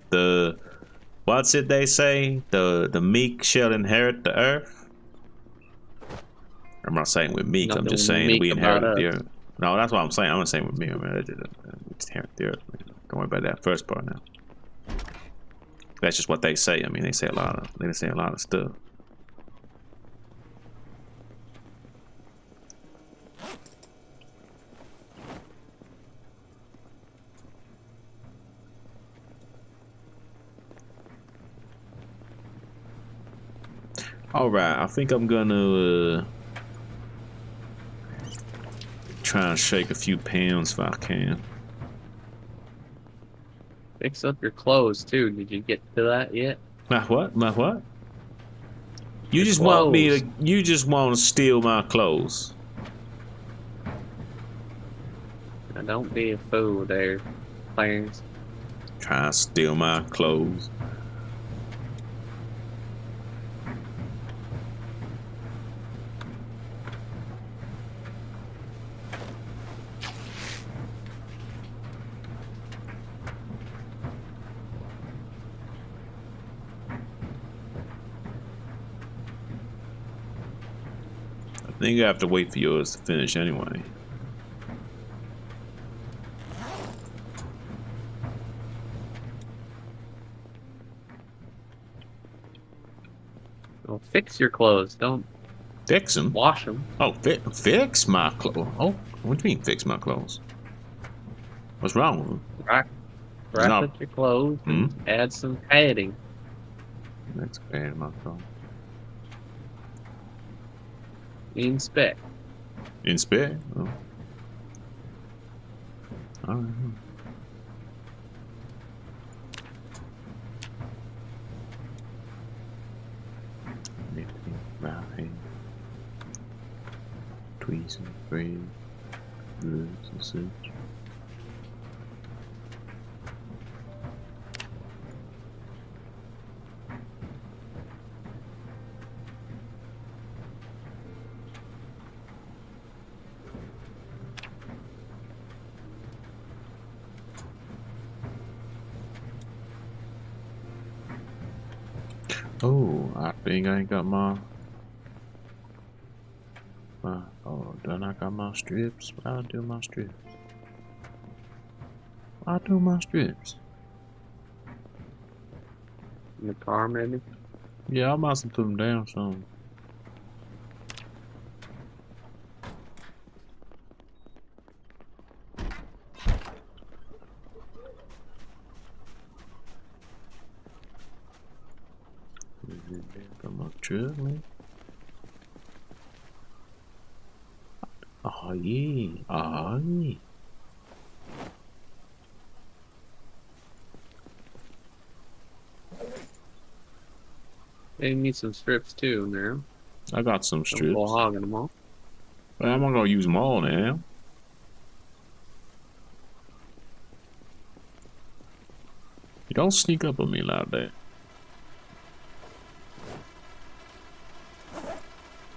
What's it they say? The meek shall inherit the earth. I'm not saying we're meek. I'm just saying we inherited the earth. No, that's what I'm saying. I'm not saying we're meek. It's inherit the earth. Don't worry about that first part now. That's just what they say. I mean, they say a lot of stuff. Alright, I think I'm gonna try and shake a few pounds if I can. Fix up your clothes too. Did you get to that yet? My what? My what? You Your just want me clothes. to you just want to steal my clothes. Now don't be a fool there, Clarence. Try to steal my clothes. I think I have to wait for yours to finish anyway. Well, fix your clothes. Don't Fix them? wash them. Oh, fix my clothes. Oh, what do you mean fix my clothes? What's wrong with them? Wrap not- up your clothes and add some padding. That's bad, my clothes. Inspect. Inspect? Oh. Alright. Right. Tweezers, braids, roots, and such. Oh, I think I ain't got my. Oh, done I got my strips? I'll do my strips. I'll do my strips. In the car, maybe. Yeah, I might have put them down some. Got my truck, man. Oh yeah, oh yeah. They need some strips too, man. I got some Don't go strips. hogging them all. Well, I'm not gonna use them all now. You don't sneak up on me like that.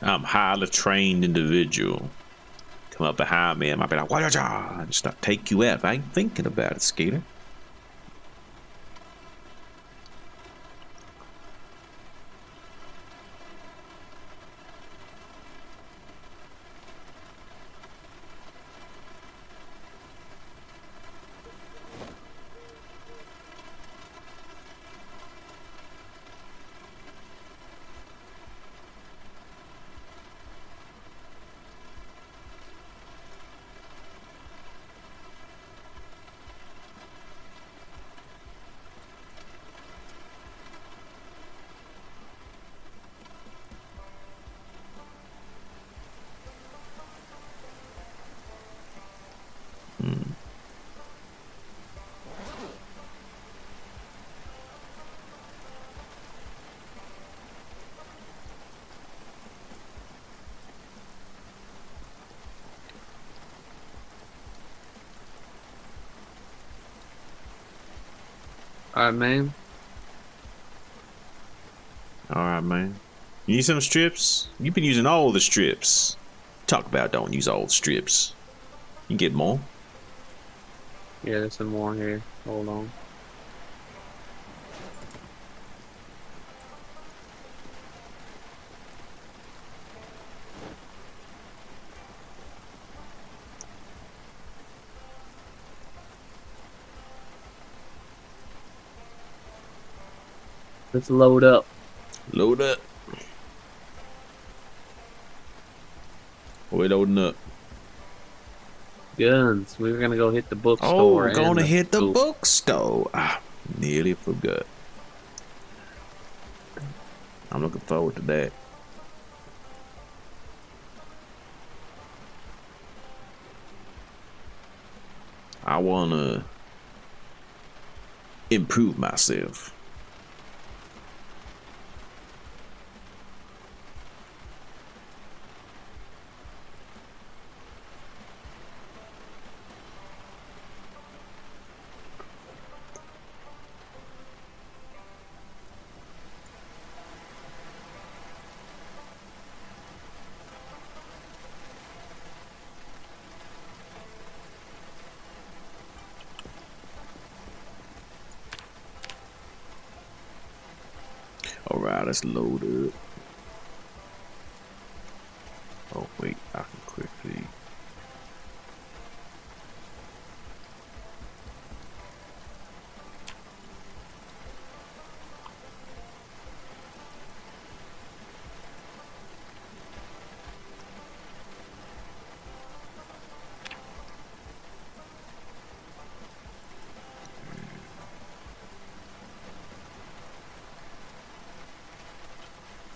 I'm a highly trained individual. Come up behind me, I might be like, "What are just not take you out." I ain't thinking about it, skater. Alright, man. Alright, man. You need some strips? You've been using all the strips. Talk about don't use all the strips. You can get more. Yeah, there's some more here. Hold on. Let's load up. Load up. We're loading up. Guns. We were gonna go hit the bookstore. Oh, gonna and hit the school. bookstore. Nearly forgot. I'm looking forward to that. I wanna improve myself. Alright, let's load up. Oh wait, I can quickly.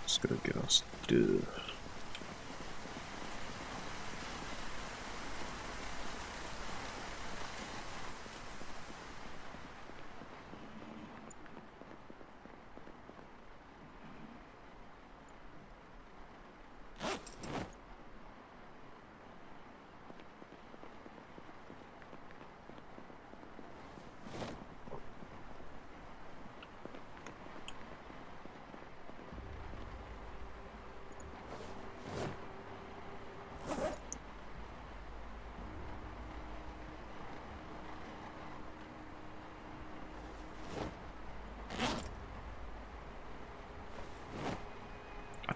Just gotta get us stuff.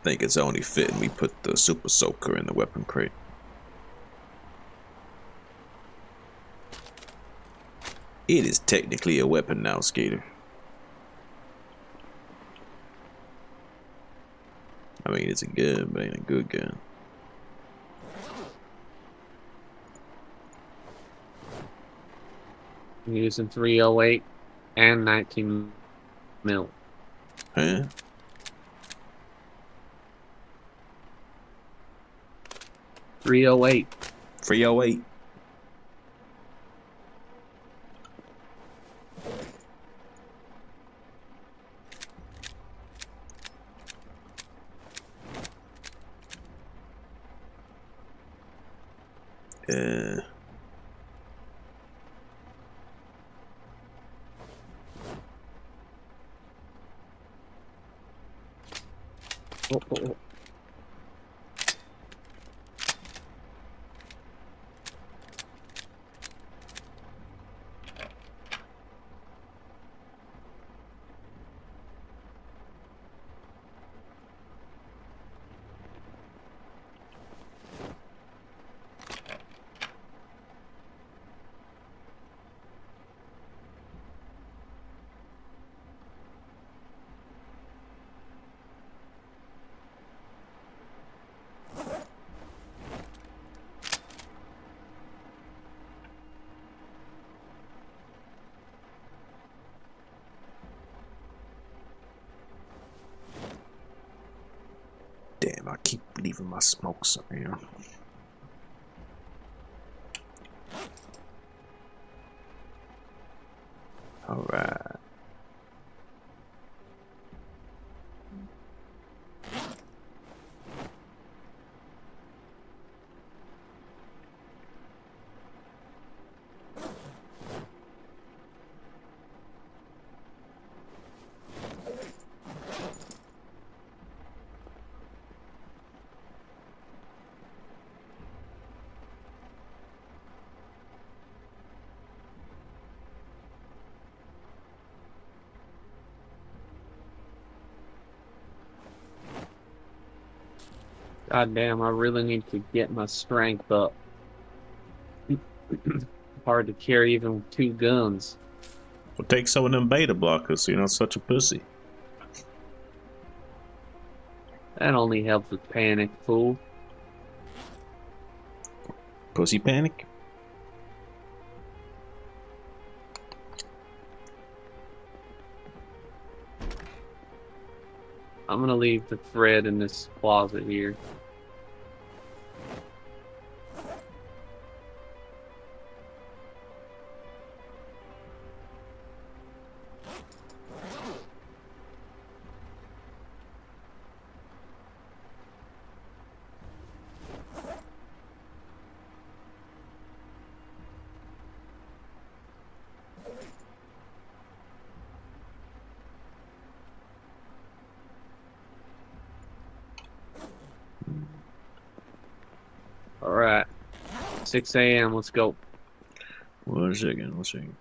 think it's only fitting we put the Super Soaker in the weapon crate. It is technically a weapon now, Skater. I mean, it's a gun, but ain't a good gun. I'm using 308 and 19 mil. Huh? 308. 308. Oh. Damn, I keep leaving my smokes up here. Alright. God damn, I really need to get my strength up. Hard to carry even with 2 guns. Well, take some of them beta blockers so you're not such a pussy. That only helps with panic, fool. Pussy panic? I'm gonna leave the thread in this closet here. Alright. 6 a.m. Let's go. One second, one second.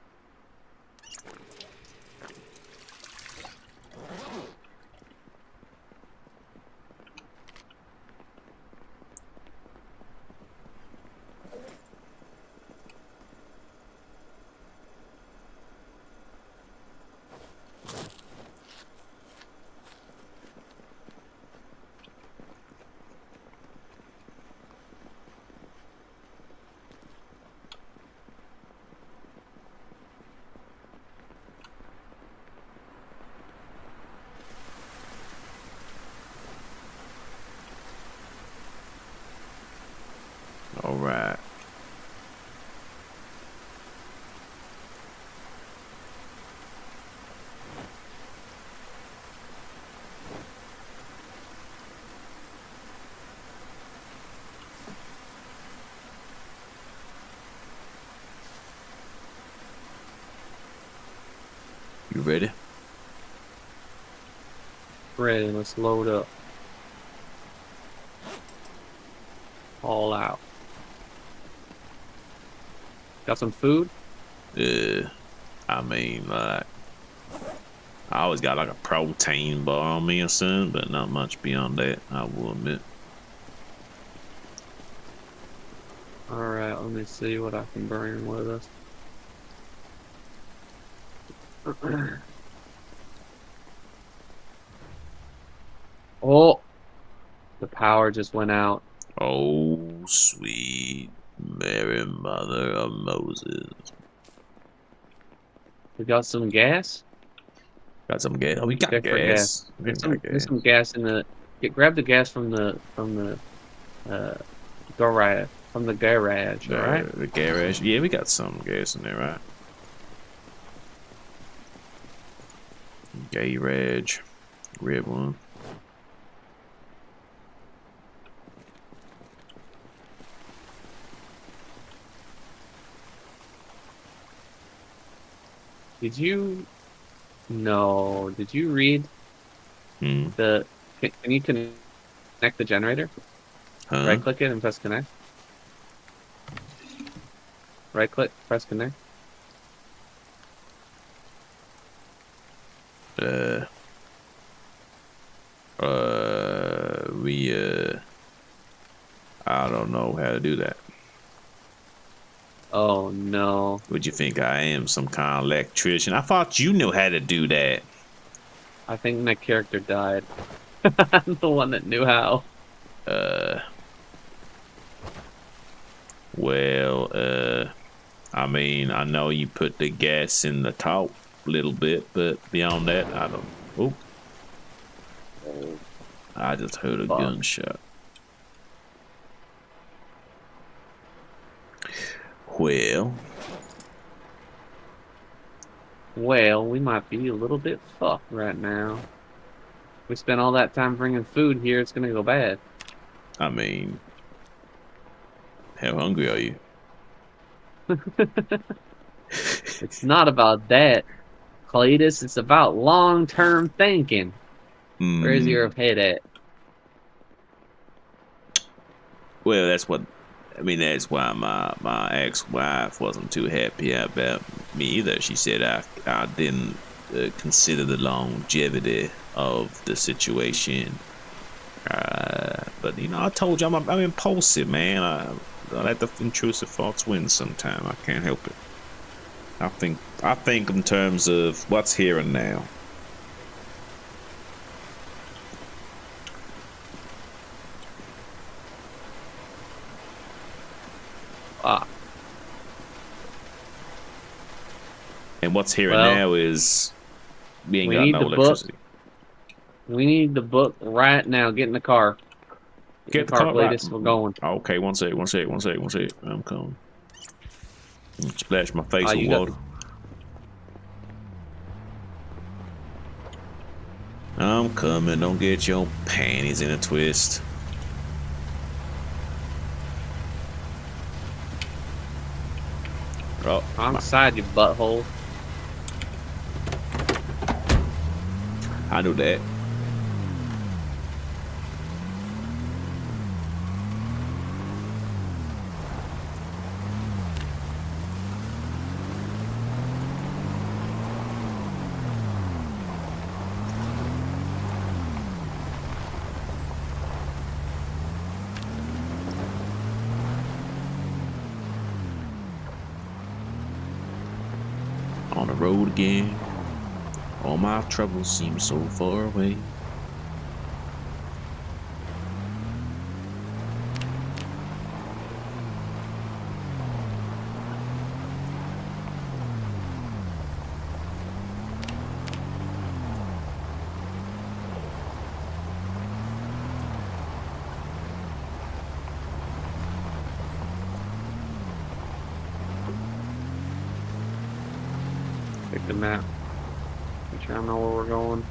Alright. You ready? Ready, let's load up. All out. Got some food? I mean, like, I always got like a protein bar on me or something, but not much beyond that, I will admit. Alright, let me see what I can bring with us. Oh! The power just went out. Oh, sweet Mary, Mother of Moses. We got some gas? Got some gas. Oh, we got Check for gas. We got gas. There's some gas in the... grab the gas from the garage. From the garage, alright? The garage. Yeah, we got some gas in there, right? Garage. Red one. Did you... No. Did you read the... Can you connect the generator? Huh? Right click it and press connect. Right click, press connect. I don't know how to do that. Oh no. Would you think I am, some kind of electrician? I thought you knew how to do that. I think my character died. I'm the one that knew how. Well, I mean, I know you put the gas in the top a little bit, but beyond that, I don't. Oh, I just heard a gunshot. Well, we might be a little bit fucked right now. We spent all that time bringing food here, it's gonna go bad. I mean, how hungry are you? It's not about that, Cletus. It's about long-term thinking. Where's your head at? Well, that's what. I mean, that's why my ex-wife wasn't too happy about me either. She said I didn't consider the longevity of the situation. But you know, I told you I'm impulsive, man. I let the intrusive thoughts win sometime. I can't help it. I think in terms of what's here and now. And what's here and now is we ain't got no electricity. We need the book right now. Get in the car. Get the car, Cletus. right. We're going. Okay, one sec. I'm coming. Splash my face with water. I'm coming. Don't get your panties in a twist. Oh, I'm inside you, butthole. I knew that. On the road again. All my troubles seem so far away. Pick the map. Make sure I know where we're going.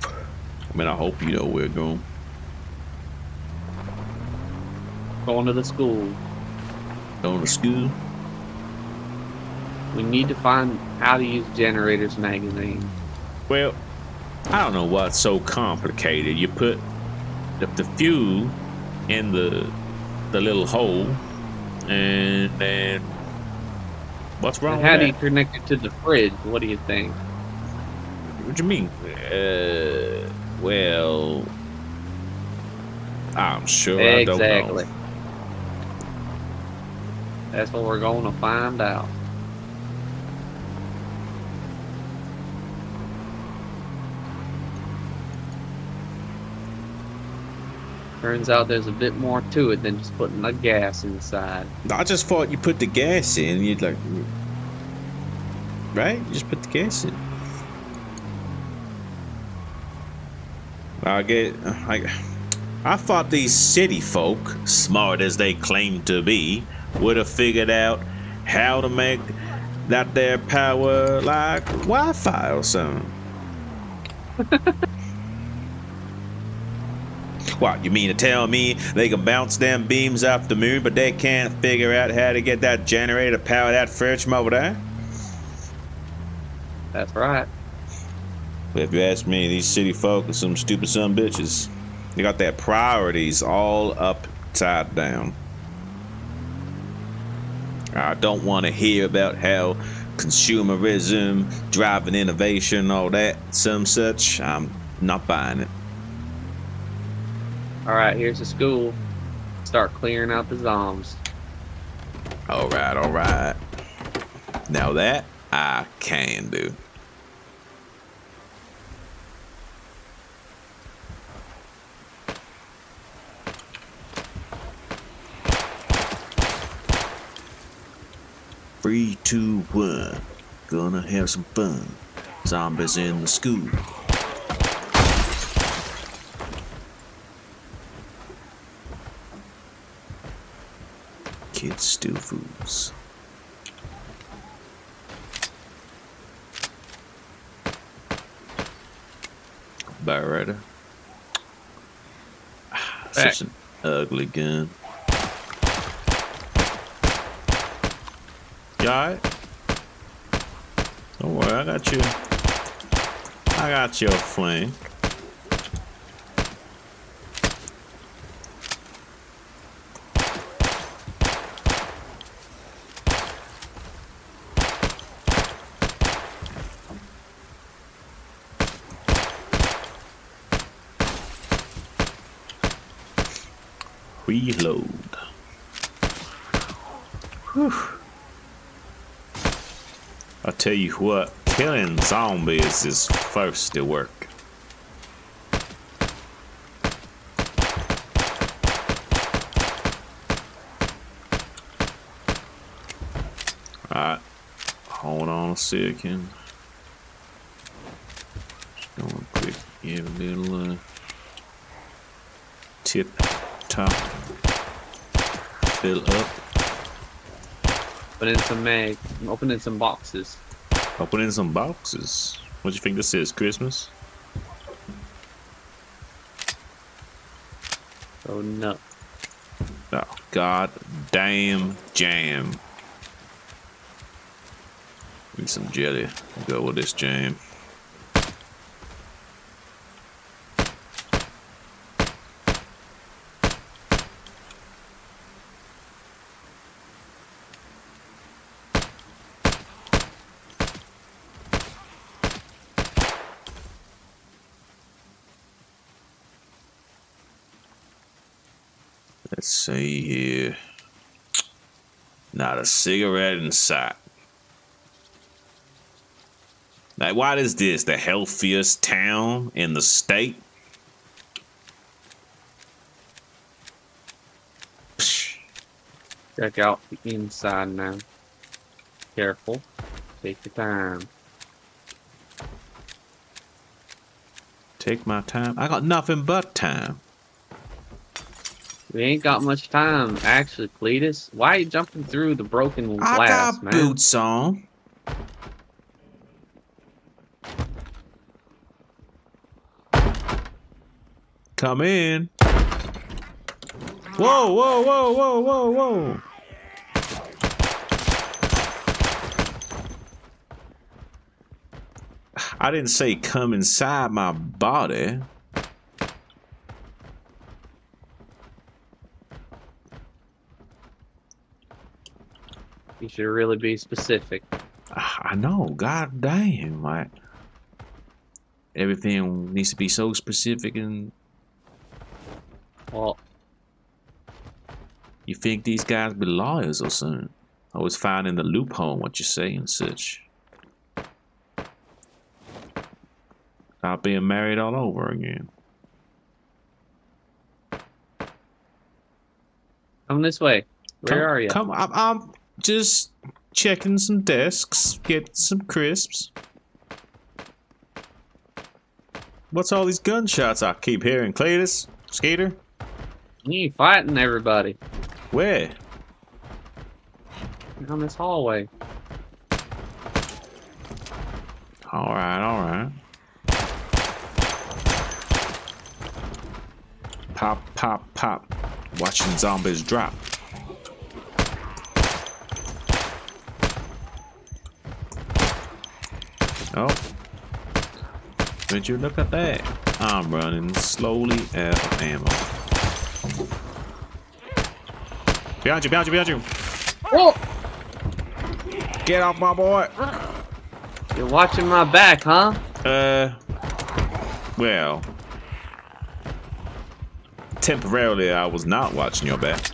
I mean, I hope you know where we're going. Going to the school. Going to school? We need to find how to use Generators magazine. Well, I don't know what's so complicated. You put the fuel in the little hole, and then what's wrong with How that? do you connect it to the fridge? What do you think? What you mean? Well, I'm sure I don't Exactly. know. That's what we're going to find out. Turns out there's a bit more to it than just putting the gas inside. I just thought you put the gas in, you'd like, right? You just put the gas in. I thought these city folk, smart as they claim to be, would have figured out how to make that their power like Wi-Fi or something. What, you mean to tell me they can bounce them beams off the moon, but they can't figure out how to get that generator to power that fridge from over there? That's right. But if you ask me, these city folk are some stupid son bitches. They got their priorities all upside down. I don't want to hear about how consumerism, driving innovation, all that, some such. I'm not buying it. Alright, here's the school. Start clearing out the zombs. Alright, alright. Now that I can do. Three, two, one. Gonna have some fun. Zombies in the school. Kids steal foods. Beretta. Such an ugly gun. You alright? Don't worry, I got you. I got your flank. Reload. Whew. I'll tell you what, killing zombies is first to work. Alright, hold on a second. Just going quick, give a little tip top, fill up. Open in some mag. Open in some boxes. Open in some boxes. What do you think this is? Christmas? Oh no. Oh, god damn jam. Need some jelly. Go with this jam. Let's see here. Not a cigarette in sight. Like, what is this? The healthiest town in the state? Check out the inside now. Careful. Take your time. Take my time. I got nothing but time. We ain't got much time, actually, Cletus. Why are you jumping through the broken glass, I got man? boots on. Come in. Whoa, whoa, whoa, whoa, whoa, whoa. I didn't say come inside my body. You should really be specific. I know, god damn, like everything needs to be so specific and Well, you think these guys be lawyers or something? Always finding the loophole in what you say and such. Not being married all over again. come this way. Where are you? Come, I'm just checking some desks, getting some crisps. What's all these gunshots I keep hearing, Cletus? Skater? You fighting everybody Where? down this hallway. Alright, alright. Pop, pop, pop. Watching zombies drop. Oh. Would you look at that? I'm running slowly out of ammo. Behind you, behind you, behind you! Whoa! Get off my boy! You're watching my back, huh? Well, temporarily I was not watching your back.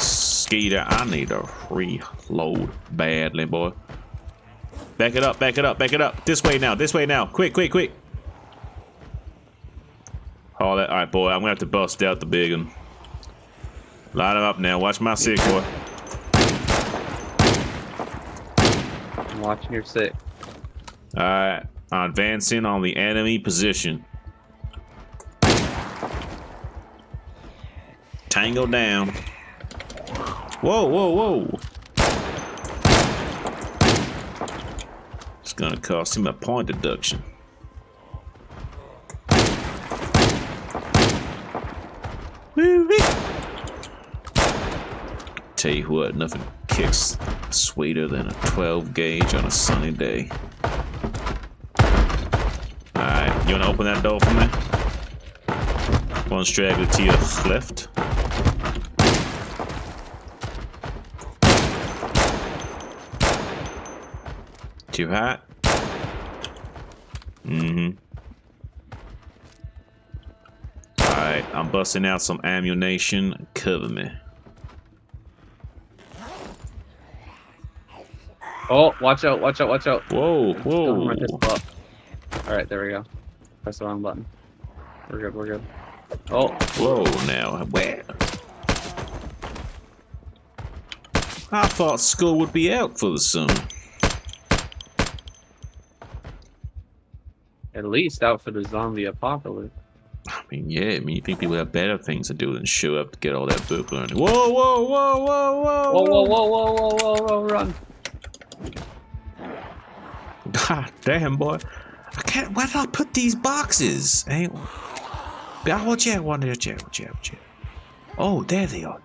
Skeeter, I need a reload badly, boy. Back it up, back it up, back it up. This way now, quick, quick, quick. All that, alright, boy, I'm gonna have to bust out the big one. Line him up now, watch my sick, boy. I'm watching your sick. Alright, I'm advancing on the enemy position. Tango down. Whoa, whoa, whoa. It's gonna cost him a point deduction. Woo-wee. Tell you what, nothing kicks sweeter than a 12 gauge on a sunny day. Alright, you wanna open that door for me? One straggler to your left. Too hot? Mm-hmm. Alright, I'm busting out some ammunition. Cover me. Oh, watch out, watch out, watch out. Whoa, Don't whoa. run this up. Alright, there we go. Press the wrong button. We're good, we're good. Oh, Whoa, now, where? I thought school would be out for the summer. at least out for the zombie apocalypse. I mean, yeah, you think people have better things to do than show up to get all that book learning. Whoa, whoa, whoa, whoa, whoa, Whoa, whoa, whoa, whoa, whoa, whoa, whoa, run. God damn, boy. I can't, where did I put these boxes? Ain't. Watch out, watch out. Oh, there they are.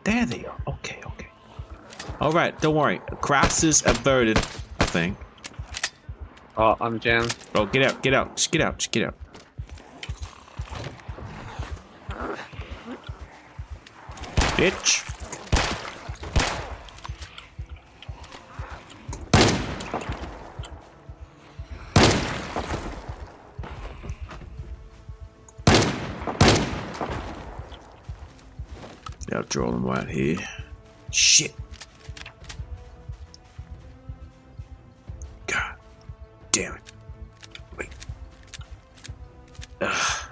Okay. Alright, don't worry. Crisis averted, I think. Oh, I'm jammed. Oh, get out. Just get out. Bitch. I'll draw them right here. Shit. God damn it. Wait. Ugh.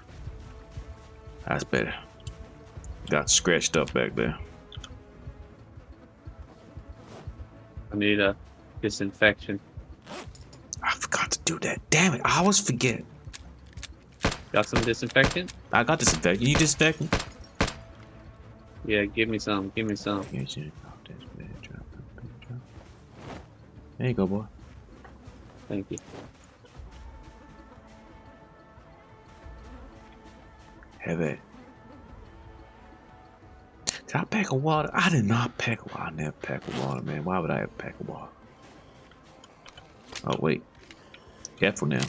That's better. Got scratched up back there. I need a disinfection. I forgot to do that. Damn it. I always forget. Got some disinfectant? I got disinfectant. You disinfectant? Yeah, give me some. There you go, boy. Thank you. Have it. Did I pack of water? I did not pack of water. I never pack of water, man. Why would I have a pack of water? Oh, wait. Careful now.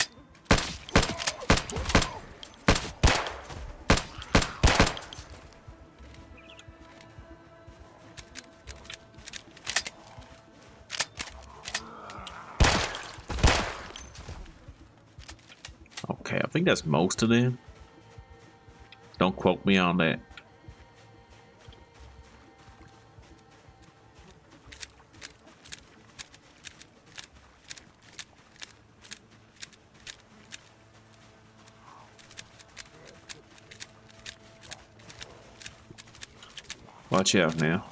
Okay, I think that's most of them. Don't quote me on that. Watch out now.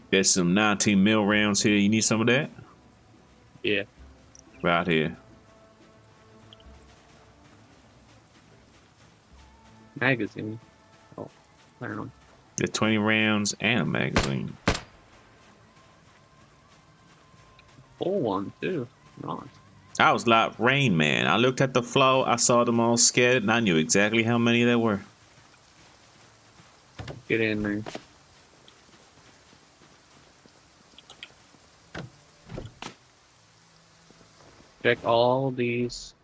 There's some 19 mil rounds here. You need some of that? Yeah. Right here. Magazine. Oh, I don't know. There's 20 rounds and a magazine. Full one too. Nice. I was like Rain Man. I looked at the floor, I saw them all scattered, and I knew exactly how many there were. Get in there. Check all these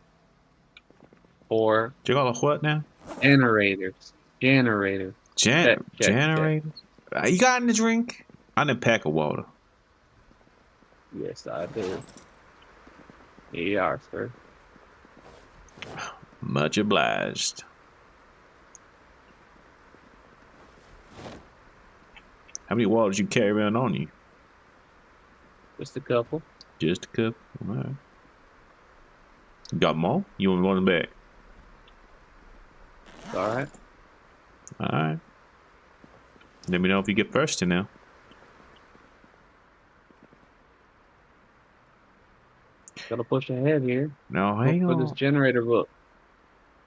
4 You got a what now? generators. Generators. Check. Generators? You got in the drink? I didn't pack of water. Yes, I do. Yeah, sir. Much obliged. How many waters you carry around on you? Just a couple. Just a couple. All right. You got more? You want one back? All right. All right. Let me know if you get thirsty now. Gotta push ahead here. No, Look hang for this on. generator book.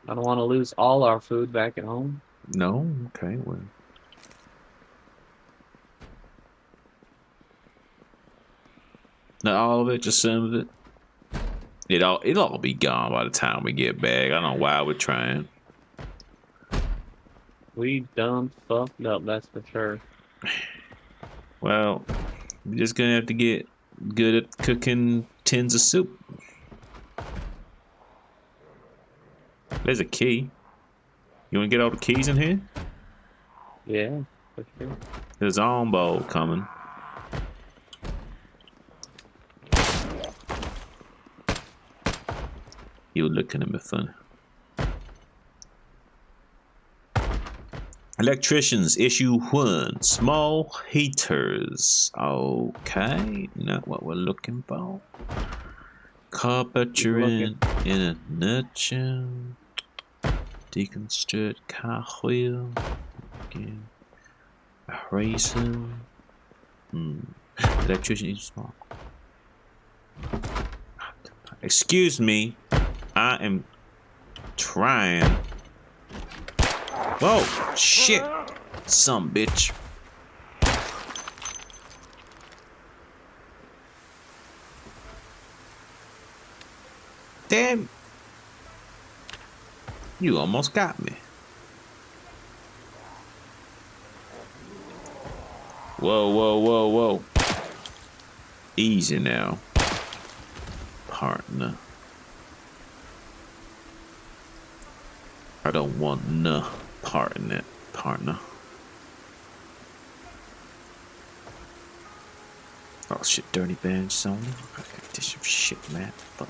I don't want to lose all our food back at home. No? Okay, well. Not all of it, just some of it. It'll all be gone by the time we get back. I don't know why we're trying. We done fucked up, that's for sure. Well, we're just gonna have to get good at cooking tins of soup. There's a key. You wanna get all the keys in here? Yeah, for sure. There's a Zomboid coming. You looking at me funny. Electricians, issue 1. Small heaters. Okay, not what we're looking for. Carpentering in a nutshell. Deconstruct car wheel. Again. Racing. Electrician is small. Excuse me. I am trying. Whoa, shit. Some bitch. Damn. You almost got me. Whoa, whoa, whoa, whoa. Easy now, partner. I don't want no part in it, partner. Oh shit, dirty bandage on. I got this shit, man. Fuck.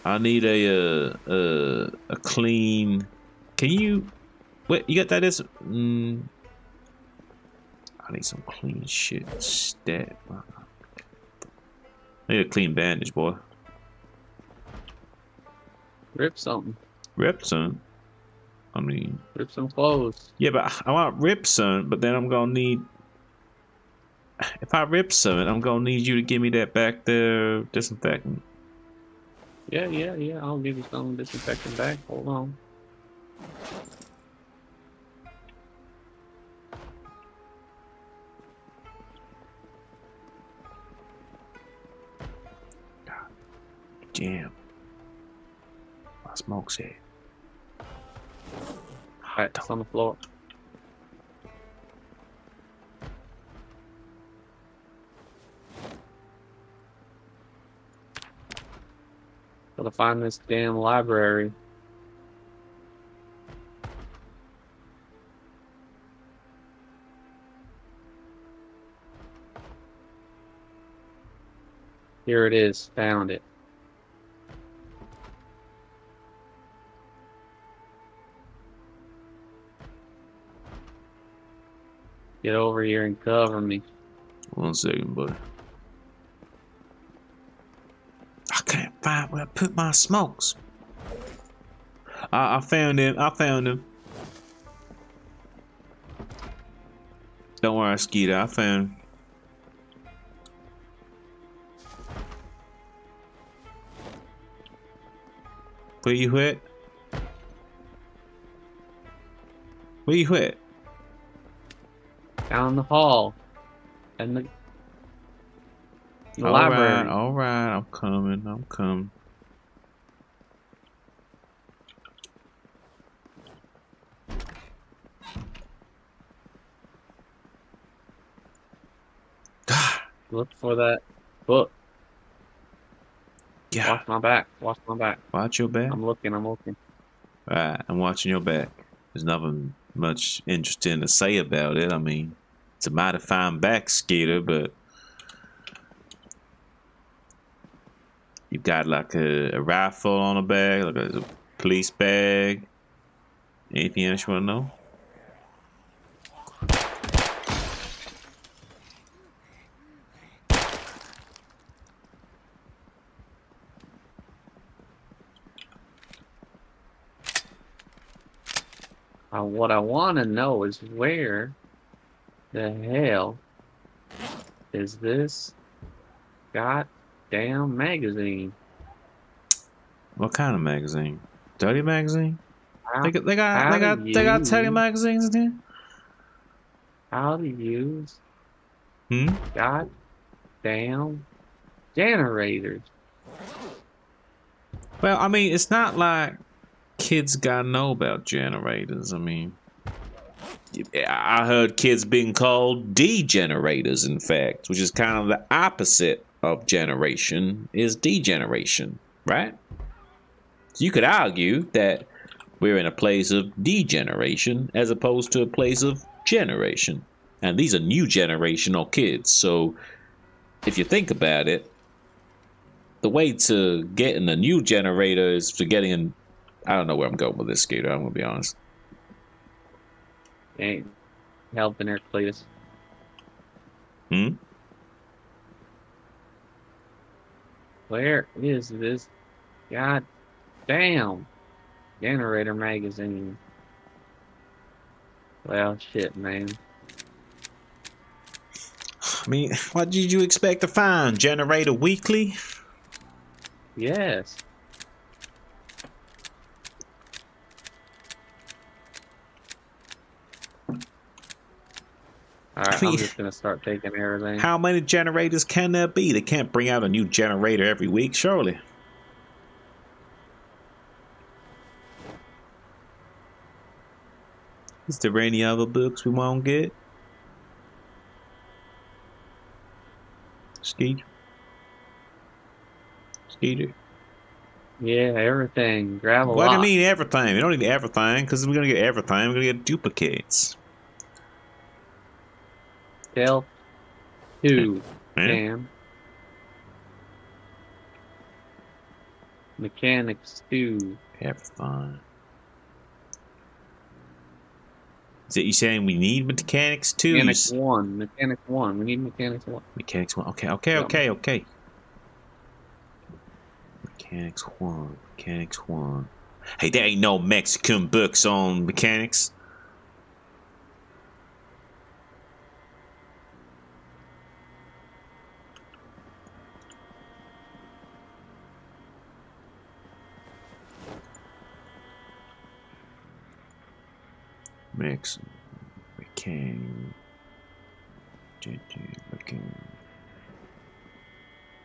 I need a clean. Can you? Wait, you got that? Is I need some clean shit. Stat. I need a clean bandage, boy. Rip something. Rip some. I mean, rip some clothes. Yeah, but I want rip some. But then I'm gonna need. If I rip some, I'm gonna need you to give me that back there disinfectant. Yeah. I'll give you some disinfectant back. Hold on. Damn. My smoke's here. Alright, it's on the floor. Gotta find this damn library. Here it is. Found it. Get over here and cover me. 1 second, buddy. I can't find where I put my smokes. I found him. I found him. Don't worry, Skeeter. I found him. Where you at? Where you at? Down the hall. And the library. All right. I'm coming. I'm coming. Look for that book. Yeah. Watch my back. Watch my back. Watch your back. I'm looking. I'm looking. Alright, I'm watching your back. There's nothing much interesting to say about it. I mean, it's a mighty fine back, Skeeter, but you've got like a rifle on the bag, like a police bag. Anything else you want to know? What I want to know is where the hell is this goddamn magazine? What kind of magazine? Dirty magazine? How, They got dirty magazines in here? how to use Hmm? goddamn generators? Well, I mean, it's not like kids gotta know about generators. I mean, I heard kids being called degenerators, in fact, which is kind of the opposite of generation, is degeneration, right? So you could argue that we're in a place of degeneration as opposed to a place of generation. And these are new generational kids, so if you think about it, the way to get in a new generator is to getting in. I don't know where I'm going with this, Skater. I'm gonna be honest. Ain't helping there, Cletus. Hmm? Where is this goddamn generator magazine? Well, shit, man. I mean, what did you expect to find? Generator Weekly? Yes. Alright, I'm just gonna start taking everything. How many generators can there be? They can't bring out a new generator every week, surely. Is there any other books we won't get? Skeeter? Skeeter? Yeah, everything. Grab a What do you lot. mean everything? We don't need everything, because we're gonna get everything. We're gonna get duplicates. Tell 2, Yeah. Cam. Mechanics 2. Everything. Is it you saying we need mechanics too? Mechanics 1. Mechanics 1. We need Mechanics 1. Mechanics 1. Okay. Mechanics 1. Mechanics 1. Hey, there ain't no Mexican books on mechanics.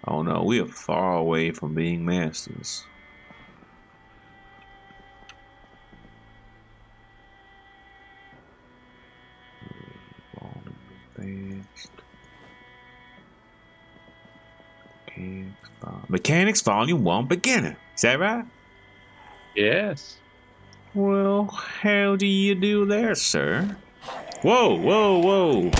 Oh no, we are far away from being masters. Mechanics Volume 1 Beginner. Is that right? Yes. Well, how do you do there, sir? Whoa, whoa, whoa.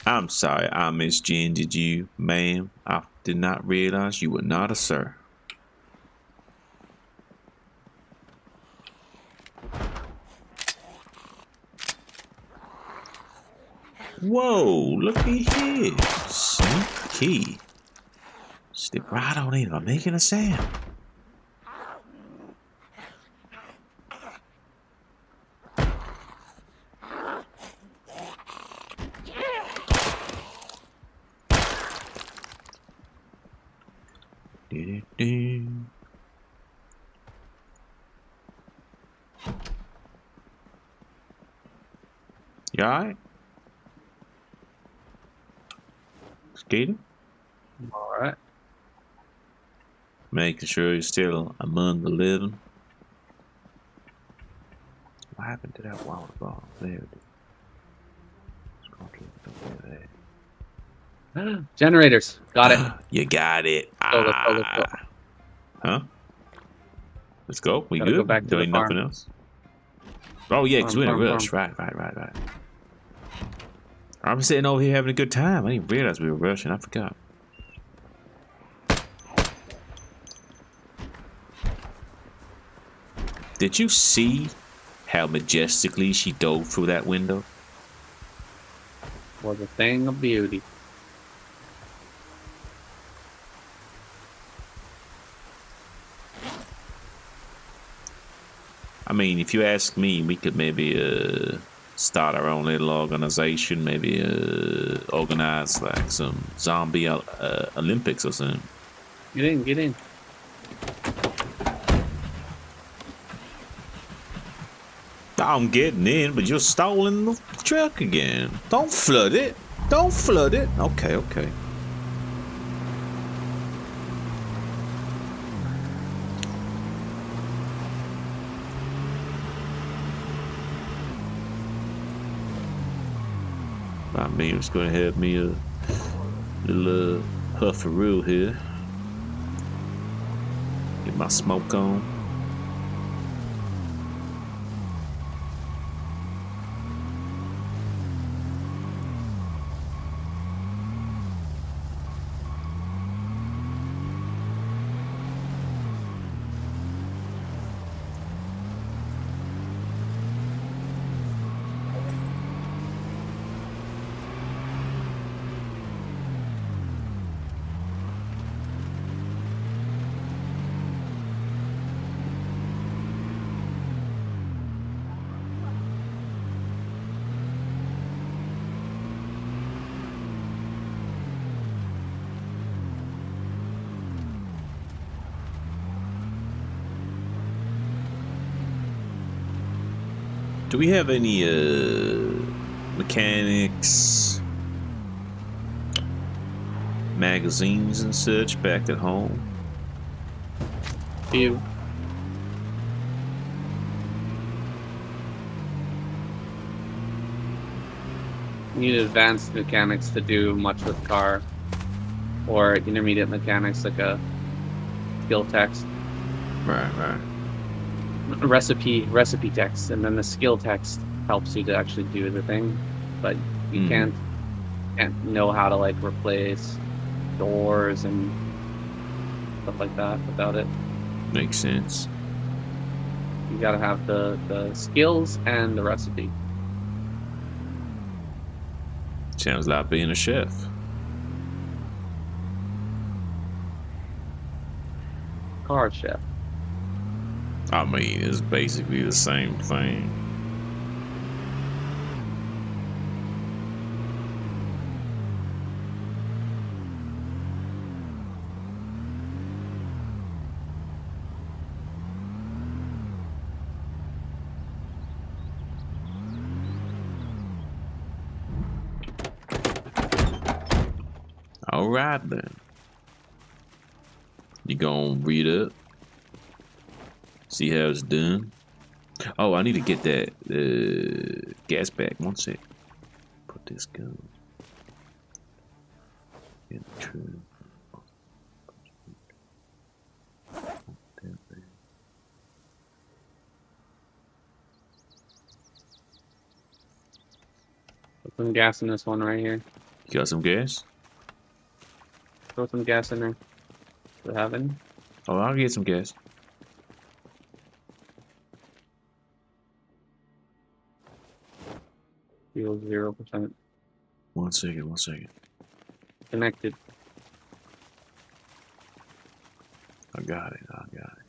I'm sorry I misgendered you, ma'am. I did not realize you were not a sir. Whoa, looky here. Sneaky. Step right on in by making a sound. Do-do-do. You alright? Skating? Alright. Making sure you're still among the living. What happened to that water bottle? There it is. Let's go keep it over there. Generators. Got it. You got it. Go, let's go, let's go. Huh? Let's go. We Gotta good? go back to There the ain't farm. nothing else. Oh yeah, because we're in a Farm. rush. Right. I'm sitting over here having a good time. I didn't realize we were rushing. I forgot. Did you see how majestically she dove through that window? Was a thing of beauty. I mean, if you ask me, we could maybe start our own little organization. Maybe organize like some zombie Olympics or something. Get in, get in. I'm getting in, but you're stalling the truck again. Don't flood it. Don't flood it. Okay. I mean, it's going to have me a little huffaroo here. Get my smoke on. Do we have any mechanics, magazines and such back at home? Few. Need advanced mechanics to do much with car, or intermediate mechanics like a skill text. Right. Recipe text, and then the skill text helps you to actually do the thing, but you can't know how to like replace doors and stuff like that without it. Makes sense. You gotta have the skills and the recipe. Sounds like being a chef. Car chef. I mean, it's basically the same thing. All right then. You gonna read up? See how it's done? Oh, I need to get that gas back. One sec. Put this gun in the trunk. Put some gas in this one right here. You got some gas? Throw some gas in there. Do you have any? Oh, I'll get some gas. Fuel 0%. 1 second, 1 second. Connected. I got it, I got it.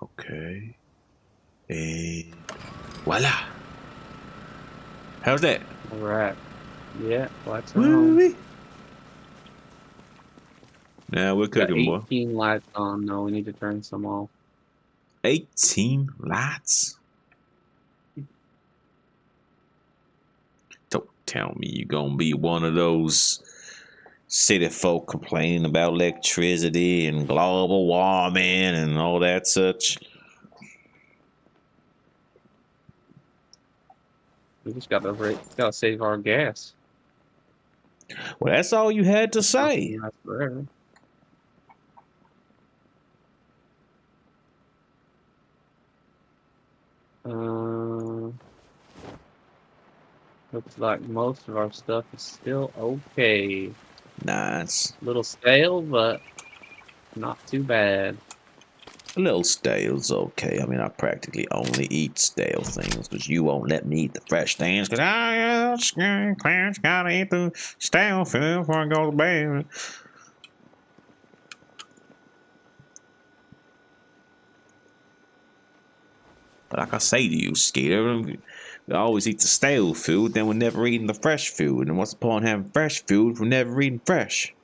Okay. And voila. How's that? Alright. Yeah, lights are Woo on. wee. Now we're Got cooking, boy. 18 lights on. No, we need to turn some off. 18 lights? Don't tell me you're gonna be one of those city folk complaining about electricity and global warming and all that such. We just gotta save our gas. Well, that's all you had to say. Nothing lasts forever. Looks like most of our stuff is still okay. Nice. A little stale, but not too bad. A little stale's okay. I mean, I practically only eat stale things, but you won't let me eat the fresh things because I gotta eat the stale food before I go to bed. But like I say to you, Skeeter, we always eat the stale food, then we're never eating the fresh food. And what's the point of having fresh food if we're never eating fresh?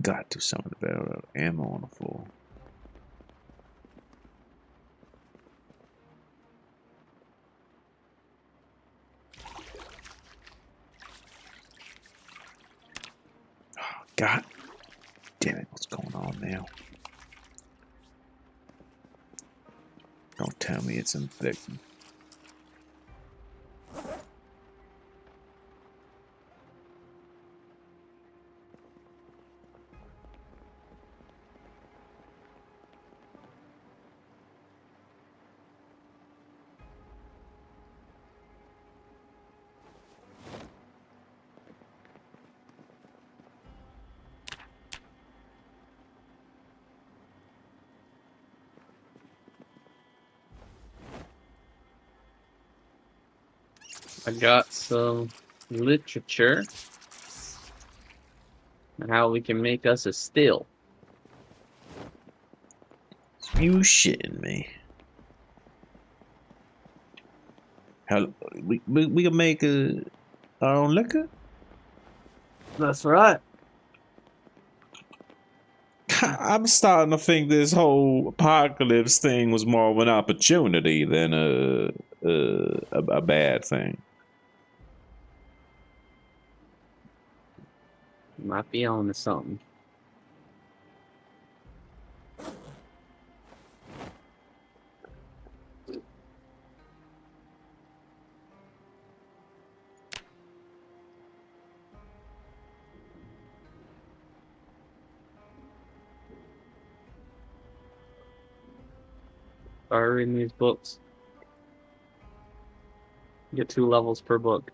Got to do something about ammo on the floor. Oh, God damn it, what's going on now? Don't tell me it's infected. I got some literature on how we can make us a still. You shitting me? How we can make our own liquor? That's right. I'm starting to think this whole apocalypse thing was more of an opportunity than a bad thing. Might be on to something. Start reading these books. Get 2 levels per book.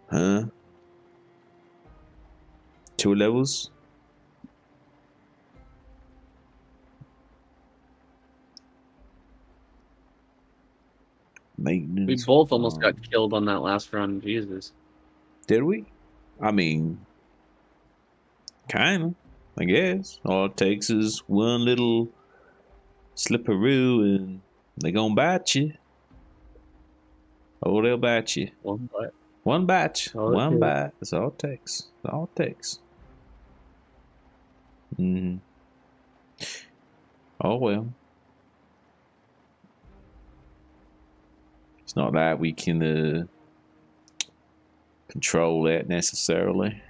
Huh? 2 levels? Maintenance. We both almost got killed on that last run. Jesus. Did we? I mean, kinda, I guess. All it takes is one little slipperoo and They gonna bite you. Oh, they'll bite you. One bite. One bite. Oh, One okay. bite. That's all it takes. That's all it takes. Mm-hmm. Oh well. It's not that we can control that necessarily.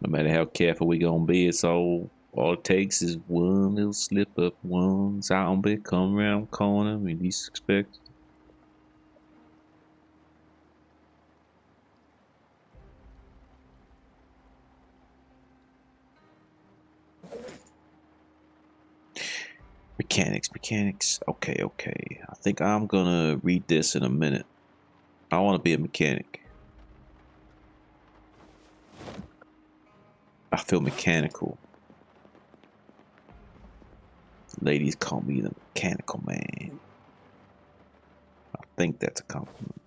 No matter how careful we gonna be, it's all it takes is one little slip up, one zombie come around the corner we least expect. Mechanics. Okay. I think I'm gonna read this in a minute. I want to be a mechanic. I feel mechanical. Ladies call me the mechanical man. I think that's a compliment.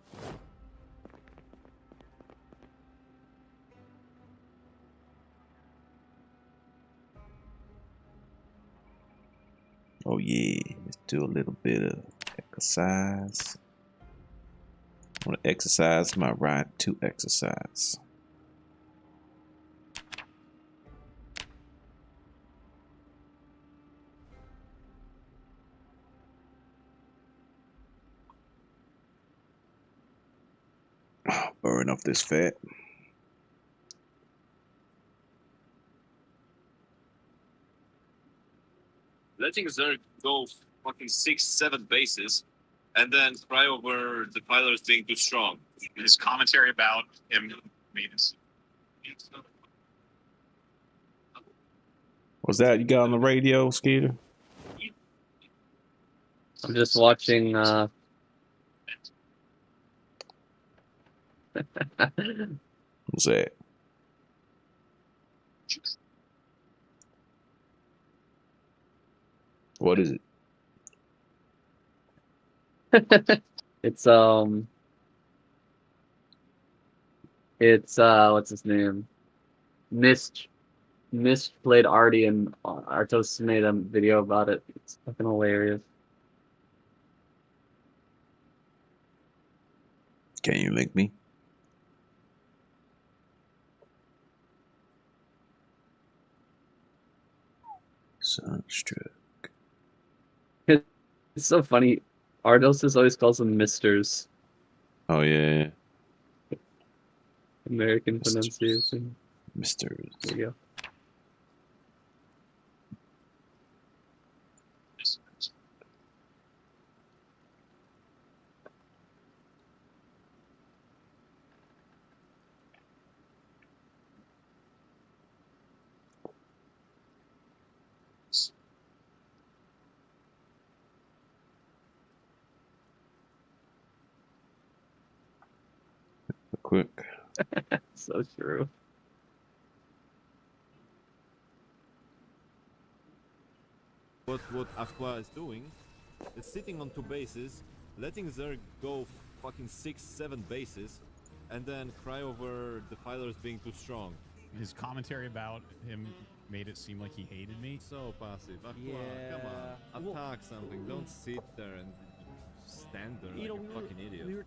Oh yeah, let's do a little bit of exercise. I want to exercise my right to exercise. Burn off this fat. Letting Zerg go fucking 6-7 bases and then cry over the pilers being too strong. His commentary about him made us. What's that you got on the radio, Skeeter? I'm just watching. What's that? What is it? It's what's his name? Mist played Artie, and Artos made a video about it. It's fucking hilarious. Can you make me? Sunstruck. It's so funny. Artos always calls them Misters. Oh yeah. American pronunciation. Misters. There you go. Quick. So true. What Aqua is doing is sitting on 2 bases, letting Zerg go fucking 6-7 bases, and then cry over the filers being too strong. His commentary about him made it seem like he hated me. So passive. Aqua, come on. Attack something. Don't sit there and stand there like a fucking idiot.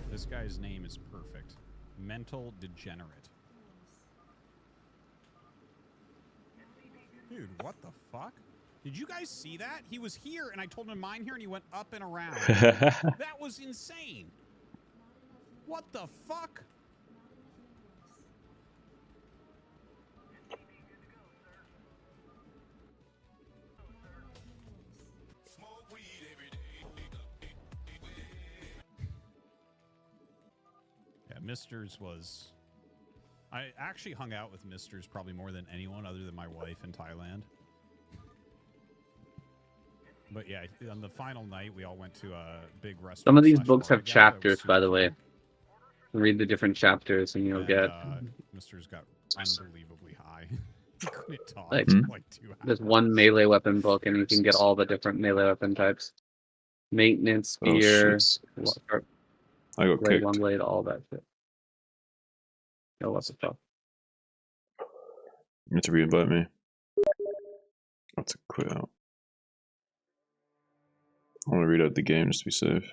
This guy's name is perfect. Mental degenerate. Dude, what the fuck? Did you guys see that? He was here and I told him to mine here and he went up and around. That was insane. What the fuck? Yeah, Misters was... I actually hung out with Misters probably more than anyone other than my wife in Thailand. But yeah, on the final night, we all went to a big restaurant. Some of these books have chapters, by the way. Read the different chapters and you'll get... Misters got unbelievably high. He couldn't talk Like, for like 2 hours. there's one melee weapon book and you can get all the different melee weapon types. Maintenance, spear, I got kicked. one blade, all that shit. Oh, what the fuck? You have to re-invite me. That's a quit out. I want to read out the game just to be safe.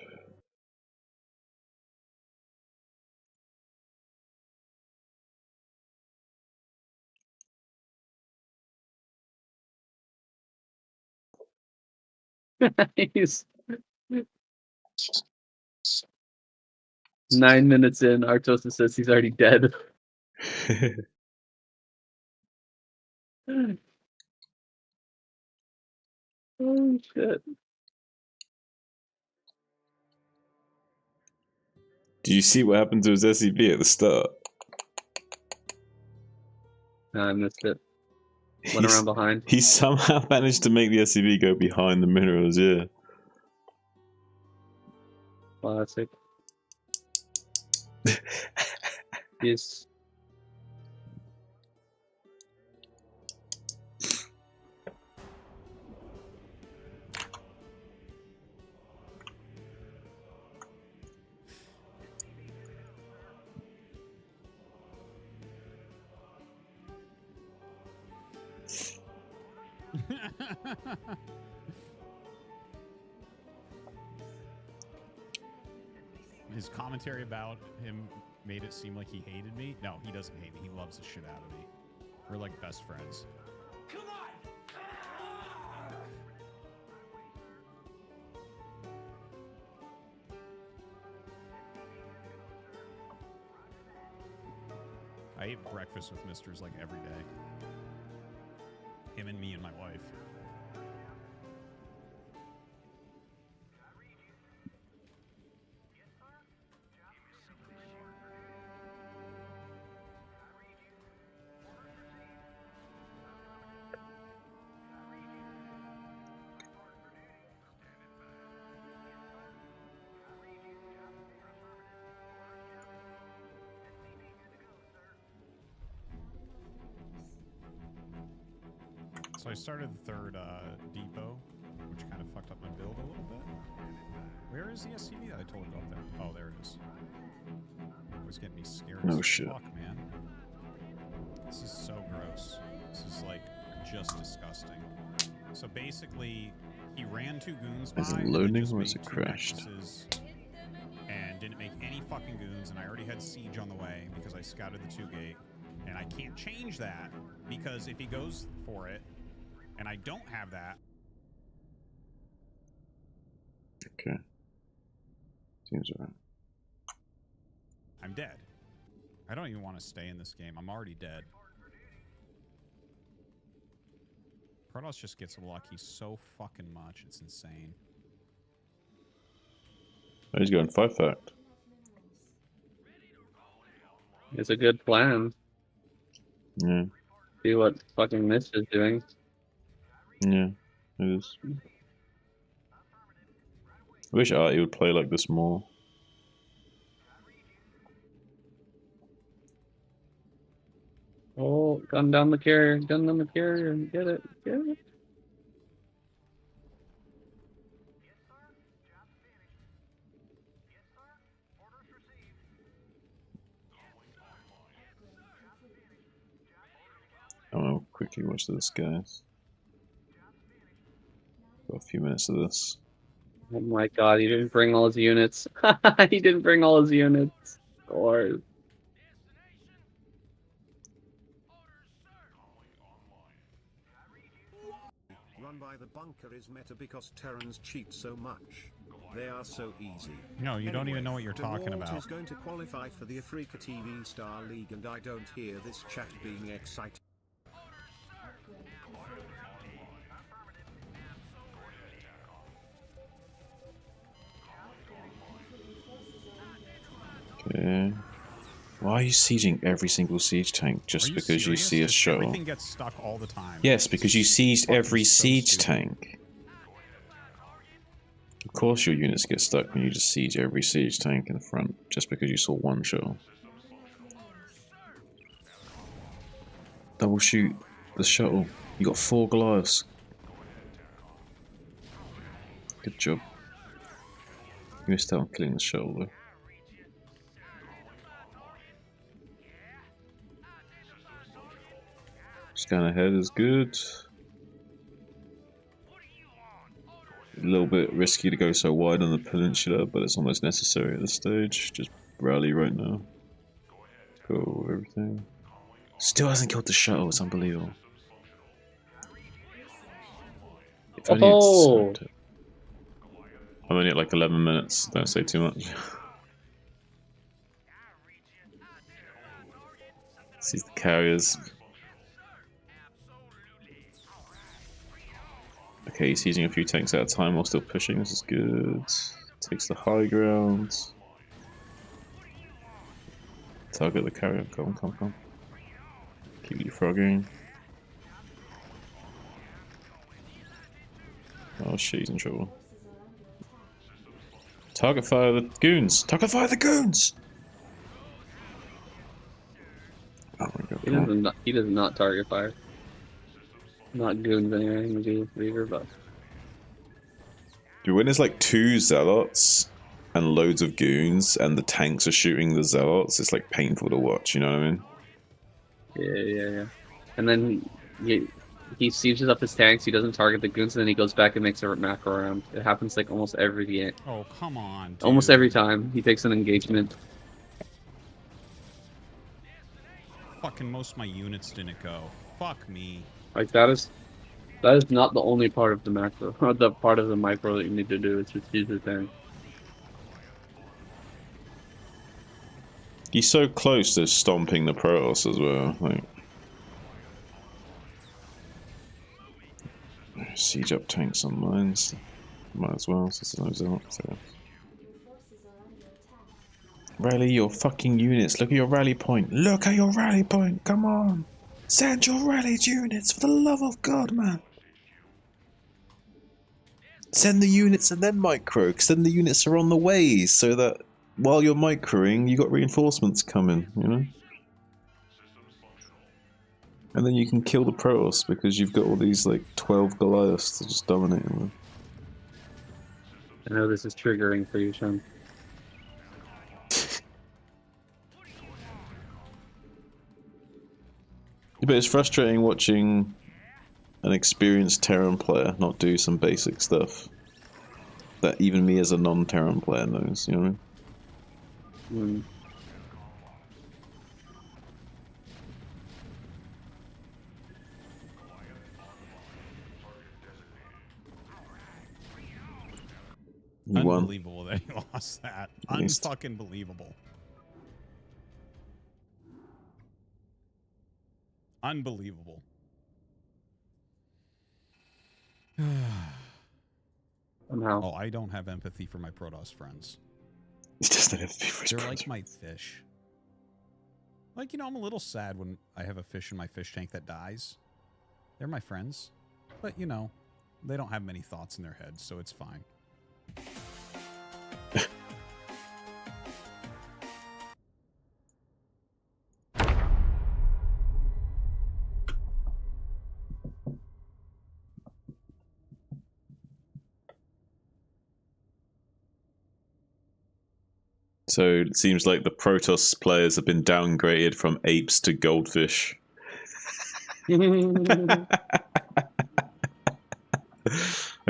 He's 9 minutes in. Artosa says he's already dead. Oh shit! Did you see what happened to his SCP at the start? No, I missed it. Went around behind. He somehow managed to make the SCP go behind the minerals, yeah. Classic. Yes. His commentary about him made it seem like he hated me. No, he doesn't hate me. He loves the shit out of me. We're like best friends. Come on! I eat breakfast with Misters like every day. Him and me and my wife. So I started the third depot, which kind of fucked up my build a little bit. Where is the SCV that I told to go up there? Oh, there it is. It was getting me scared Oh, as shit. fuck, man. This is so gross. This is like just disgusting. So basically, he ran 2 goons by Is it and then loading just or is made it 2 crashed? nexuses and didn't make any fucking goons, and I already had siege on the way because I scouted the 2 gate, and I can't change that because if he goes for it and I don't have that. Okay. Seems alright. I'm dead. I don't even want to stay in this game. I'm already dead. Protoss just gets lucky so fucking much. It's insane. Oh, he's going 5 fact. It's a good plan. Yeah. See what fucking Mist is doing. Yeah, it is. I wish Artie would play like this more. Oh, gun down the carrier, gun down the carrier, get it, get it. I'm gonna quickly watch this, guys. Got a few minutes of this. Oh my god, he didn't bring all his units. He didn't bring all his units. Or Run by the bunker is meta because Terrans cheat so much. They are so easy. No, you don't even know what you're talking The Walt about. is going to qualify for the Africa TV Star League, and I don't hear this chat being excited. Okay. Why are you sieging every single siege tank just Are you because you serious? see a Just shuttle? Everything gets stuck all the time. Yes, because you sieged Fucking every so siege stupid. tank. Of course your units get stuck when you just siege every siege tank in the front, just because you saw one shuttle. Double shoot the shuttle. You got 4 Goliaths. Good job. You missed out on killing the shuttle though. Scan ahead is good. a little bit risky to go so wide on the peninsula, but it's almost necessary at this stage. Just rally right now. Go everything. Still hasn't killed the shuttle. It's unbelievable. If only Oh, I'm only at like 11 minutes. Don't say too much. Sees the carriers. Okay, he's using a few tanks at a time while still pushing. This is good. Takes the high ground. Target the carrier. Come, come, come. Keep leapfrogging. Oh shit, he's in trouble. Target fire the goons! Target fire the goons! Oh my god. he does not target fire. Not goons anyway, maybe Reaver, but Dude, when there's like 2 zealots and loads of goons and the tanks are shooting the zealots, it's like painful to watch, you know what I mean? yeah. And then he sieges up his tanks, he doesn't target the goons, and then he goes back and makes a macro round. It happens like almost every game. Oh, come on, dude. Almost every time he takes an engagement. Fucking most of my units didn't go. Fuck me. Like that is not the only part of the macro, or the part of the micro that you need to do. It's just use the tank. He's so close to stomping the Protoss as well. Like, siege up tanks on mines. Might as well, since there's no zealots. So. Rally your fucking units. Look at your rally point. Look at your rally point. Come on. Send your rallied units, for the love of God, man. Send the units and then micro, because then the units are on the way, so that while you're microing, you got reinforcements coming, you know? And then you can kill the Protoss, because you've got all these, like, 12 Goliaths to just dominate them with. I know this is triggering for you, Sean. But it's frustrating watching an experienced Terran player not do some basic stuff that even me as a non-Terran player knows, you know what I mean? You won. Unbelievable that he lost that. Unfucking believable. Unbelievable. Somehow. Oh, I don't have empathy for my Protoss friends. He doesn't have empathy for his They're Protoss. like my fish. Like, you know, I'm a little sad when I have a fish in my fish tank that dies. They're my friends. But, you know, they don't have many thoughts in their heads, so it's fine. So it seems like the Protoss players have been downgraded from apes to goldfish. I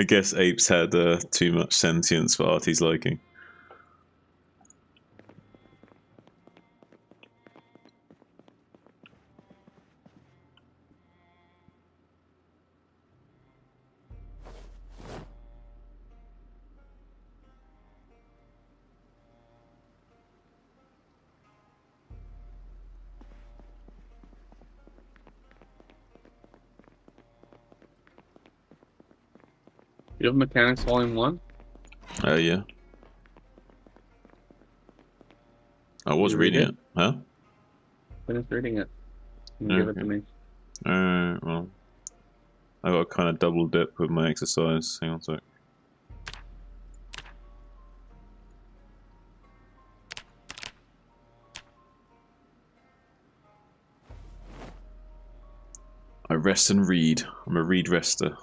guess apes had too much sentience for Artie's liking. You have Mechanics Volume 1? Oh, yeah. I was reading it. Huh? Finish reading it. And Okay. give it to me. Well. I got kind of double dip with my exercise. Hang on a sec. I rest and read. I'm a read rester.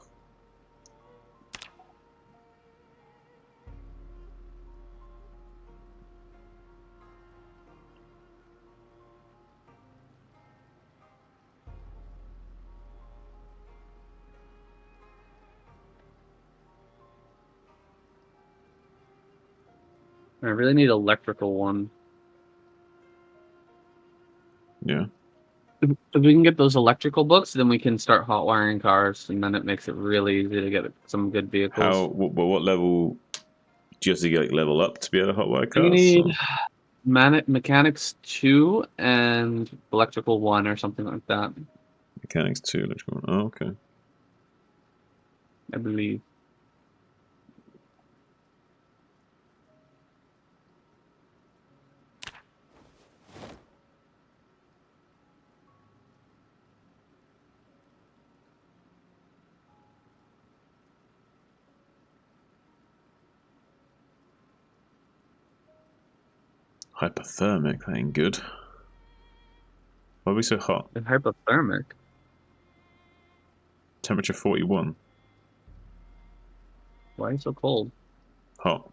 I really need electrical one. Yeah. If we can get those electrical books, then we can start hot wiring cars, and then it makes it really easy to get some good vehicles. How? What level? Do you have to get level up to be able to hotwire You cars? need or- mechanics 2 and electrical 1 or something like that, Mechanics 2, electrical 1. Oh, okay. I believe. Hypothermic, that ain't good. Why are we so hot? And hypothermic? Temperature 41. Why are you so cold? Hot.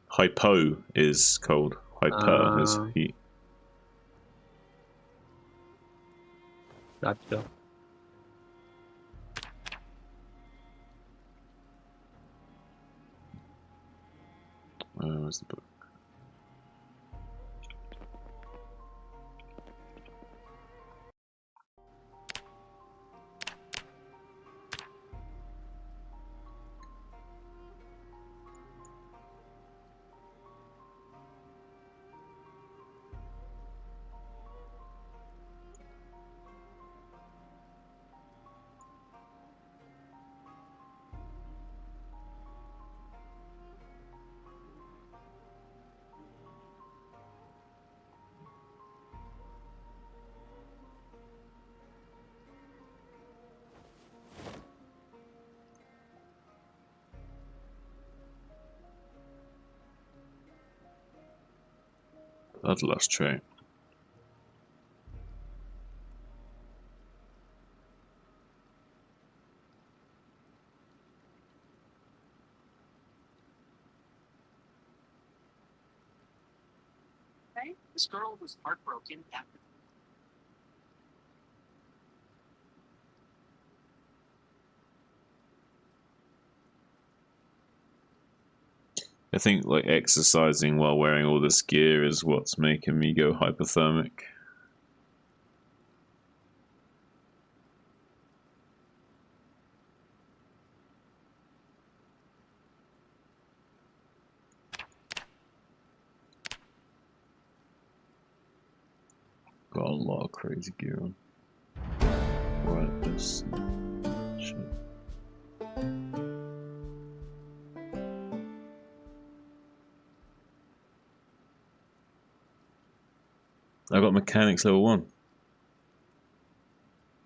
Hypo is cold. Hyper is heat. Gotcha. Where's the book? Bloodlust trait. This girl was heartbroken after. I think like exercising while wearing all this gear is what's making me go hypothermic. Got a lot of crazy gear on. Right, this shit. I got mechanics level 1.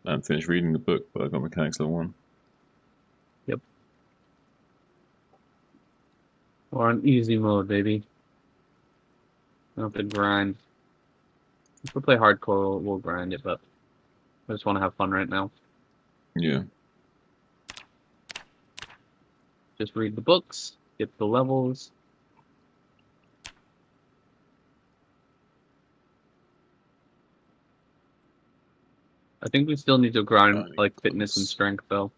I haven't finished reading the book, but I got mechanics level 1. Yep. We're on easy mode, baby. I don't have to grind. If we play hardcore, we'll grind it, but I just want to have fun right now. Yeah. Just read the books, get the levels. I think we still need to grind like fitness and strength, though.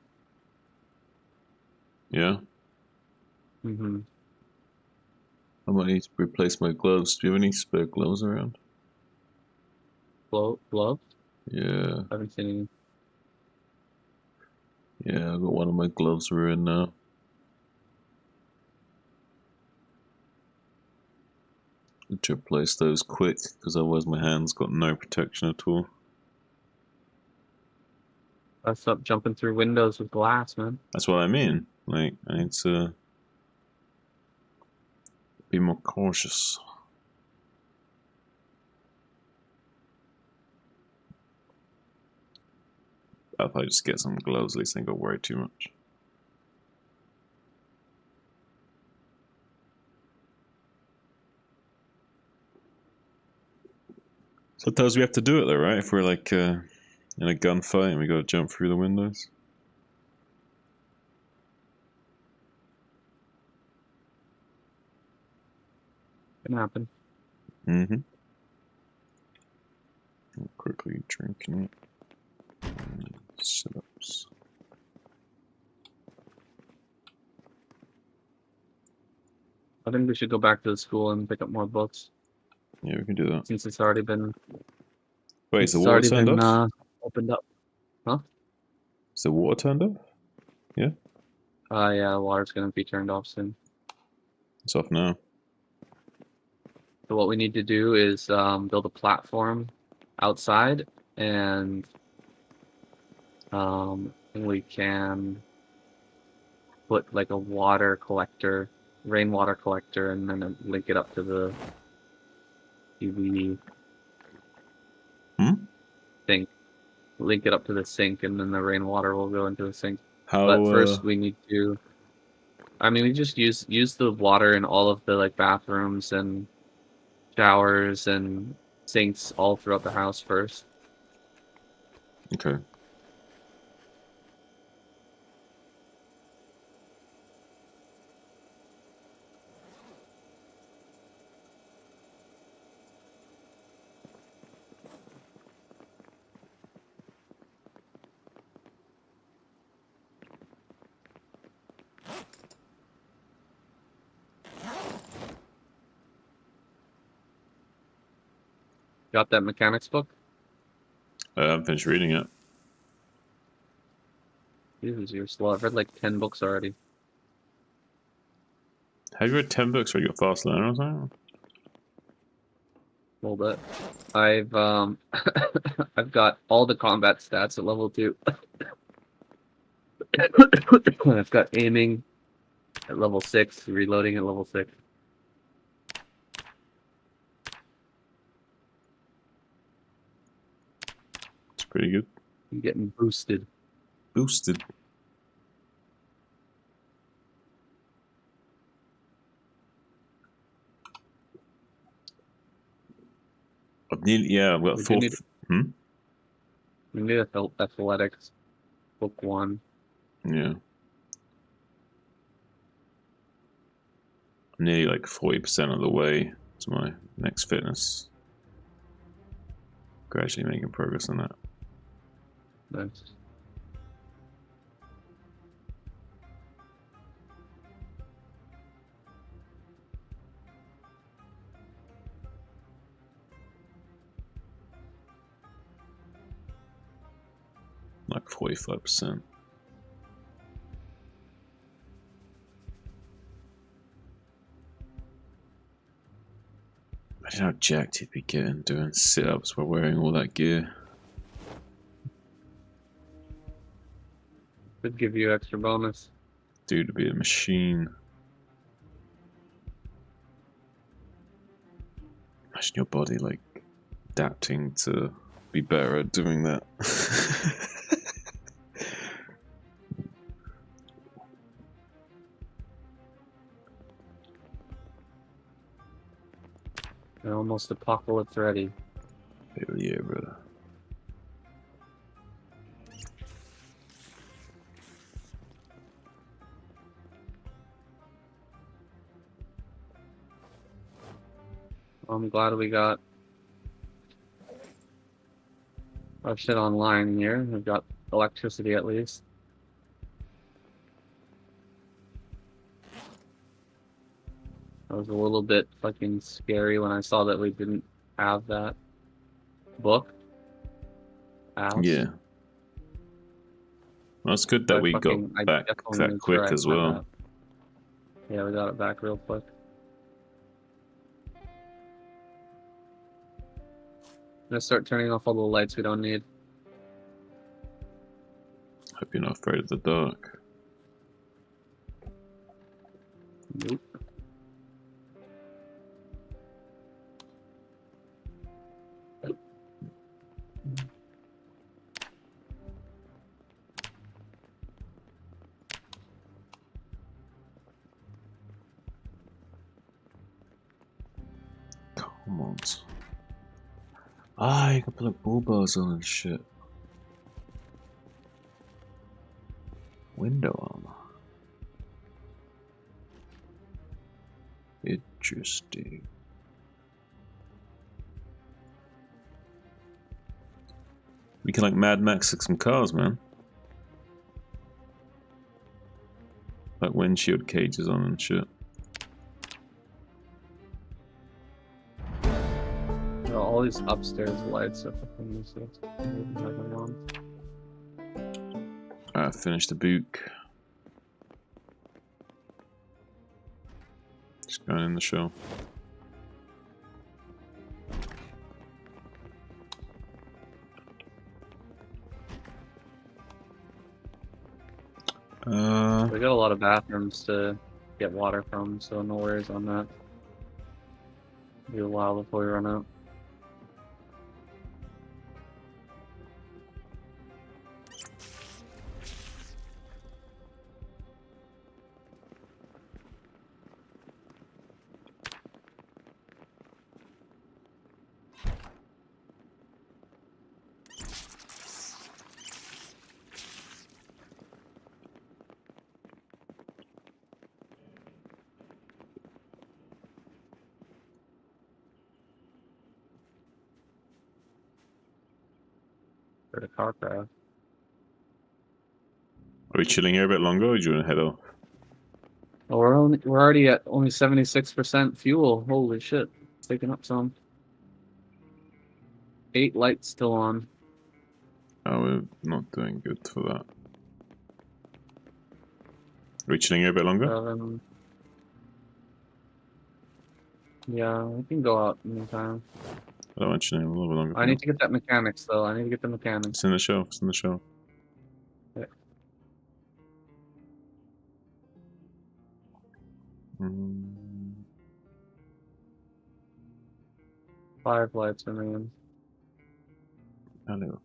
Yeah. Mm-hmm. I might need to replace my gloves. Do you have any spare gloves around? Gloves? Yeah. I haven't seen any. Yeah, I got one of my gloves ruined now. Need to replace those quick, because otherwise my hand's got no protection at all. I stop jumping through windows with glass, man. That's what I mean. Like, I need to be more cautious. I'll probably just get some gloves, at least I ain't got to worry too much. Sometimes we have to do it though, right? If we're like in a gunfight and we gotta jump through the windows. Can happen. Mm-hmm. Quickly drinking it. Sit-ups. I think we should go back to the school and pick up more books. Yeah, we can do that. Since it's already been. Wait, is the It's water already turned been off? opened up. Huh? Is the water turned off? Yeah? Yeah, the water's gonna be turned off soon. It's off now. So what we need to do is build a platform outside, and we can put like a water collector, rainwater collector, and then link it up to the UV sink. Link it up to the sink, and then the rainwater will go into the sink. How? But first, we need to. I mean, we just use the water in all of the like bathrooms and showers and sinks all throughout the house first. Okay. Got that mechanics book? I haven't finished reading it. Jesus, you're slow. I've read like 10 books already. Have you read 10 books or you got fast learner or something? A little bit. I've I've got all the combat stats at level 2. I've got aiming at level 6, reloading at level 6. It's pretty good. I'm getting boosted. Boosted. I've nearly, yeah, I've got We do fourth. need- We need athletics, book 1. Yeah. I'm nearly like 40% of the way to my next fitness. Gradually making progress on that. Nice. Like 45%. Imagine how jacked he'd be getting doing sit-ups while wearing all that gear. Could give you extra bonus. Dude would be a machine. Imagine your body like adapting to be better at doing that. They're almost apocalypse ready. Hell yeah, brother. I'm glad we got our shit online here. We've got electricity at least. That was a little bit fucking scary when I saw that we didn't have that book. House. Yeah. Well, it's good that we got back that quick as well. Yeah, we got it back real quick. I'm gonna start turning off all the lights we don't need. Hope you're not afraid of the dark. Nope. Come on. Ah, you can put like bull bars on and shit. Window armor. Interesting. We can like Mad Max some cars, man. Like windshield cages on and shit. all these upstairs lights are fucking useless. Finish the book. Just going in the show. We got a lot of bathrooms to get water from, so no worries on that. Be a while before we run out. For the car crash. Are we chilling here a bit longer, or do you want to head off? Oh, we're already at only 76% fuel. Holy shit. It's taking up some. 8 lights still on. Oh, we're not doing good for that. Are we chilling here a bit longer? Yeah, we can go out anytime. I don't want chilling a little bit longer. I need to get that mechanics though. I need to get the mechanics. It's in the shelf. It's in the shelf. Yeah. Mm. 5 lights remain. Hello.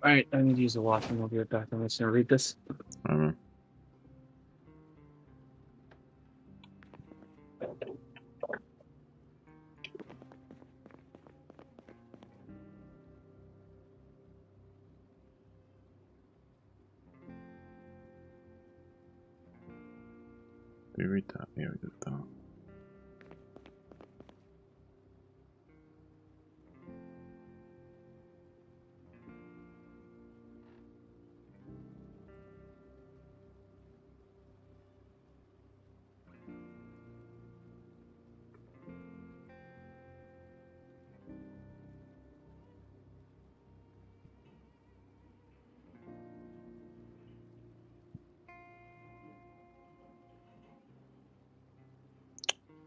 Alright, I need to use the washroom. I'll be right back. I'm just gonna read this. Alright. Did we read that? Yeah, we did that.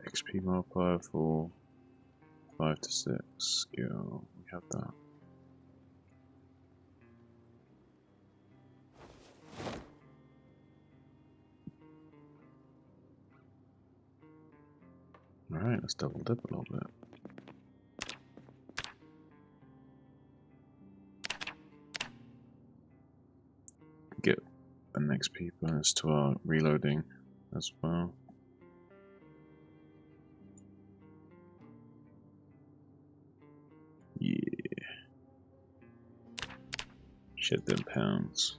XP multiplier for 5 to 6 skill. We have that. Alright, let's double dip a little bit. Get an XP bonus to our reloading as well. Yeah. Shit them pounds.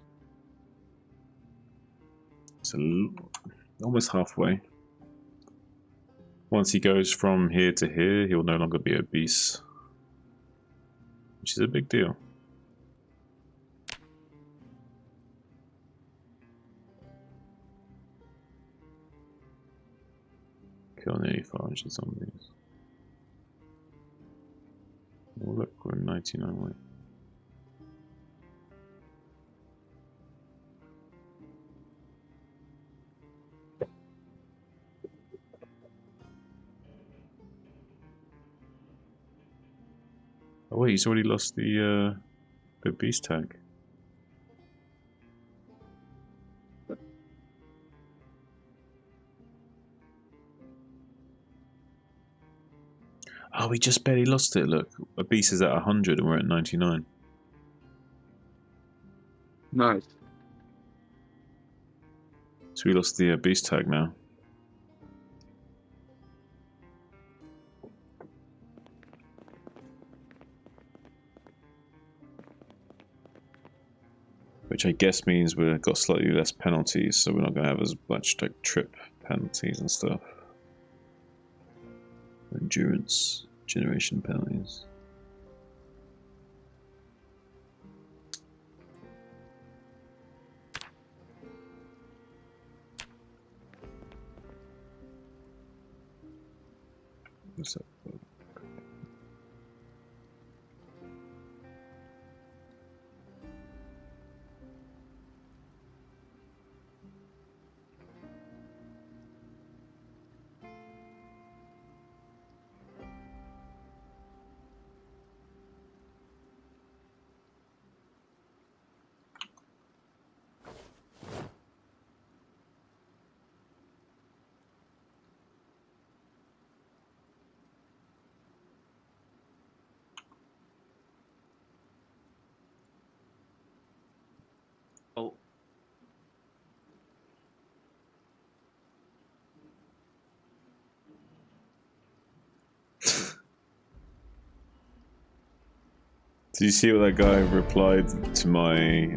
It's almost halfway. Once he goes from here to here, he'll no longer be obese. Which is a big deal. Kill nearly 500 zombies. Oh look, we're 99 weight. Oh wait, he's already lost the beast tag. Oh, we just barely lost it. Look, a beast is at 100 and we're at 99. Nice. So we lost the beast tag now. Which I guess means we've got slightly less penalties, so we're not going to have as much like trip penalties and stuff. Endurance generation penalties. What's that? Oh. Did you see what that guy replied to my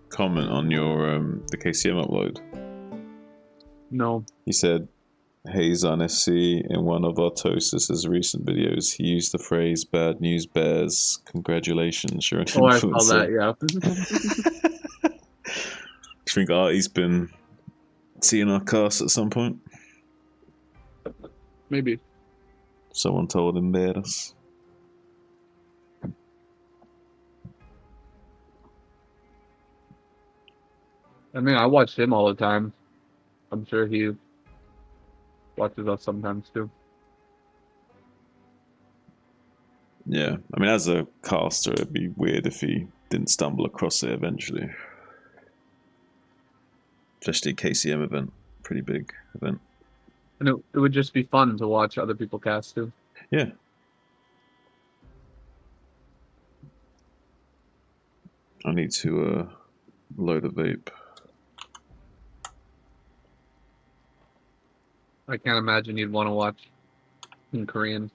comment on your the KCM upload? No. He said, "Hey SaiyanSC, in one of Artosis' recent videos, he used the phrase "bad news bears." Congratulations, you're an Oh, I saw influencer." that. Yeah. Do you think Artie's been seeing our cast at some point? Maybe. Someone told him bears. I mean, I watch him all the time. I'm sure he watches us sometimes too. Yeah, I mean, as a caster, it'd be weird if he didn't stumble across it eventually. Especially a KCM event, pretty big event. And it would just be fun to watch other people cast too. Yeah. I need to load a vape. I can't imagine you'd want to watch in Korean.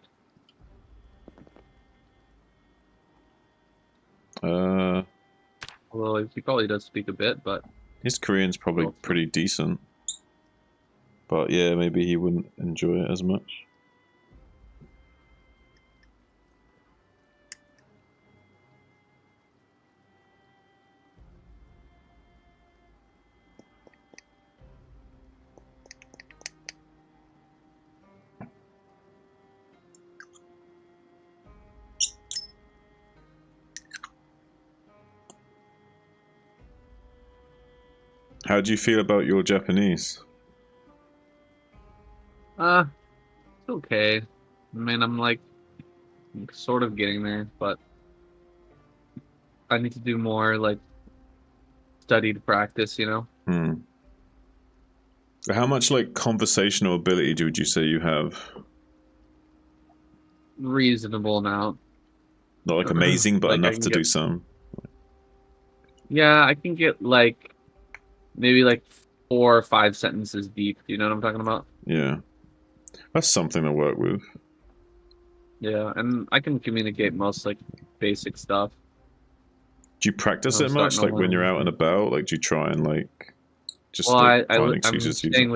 Although he probably does speak a bit, but his Korean's probably pretty decent. But yeah, maybe he wouldn't enjoy it as much. How do you feel about your Japanese? it's okay. I mean, I'm like sort of getting there, but I need to do more like studied practice, you know? Hmm. How much like conversational ability would you say you have? Reasonable amount. Not like amazing, but Like, I enough can to get- do some. Yeah, I can get like maybe like 4 or 5 sentences deep. Do you know what I'm talking about? Yeah. That's something to work with. Yeah, and I can communicate most like basic stuff. Do you practice I'm it much? starting to Like when you're learn. out and about? Like do you try and like just Well, like, find I'm excuses to use staying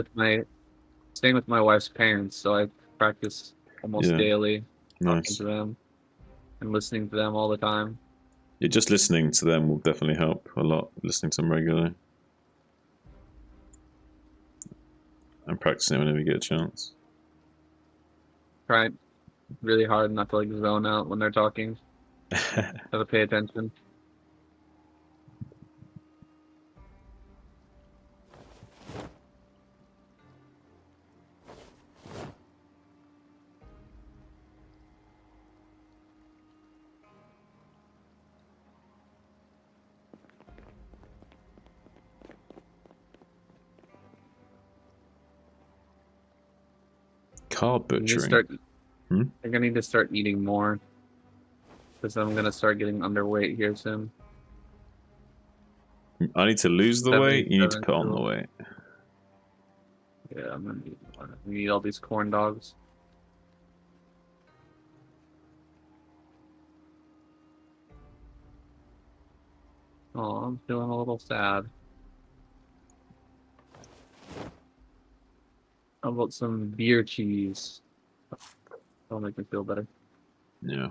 it? with my wife's parents, so I practice almost Yeah. daily, talking Nice. to them and listening to them all the time. Yeah, just listening to them will definitely help a lot. Listening to them regularly. And practicing it whenever you get a chance. Try really hard not to like zone out when they're talking. Have to pay attention. Card I need to butchering. start. Hmm? I think I need to start eating more because I'm gonna start getting underweight here soon. I need to lose the weight. You need to 77 put on the total. weight. Yeah, I'm gonna need one. We need all these corn dogs. Oh, I'm feeling a little sad. How about some beer cheese? That'll make me feel better. Yeah.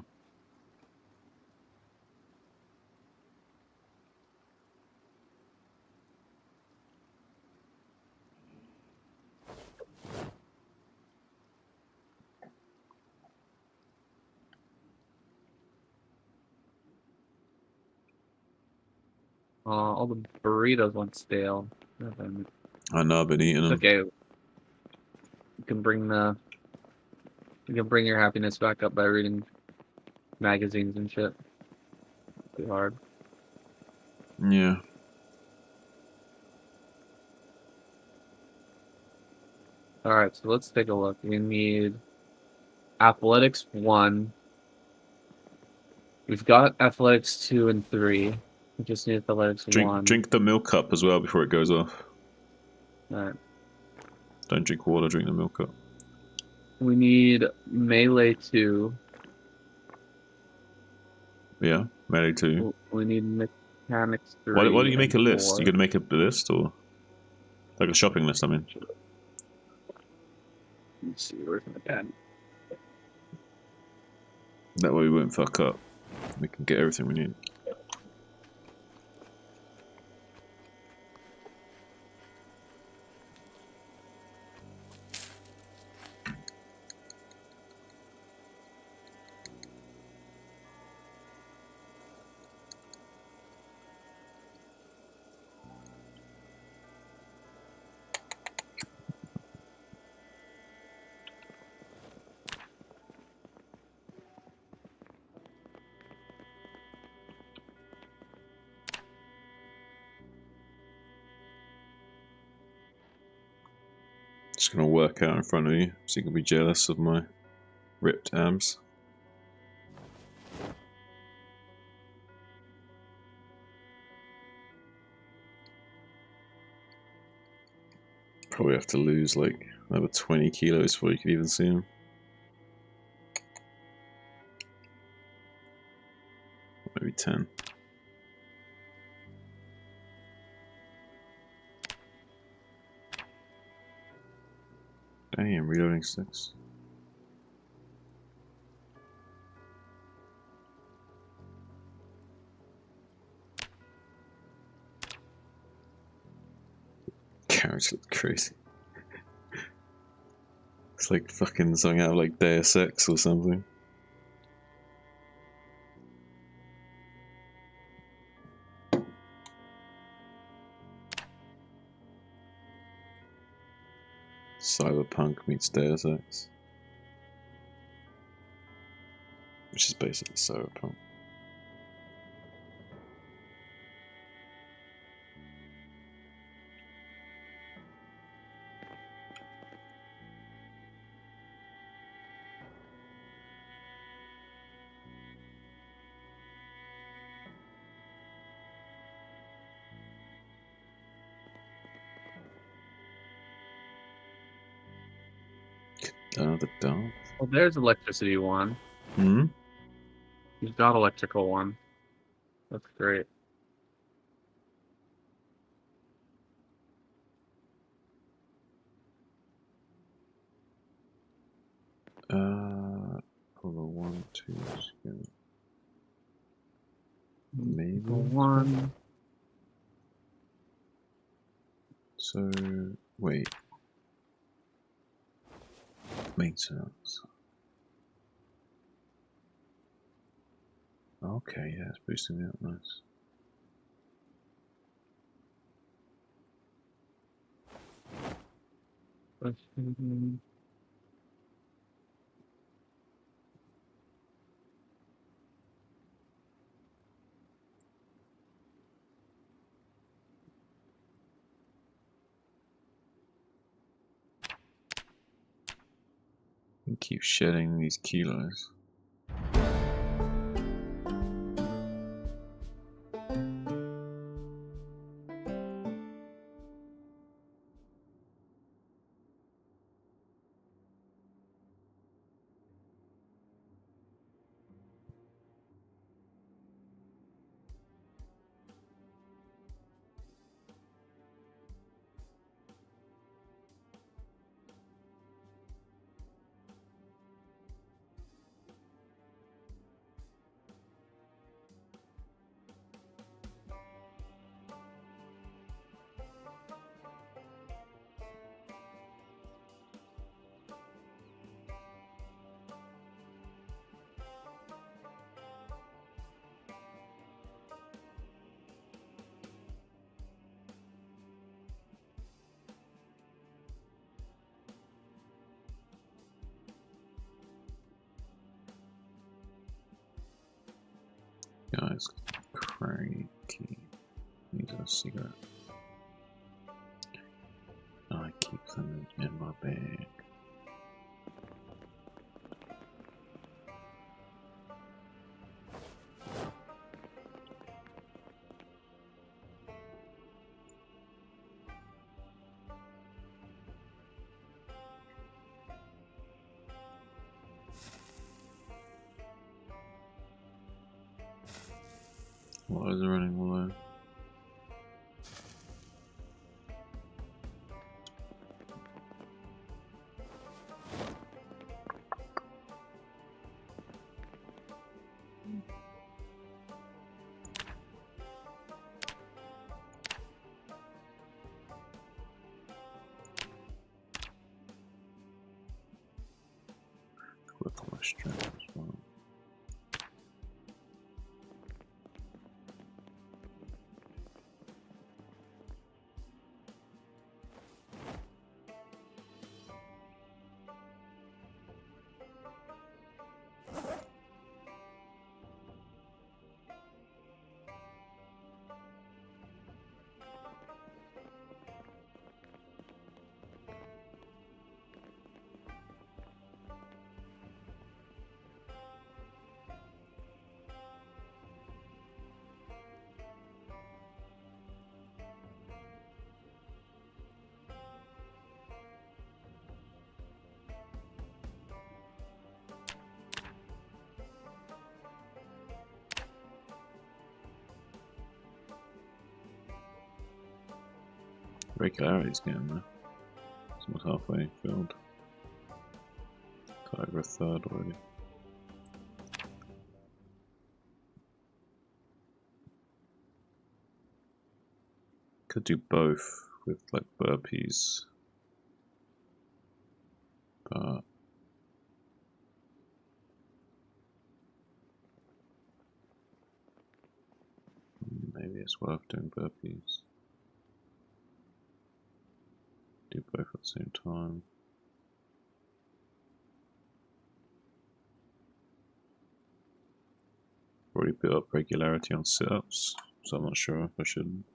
All the burritos went stale. Nothing. I know. I've been eating them. Okay. You can bring your happiness back up by reading magazines and shit. Too hard. Yeah. Alright, so let's take a look. We need athletics 1. We've got athletics 2 and 3. We just need athletics 1. Drink the milk cup as well before it goes off. Alright. Don't drink water. Drink the milk cup. We need melee 2. Yeah, melee 2. We need mechanics 3. Why don't you make a and list? 4. You gonna make a list or like a shopping list? I mean. Let's see, where's my pen? That way we won't fuck up. We can get everything we need. Just gonna work out in front of you so you can be jealous of my ripped abs. Probably have to lose like another 20 kilos before you can even see them. Maybe 10. Damn, reloading 6. Carrots look crazy. It's like fucking something out of like Deus Ex or something. Cyberpunk meets Deus Ex. Which is basically Cyberpunk. The dance. Well, there's electricity 1. Hmm? You've got electrical 1. That's great. Hold on, 1, 2, maybe 1. So wait. Maintenance. Okay, yeah, it's boosting me up nice. Keep shedding these kilos. Guys, cranky. Needs a cigarette. I keep them in my bag. Why is it running low? With my strength as well. Regularity's getting there. It's almost halfway filled. Got over a third already. Could do both with like burpees, but maybe it's worth doing burpees. Do both at the same time. Already built up regularity on sit-ups, so I'm not sure if I should.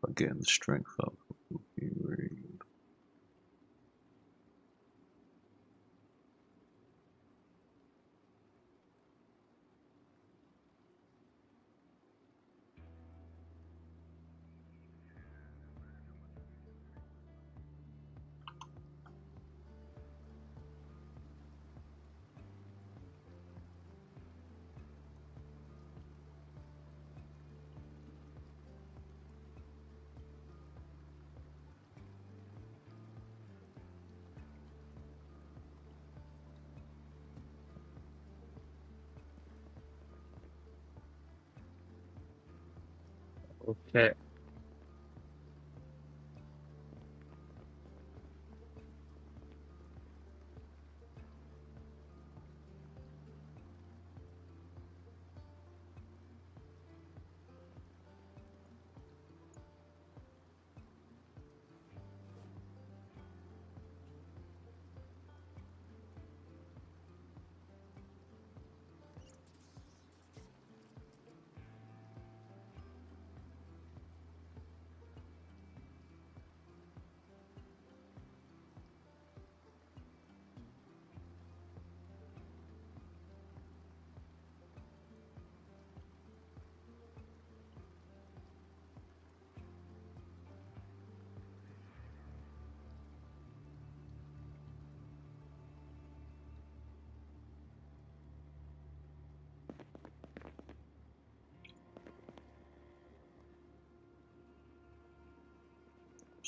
But getting the strength up would be really good. Okay.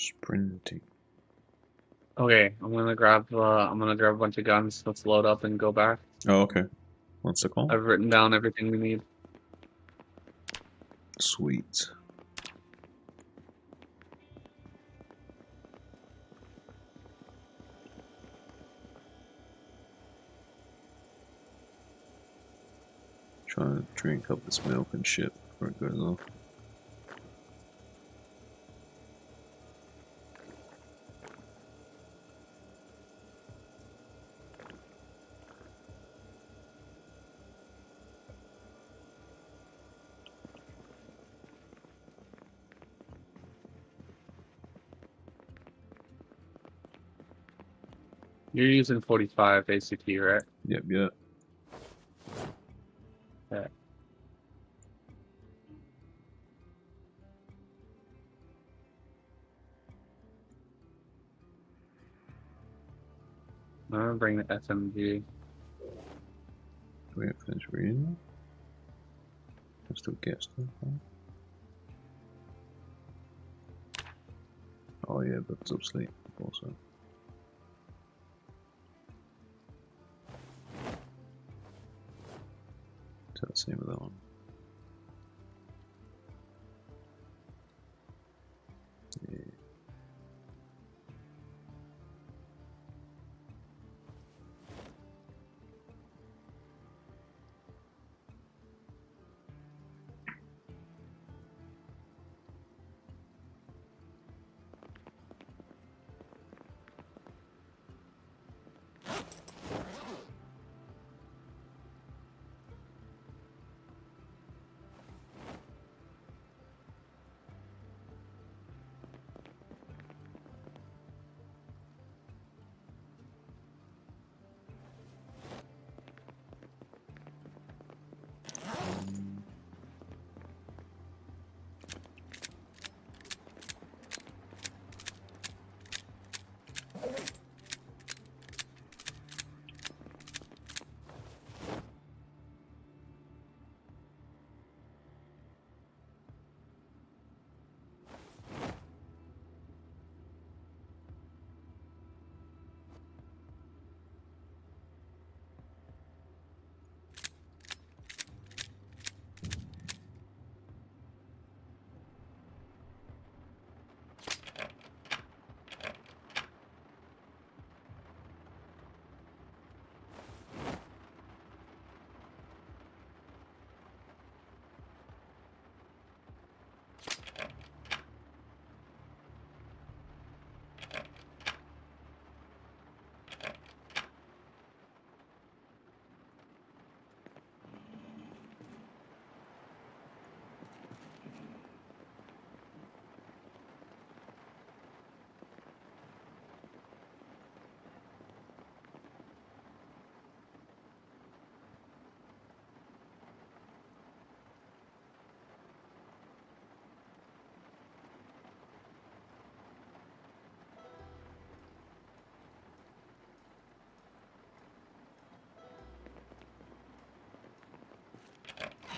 Sprinting. Okay, I'm gonna grab a bunch of guns. Let's load up and go back. Oh, okay. 1 second. I've written down everything we need. Sweet. Trying to drink up this milk and shit before it goes off. You're using 45 ACT, right? Yep, yep. Yeah. I'm gonna bring the SMG. Do we have finished reading? I'm still guessing. Oh yeah, but it's obsolete also. So the same with that one. Yeah.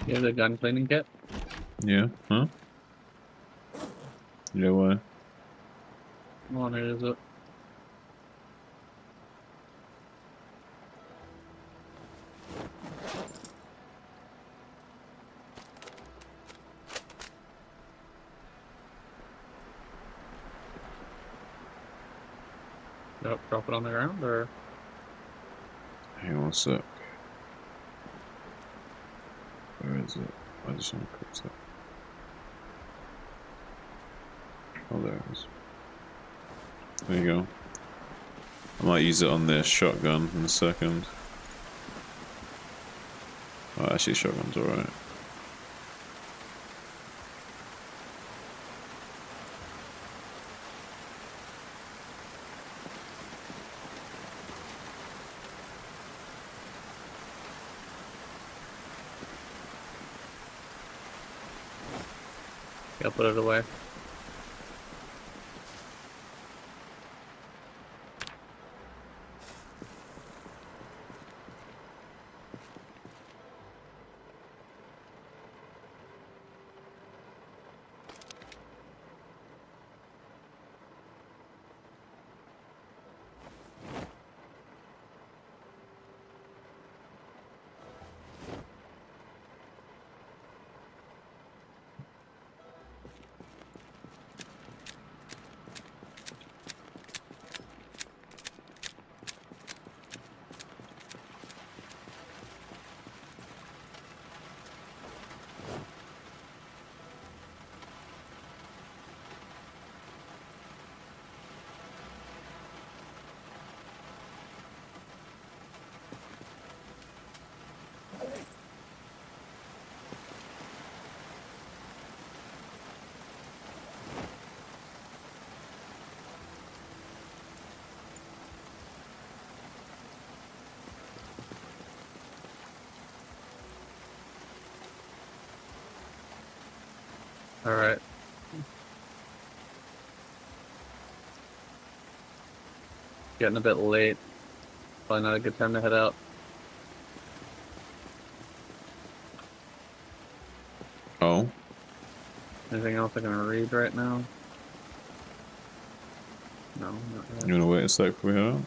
You have the gun cleaning kit? Yeah, huh? You know why? What is it? Nope, drop it on the ground, or? Hang on a sec. Where is it? I just want to quick sec. Oh, there it is. There you go. I might use it on this shotgun in a second. Oh, actually, shotgun's alright. Yeah, put it away. Alright. Getting a bit late. Probably not a good time to head out. Oh. Anything else I can read right now? No, not really. You wanna wait a sec before we head out?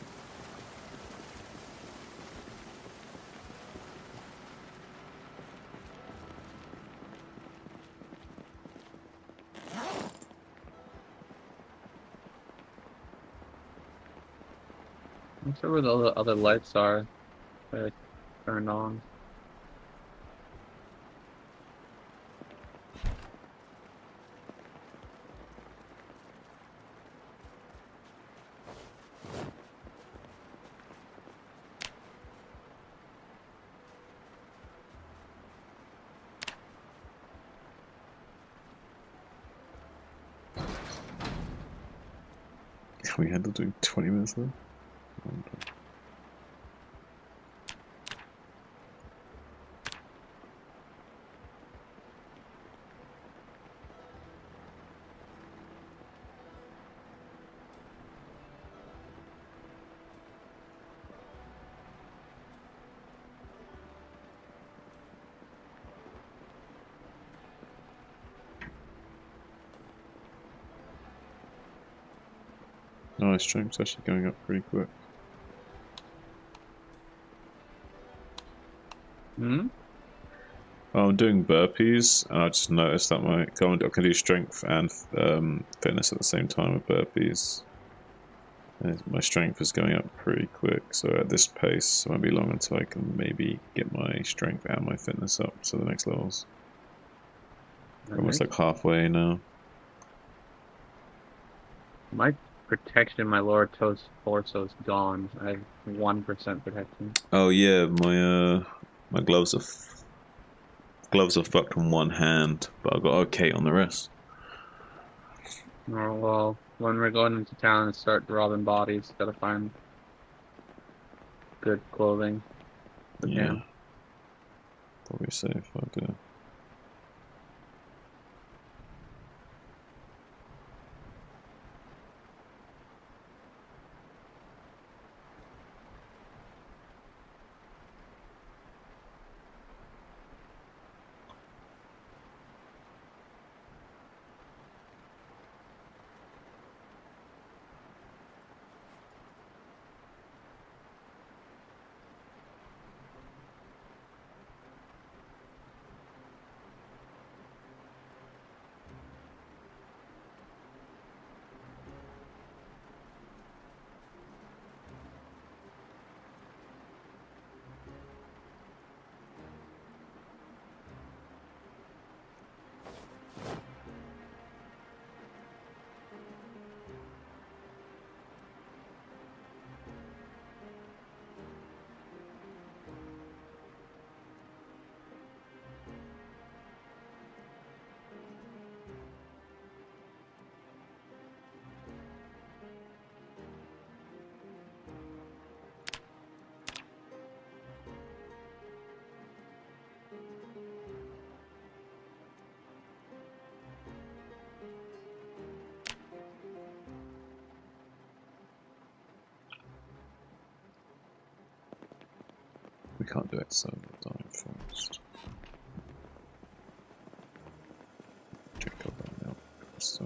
I'm sure where the other lights are. They're turned on. We had to do 20 minutes left. Nice, stream's actually going up pretty quick. Hmm? I'm doing burpees, and I just noticed that I can do strength and fitness at the same time with burpees. And my strength is going up pretty quick, so at this pace, it won't be long until I can maybe get my strength and my fitness up to the next levels. Almost like halfway now. My protection, my lower torso is gone. I have 1% protection. Oh yeah, my gloves are fucked on one hand, but I've got okay on the rest. Oh, well, when we're going into town and start robbing bodies, gotta find good clothing. Yeah. Probably safe, I do. We can't do it, so we'll die first. Jacob right now. So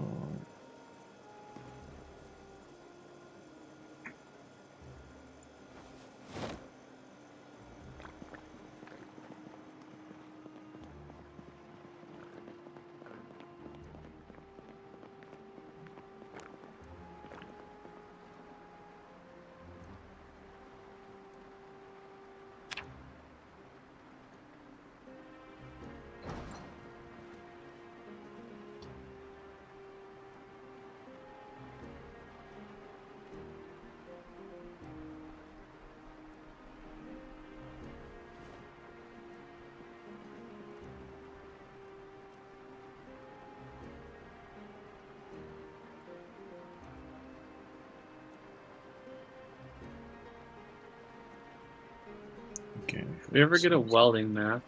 okay. Do you ever get a welding mask?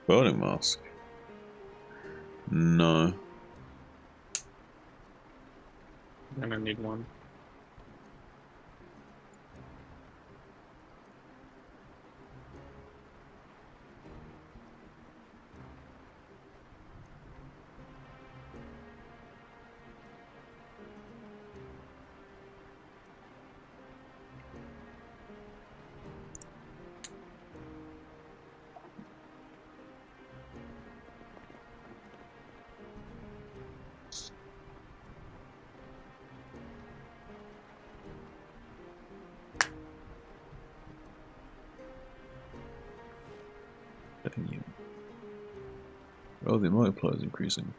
Welding mask? No. I'm gonna need one. Damn. Oh, the multiplier is increasing.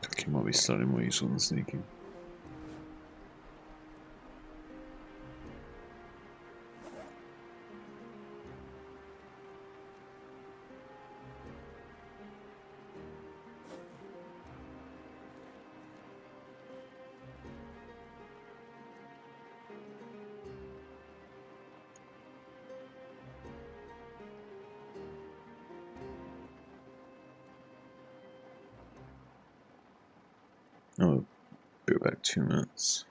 Okay, might be slightly more useful than sneaking. Oh, be back 2 minutes.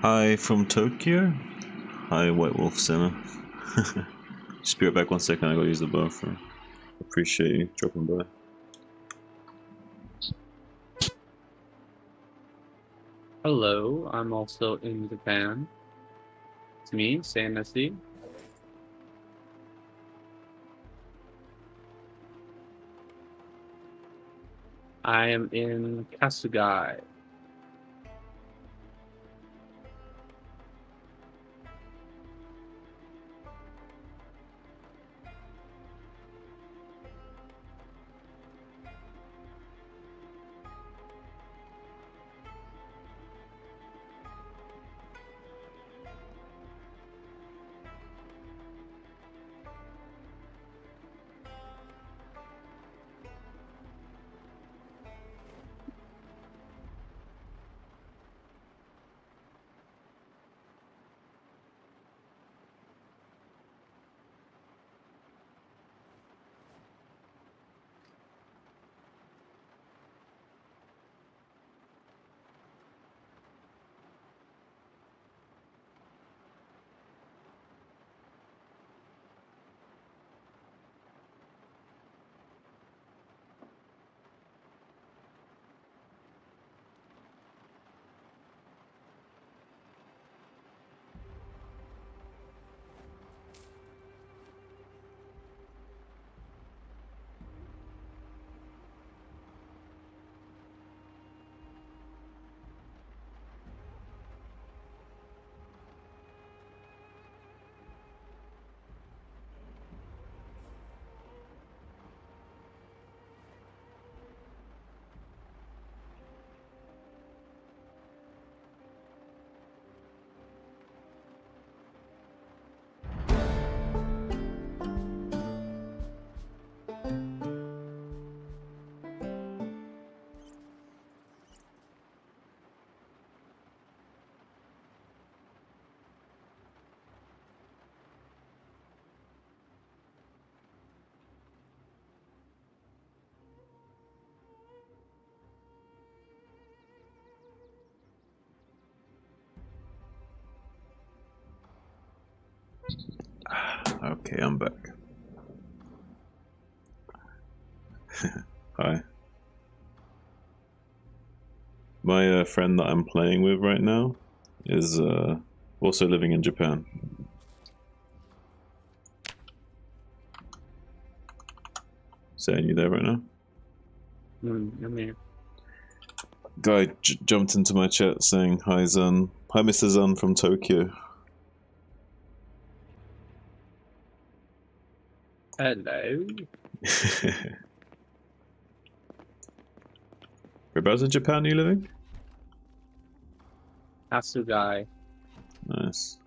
Hi from Tokyo. Hi, White Wolf Center. Just be right back 1 second, I gotta use the bathroom. Appreciate you dropping by. Hello, I'm also in Japan. It's me, SaiyanSC. I am in Kasugai. Okay, I'm back. Hi. My friend that I'm playing with right now is also living in Japan. Saying you there right now? I'm here. Guy jumped into my chat saying, "Hi Zun, hi Mr. Zun from Tokyo." Hello. Whereabouts in Japan are you living? Asugai. Nice.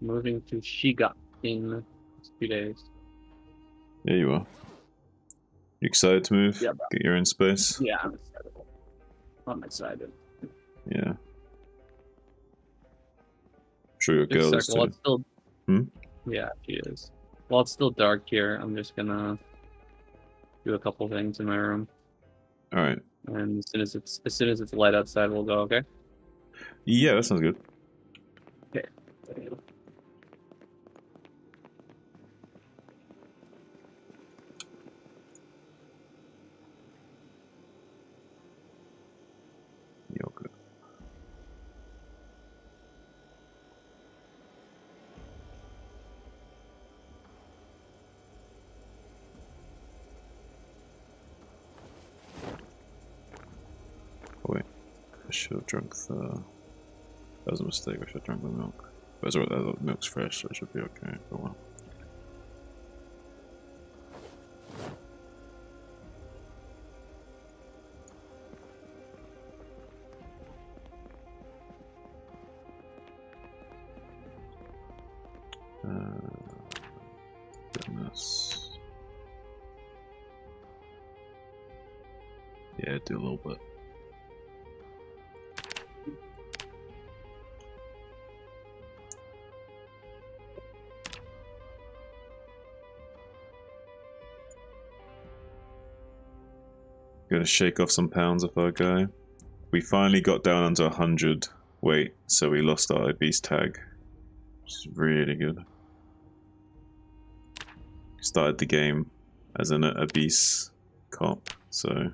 Moving to Shiga in 2 days. There you are. You excited to move? Yeah, bro. Get your own space? Yeah, I'm excited. I'm excited. Yeah. I'm sure your Just girl a is sec, while too. it's still... Hmm? Yeah, she is. While it's still dark here, I'm just gonna do a couple things in my room. Alright. And as soon as it's light outside, we'll go, okay? Yeah, that sounds good. Okay. You're good. Oh, wait. I should have drunk the... That was a mistake, I should have drunk the milk. But it's alright, the milk's fresh, so it should be okay for a while. Goodness. Yeah, do a little bit. Gotta shake off some pounds of our guy. We finally got down under 100 weight, so we lost our obese tag. Which is really good. Started the game as an obese cop, so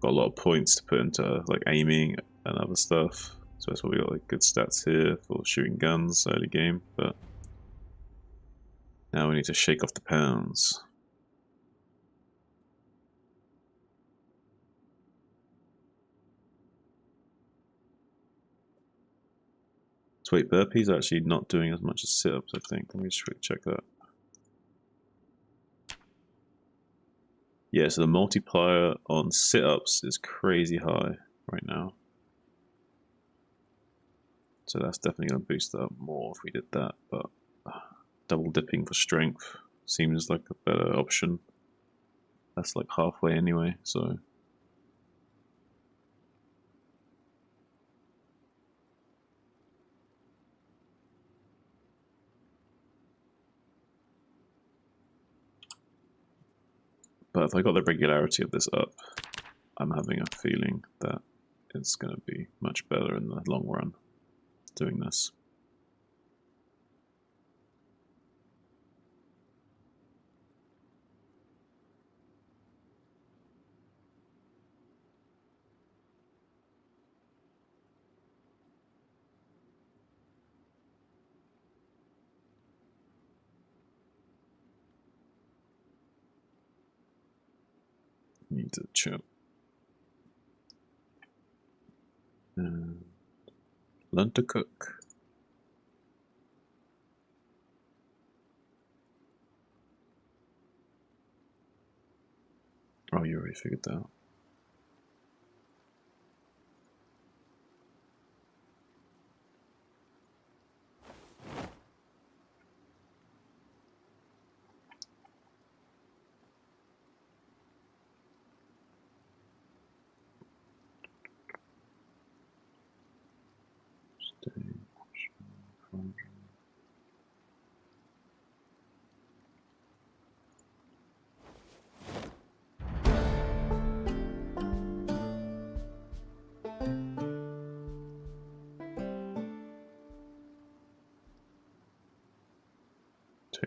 got a lot of points to put into like aiming and other stuff. So that's why we got like good stats here for shooting guns early game, but now we need to shake off the pounds. So wait, burpees are actually not doing as much as sit-ups, I think. Let me just quick check that. Yeah, so the multiplier on sit-ups is crazy high right now. So that's definitely going to boost that up more if we did that, but double dipping for strength seems like a better option. That's like halfway anyway, so... But if I got the regularity of this up, I'm having a feeling that it's going to be much better in the long run doing this. Need to chill. Learn to cook. Oh, you already figured that out.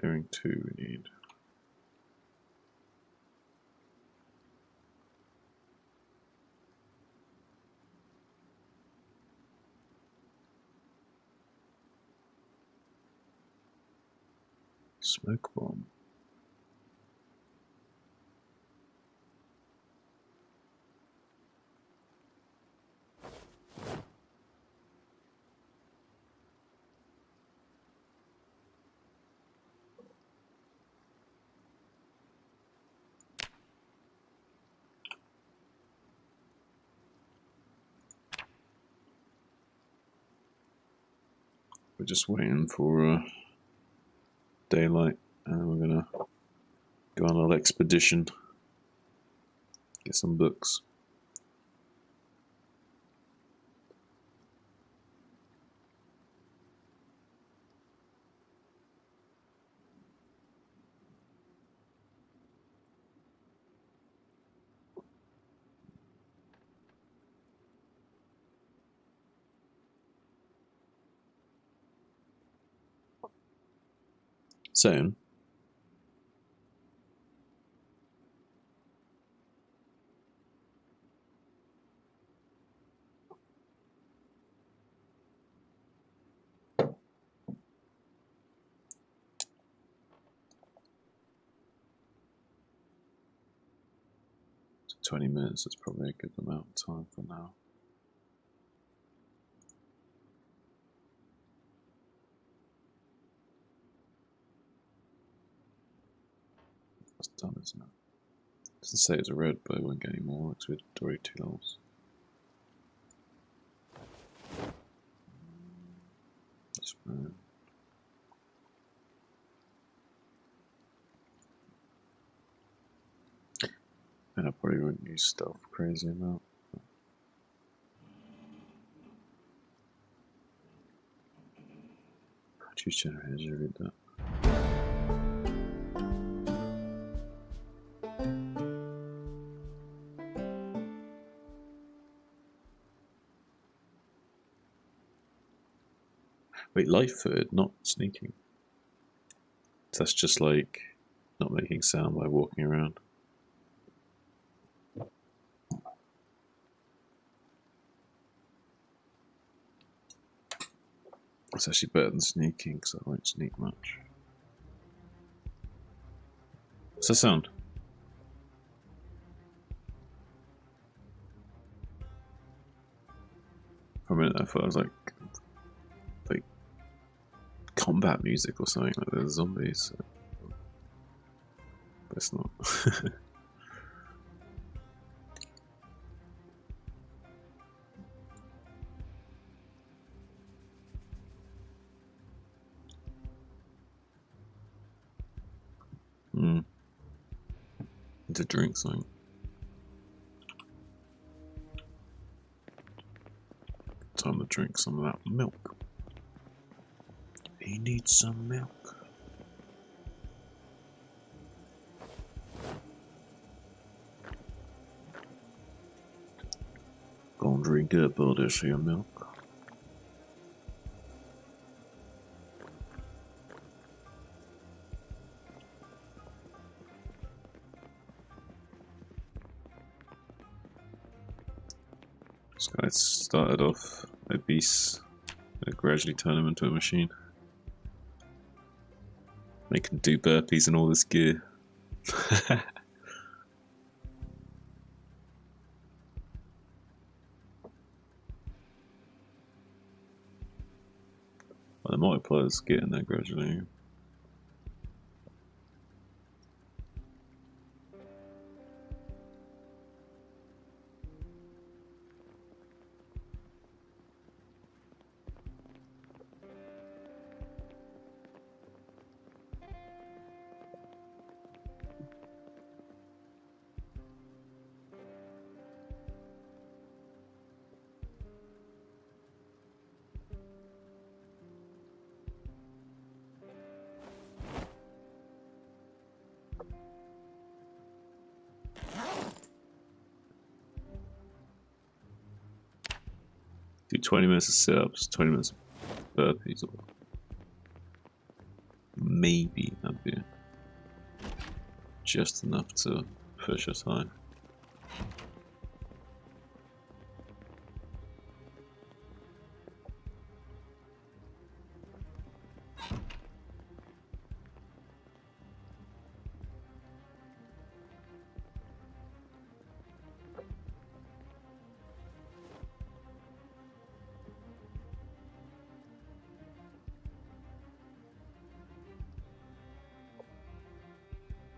Tearing 2 we need. Smoke bomb. We're just waiting for daylight, and we're gonna go on a little expedition, get some books. Soon. So 20 minutes is probably a good amount of time for now. It's done, isn't it? Doesn't say it's a red, but it won't get any more because we're already 2 levels. That's red. And I probably wouldn't use stealth a crazy amount. Choose generators, you read that. Wait, light-footed, not sneaking. So that's just like not making sound by walking around. It's actually better than sneaking because I won't sneak much. What's that sound? For a minute I thought it was like combat music or something, like there's zombies. But it's not. Need to drink something. Time to drink some of that milk. He needs some milk. Go and drink it, but there's your milk. This guy started off obese, and gradually turned him into a machine. They can do burpees and all this gear. Well, the multiplayer's getting there gradually. Do 20 minutes of sit-ups, 20 minutes of burpees. maybe that'd be just enough to push us high.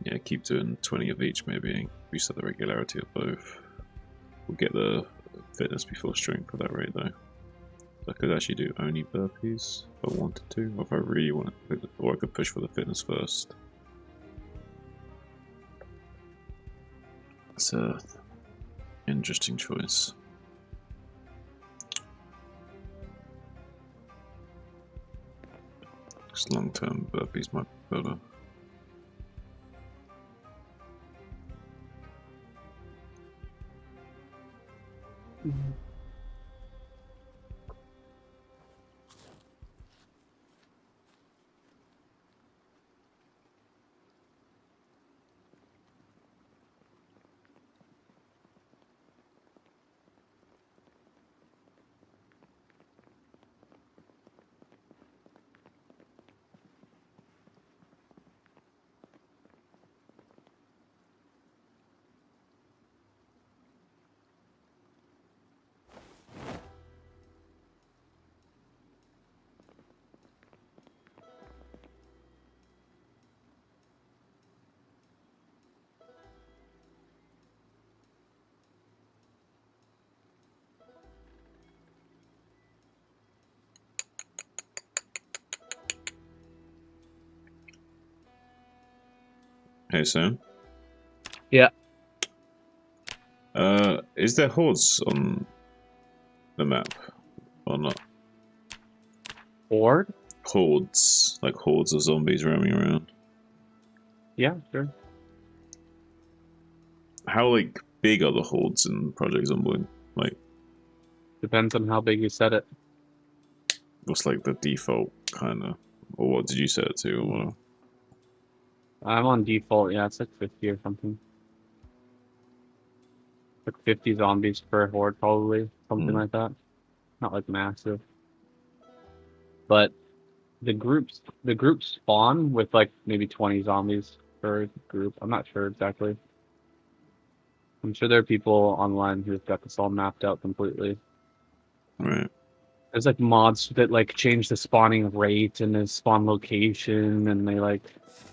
Yeah, keep doing 20 of each maybe, reset the regularity of both. We'll get the fitness before strength for that rate though. I could actually do only burpees if I wanted to, or if I really wanted to, or I could push for the fitness first. It's a interesting choice. Because long-term burpees might be better. Hey Sam? Yeah. Is there hordes on the map or not? Horde? Hordes, like hordes of zombies roaming around. Yeah, sure. How like big are the hordes in Project Zomboid? Like, depends on how big you set it. what's like the default kind of, or what did you set it to, or whatever? I'm on default, yeah, it's like 50 or something. Like 50 zombies per horde, probably. Something like that. Not like massive. But the groups spawn with like maybe 20 zombies per group. I'm not sure exactly. I'm sure there are people online who've got this all mapped out completely. Right. There's like mods that like change the spawning rate and the spawn location, and they like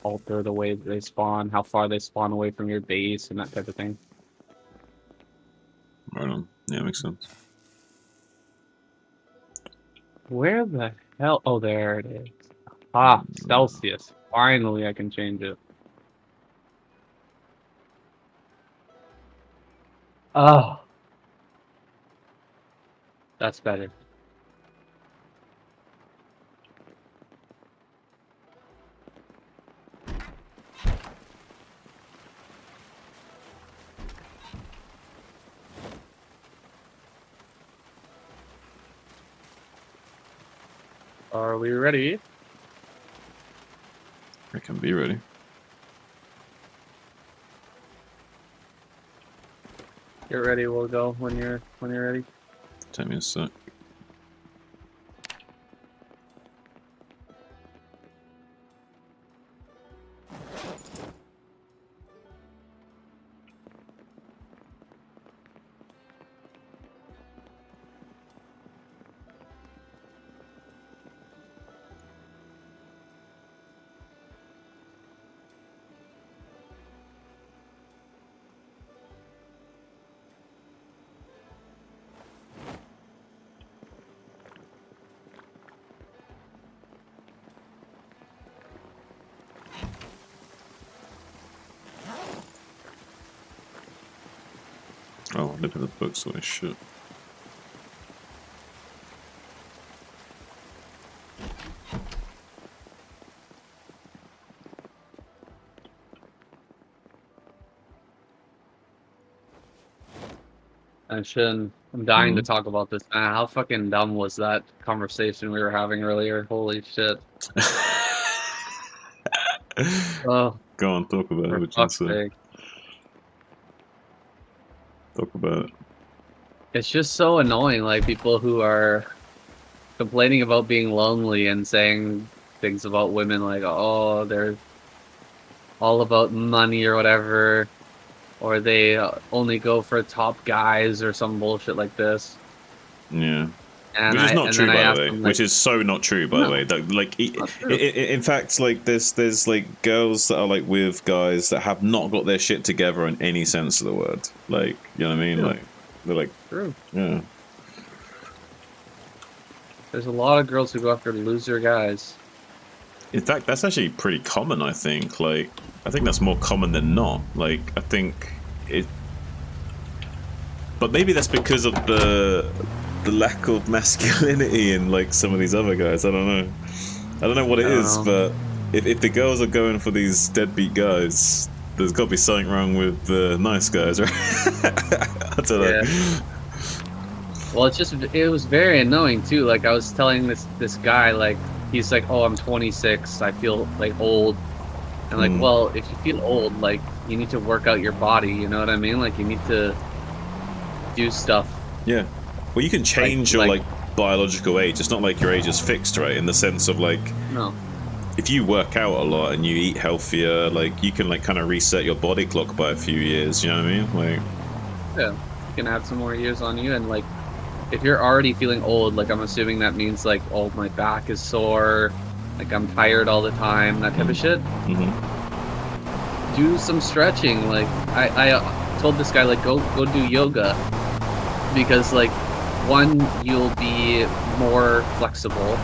alter the way that they spawn, how far they spawn away from your base, and that type of thing. Right on. Yeah, makes sense. Where the hell? Oh, there it is. Ah, Celsius. Finally, I can change it. Oh. That's better. Are we ready? I can be ready. Get ready, we'll go when you're ready. Take me a sec. Oh, look at the books, holy shit. I'm dying to talk about this. Man, how fucking dumb was that conversation we were having earlier? Holy shit. Oh, Go on, talk about it. for What you fuck's say. sake. Talk about it. It's just so annoying, like people who are complaining about being lonely and saying things about women like, oh, they're all about money or whatever, or they only go for top guys or some bullshit like this. Yeah. And Which is not true, then I by the asked way. them, like, Which is so not true, by the way. Like, in fact, like, there's like girls that are like with guys that have not got their shit together in any sense of the word. Like, you know what I mean? True. Like, they're like, true. yeah. There's a lot of girls who go after loser guys. In fact, that's actually pretty common. I think. Like, I think that's more common than not. Like, I think it. But maybe that's because of the lack of masculinity in like some of these other guys. I don't know what it is, but if the girls are going for these deadbeat guys, there's got to be something wrong with the nice guys, right? I don't know. Well, it was very annoying too. Like I was telling this guy, like he's like, oh, I'm 26, I feel like old, and like, well, if you feel old, like you need to work out your body. You know what I mean? Like you need to do stuff. Yeah. Well, you can change your like biological age. It's not like your age is fixed, right? In the sense of like, no. If you work out a lot and you eat healthier, like you can like kind of reset your body clock by a few years. You know what I mean? Like, yeah, you can add some more years on you, and like, if you're already feeling old, like I'm assuming that means like, oh, my back is sore, like I'm tired all the time, that type of shit. Do some stretching. Like I told this guy like go do yoga, because like, one, you'll be more flexible.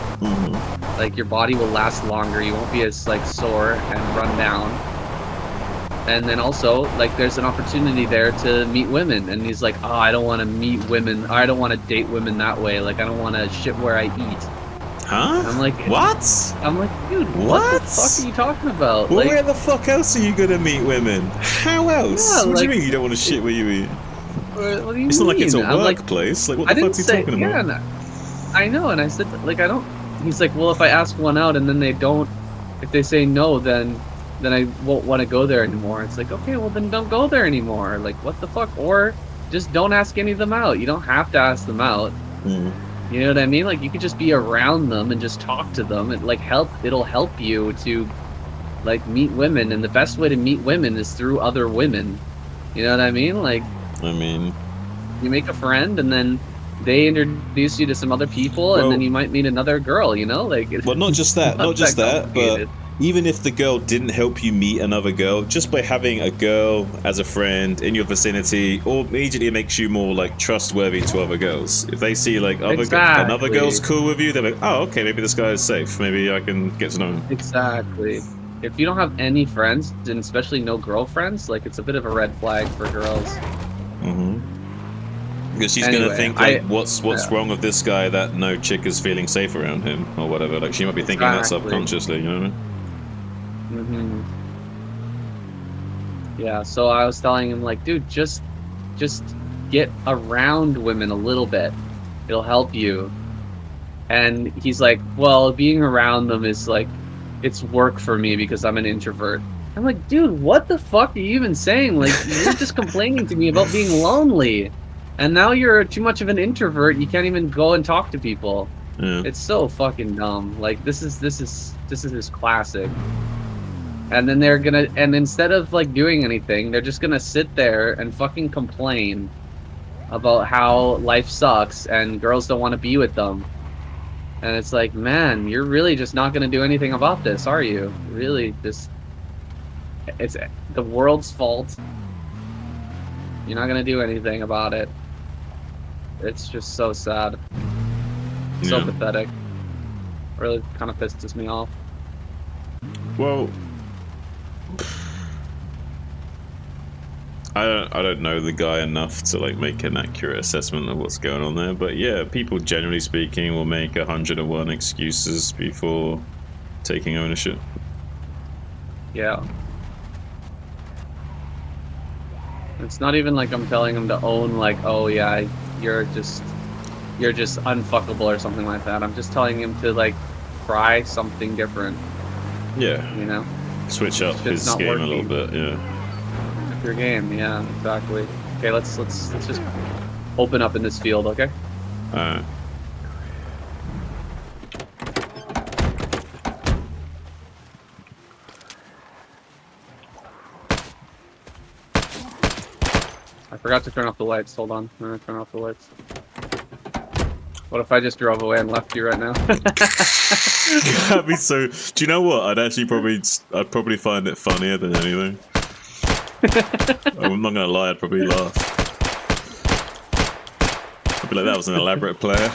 Like your body will last longer. You won't be as like sore and run down. And then also, like, there's an opportunity there to meet women. And he's like, oh, I don't want to meet women. I don't want to date women that way. Like, I don't want to shit where I eat. Huh? And I'm like, what? I'm like, dude, what the fuck are you talking about? Well, like, where the fuck else are you gonna meet women? How else? Yeah, What do you like, mean you don't want to shit where you eat? What do you It's not like it's a I'm workplace. Like, what I the didn't fuck are you talking about? Yeah, I know, and I said, like, I don't. He's like, well, if I ask one out and then they don't, if they say no, then I won't want to go there anymore. It's like, okay, well then don't go there anymore. Like, what the fuck? Or just don't ask any of them out. You don't have to ask them out. You know what I mean? Like, you could just be around them and just talk to them. It like it'll help you to like meet women, and the best way to meet women is through other women. You know what I mean? Like, I mean, you make a friend and then they introduce you to some other people, and then you might meet another girl, you know? Like, well, not just that, not just that, but even if the girl didn't help you meet another girl, just by having a girl as a friend in your vicinity, or immediately makes you more like trustworthy to other girls. If they see like another girl's cool with you, they're like, oh, okay, maybe this guy is safe. Maybe I can get to know him. Exactly. If you don't have any friends, and especially no girlfriends, like, it's a bit of a red flag for girls. Because she's Anyway, gonna think like, what's wrong with this guy that no chick is feeling safe around him or whatever. Like, she might be thinking that subconsciously. You know what I mean? Yeah. So I was telling him, like, dude, just get around women a little bit. It'll help you. And he's like, well, being around them is like, it's work for me because I'm an introvert. I'm like, dude, what the fuck are you even saying? Like, you're just complaining to me about being lonely. And now you're too much of an introvert. You can't even go and talk to people. Yeah. It's so fucking dumb. Like, this is his classic. And then and instead of like doing anything, they're just gonna sit there and fucking complain about how life sucks and girls don't want to be with them. And it's like, man, you're really just not gonna do anything about this, are you? Really, it's the world's fault. You're not gonna do anything about it. It's just so sad. So pathetic. Really kind of pisses me off. Well, I don't know the guy enough to like make an accurate assessment of what's going on there, but yeah, people generally speaking will make 101 excuses before taking ownership. Yeah. It's not even like I'm telling them to own, like, oh yeah, you're just unfuckable or something like that. I'm just telling him to like try something different. Yeah. You know? Switch up Shit's his not game a little working. bit, yeah. Your game, yeah, exactly. Okay, let's just open up in this field, okay? Alright. I forgot to turn off the lights. Hold on. I'm gonna turn off the lights. What if I just drove away and left you right now? That'd be so. Do you know what? I'd probably find it funnier than anything. I'm not gonna lie. I'd probably laugh. I'd be like, that was an elaborate player.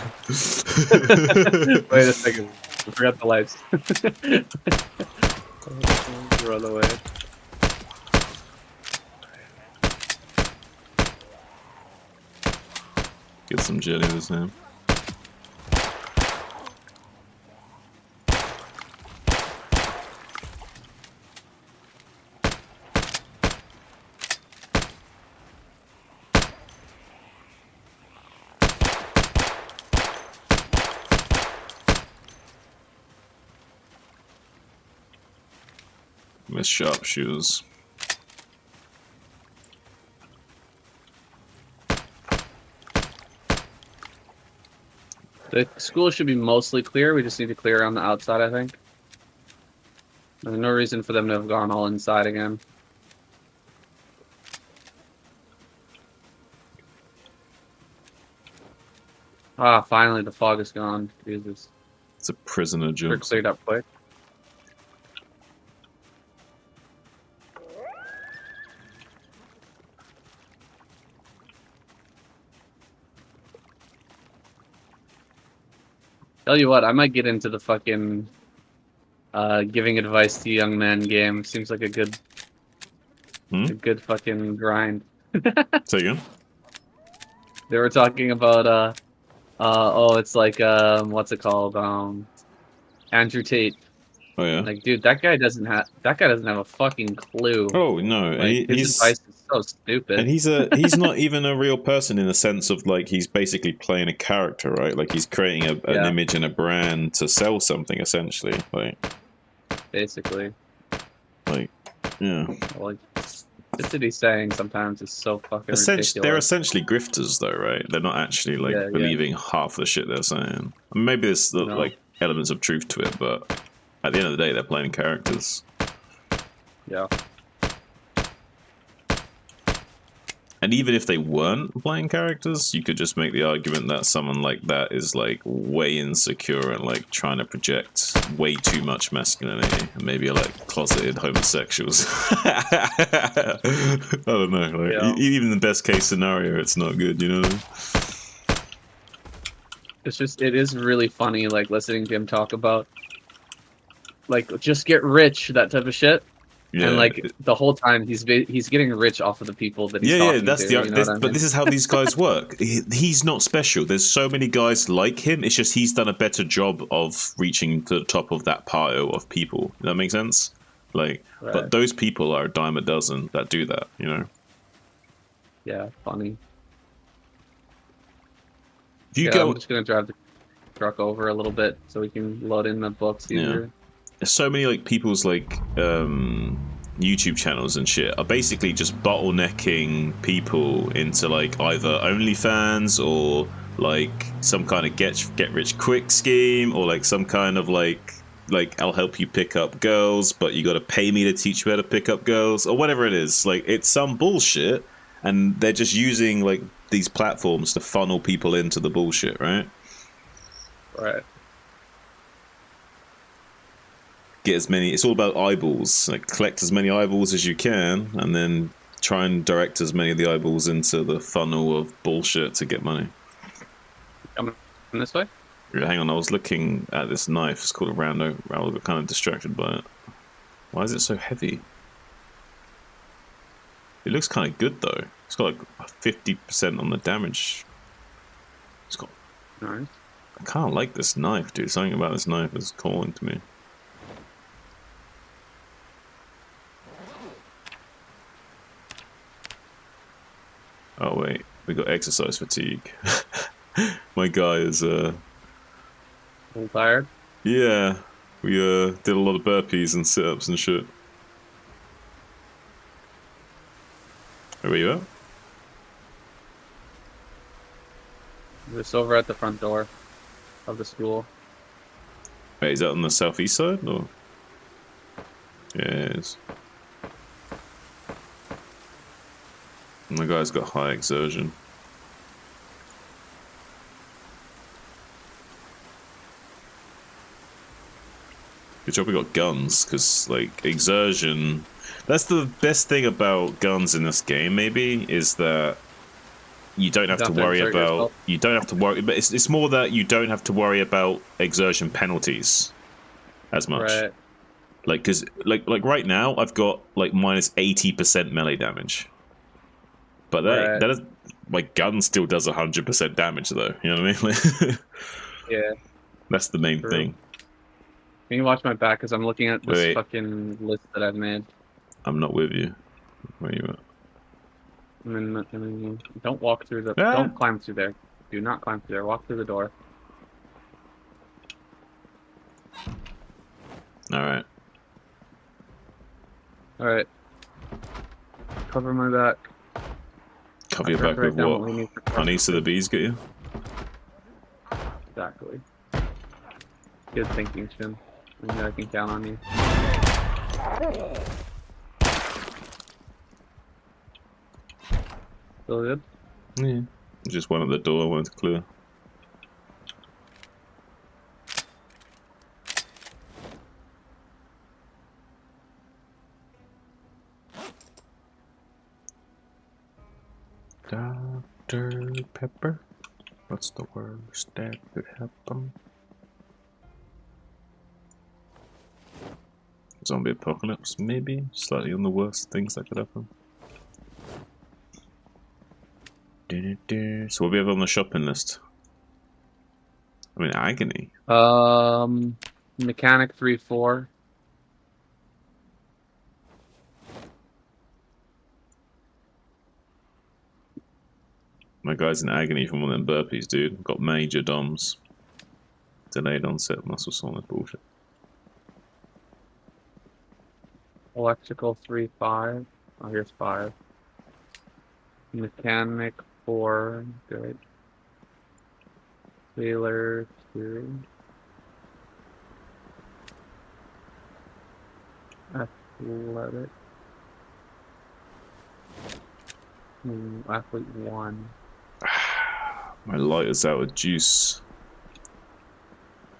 Wait a second. I forgot the lights. Run away. Get some jelly this time. Miss sharpshooters. The school should be mostly clear. We just need to clear around the outside, I think. There's no reason for them to have gone all inside again. Ah, finally the fog is gone. Jesus. It's a prisoner job. Sure cleared up quick. Tell you what, I might get into the fucking giving advice to young men game. Seems like a good fucking grind. Say again? They were talking about oh, it's like what's it called? Andrew Tate. Oh yeah. Like, dude, that guy doesn't have a fucking clue. Oh no, Like, his advice is so stupid. And he's not even a real person in the sense of like he's basically playing a character, right? Like he's creating an image and a brand to sell something essentially, like basically. Like, yeah. Like, shit that he's saying sometimes is so fucking ridiculous. They're essentially grifters, though, right? They're not actually like believing half the shit they're saying. Maybe there's like elements of truth to it, but at the end of the day, they're playing characters. Yeah. And even if they weren't playing characters, you could just make the argument that someone like that is like way insecure and like trying to project way too much masculinity, and maybe are like closeted homosexuals. I don't know. Like, even the best case scenario, it's not good. You know what I mean? It's just, it is really funny, like listening to him talk about, like, just get rich, that type of shit. Yeah. And like the whole time he's getting rich off of the people that he's talking that's to. the. You know what I mean? But this is how these guys work. He's not special. There's so many guys like him. It's just he's done a better job of reaching to the top of that pile of people. Does that make sense? Like, but those people are a dime a dozen that do that. You know. Yeah, funny. If you go, I'm just gonna drive the truck over a little bit so we can load in the books easier. There's so many like people's like YouTube channels and shit are basically just bottlenecking people into like either OnlyFans or like some kind of get rich quick scheme, or like some kind of like I'll help you pick up girls, but you got to pay me to teach you how to pick up girls, or whatever it is. Like, it's some bullshit, and they're just using like these platforms to funnel people into the bullshit, right? Right. Get as many. It's all about eyeballs. Like, collect as many eyeballs as you can, and then try and direct as many of the eyeballs into the funnel of bullshit to get money. Coming this way? Yeah, hang on, I was looking at this knife. It's called a Rando. I got kind of distracted by it. Why is it so heavy? It looks kind of good though. It's got like 50% on the damage. It's got. Nice. I kind of like this knife, dude. Something about this knife is calling to me. Oh wait, we got exercise fatigue. My guy is a little tired? Yeah, we did a lot of burpees and sit-ups and shit. Where are you at? Just over at the front door of the school. Wait, is that on the southeast side or? Yeah, it is. And the guy's got high exertion. Good job we got guns, because, like, exertion... That's the best thing about guns in this game, maybe, is that you don't have to worry about... You don't have to worry... But it's more that you don't have to worry about exertion penalties as much. Right. Like, because, like right now, I've got, like, minus 80% melee damage. But that is... My gun still does 100% damage, though. You know what I mean? Yeah. That's the main thing. Can you watch my back? Because I'm looking at this Wait. fucking list that I've made. I'm not with you. Where are you at? Don't walk through the... Don't climb through there. Do not climb through there. Walk through the door. Alright. Alright. Cover my back. Cover your back with what? On east of the bees get you? Exactly. Good thinking, Shin. I know I can count on you. Still good? Yeah. Just one at the door I wanted to clear. Dr. Pepper? What's the worst that could happen? Zombie apocalypse, maybe? Slightly on the worst things that could happen. So what do we have on the shopping list? I mean, agony. Mechanic 3-4. My guy's in agony from one of them burpees, dude. Got major DOMs. Delayed onset muscle soreness bullshit. Electrical 3-5. Oh, here's 5. Mechanic 4. Good. Sailor 2. Athletic. Athlete 1. My lighter's out of juice.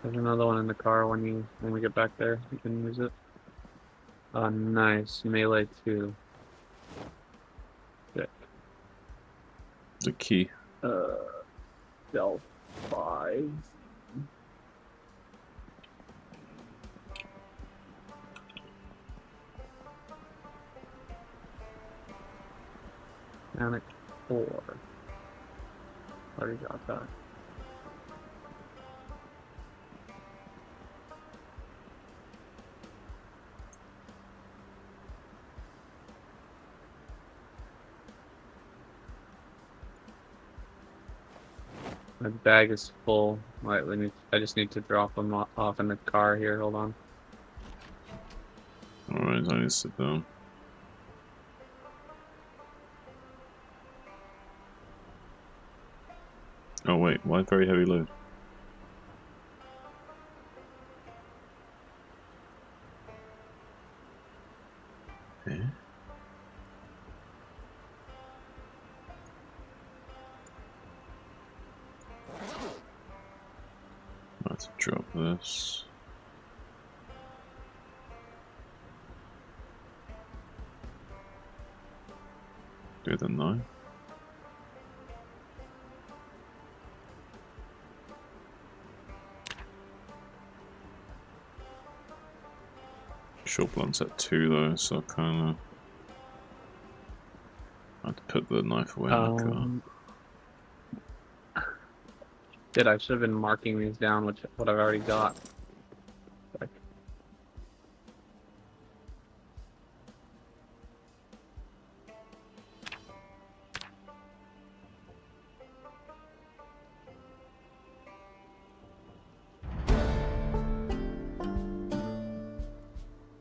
There's another one in the car when we get back there. You can use it. Oh, nice. Melee 2. Sick. The key. Del 5. Mechanic 4. Already got that. My bag is full. Right, I just need to drop them off in the car here. Hold on. Alright, I need to sit down. Oh wait, why very heavy load? Eh? Let's drop this. Do the knife. Short blunt's at 2 though, so I kinda have to put the knife away in the car. Shit, I should have been marking these down, what I've already got. Like,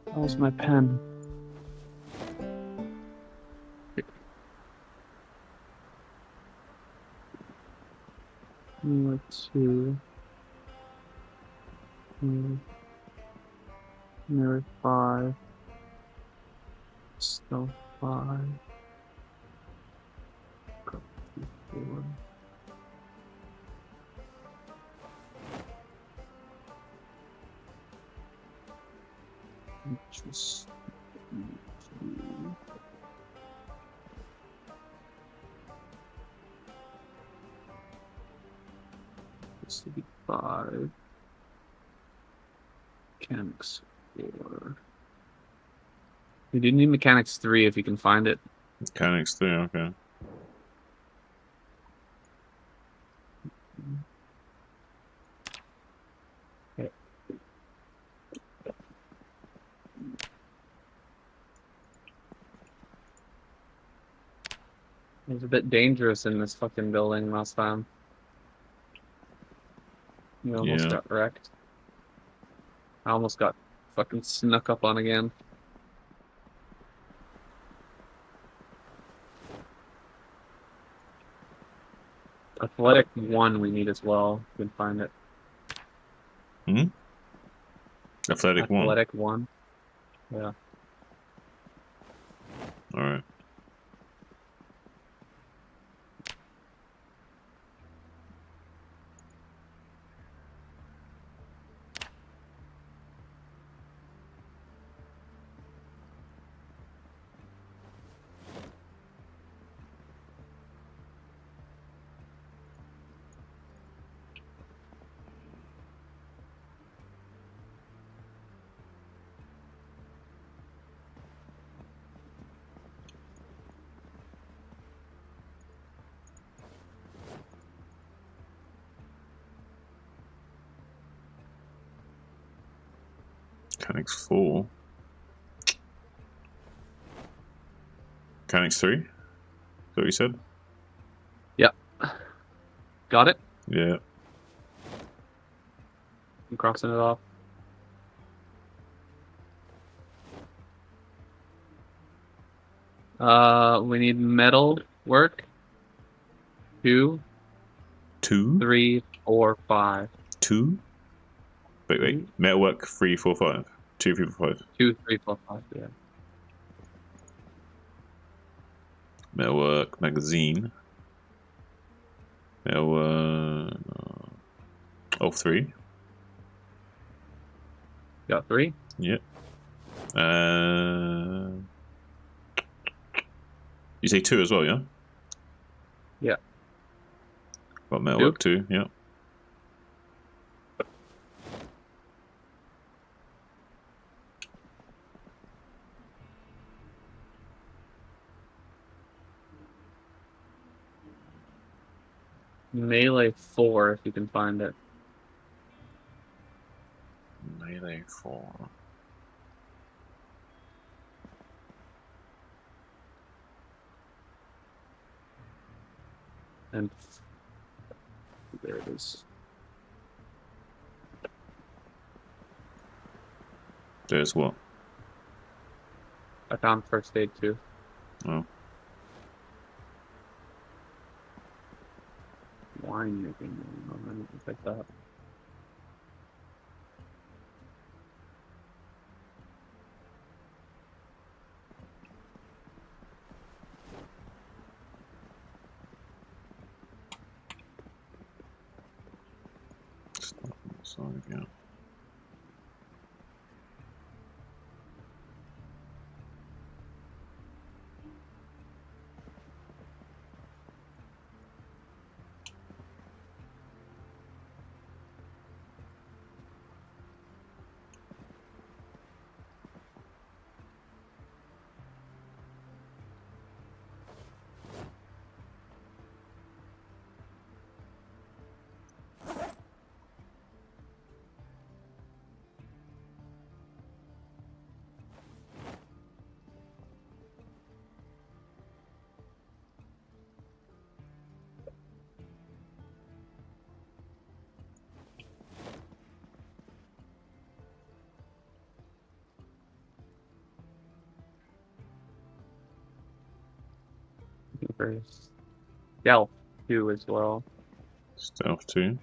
that was my pen. Number 2. Number 5. Still 5. Go to 4. Just 2. This would be 5. Mechanics 4. You do need mechanics 3 if you can find it. Mechanics 3, okay. Okay. It was a bit dangerous in this fucking building last time. You almost got wrecked. I almost got fucking snuck up on again. Athletic 1 we need as well. You can find it. Hmm? Athletic 1. Athletic 1. Yeah. Alright. Mechanics 4. Mechanics 3? Is that what you said? Yep. Got it? Yeah. I'm crossing it off. We need metal work. 2. 2? 3, 4, 5. 2? Wait. Metalwork 3, 4, 5. 2, 3, 4, 5. 2, 3, 4, 5, yeah. Metalwork magazine. Metalwork. Oh, 3. Got 3? Yep. You say 2 as well, yeah? Yeah. Got metalwork 2, yeah. Melee 4 if you can find it. Melee 4. And there it is. There's what? I found first aid too. Oh. Wine making. I need to pick that. Sorry, yeah. There's Stealth 2 as well. Stealth 2.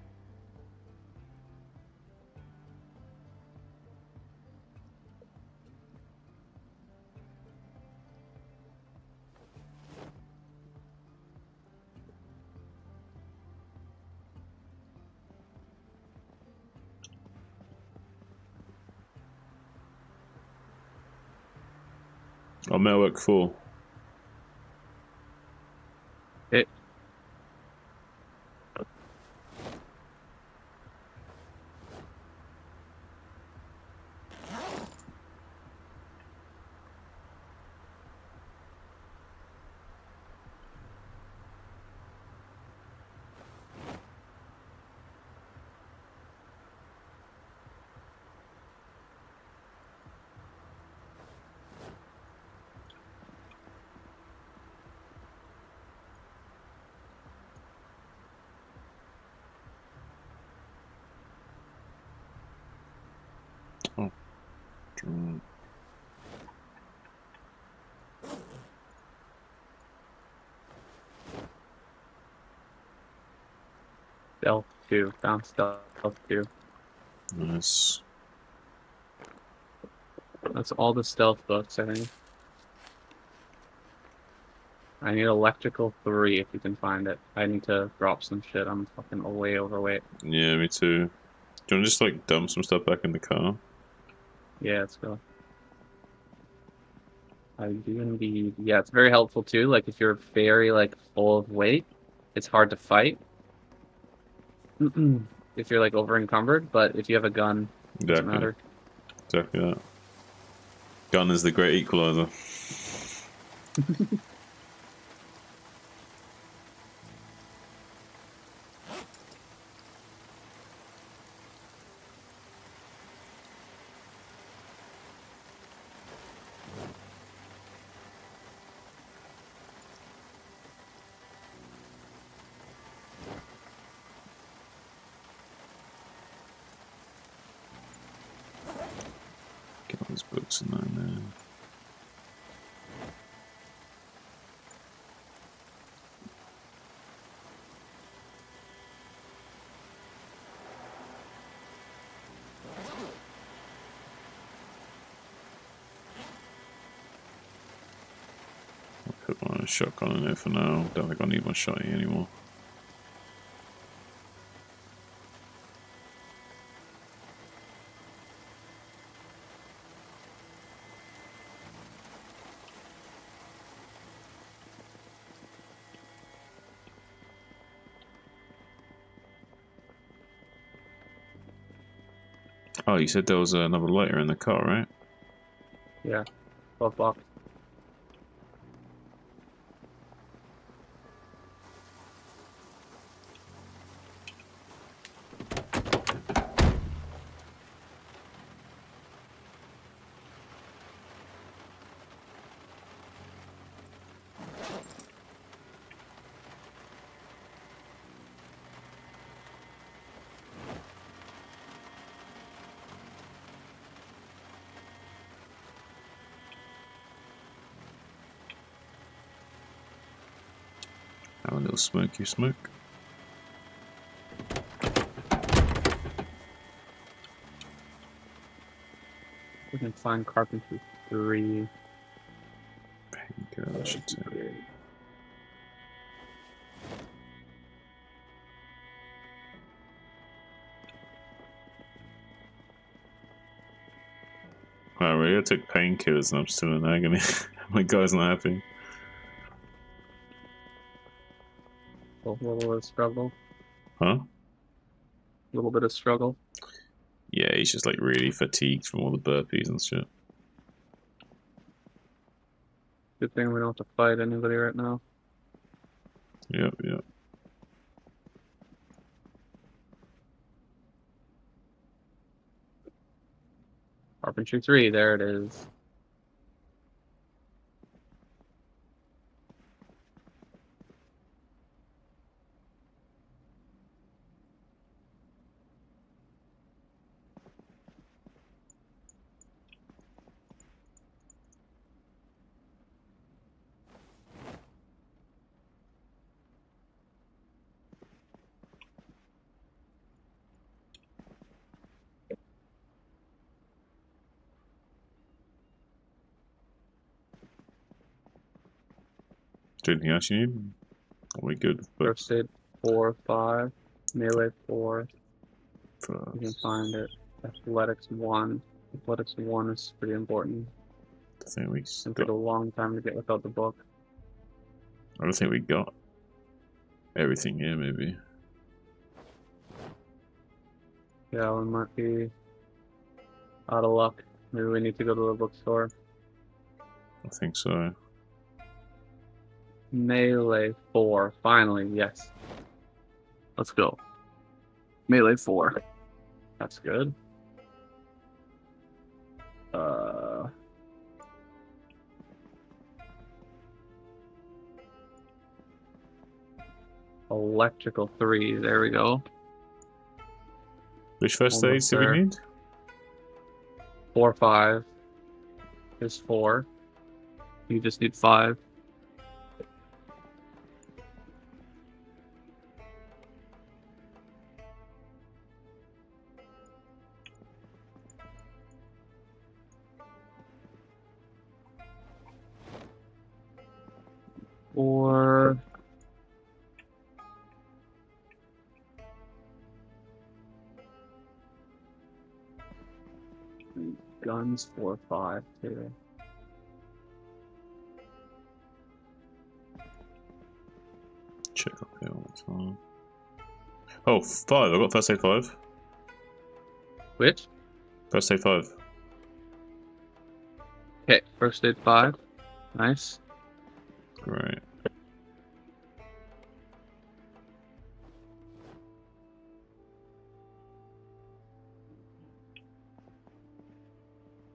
Oh, Metalwork 4. Hit. Oh. Drone. Stealth 2. Found Stealth 2. Nice. That's all the stealth books, I think. I need electrical 3 if you can find it. I need to drop some shit. I'm fucking way overweight. Yeah, me too. Do you want to just like dump some stuff back in the car? Yeah, let's go. I do indeed. Yeah, it's very helpful too. Like if you're very like full of weight, it's hard to fight. If you're like over encumbered, but if you have a gun, it doesn't matter. Exactly that. Gun is the great equalizer. Get all these books in there. I'll put my shotgun in there for now. Don't think I need my shotty anymore. Oh, you said there was another lighter in the car, right? Yeah, 12 bucks. Have a little smoky smoke. We can find carpentry 3. Painkiller, I should say. Wow, really? I took painkillers and I'm still in agony. My guy's not happy. A little bit of struggle. Huh? A little bit of struggle. Yeah, he's just like really fatigued from all the burpees and shit. Good thing we don't have to fight anybody right now. Yep, yep. Carpentry 3, there it is. Do anything else you need? Are we good? First aid 4, 5, melee 4. First. You can find it. Athletics 1. Athletics 1 is pretty important. I think we It took a long time to get without the book. I don't think we got everything here, maybe. Yeah, we might be out of luck. Maybe we need to go to the bookstore. I think so. Melee 4. Finally, yes. Let's go. Melee 4. That's good. Electrical 3. There we go. Which first Almost aids do we there. need? 4, 5 is 4. You just need 5. Or guns 4, 5 too. Check up here all the time. Oh, 5. I got first aid 5. Which? First aid 5. Okay, first aid 5. Nice. Great.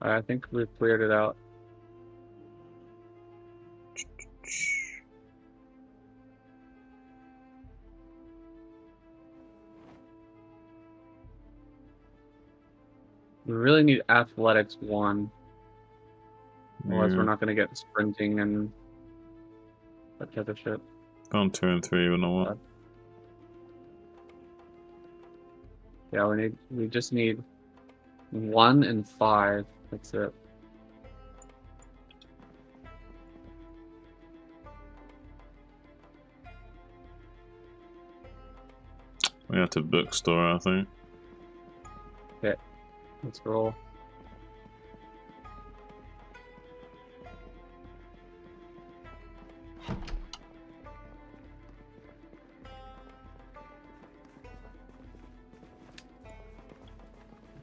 I think we've cleared it out. We really need athletics 1. Otherwise, Yeah. we're not going to get sprinting and that type of shit. Found 2 and 3, but not what? Yeah, we just need 1 and 5. That's it. We have to bookstore, I think. Okay, let's roll.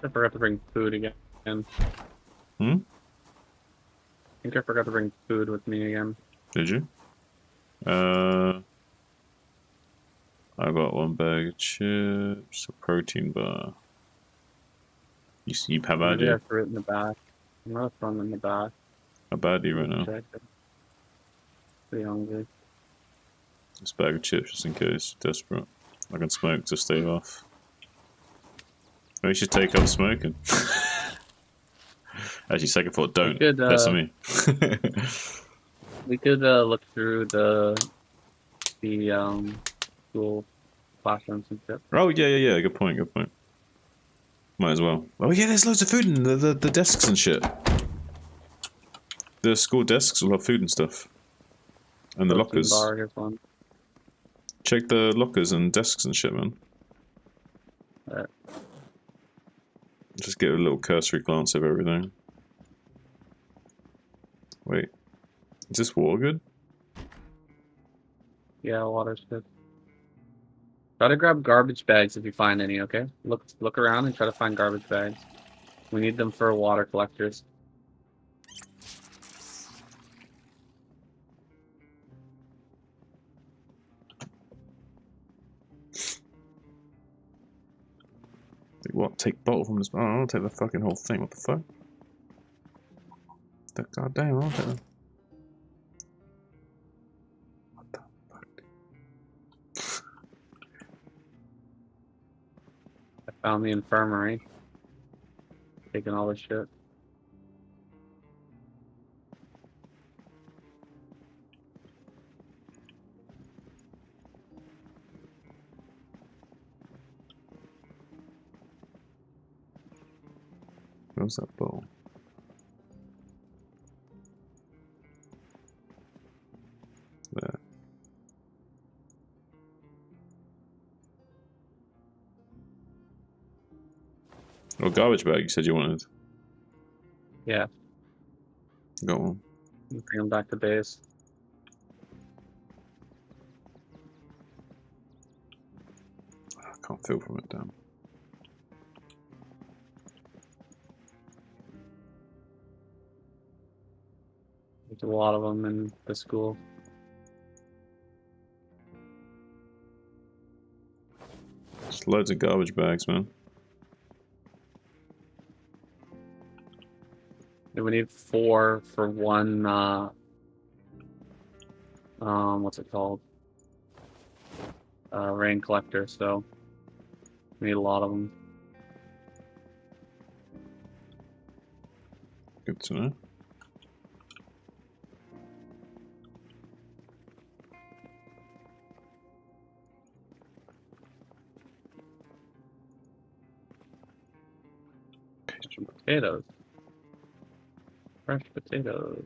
I forgot to bring food again. Hmm? I think I forgot to bring food with me again. Did you? I got 1 bag of chips, a protein bar. You have Maybe idea? I threw it in the back. I'm gonna throw them in the back. How bad are you right now? Check it. Pretty hungry. This bag of chips just in case. Desperate. I can smoke to stay off. Maybe we should take up smoking. Actually, second thought, don't. Could, That's on me. We could look through the school classrooms and shit. Oh, yeah. Good point, good point. Might as well. Oh, yeah, there's loads of food in the desks and shit. The school desks will have food and stuff. And the Protein lockers. bar, here's one. Check the lockers and desks and shit, man. Alright. Just get a little cursory glance of everything. Wait. Is this water good? Yeah, water's good. Try to grab garbage bags if you find any, okay? Look around and try to find garbage bags. We need them for water collectors. What? Take bottle from this? Oh, I'll take the fucking whole thing. What the fuck? God damn, I'll take that. What the fuck? I found the infirmary. Taking all this shit. Where's that bottle? There. Or garbage bag, you said you wanted. Yeah. Got one. Bring them back to base. I can't feel from it, damn. There's a lot of them in the school. Just loads of garbage bags, man. And we need 4 for one, what's it called? Rain collector, so we need a lot of them. Good to know. Potatoes. Fresh potatoes.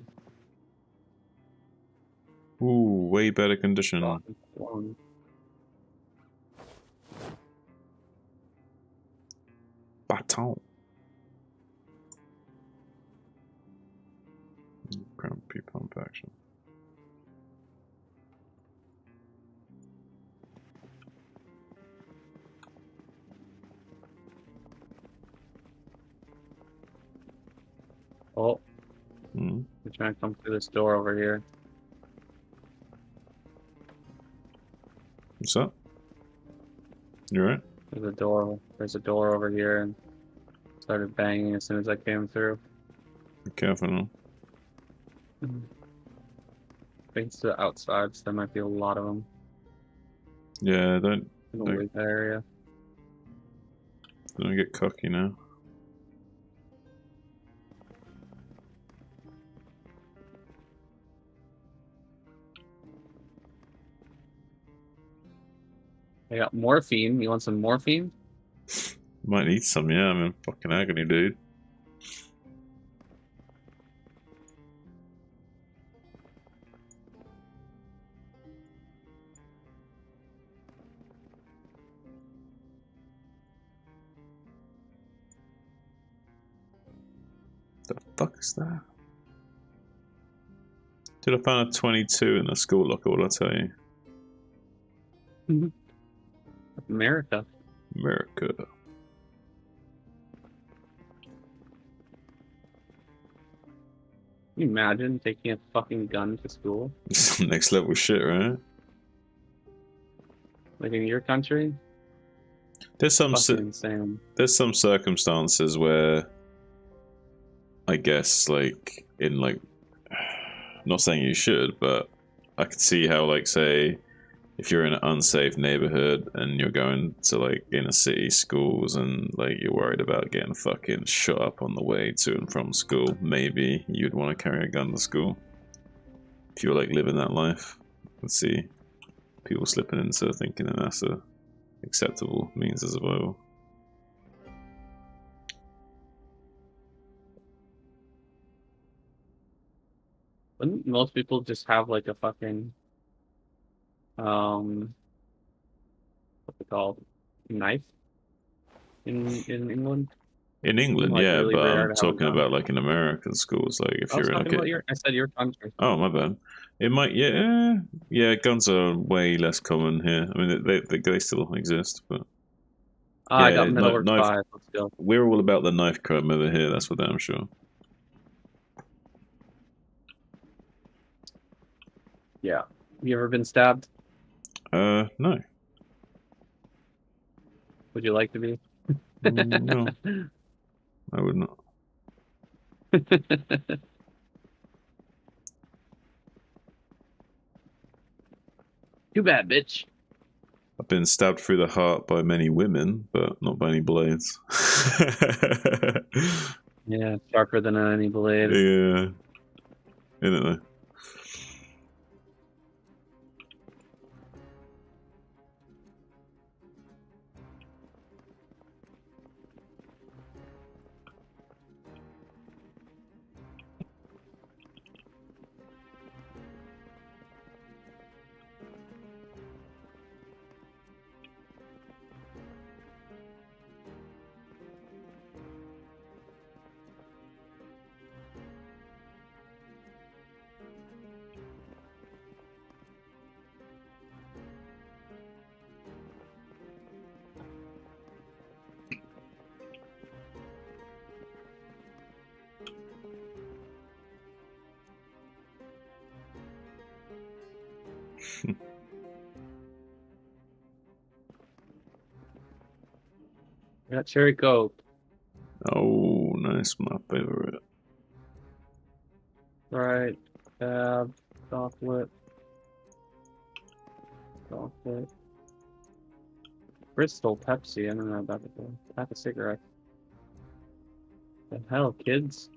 Ooh, way better condition. Baton. Grumpy pump action. Oh. Hmm. We're trying to come through this door over here. What's up? You right? There's a door. There's a door over here, and started banging as soon as I came through. Be careful now. I think it's the outside, so there might be a lot of them Yeah, don't in the wood area. get cocky now. I got morphine. You want some morphine? Might need some, yeah. I'm in fucking agony, dude. The fuck is that? Dude, I found a 22 in the school locker, what'd I tell you? America. America. Can you imagine taking a fucking gun to school? Some next level shit, right? Like in your country? There's some insane. There's some circumstances where I guess like in like I'm not saying you should, but I could see how like say if you're in an unsafe neighborhood and you're going to like inner city schools and like you're worried about getting fucking shot up on the way to and from school, maybe you'd want to carry a gun to school. If you're like living that life. Let's see people slipping into thinking that that's a acceptable means of survival. Wouldn't most people just have like a fucking what's it called? Knife in England? In England, Like, yeah, really but rare I'm to have a talking gun. about like in American schools, like if I was you're in talking about I said your country. Oh, my bad. It might, yeah. Guns are way less common here. I mean, they still exist, but I got middle order knife. 5. Let's go. We're all about the knife crime over here. That's for damn sure. Yeah. You ever been stabbed? No. Would you like to be? No, I would not. Too bad, bitch. I've been stabbed through the heart by many women, but not by any blades. Yeah, sharper than any blade. Yeah. Isn't it though? I got cherry coke. Oh, nice, my favorite. Right. Chocolate. Chocolate. Bristol Pepsi. I don't know about the pack of cigarettes. The hell, kids?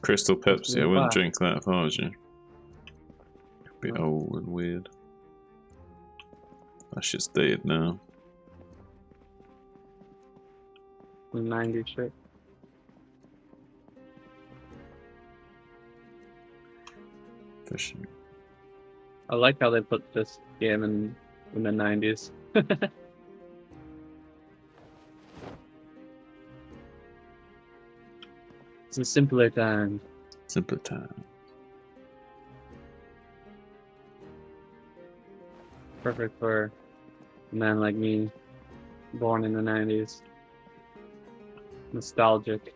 Crystal Pepsi. I wouldn't Wow. drink that if I was you. Could be old and weird. That shit's dated now. 90 shit. Fishing. I like how they put this game in the 90s. It's a simpler time. Simpler time. Perfect for a man like me, born in the 90s. Nostalgic.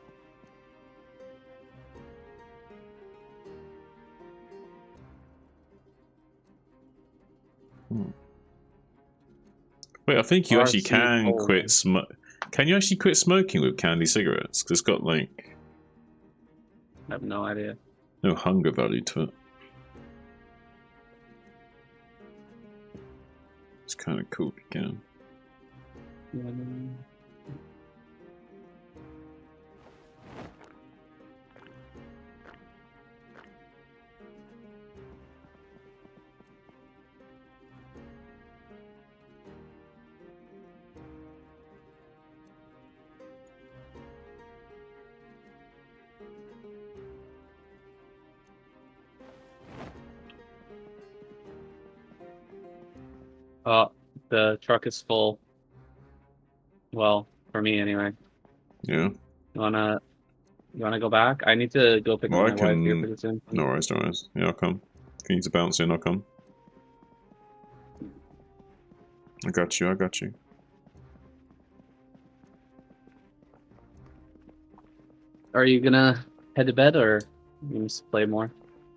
Wait, I think you actually RC can Cola. quit smoke. Can you actually quit smoking with candy cigarettes? Because it's got like I have no idea. no hunger value to it. It's kind of cool again. The truck is full. Well, for me anyway. Yeah. You wanna go back? I need to go pick up Well, my I wife here can. pretty soon. No worries, no worries. Yeah, I'll come. If you need to bounce in, I'll come. I got you. I got you. Are you gonna head to bed or you just play more?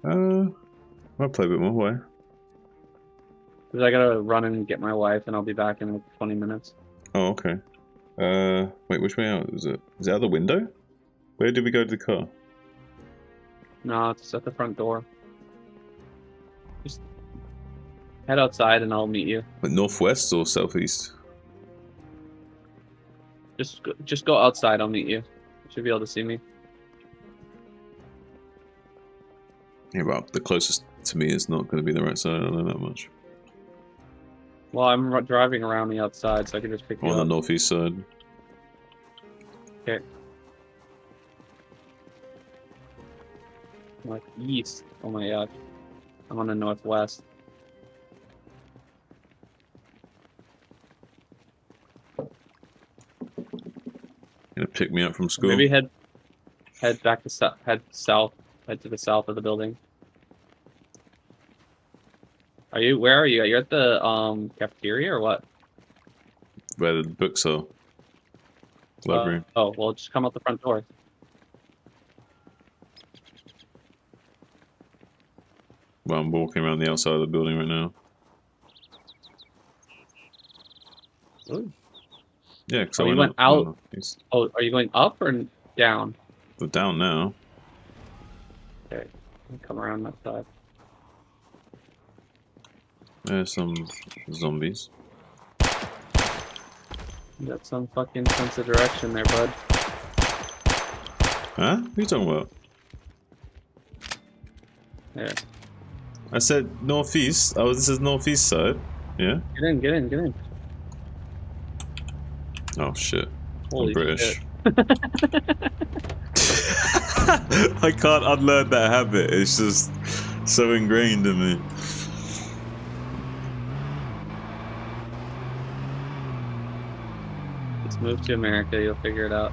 I'll play a bit more. Why? Because I gotta run and get my wife, and I'll be back in like 20 minutes. Oh, okay. Wait, which way out is it? Is it out the window? Where did we go to the car? No, it's at the front door. Just head outside, and I'll meet you. Like northwest or southeast? Just go outside. I'll meet you. You should be able to see me. Yeah, well, the closest to me is not going to be the right side. I don't know that much. Well, I'm driving around the outside, so I can just pick you On up. the northeast side. Okay. Northeast. Oh my god. I'm on the northwest. Gonna pick me up from school. Maybe head back to head south. Head to the south of the building. Where are you? You're at the cafeteria or what? Where the books are. Library. Oh, well, just come out the front door. Well, I'm walking around the outside of the building right now. Ooh. Yeah, because Oh, I you went went out. Oh, are you going up or down? We're down now. Okay, come around that side. There's some zombies. You got some fucking sense of direction there, bud. Huh? What are you talking about? There. I said northeast. Oh, this is northeast side. Yeah? Get in, get in, get in. Oh, shit. Holy I'm British. shit. I can't unlearn that habit. It's just so ingrained in me. Just move to America, you'll figure it out.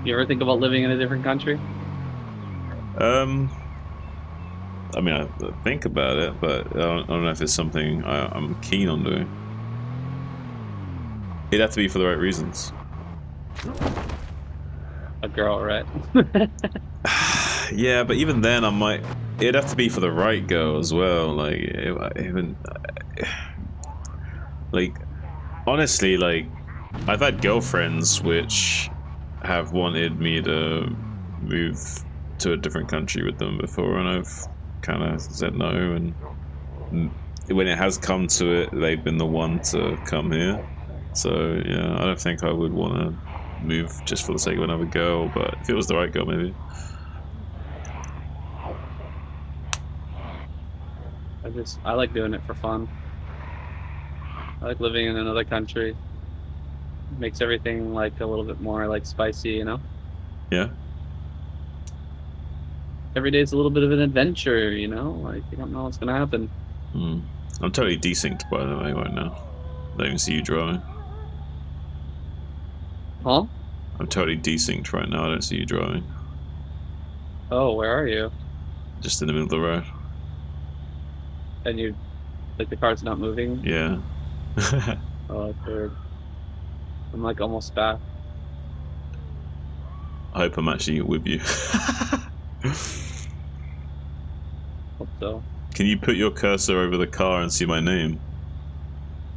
You ever think about living in a different country? I mean, I think about it, but I don't know if it's something I'm keen on doing. It'd have to be for the right reasons. a girl, right? Yeah, but even then, I might. It'd have to be for the right girl as well. Like, like, honestly, like, I've had girlfriends which have wanted me to move to a different country with them before, and I've kind of said no. And when it has come to it, they've been the one to come here. So yeah, I don't think I would want to move just for the sake of another girl. But if it was the right girl, maybe. I like doing it for fun. I like living in another country. Makes everything like a little bit more like spicy, you know? Yeah. Every day's a little bit of an adventure, you know? Like you don't know what's gonna happen. I'm totally desynced by the way right now. I don't even see you driving. Huh? I'm totally desynced right now. I don't see you driving. Oh, where are you? Just in the middle of the road. And you like the car's not moving? Yeah. Oh, that's weird. I'm like almost back. I hope I'm actually with you. Hope so. Can you put your cursor over the car and see my name?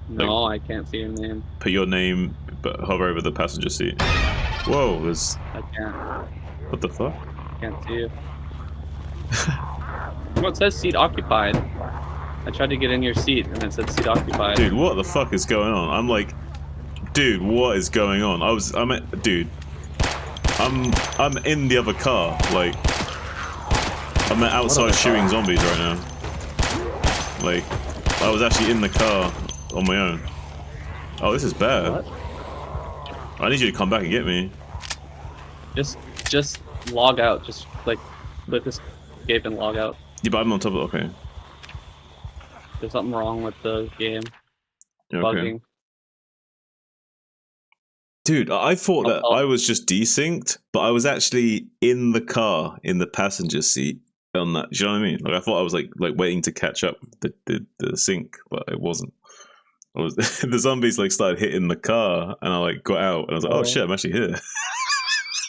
No, I can't see your name. Put your name, but hover over the passenger seat. Whoa, there's... I can't. What the fuck? I can't see you. Well, it says seat occupied. I tried to get in your seat and it said seat occupied. Dude, what the fuck is going on? I'm like... Dude, what is going on? Dude. I'm in the other car, like... I'm outside shooting zombies right now. Like, I was actually in the car on my own. Oh, this is bad. What? I need you to come back and get me. Just log out. Just like click escape and log out. Yeah, but I'm on top of it. Okay. There's something wrong with the game. Yeah, okay. Bugging. Dude, I thought that I was just desynced, but I was actually in the car in the passenger seat on that. Do you know what I mean? Like I thought I was like waiting to catch up the sync, but it wasn't. I was the zombies like started hitting the car, and I like got out, and I was like, oh shit, I'm actually here.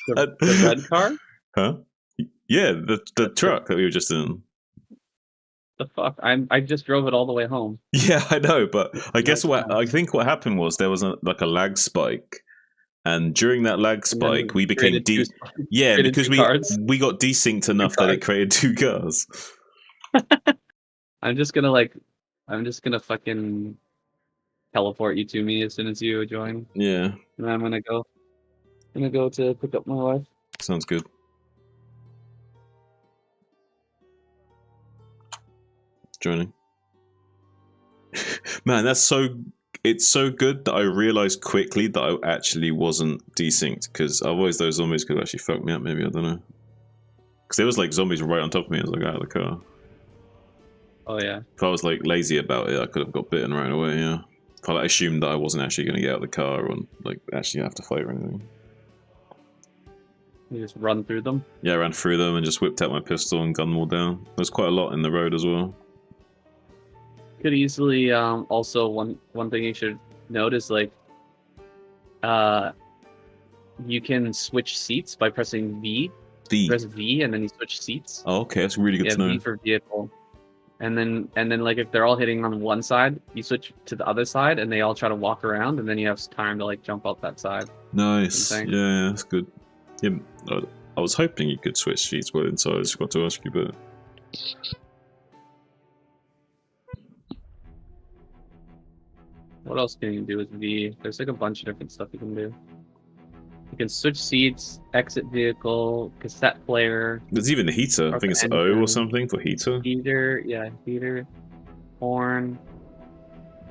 The red car? Huh? Yeah, the truck that we were just in. The fuck? I just drove it all the way home. Yeah, I know, but I guess I think what happened was there was a lag spike. And during that lag spike, we became because we got desynced enough that it created two cars. I'm just gonna fucking teleport you to me as soon as you join. Yeah. And I'm gonna go to pick up my wife. Sounds good. Joining. Man, it's so good that I realized quickly that I actually wasn't desynced, because otherwise those zombies could actually fuck me up, maybe, I don't know. Because there was like zombies right on top of me as I got out of the car. Oh yeah. If I was like lazy about it, I could have got bitten right away, yeah. If I assumed that I wasn't actually going to get out of the car or like actually have to fight or anything. You just run through them? Yeah, I ran through them and just whipped out my pistol and gunned them all down. There's quite a lot in the road as well. Could easily also one thing you should note is like you can switch seats by pressing V. Press V and then you switch seats. Oh, okay, that's really good to know. V for vehicle. And then like if they're all hitting on one side, you switch to the other side and they all try to walk around and then you have time to like jump out that side. Nice. Yeah, that's good. Yeah, I was hoping you could switch seats well inside. I just got to ask you, but what else can you do with V? There's like a bunch of different stuff you can do. You can switch seats, exit vehicle, cassette player. There's even the heater. I think it's O or something for heater. Heater, horn,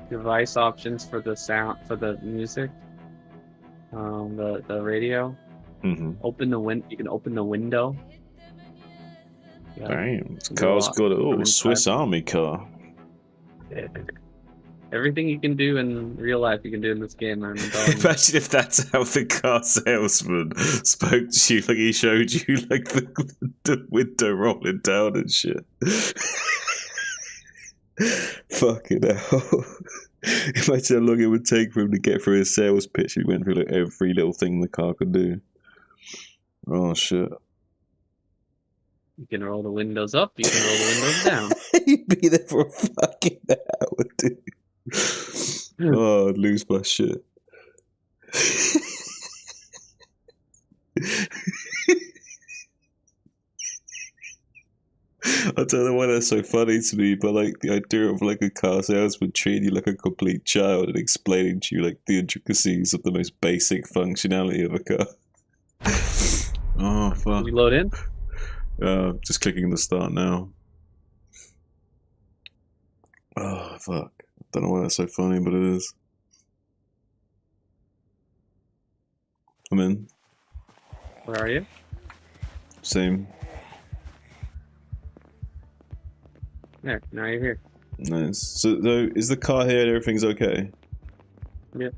device options for the sound, for the music, the radio. Mm-hmm. Open the you can open the window. Yeah. Damn, this car's got a Swiss Army car. Everything you can do in real life, you can do in this game, man. Imagine if that's how the car salesman spoke to you, like he showed you like the window rolling down and shit. Fucking hell. Imagine how long it would take for him to get through his sales pitch. He went through like every little thing the car could do. Oh shit. You can roll the windows up, you can roll the windows down. You'd be there for a fucking hour, dude. Oh, I'd lose my shit. I don't know why that's so funny to me, but like the idea of like a car salesman treating you like a complete child and explaining to you like the intricacies of the most basic functionality of a car. Oh fuck. We load in? Just clicking the start now. Oh fuck. I don't know why that's so funny, but it is. I'm in. Where are you? Same. There, now you're here. Nice. So though, is the car here and everything's okay? Yep.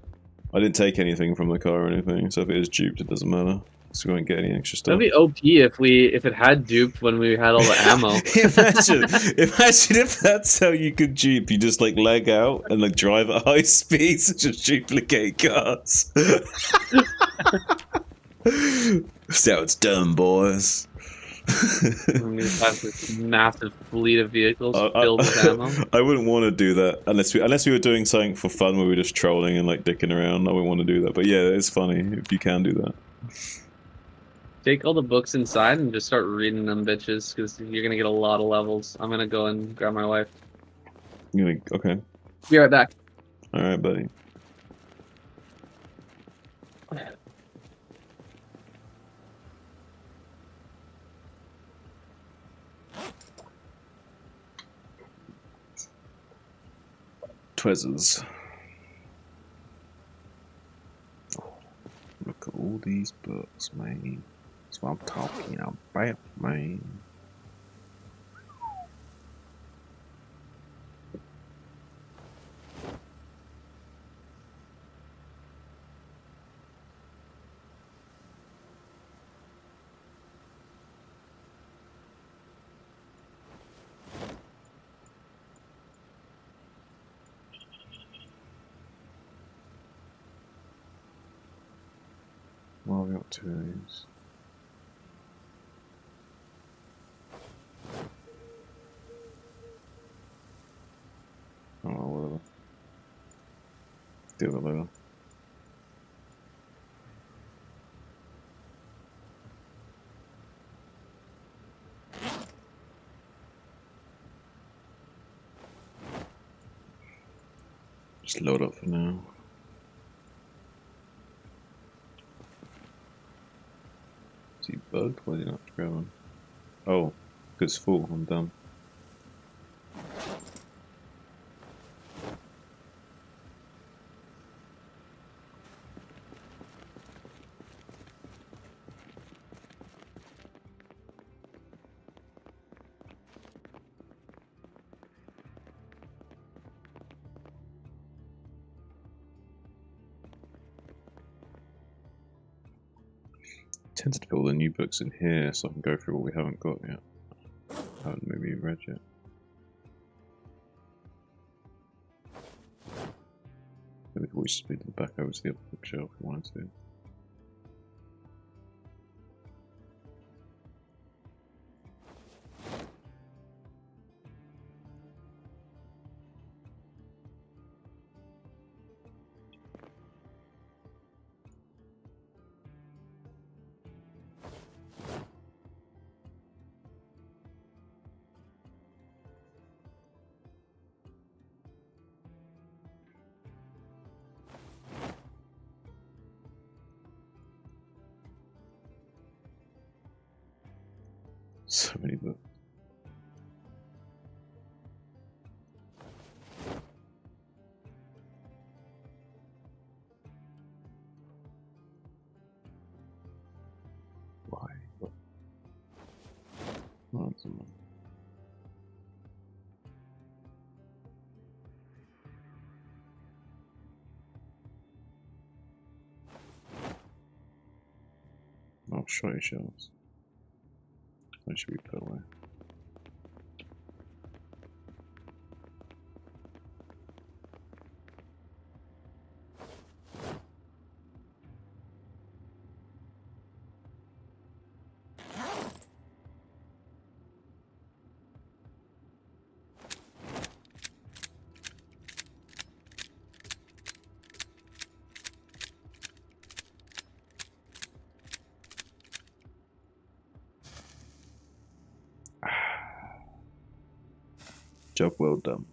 I didn't take anything from the car or anything, so if it is duped, it doesn't matter. So we won't get any extra stuff. That'd be OP if it had duped when we had all the ammo. imagine if that's how you could dupe. You just like leg out and like drive at high speeds and just duplicate cars. That's how it's done, boys. We just have this massive fleet of vehicles filled with ammo. I wouldn't want to do that unless we were doing something for fun where we were just trolling and like dicking around. I wouldn't want to do that. But yeah, it's funny if you can do that. Take all the books inside and just start reading them bitches, because you're gonna get a lot of levels. I'm gonna go and grab my wife. Okay. Be right back. Alright, buddy. Twizzers. Look at all these books, man. That's what I'm talking about, man. What are we up to these? Oh, whatever. Deal with it later. Just load up for now. Is he bugged? Why is he not grabbing? Oh, because it's full. I'm dumb. Tends to put all the new books in here so I can go through what we haven't got yet. I haven't maybe read yet. Maybe we could always split them back over to the other bookshelf if we wanted to. So many books. Why? What? Oh, it's annoying. Oh, shotty shells. They should be put away. Job well done.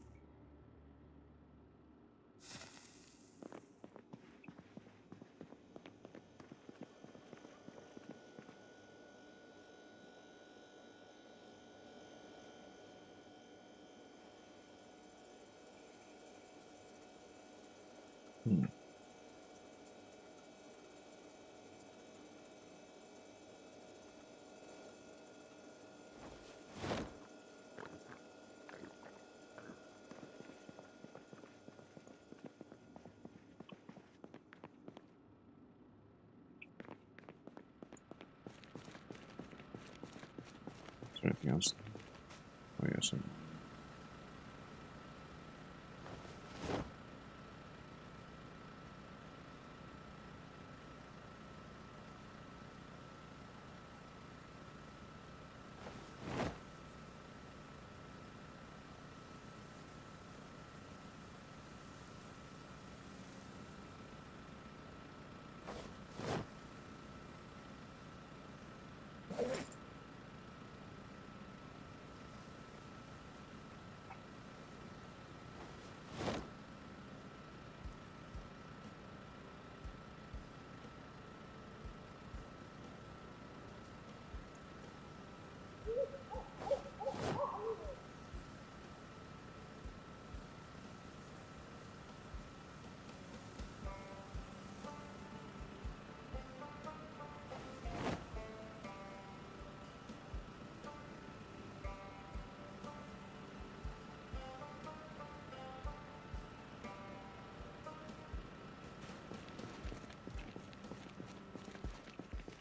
Is there anything else? Oh yes.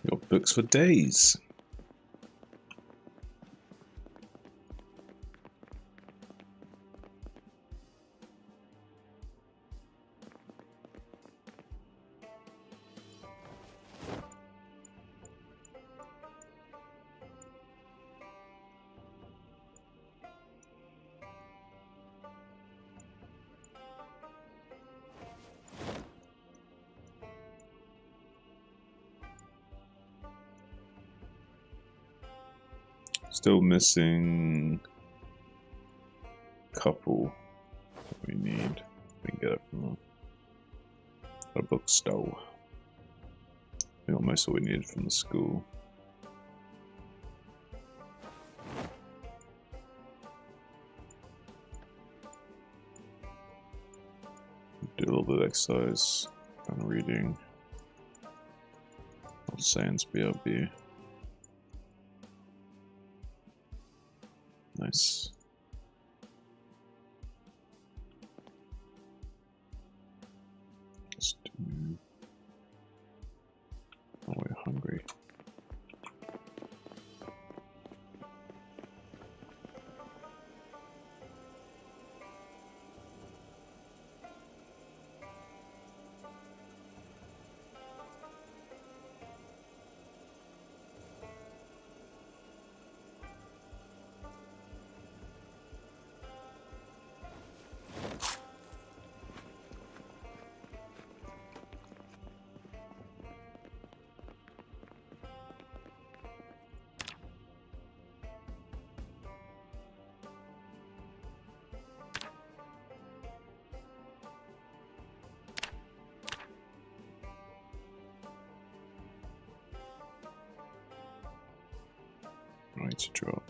Got books for days. Still missing a couple that we need. We can get it from a bookstore. We got most of what we needed from the school. Do a little bit of exercise and reading. SaiyanSC BRB. Nice. Let's do... Oh, we're hungry. Right to drop.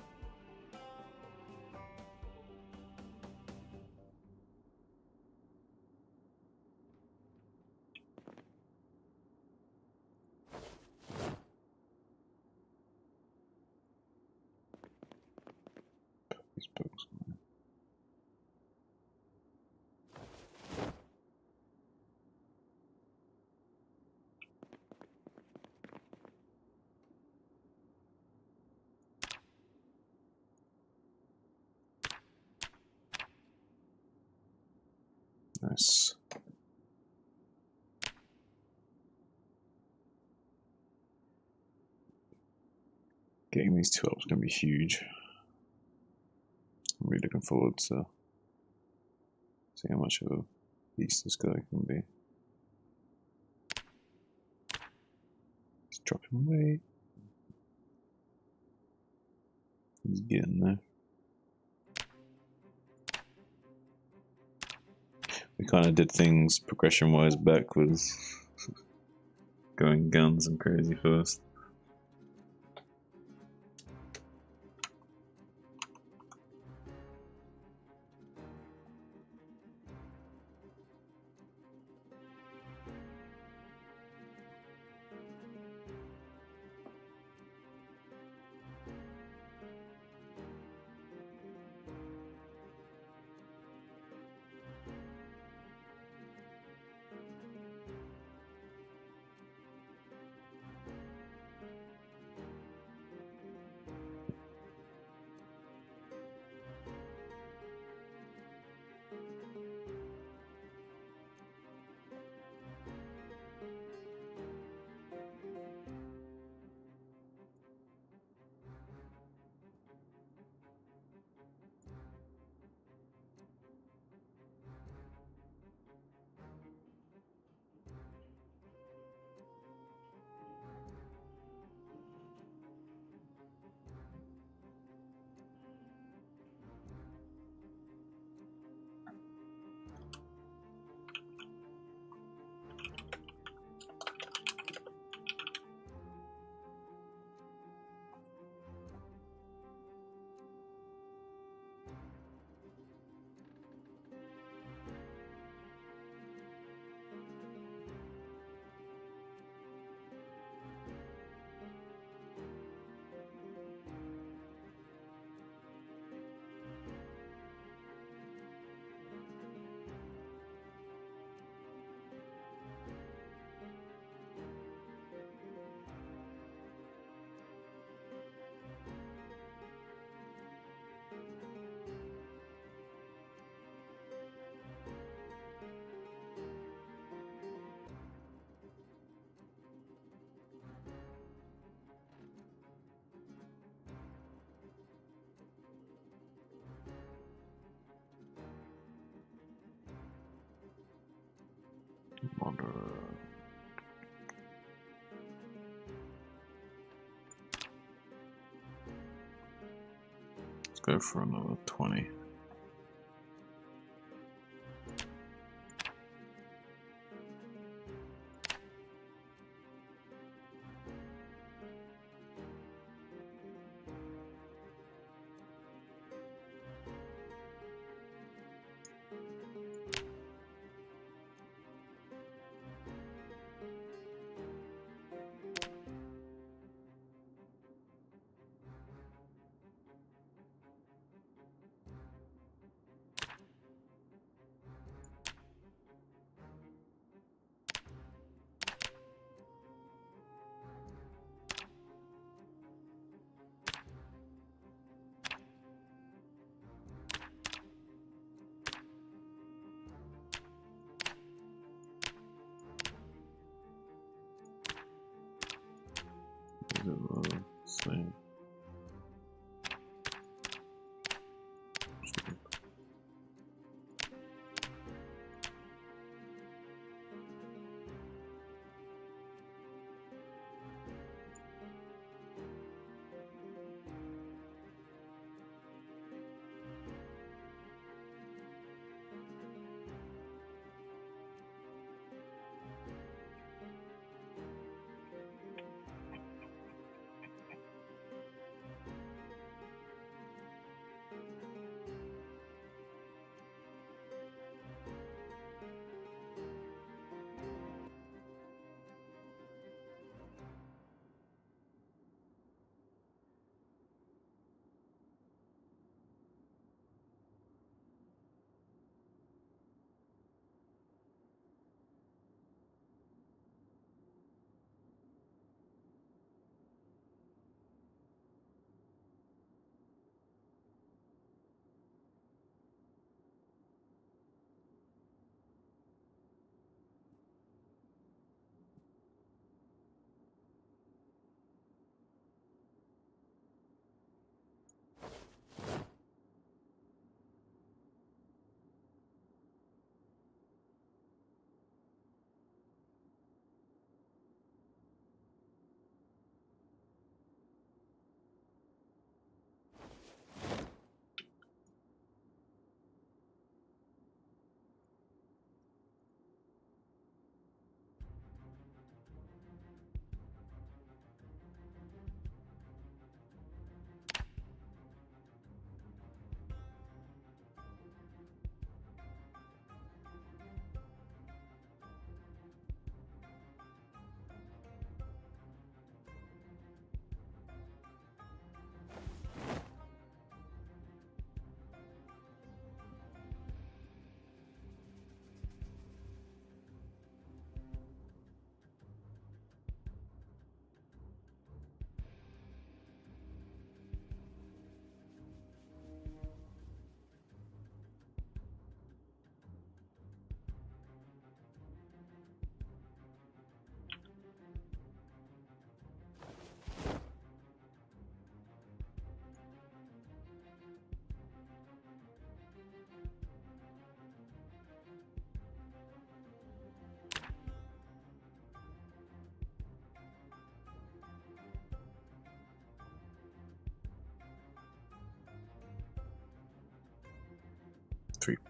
These books. Nice. Getting these two up is going to be huge. I'm really looking forward to seeing how much of a beast this guy can be. He's dropping weight. He's getting there. We kind of did things progression-wise backwards, going guns and crazy first. Let's go for another 20. Same.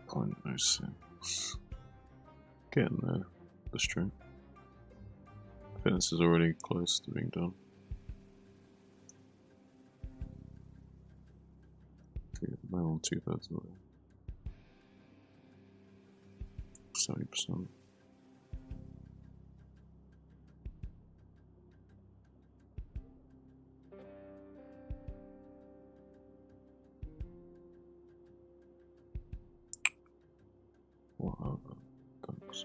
3.06. Getting there. The stream. I think this is already close to being done. Okay, I'm on 2/3 of the way. 70%. What are the dunks?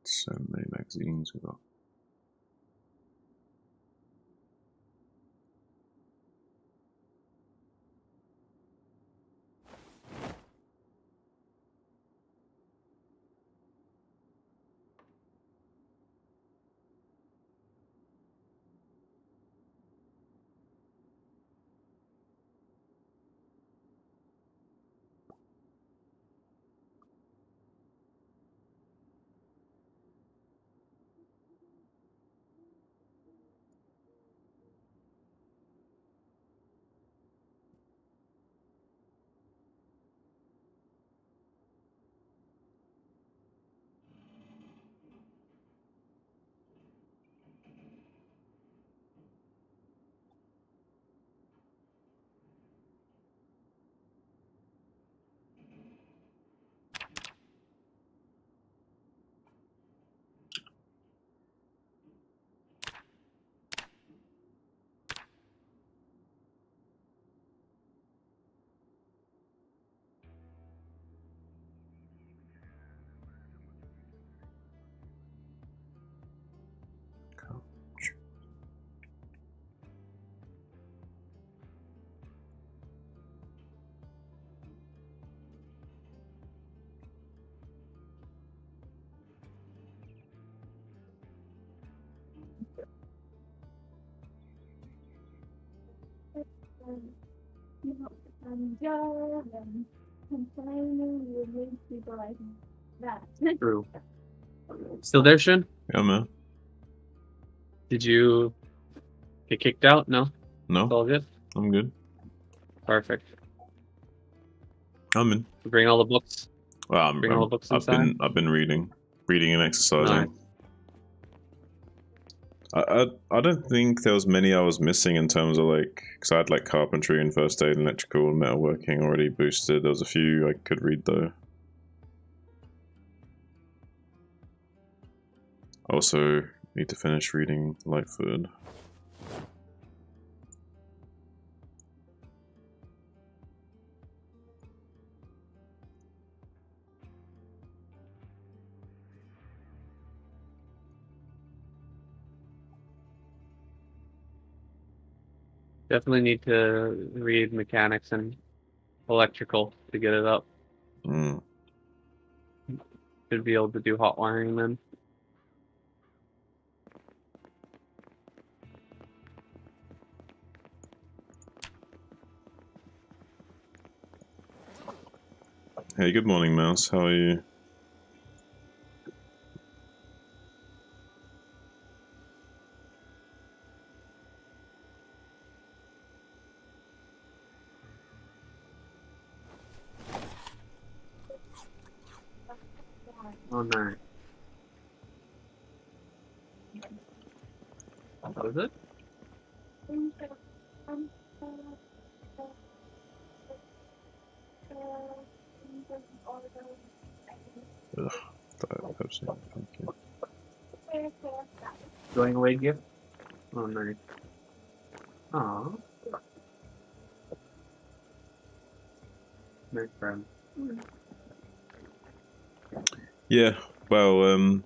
So many magazines we got. True. Still there, Shin? Yeah, man. Did you get kicked out? No? No. It's all good? I'm good. Perfect. I'm in. Bring all the books. Well, Bring all the books inside. I've been reading and exercising. Nice. I don't think there was many I was missing in terms of like, because I had like carpentry and first aid and electrical and metalworking already boosted. There was a few I could read though. I also need to finish reading Lightfoot. Definitely need to read mechanics and electrical to get it up. Should be able to do hot wiring then. Hey, good morning, Mouse. How are you? Oh no. What was it? Ugh, Diet Pepsi. Thank you. Going away gift? Oh no. Aw. Nice friend. Yeah, well,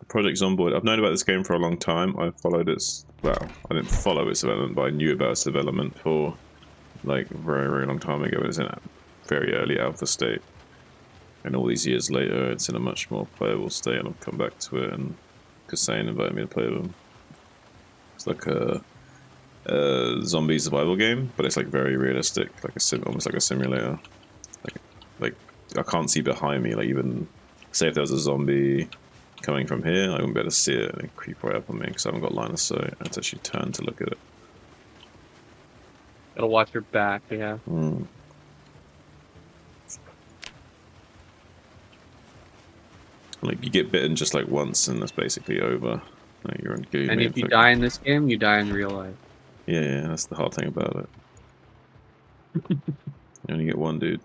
Project Zomboid. I've known about this game for a long time. I followed its, well, I didn't follow its development, but I knew about its development for like a very, very long time ago. It was in a very early alpha state. And all these years later, it's in a much more playable state, and I've come back to it, and Kasain invited me to play them. It's like a zombie survival game, but it's like very realistic, like almost like a simulator. Like I can't see behind me. Like even say if there was a zombie coming from here, I wouldn't be able to see it and it'd creep right up on me because I haven't got line of sight. I have to actually turn to look at it. Gotta watch your back, yeah. Like you get bitten just like once, and that's basically over. Like you're in And if you die in this game, you die in real life. Yeah, that's the hard thing about it. You only get one dude.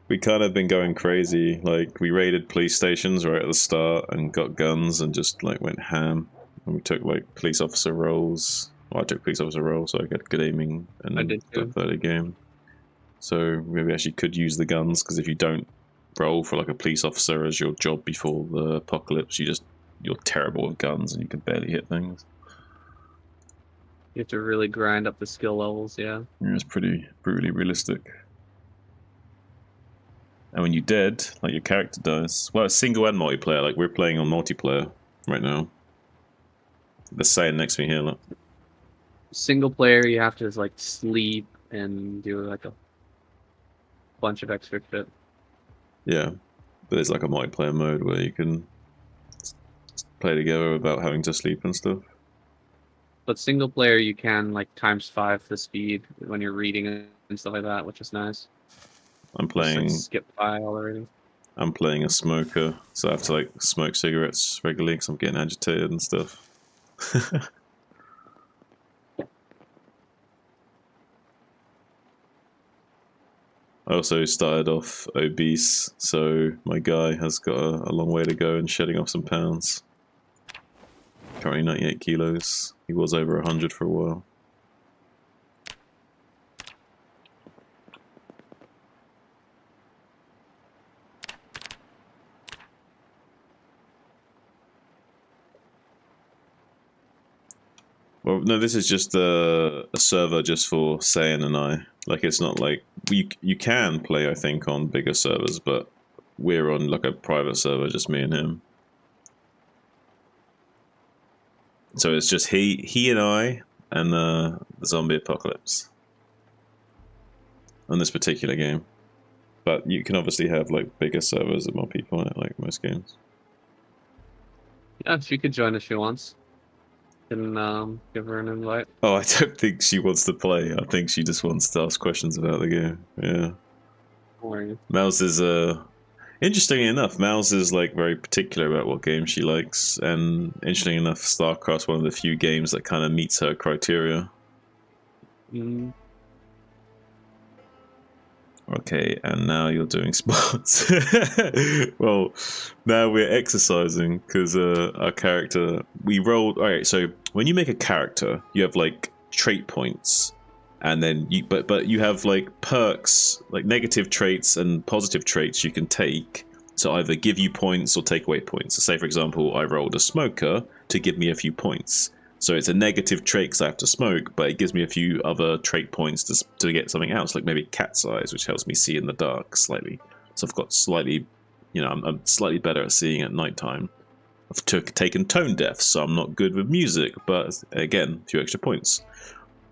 We kind of been going crazy. Like we raided police stations right at the start and got guns and just like went ham. And we took like police officer roles. Well, I took police officer roles, so I got good aiming and stuff early game. So maybe actually could use the guns, because if you don't roll for like a police officer as your job before the apocalypse, you're terrible with guns and you can barely hit things. You have to really grind up the skill levels, yeah. It's pretty brutally realistic. And when you're dead, like your character dies. Well, it's single and multiplayer. Like we're playing on multiplayer right now. The Saiyan next to me here, look. Single player, you have to like sleep and do like a bunch of extra shit. Yeah, but there's like a multiplayer mode where you can play together without having to sleep and stuff. But single player, you can like ×5 the speed when you're reading and stuff like that, which is nice. I'm playing. Just, like, skip by already. I'm playing a smoker, so I have to like smoke cigarettes regularly because I'm getting agitated and stuff. I also started off obese, so my guy has got a long way to go in shedding off some pounds. Currently 98 kilos. He was over 100 for a while. Well, no, this is just a server just for Saiyan and I. Like, it's not like... You can play, I think, on bigger servers, but we're on, like, a private server, just me and him. So it's just he and I, and the zombie apocalypse. On this particular game. But you can obviously have, like, bigger servers and more people in it, like most games. Yeah, she could join if she wants. Can give her an invite. Oh, I don't think she wants to play. I think she just wants to ask questions about the game. Yeah. Mouse is interestingly enough, Mouse is like very particular about what game she likes, and interestingly enough, StarCraft's one of the few games that kind of meets her criteria. Okay, and now you're doing sports. Well, now we're exercising because our character, we rolled. Alright, so when you make a character, you have like trait points, and then but you have like perks, like negative traits and positive traits you can take to either give you points or take away points. So say for example, I rolled a smoker to give me a few points. So it's a negative trait because I have to smoke, but it gives me a few other trait points to get something else, like maybe cat's eyes, which helps me see in the dark slightly. So I've got slightly, you know, I'm slightly better at seeing at nighttime. I've taken tone deaf, so I'm not good with music, but again, a few extra points.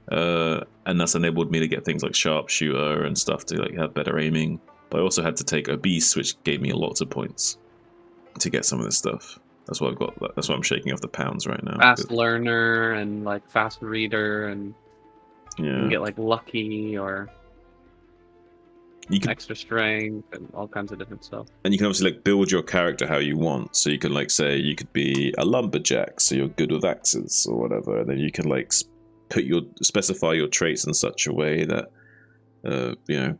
And that's enabled me to get things like sharpshooter and stuff to like have better aiming. But I also had to take obese, which gave me lots of points to get some of this stuff. That's why I've got. That's why I'm shaking off the pounds right now. Fast learner and like fast reader, and you can get like lucky or you can, extra strength and all kinds of different stuff. And you can obviously like build your character how you want. So you can like say you could be a lumberjack, so you're good with axes or whatever. And then you can like specify your traits in such a way that you know,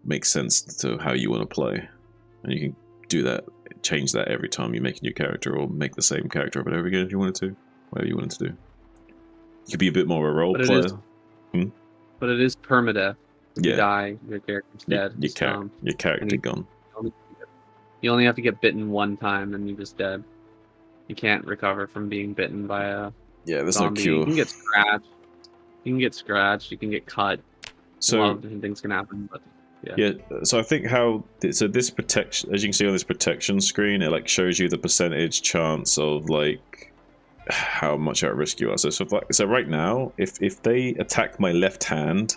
makes sense to how you want to play, and you can do that, change that every time you make a new character, or make the same character over and over again if you wanted to, whatever you wanted to do. You could be a bit more of a role player. But it is permadeath. If Yeah. you die, your character's dead. Your character gone. You only have to get bitten one time, and you're just dead. You can't recover from being bitten by a there's zombie. no cure. You can get scratched. You can get scratched. You can get cut. So a lot of different things can happen, but yeah. So I think this protection, as you can see on this protection screen, it like shows you the percentage chance of like how much at risk you are. So right now, if they attack my left hand,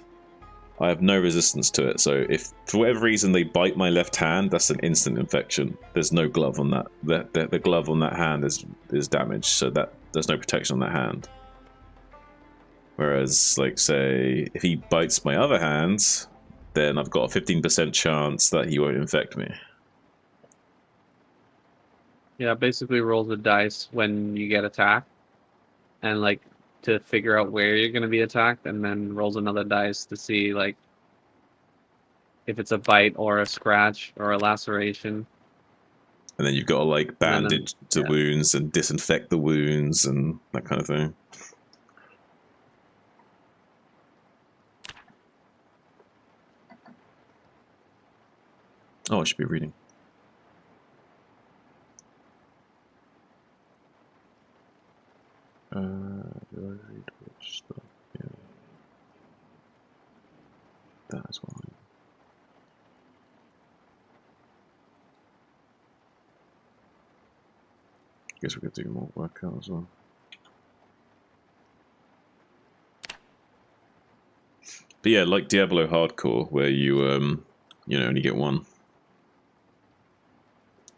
I have no resistance to it. So if for whatever reason they bite my left hand, that's an instant infection. There's no glove on that. The glove on that hand is damaged, so that there's no protection on that hand. Whereas, like, say, if he bites my other hand, then I've got a 15% chance that he won't infect me. Yeah, basically rolls a dice when you get attacked, and like to figure out where you're going to be attacked, and then rolls another dice to see like if it's a bite or a scratch or a laceration. And then you've got to like bandage the wounds and disinfect the wounds and that kind of thing. Oh, I should be reading. Do I read which stuff? Yeah. That's why. Guess we could do more workout as well. But yeah, like Diablo Hardcore, where you you know, only get one.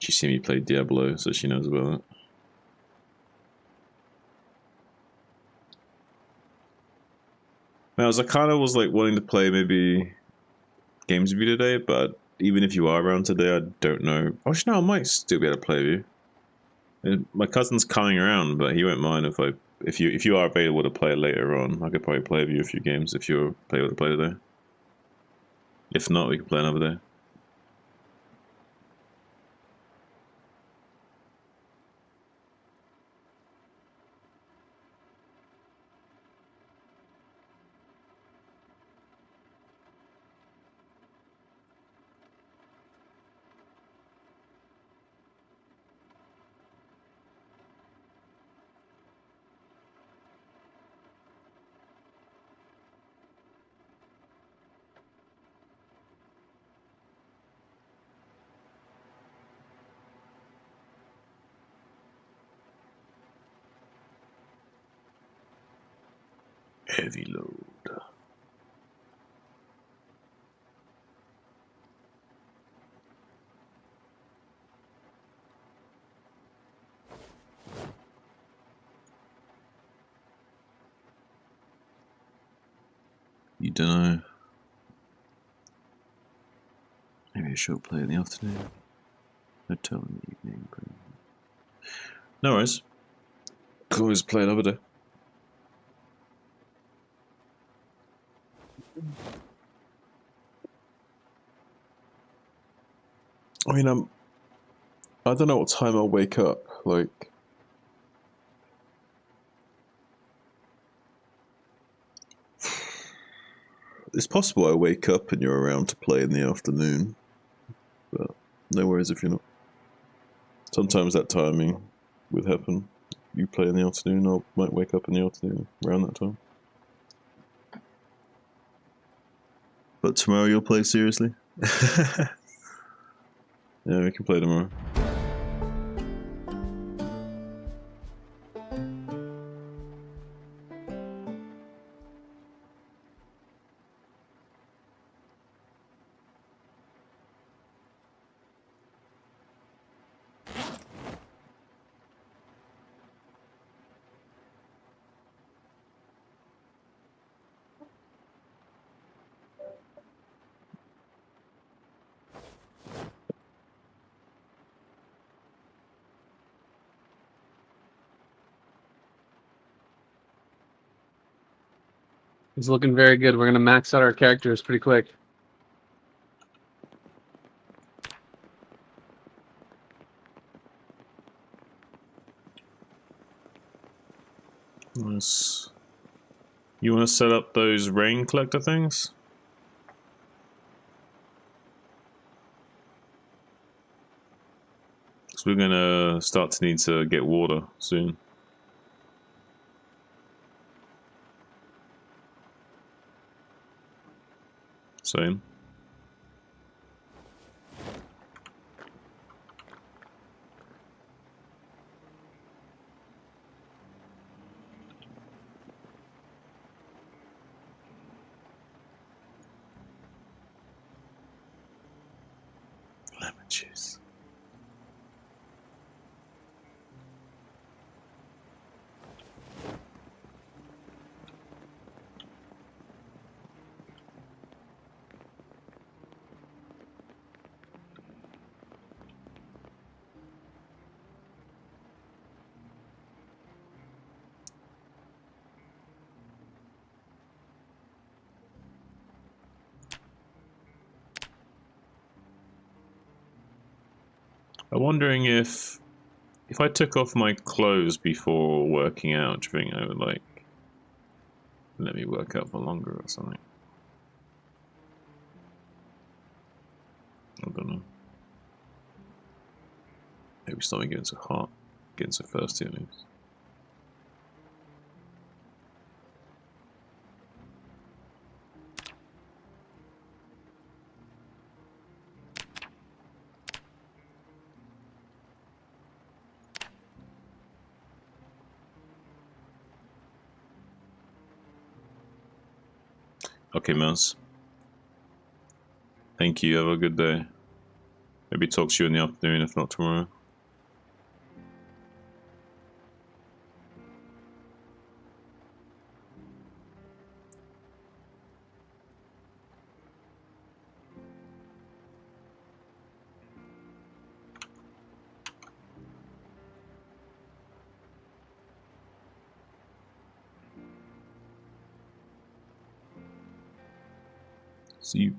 She's seen me play Diablo, so she knows about that. Now, I kind of was like wanting to play maybe games with you today, but even if you are around today, I don't know. Actually, no, I might still be able to play with you. And my cousin's coming around, but he won't mind if you are available to play later on. I could probably play with you a few games if you're able to play today. If not, we can play another day. Heavy load. You don't know. Maybe I should play in the afternoon. Hotel in the evening. No worries. Could always play another day. I mean, I don't know what time I'll wake up. Like, it's possible I wake up and you're around to play in the afternoon, but no worries if you're not. Sometimes that timing would happen. You play in the afternoon, I might wake up in the afternoon around that time. But tomorrow you'll play seriously? Yeah, we can play tomorrow. It's looking very good. We're gonna max out our characters pretty quick. Nice. You want to set up those rain collector things? Because we're gonna start to need to get water soon. Same. Lemon juice. I'm wondering if I took off my clothes before working out, do you think I would like let me work out for longer or something? I don't know. Maybe something getting so hot, getting so thirsty at least. Okay, Mouse. Thank you, have a good day. Maybe talk to you in the afternoon, if not tomorrow. See you.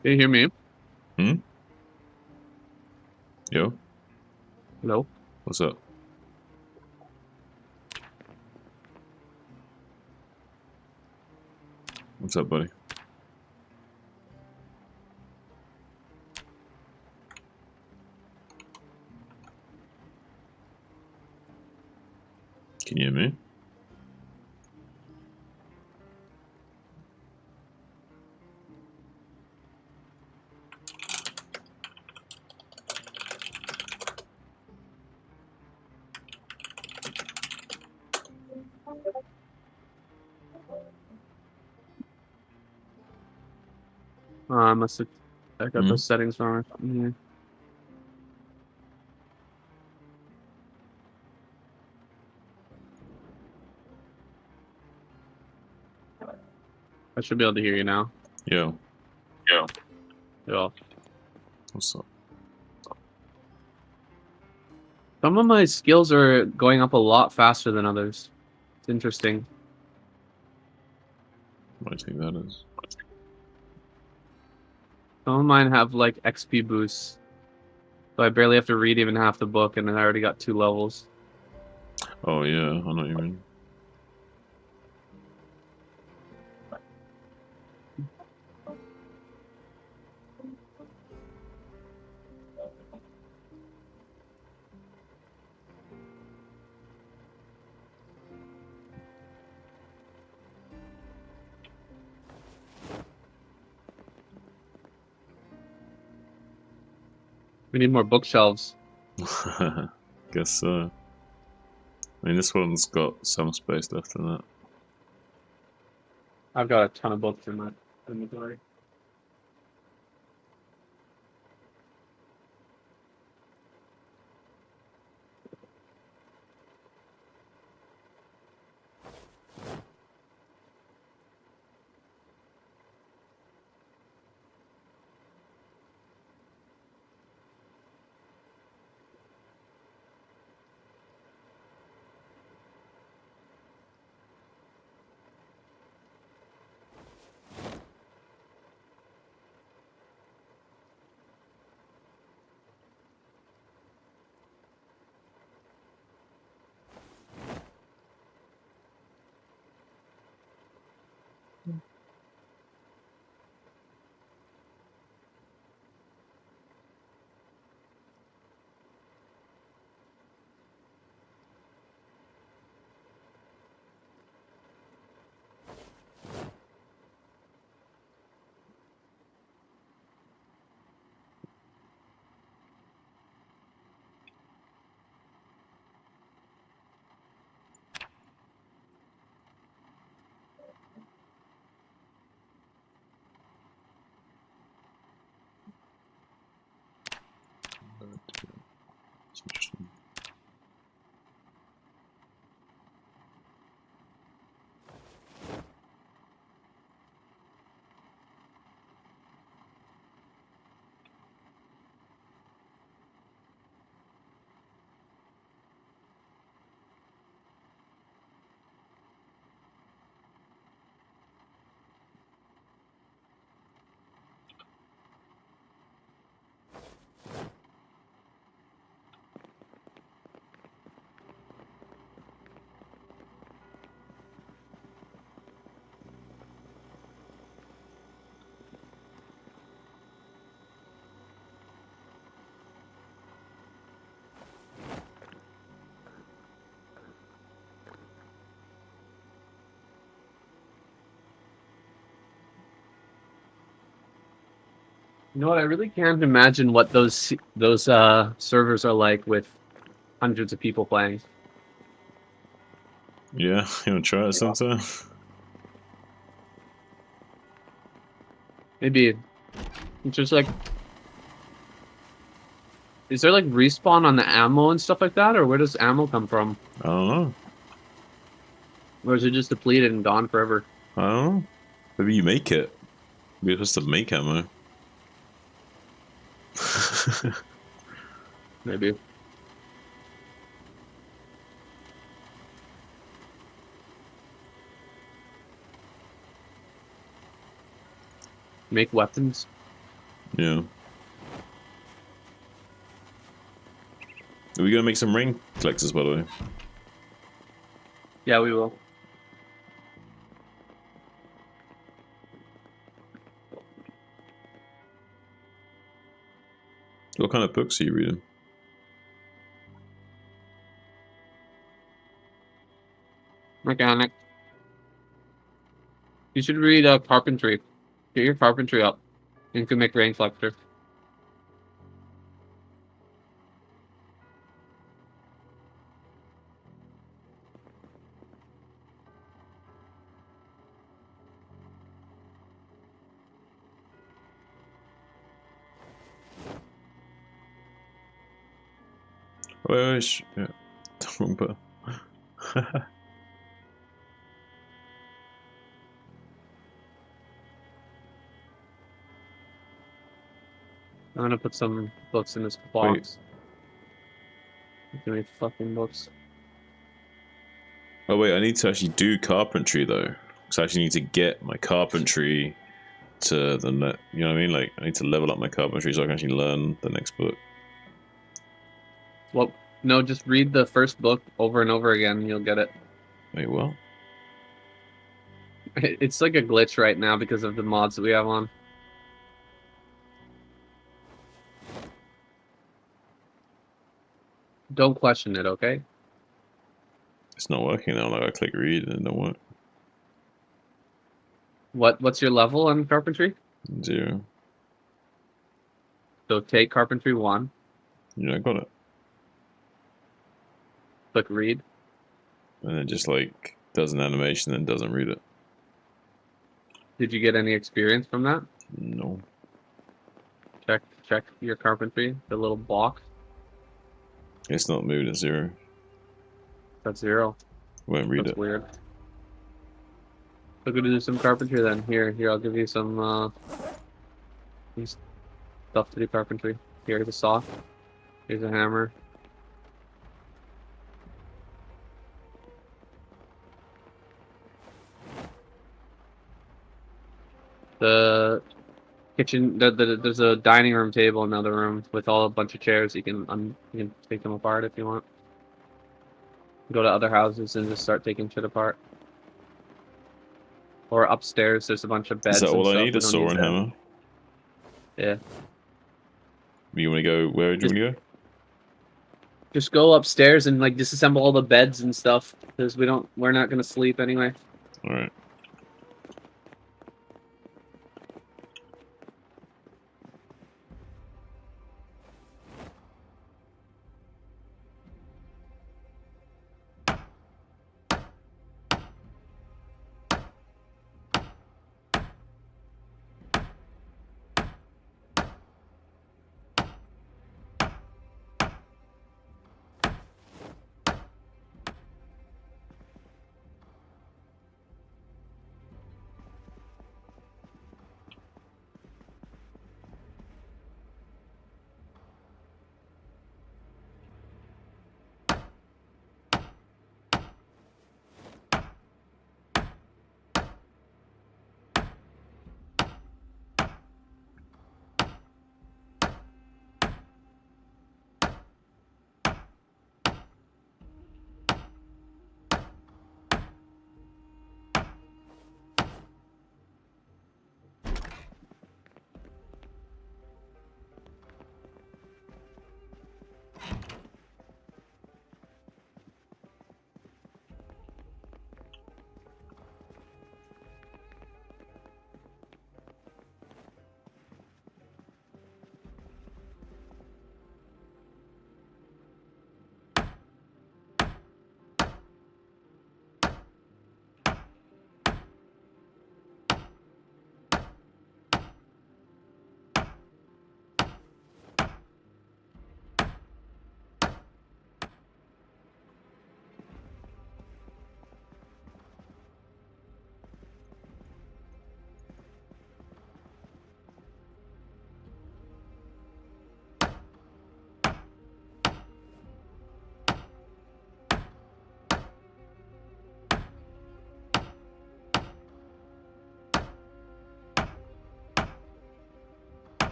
Can you hear me? Hmm? Yo? Hello? What's up? What's up, buddy? Can you hear me? I must have I got Hmm? those settings wrong. Yeah. I should be able to hear you now. Yeah. Yeah. What's up? Some of my skills are going up a lot faster than others. It's interesting. What do you think that is? Some of mine have like XP boosts. So I barely have to read even half the book and then I already got 2 levels. Oh yeah, I know what you mean. We need more bookshelves. Guess so. I mean, this one's got some space left in it. I've got a ton of books in my inventory. It's interesting. You know what? I really can't imagine what those servers are like with hundreds of people playing. Yeah, you wanna try it sometime? Maybe it's just like, is there like respawn on the ammo and stuff like that, or where does ammo come from? I don't know. Or is it just depleted and gone forever? I don't know. Maybe you make it. You're supposed to make ammo. Maybe. Make weapons. Yeah. Are we gonna make some ring collectors, by the way? Yeah, we will. What kind of books are you reading? Mechanic. You should read carpentry. Get your carpentry up. And you can make rain collector. Wait, yeah. Wrong button. I'm gonna put some books in this box. Give me fucking books. Oh wait, I need to actually do carpentry though. Because I actually need to get my carpentry to the net. You know what I mean? Like I need to level up my carpentry so I can actually learn the next book. Well, no, just read the first book over and over again. You'll get it. Wait, what? It's like a glitch right now because of the mods that we have on. Don't question it, okay? It's not working now. Like I click read and it don't work. What's your level on carpentry? 0. So take carpentry 1. Yeah, I got it. Click read. And then just like does an animation and doesn't read it. Did you get any experience from that? No. Check your carpentry, the little box. It's not moved at 0. That's 0. Won't read That's it. weird. We're gonna do some carpentry then. Here, I'll give you some stuff to do carpentry. Here's a saw. Here's a hammer. The kitchen. There's a dining room table in another room with a bunch of chairs. You can take them apart if you want. Go to other houses and just start taking shit apart. Or upstairs, there's a bunch of beds. Is that and all I stuff. need? We A don't saw need and them. hammer? Yeah. You want to go? Where do you want to go? Just go upstairs and like disassemble all the beds and stuff because we're not gonna sleep anyway. All right.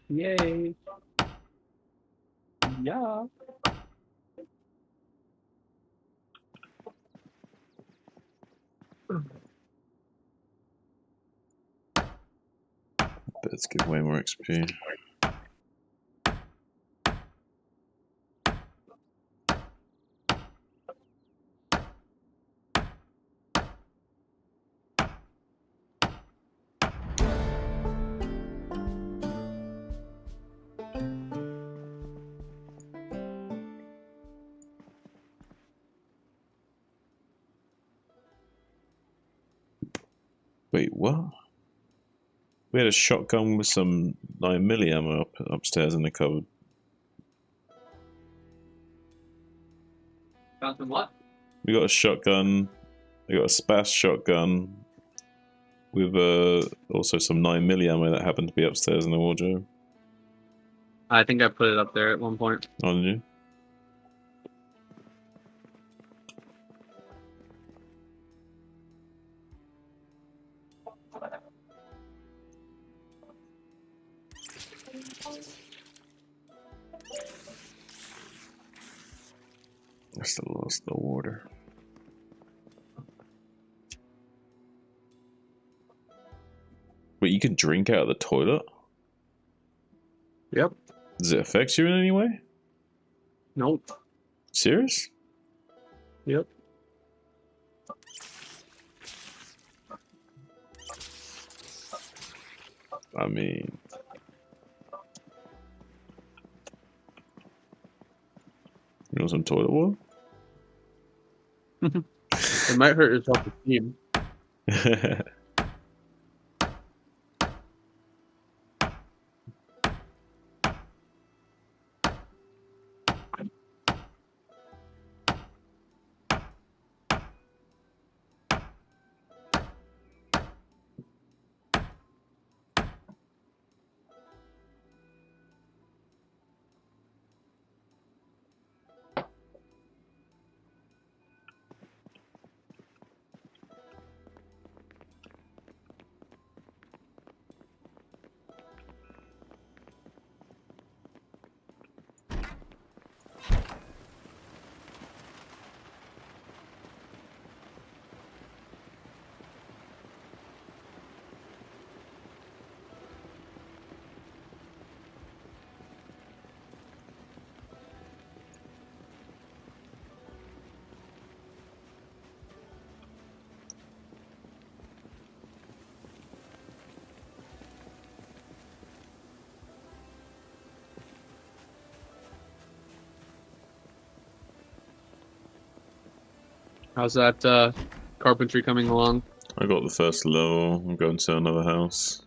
Yay. Yeah. Let's give way more XP. Wait, what? We had a shotgun with some 9mm ammo upstairs in the cupboard. Found some what? We got a shotgun. We got a spas shotgun with also some 9mm ammo that happened to be upstairs in the wardrobe. I think I put it up there at one point. Oh, did you? I still lost the water. Wait, you can drink out of the toilet? Yep. Does it affect you in any way? Nope. Serious? Yep. I mean... You want some toilet water? It might hurt your self-esteem. How's that carpentry coming along? I got the first level. I'm going to another house.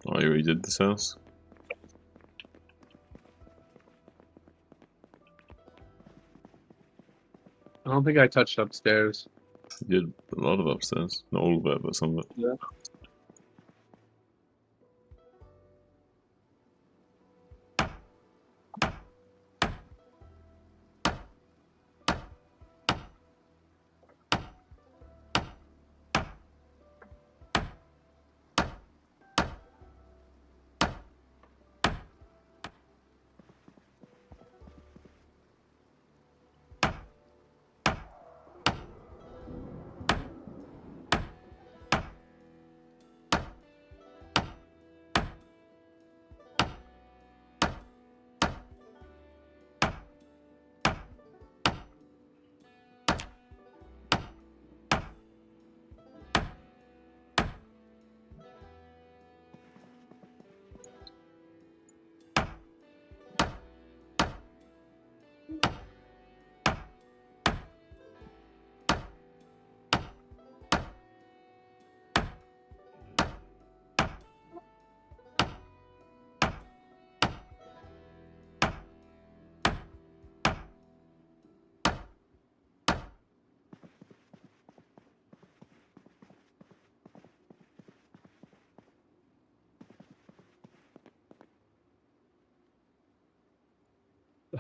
Oh, you already did this house? I don't think I touched upstairs. You did a lot of upstairs. Not all of it, but some of it. Yeah.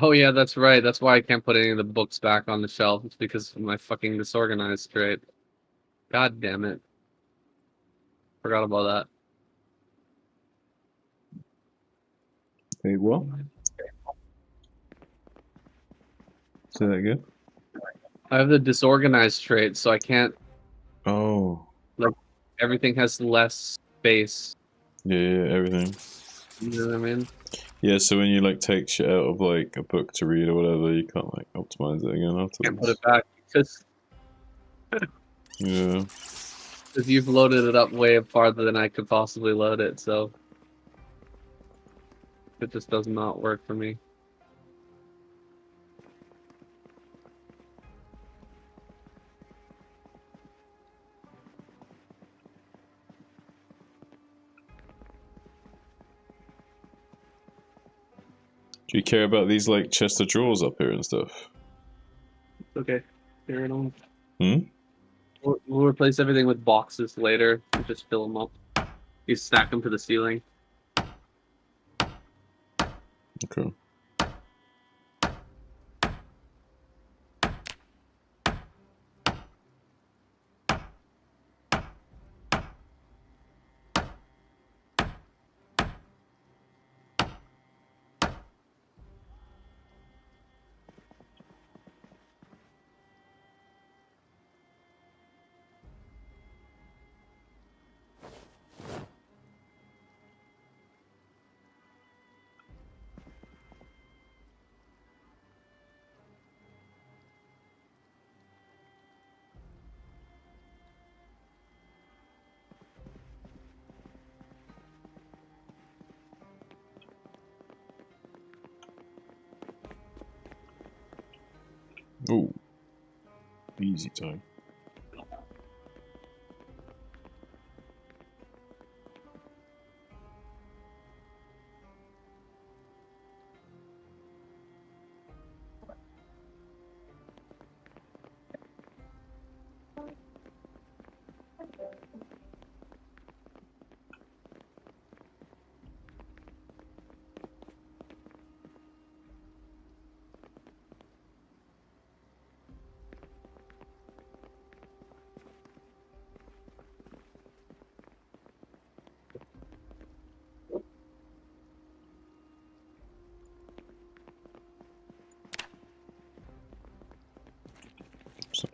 Oh yeah, that's right. That's why I can't put any of the books back on the shelf. It's because of my fucking disorganized trait. God damn it. Forgot about that. Wait, what? Say that again. I have the disorganized trait, so I can't. Oh. Like, everything has less space. Yeah, everything. You know what I mean? Yeah, so when you like take shit out of like a book to read or whatever, you can't like optimize it again afterwards. Can't put it back because Yeah. you've loaded it up way farther than I could possibly load it, so it just does not work for me. Do you care about these like chest of drawers up here and stuff? Okay, fair enough. Hmm? We'll replace everything with boxes later and just fill them up. You stack them to the ceiling. Okay. Ooh. Easy time.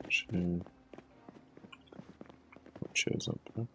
Chair. What chairs up there?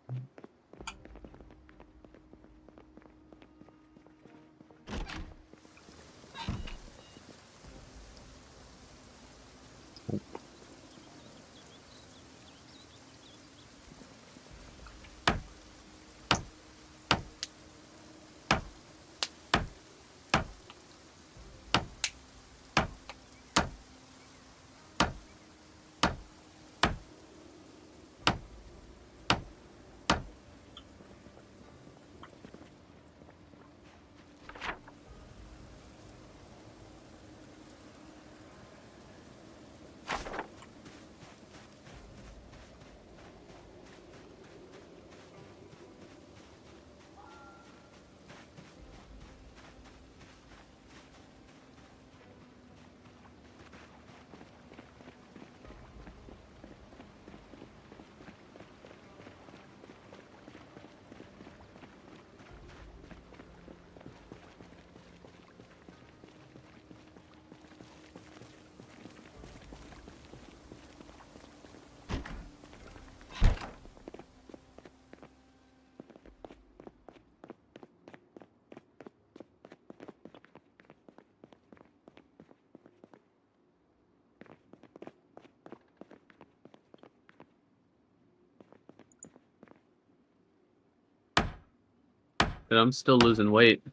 But I'm still losing weight.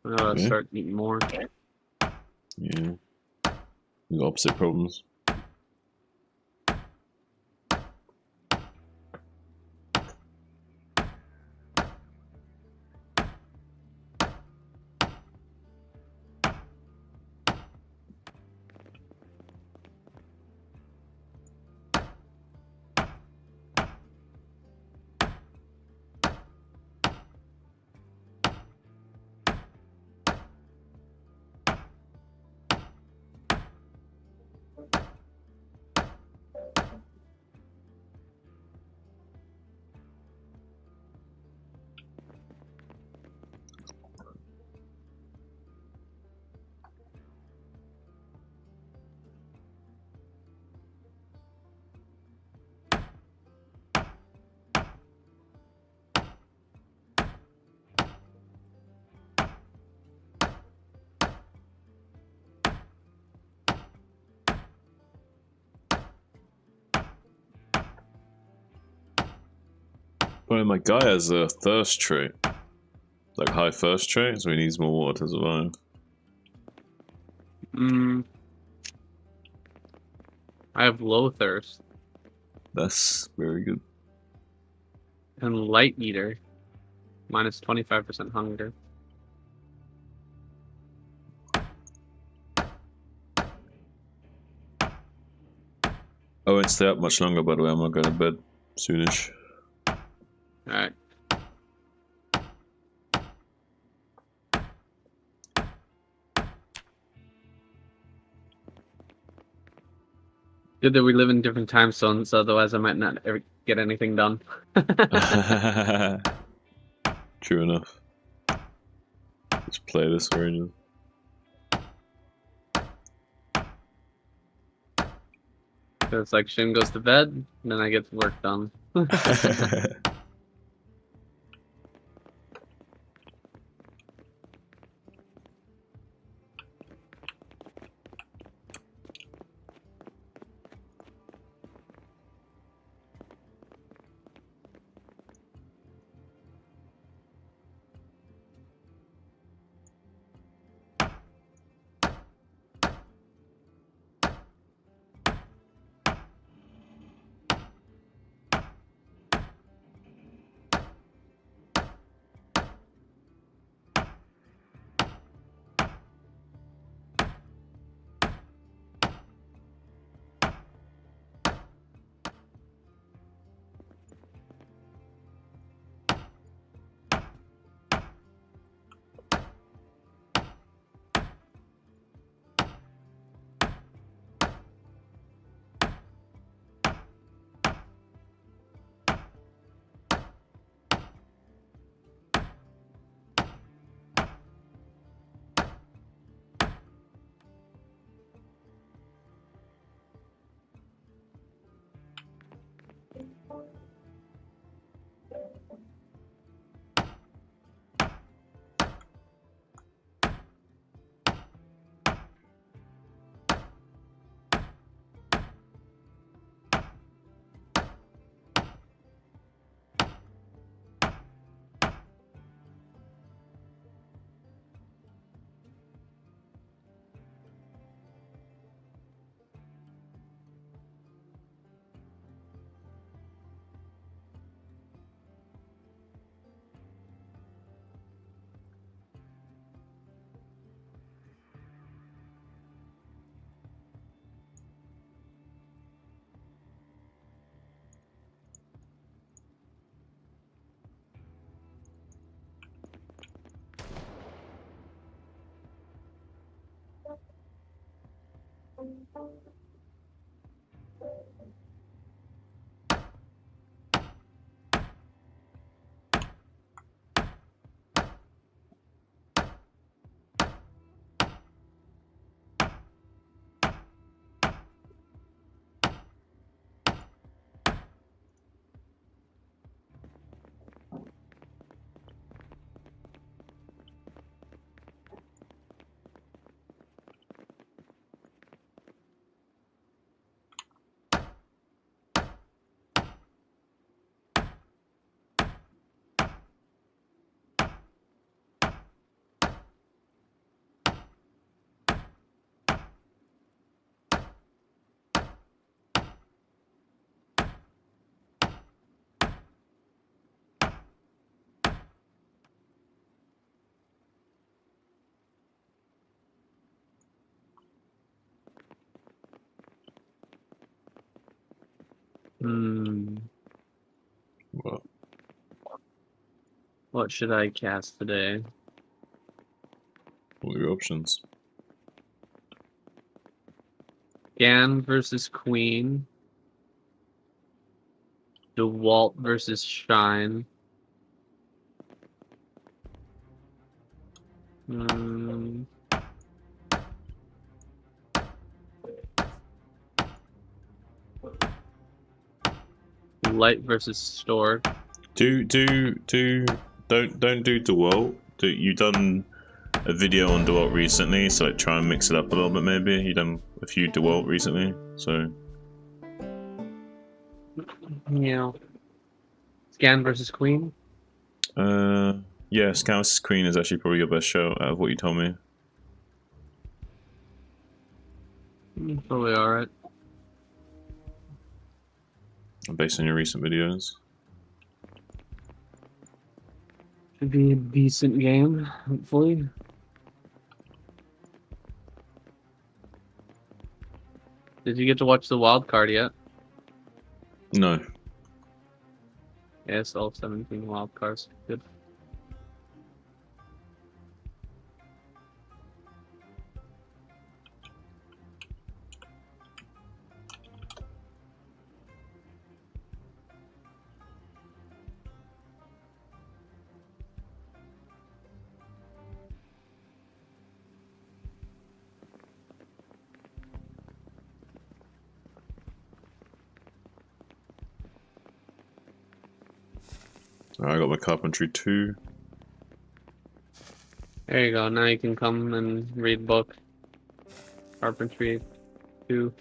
I gotta Yeah. start eating more. Yeah. We got opposite problems. Well, my guy has a thirst trait. Like high thirst trait, so he needs more water to survive. I have low thirst. That's very good. And light eater. Minus 25% hunger. I won't stay up much longer, by the way. I'm not going to bed soonish. Alright. Good that we live in different time zones, otherwise I might not ever get anything done. True enough. Just play this origin. So it's like Shin goes to bed, and then I get work done. What? What should I cast today? What are your options? Gan versus Queen. DeWalt versus Shine. Light versus Stork. Don't do DeWalt. You done a video on DeWalt recently, so like try and mix it up a little bit. Maybe you done a few DeWalt recently, so Yeah. Scan versus Queen. Yeah, Scout's Queen is actually probably your best show out of what you told me. Probably alright. Based on your recent videos. Should be a decent game, hopefully. Did you get to watch the wild card yet? No. Yes, all 17 wild cards. Good. Alright, I got my carpentry 2. There you go. Now you can come and read book. Carpentry 2.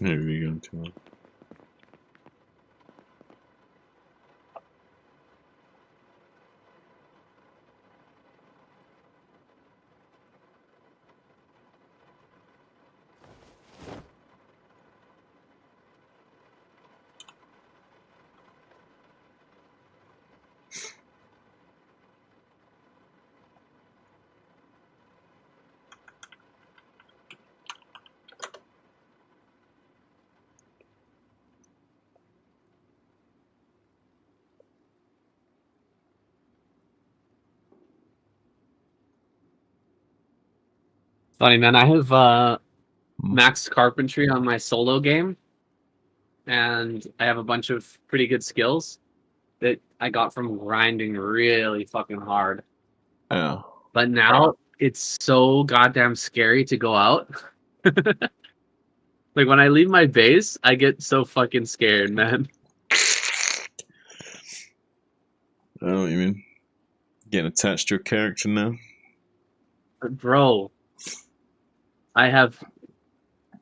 There we go. Too. Funny, man. I have max carpentry on my solo game, and I have a bunch of pretty good skills that I got from grinding really fucking hard. Yeah. But now it's so goddamn scary to go out. Like when I leave my base, I get so fucking scared, man. I know what you mean. Getting attached to a character now. Bro, I have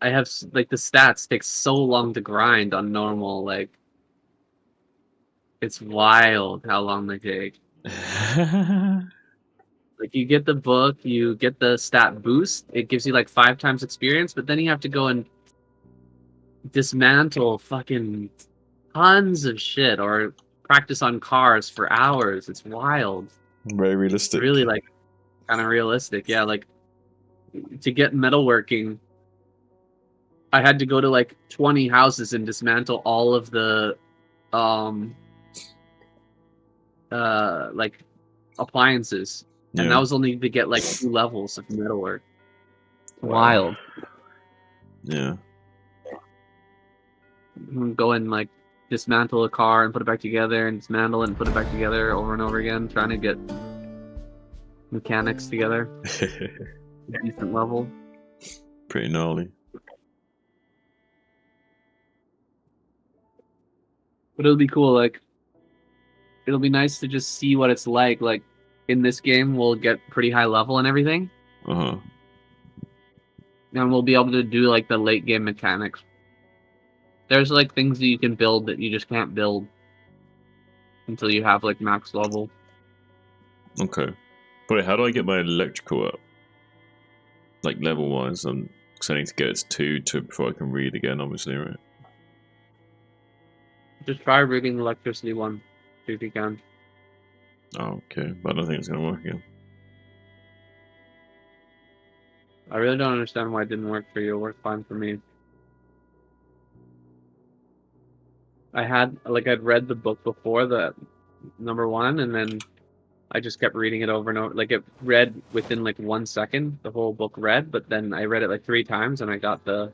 like the stats take so long to grind on normal. Like it's wild how long they take. Like you get the book, you get the stat boost. It gives you like 5 times experience, but then you have to go and dismantle fucking tons of shit or practice on cars for hours. It's wild. Very realistic. Really like kind of realistic. Yeah, like to get metalworking, I had to go to like 20 houses and dismantle all of the like appliances. And Yeah. that was only to get like 2 levels of metalwork. Wild. Yeah. Go and like dismantle a car and put it back together, and dismantle it and put it back together over and over again, trying to get mechanics together. Decent level. Pretty gnarly. But it'll be cool, like it'll be nice to just see what it's like. Like in this game we'll get pretty high level and everything. Uh-huh. And we'll be able to do like the late game mechanics. There's like things that you can build that you just can't build until you have like max level. Okay. But how do I get my electrical up? Like level wise, because I need to get it to 2 before I can read again, obviously, right? Just try reading the electricity one, see if you can. Oh, okay. But I don't think it's gonna work again. I really don't understand why it didn't work for you. It worked fine for me. I'd read the book before, the number 1, and then I just kept reading it over and over. Like it read within like 1 second, the whole book read, but then I read it like 3 times and I got the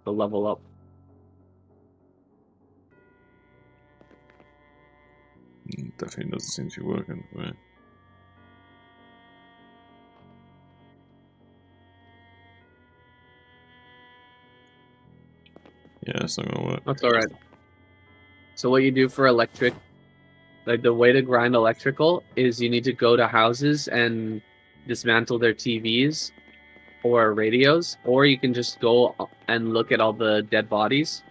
level up. Definitely doesn't seem to be working for me. Yeah, it's not gonna work. That's alright. So what you do for electric, like the way to grind electrical is you need to go to houses and dismantle their TVs or radios, or you can just go and look at all the dead bodies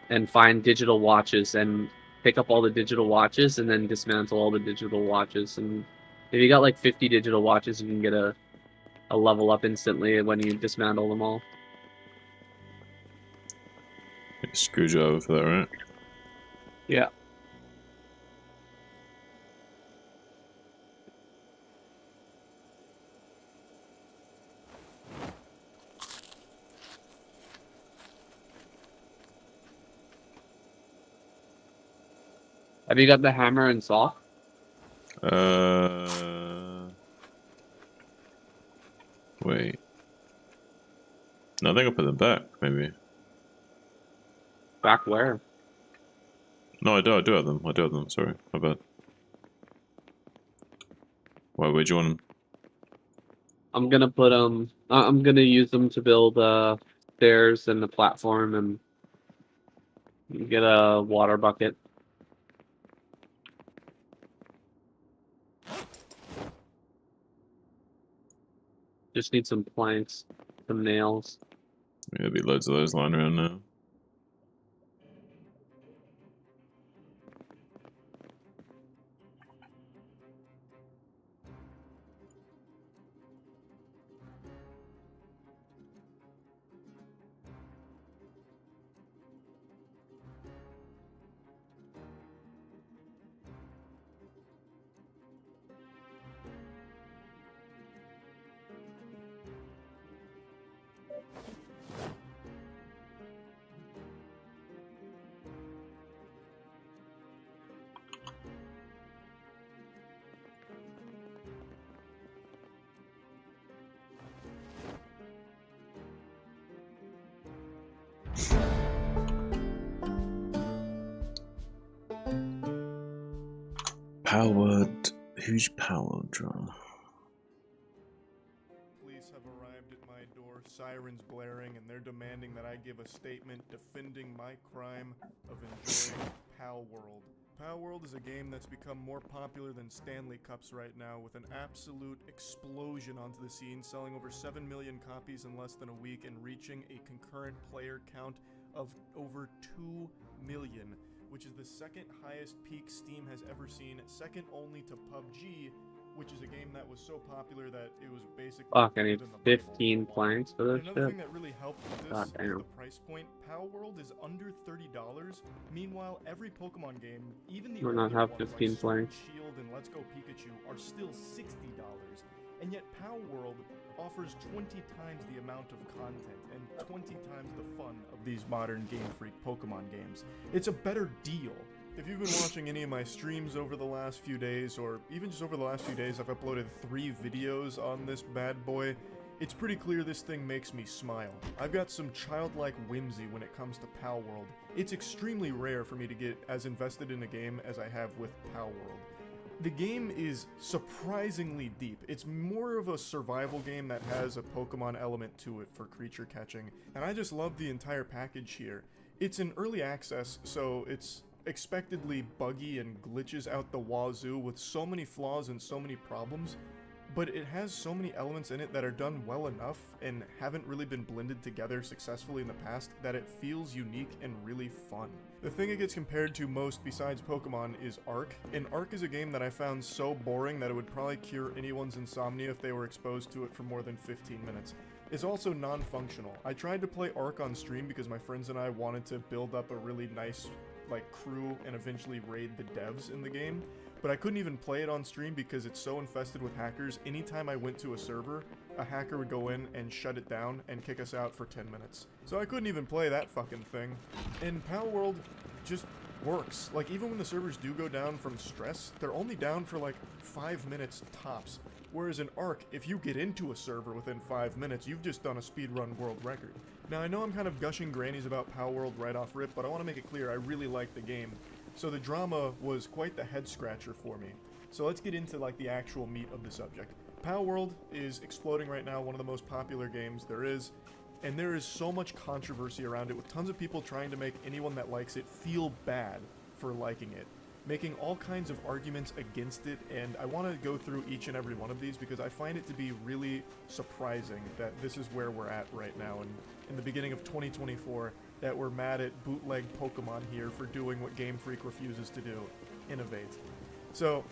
and find digital watches and pick up all the digital watches and then dismantle all the digital watches. And if you got like 50 digital watches, you can get a level up instantly when you dismantle them all. Screwdriver for that, right? Yeah. Have you got the hammer and saw? Wait. No, I think I put them back, maybe. Back where? No, I do have them. I do have them, sorry. My bad. Why would you want them? I'm gonna put I'm gonna use them to build stairs and the platform and get a water bucket. Just need some planks, some nails. There'll be loads of those lying around now. Powered. Huge power draw. Police have arrived at my door, sirens blaring, and they're demanding that I give a statement defending my crime of enjoying Pal World. Pal World is a game that's become more popular than Stanley Cups right now, with an absolute explosion onto the scene, selling over 7 million copies in less than a week and reaching a concurrent player count of over 2 million, which is the second highest peak Steam has ever seen, second only to PUBG, which is a game that was so popular that it was basically... Fuck, I need 15 planks for this Another shit. thing that really helped with this God is damn. the price point. Pal World is under $30. Meanwhile, every Pokemon game, even the Do not older have ones 15 like Sword planks. and Shield and Let's Go Pikachu are still $60. And yet Pal World offers 20 times the amount of content and 20 times the fun of these modern Game Freak Pokemon games. It's a better deal. If you've been watching any of my streams over the last few days, or even just over the last few days, I've uploaded 3 videos on this bad boy, It's pretty clear this thing makes me smile. I've got some childlike whimsy when it comes to Palworld. It's extremely rare for me to get as invested in a game as I have with Palworld. The game is surprisingly deep. It's more of a survival game that has a Pokemon element to it for creature catching, and I just love the entire package here. It's in early access, so it's expectedly buggy and glitches out the wazoo with so many flaws and so many problems, but it has so many elements in it that are done well enough and haven't really been blended together successfully in the past that it feels unique and really fun. The thing it gets compared to most besides Pokemon is Ark, and Ark is a game that I found so boring that it would probably cure anyone's insomnia if they were exposed to it for more than 15 minutes. It's also non-functional. I tried to play Ark on stream because my friends and I wanted to build up a really nice crew and eventually raid the devs in the game, but I couldn't even play it on stream because it's so infested with hackers. Anytime I went to a server, a hacker would go in and shut it down and kick us out for 10 minutes. So I couldn't even play that fucking thing. And Palworld just works. Like, even when the servers do go down from stress, they're only down for like 5 minutes tops. Whereas in Ark, if you get into a server within 5 minutes, you've just done a speedrun world record. Now, I know I'm kind of gushing grannies about Palworld right off rip, but I want to make it clear I really like the game. So the drama was quite the head-scratcher for me. So let's get into the actual meat of the subject. Palworld is exploding right now, one of the most popular games there is, and there is so much controversy around it, with tons of people trying to make anyone that likes it feel bad for liking it, making all kinds of arguments against it, and I want to go through each and every one of these because I find it to be really surprising that this is where we're at right now, and in the beginning of 2024, that we're mad at bootleg Pokemon here for doing what Game Freak refuses to do, innovate. So,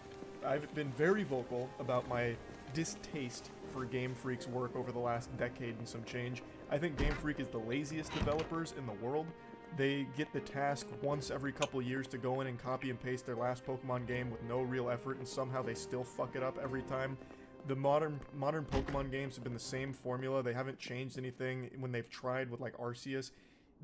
I've been very vocal about my distaste for Game Freak's work over the last decade and some change. I think Game Freak is the laziest developers in the world. They get the task once every couple years to go in and copy and paste their last Pokemon game with no real effort, and somehow they still fuck it up every time. The modern Pokemon games have been the same formula. They haven't changed anything. When they've tried with Arceus,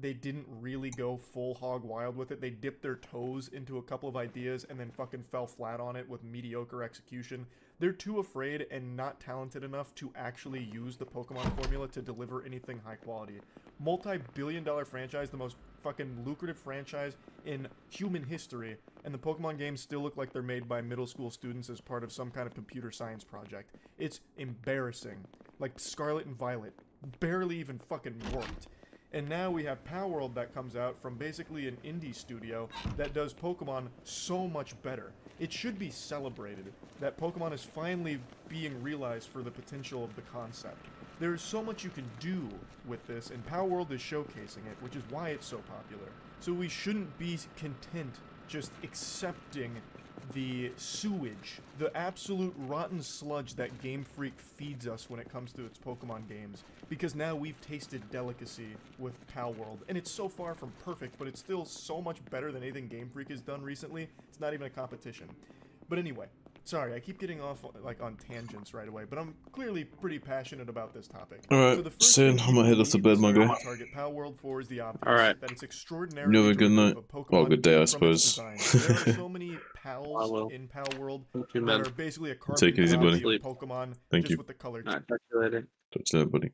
they didn't really go full hog wild with it. They dipped their toes into a couple of ideas and then fucking fell flat on it with mediocre execution. They're too afraid and not talented enough to actually use the Pokemon formula to deliver anything high quality. Multi-billion-dollar franchise, the most fucking lucrative franchise in human history, and the Pokemon games still look like they're made by middle school students as part of some kind of computer science project. It's embarrassing. Like Scarlet and Violet. Barely even fucking worked. And now we have Palworld that comes out from basically an indie studio that does Pokemon so much better. It should be celebrated that Pokemon is finally being realized for the potential of the concept. There is so much you can do with this, and Palworld is showcasing it, which is why it's so popular. So we shouldn't be content just accepting the sewage, the absolute rotten sludge that Game Freak feeds us when it comes to its Pokemon games, because now we've tasted delicacy with Palworld, and it's so far from perfect, but it's still so much better than anything Game Freak has done recently. It's not even a competition. But anyway, sorry, I keep getting off on tangents right away, but I'm clearly pretty passionate about this topic. Alright, Sin, I'm gonna head off to bed, my guy. Target Palworld for is the obvious, Alright. that it's extraordinarily You have a good night. Well, good day, I suppose. there are so many pals in Palworld that are basically a carbon Take it easy, copy buddy. of Pokemon, Thank just you. with the color. Alright, talk to you later. Talk to you later, buddy.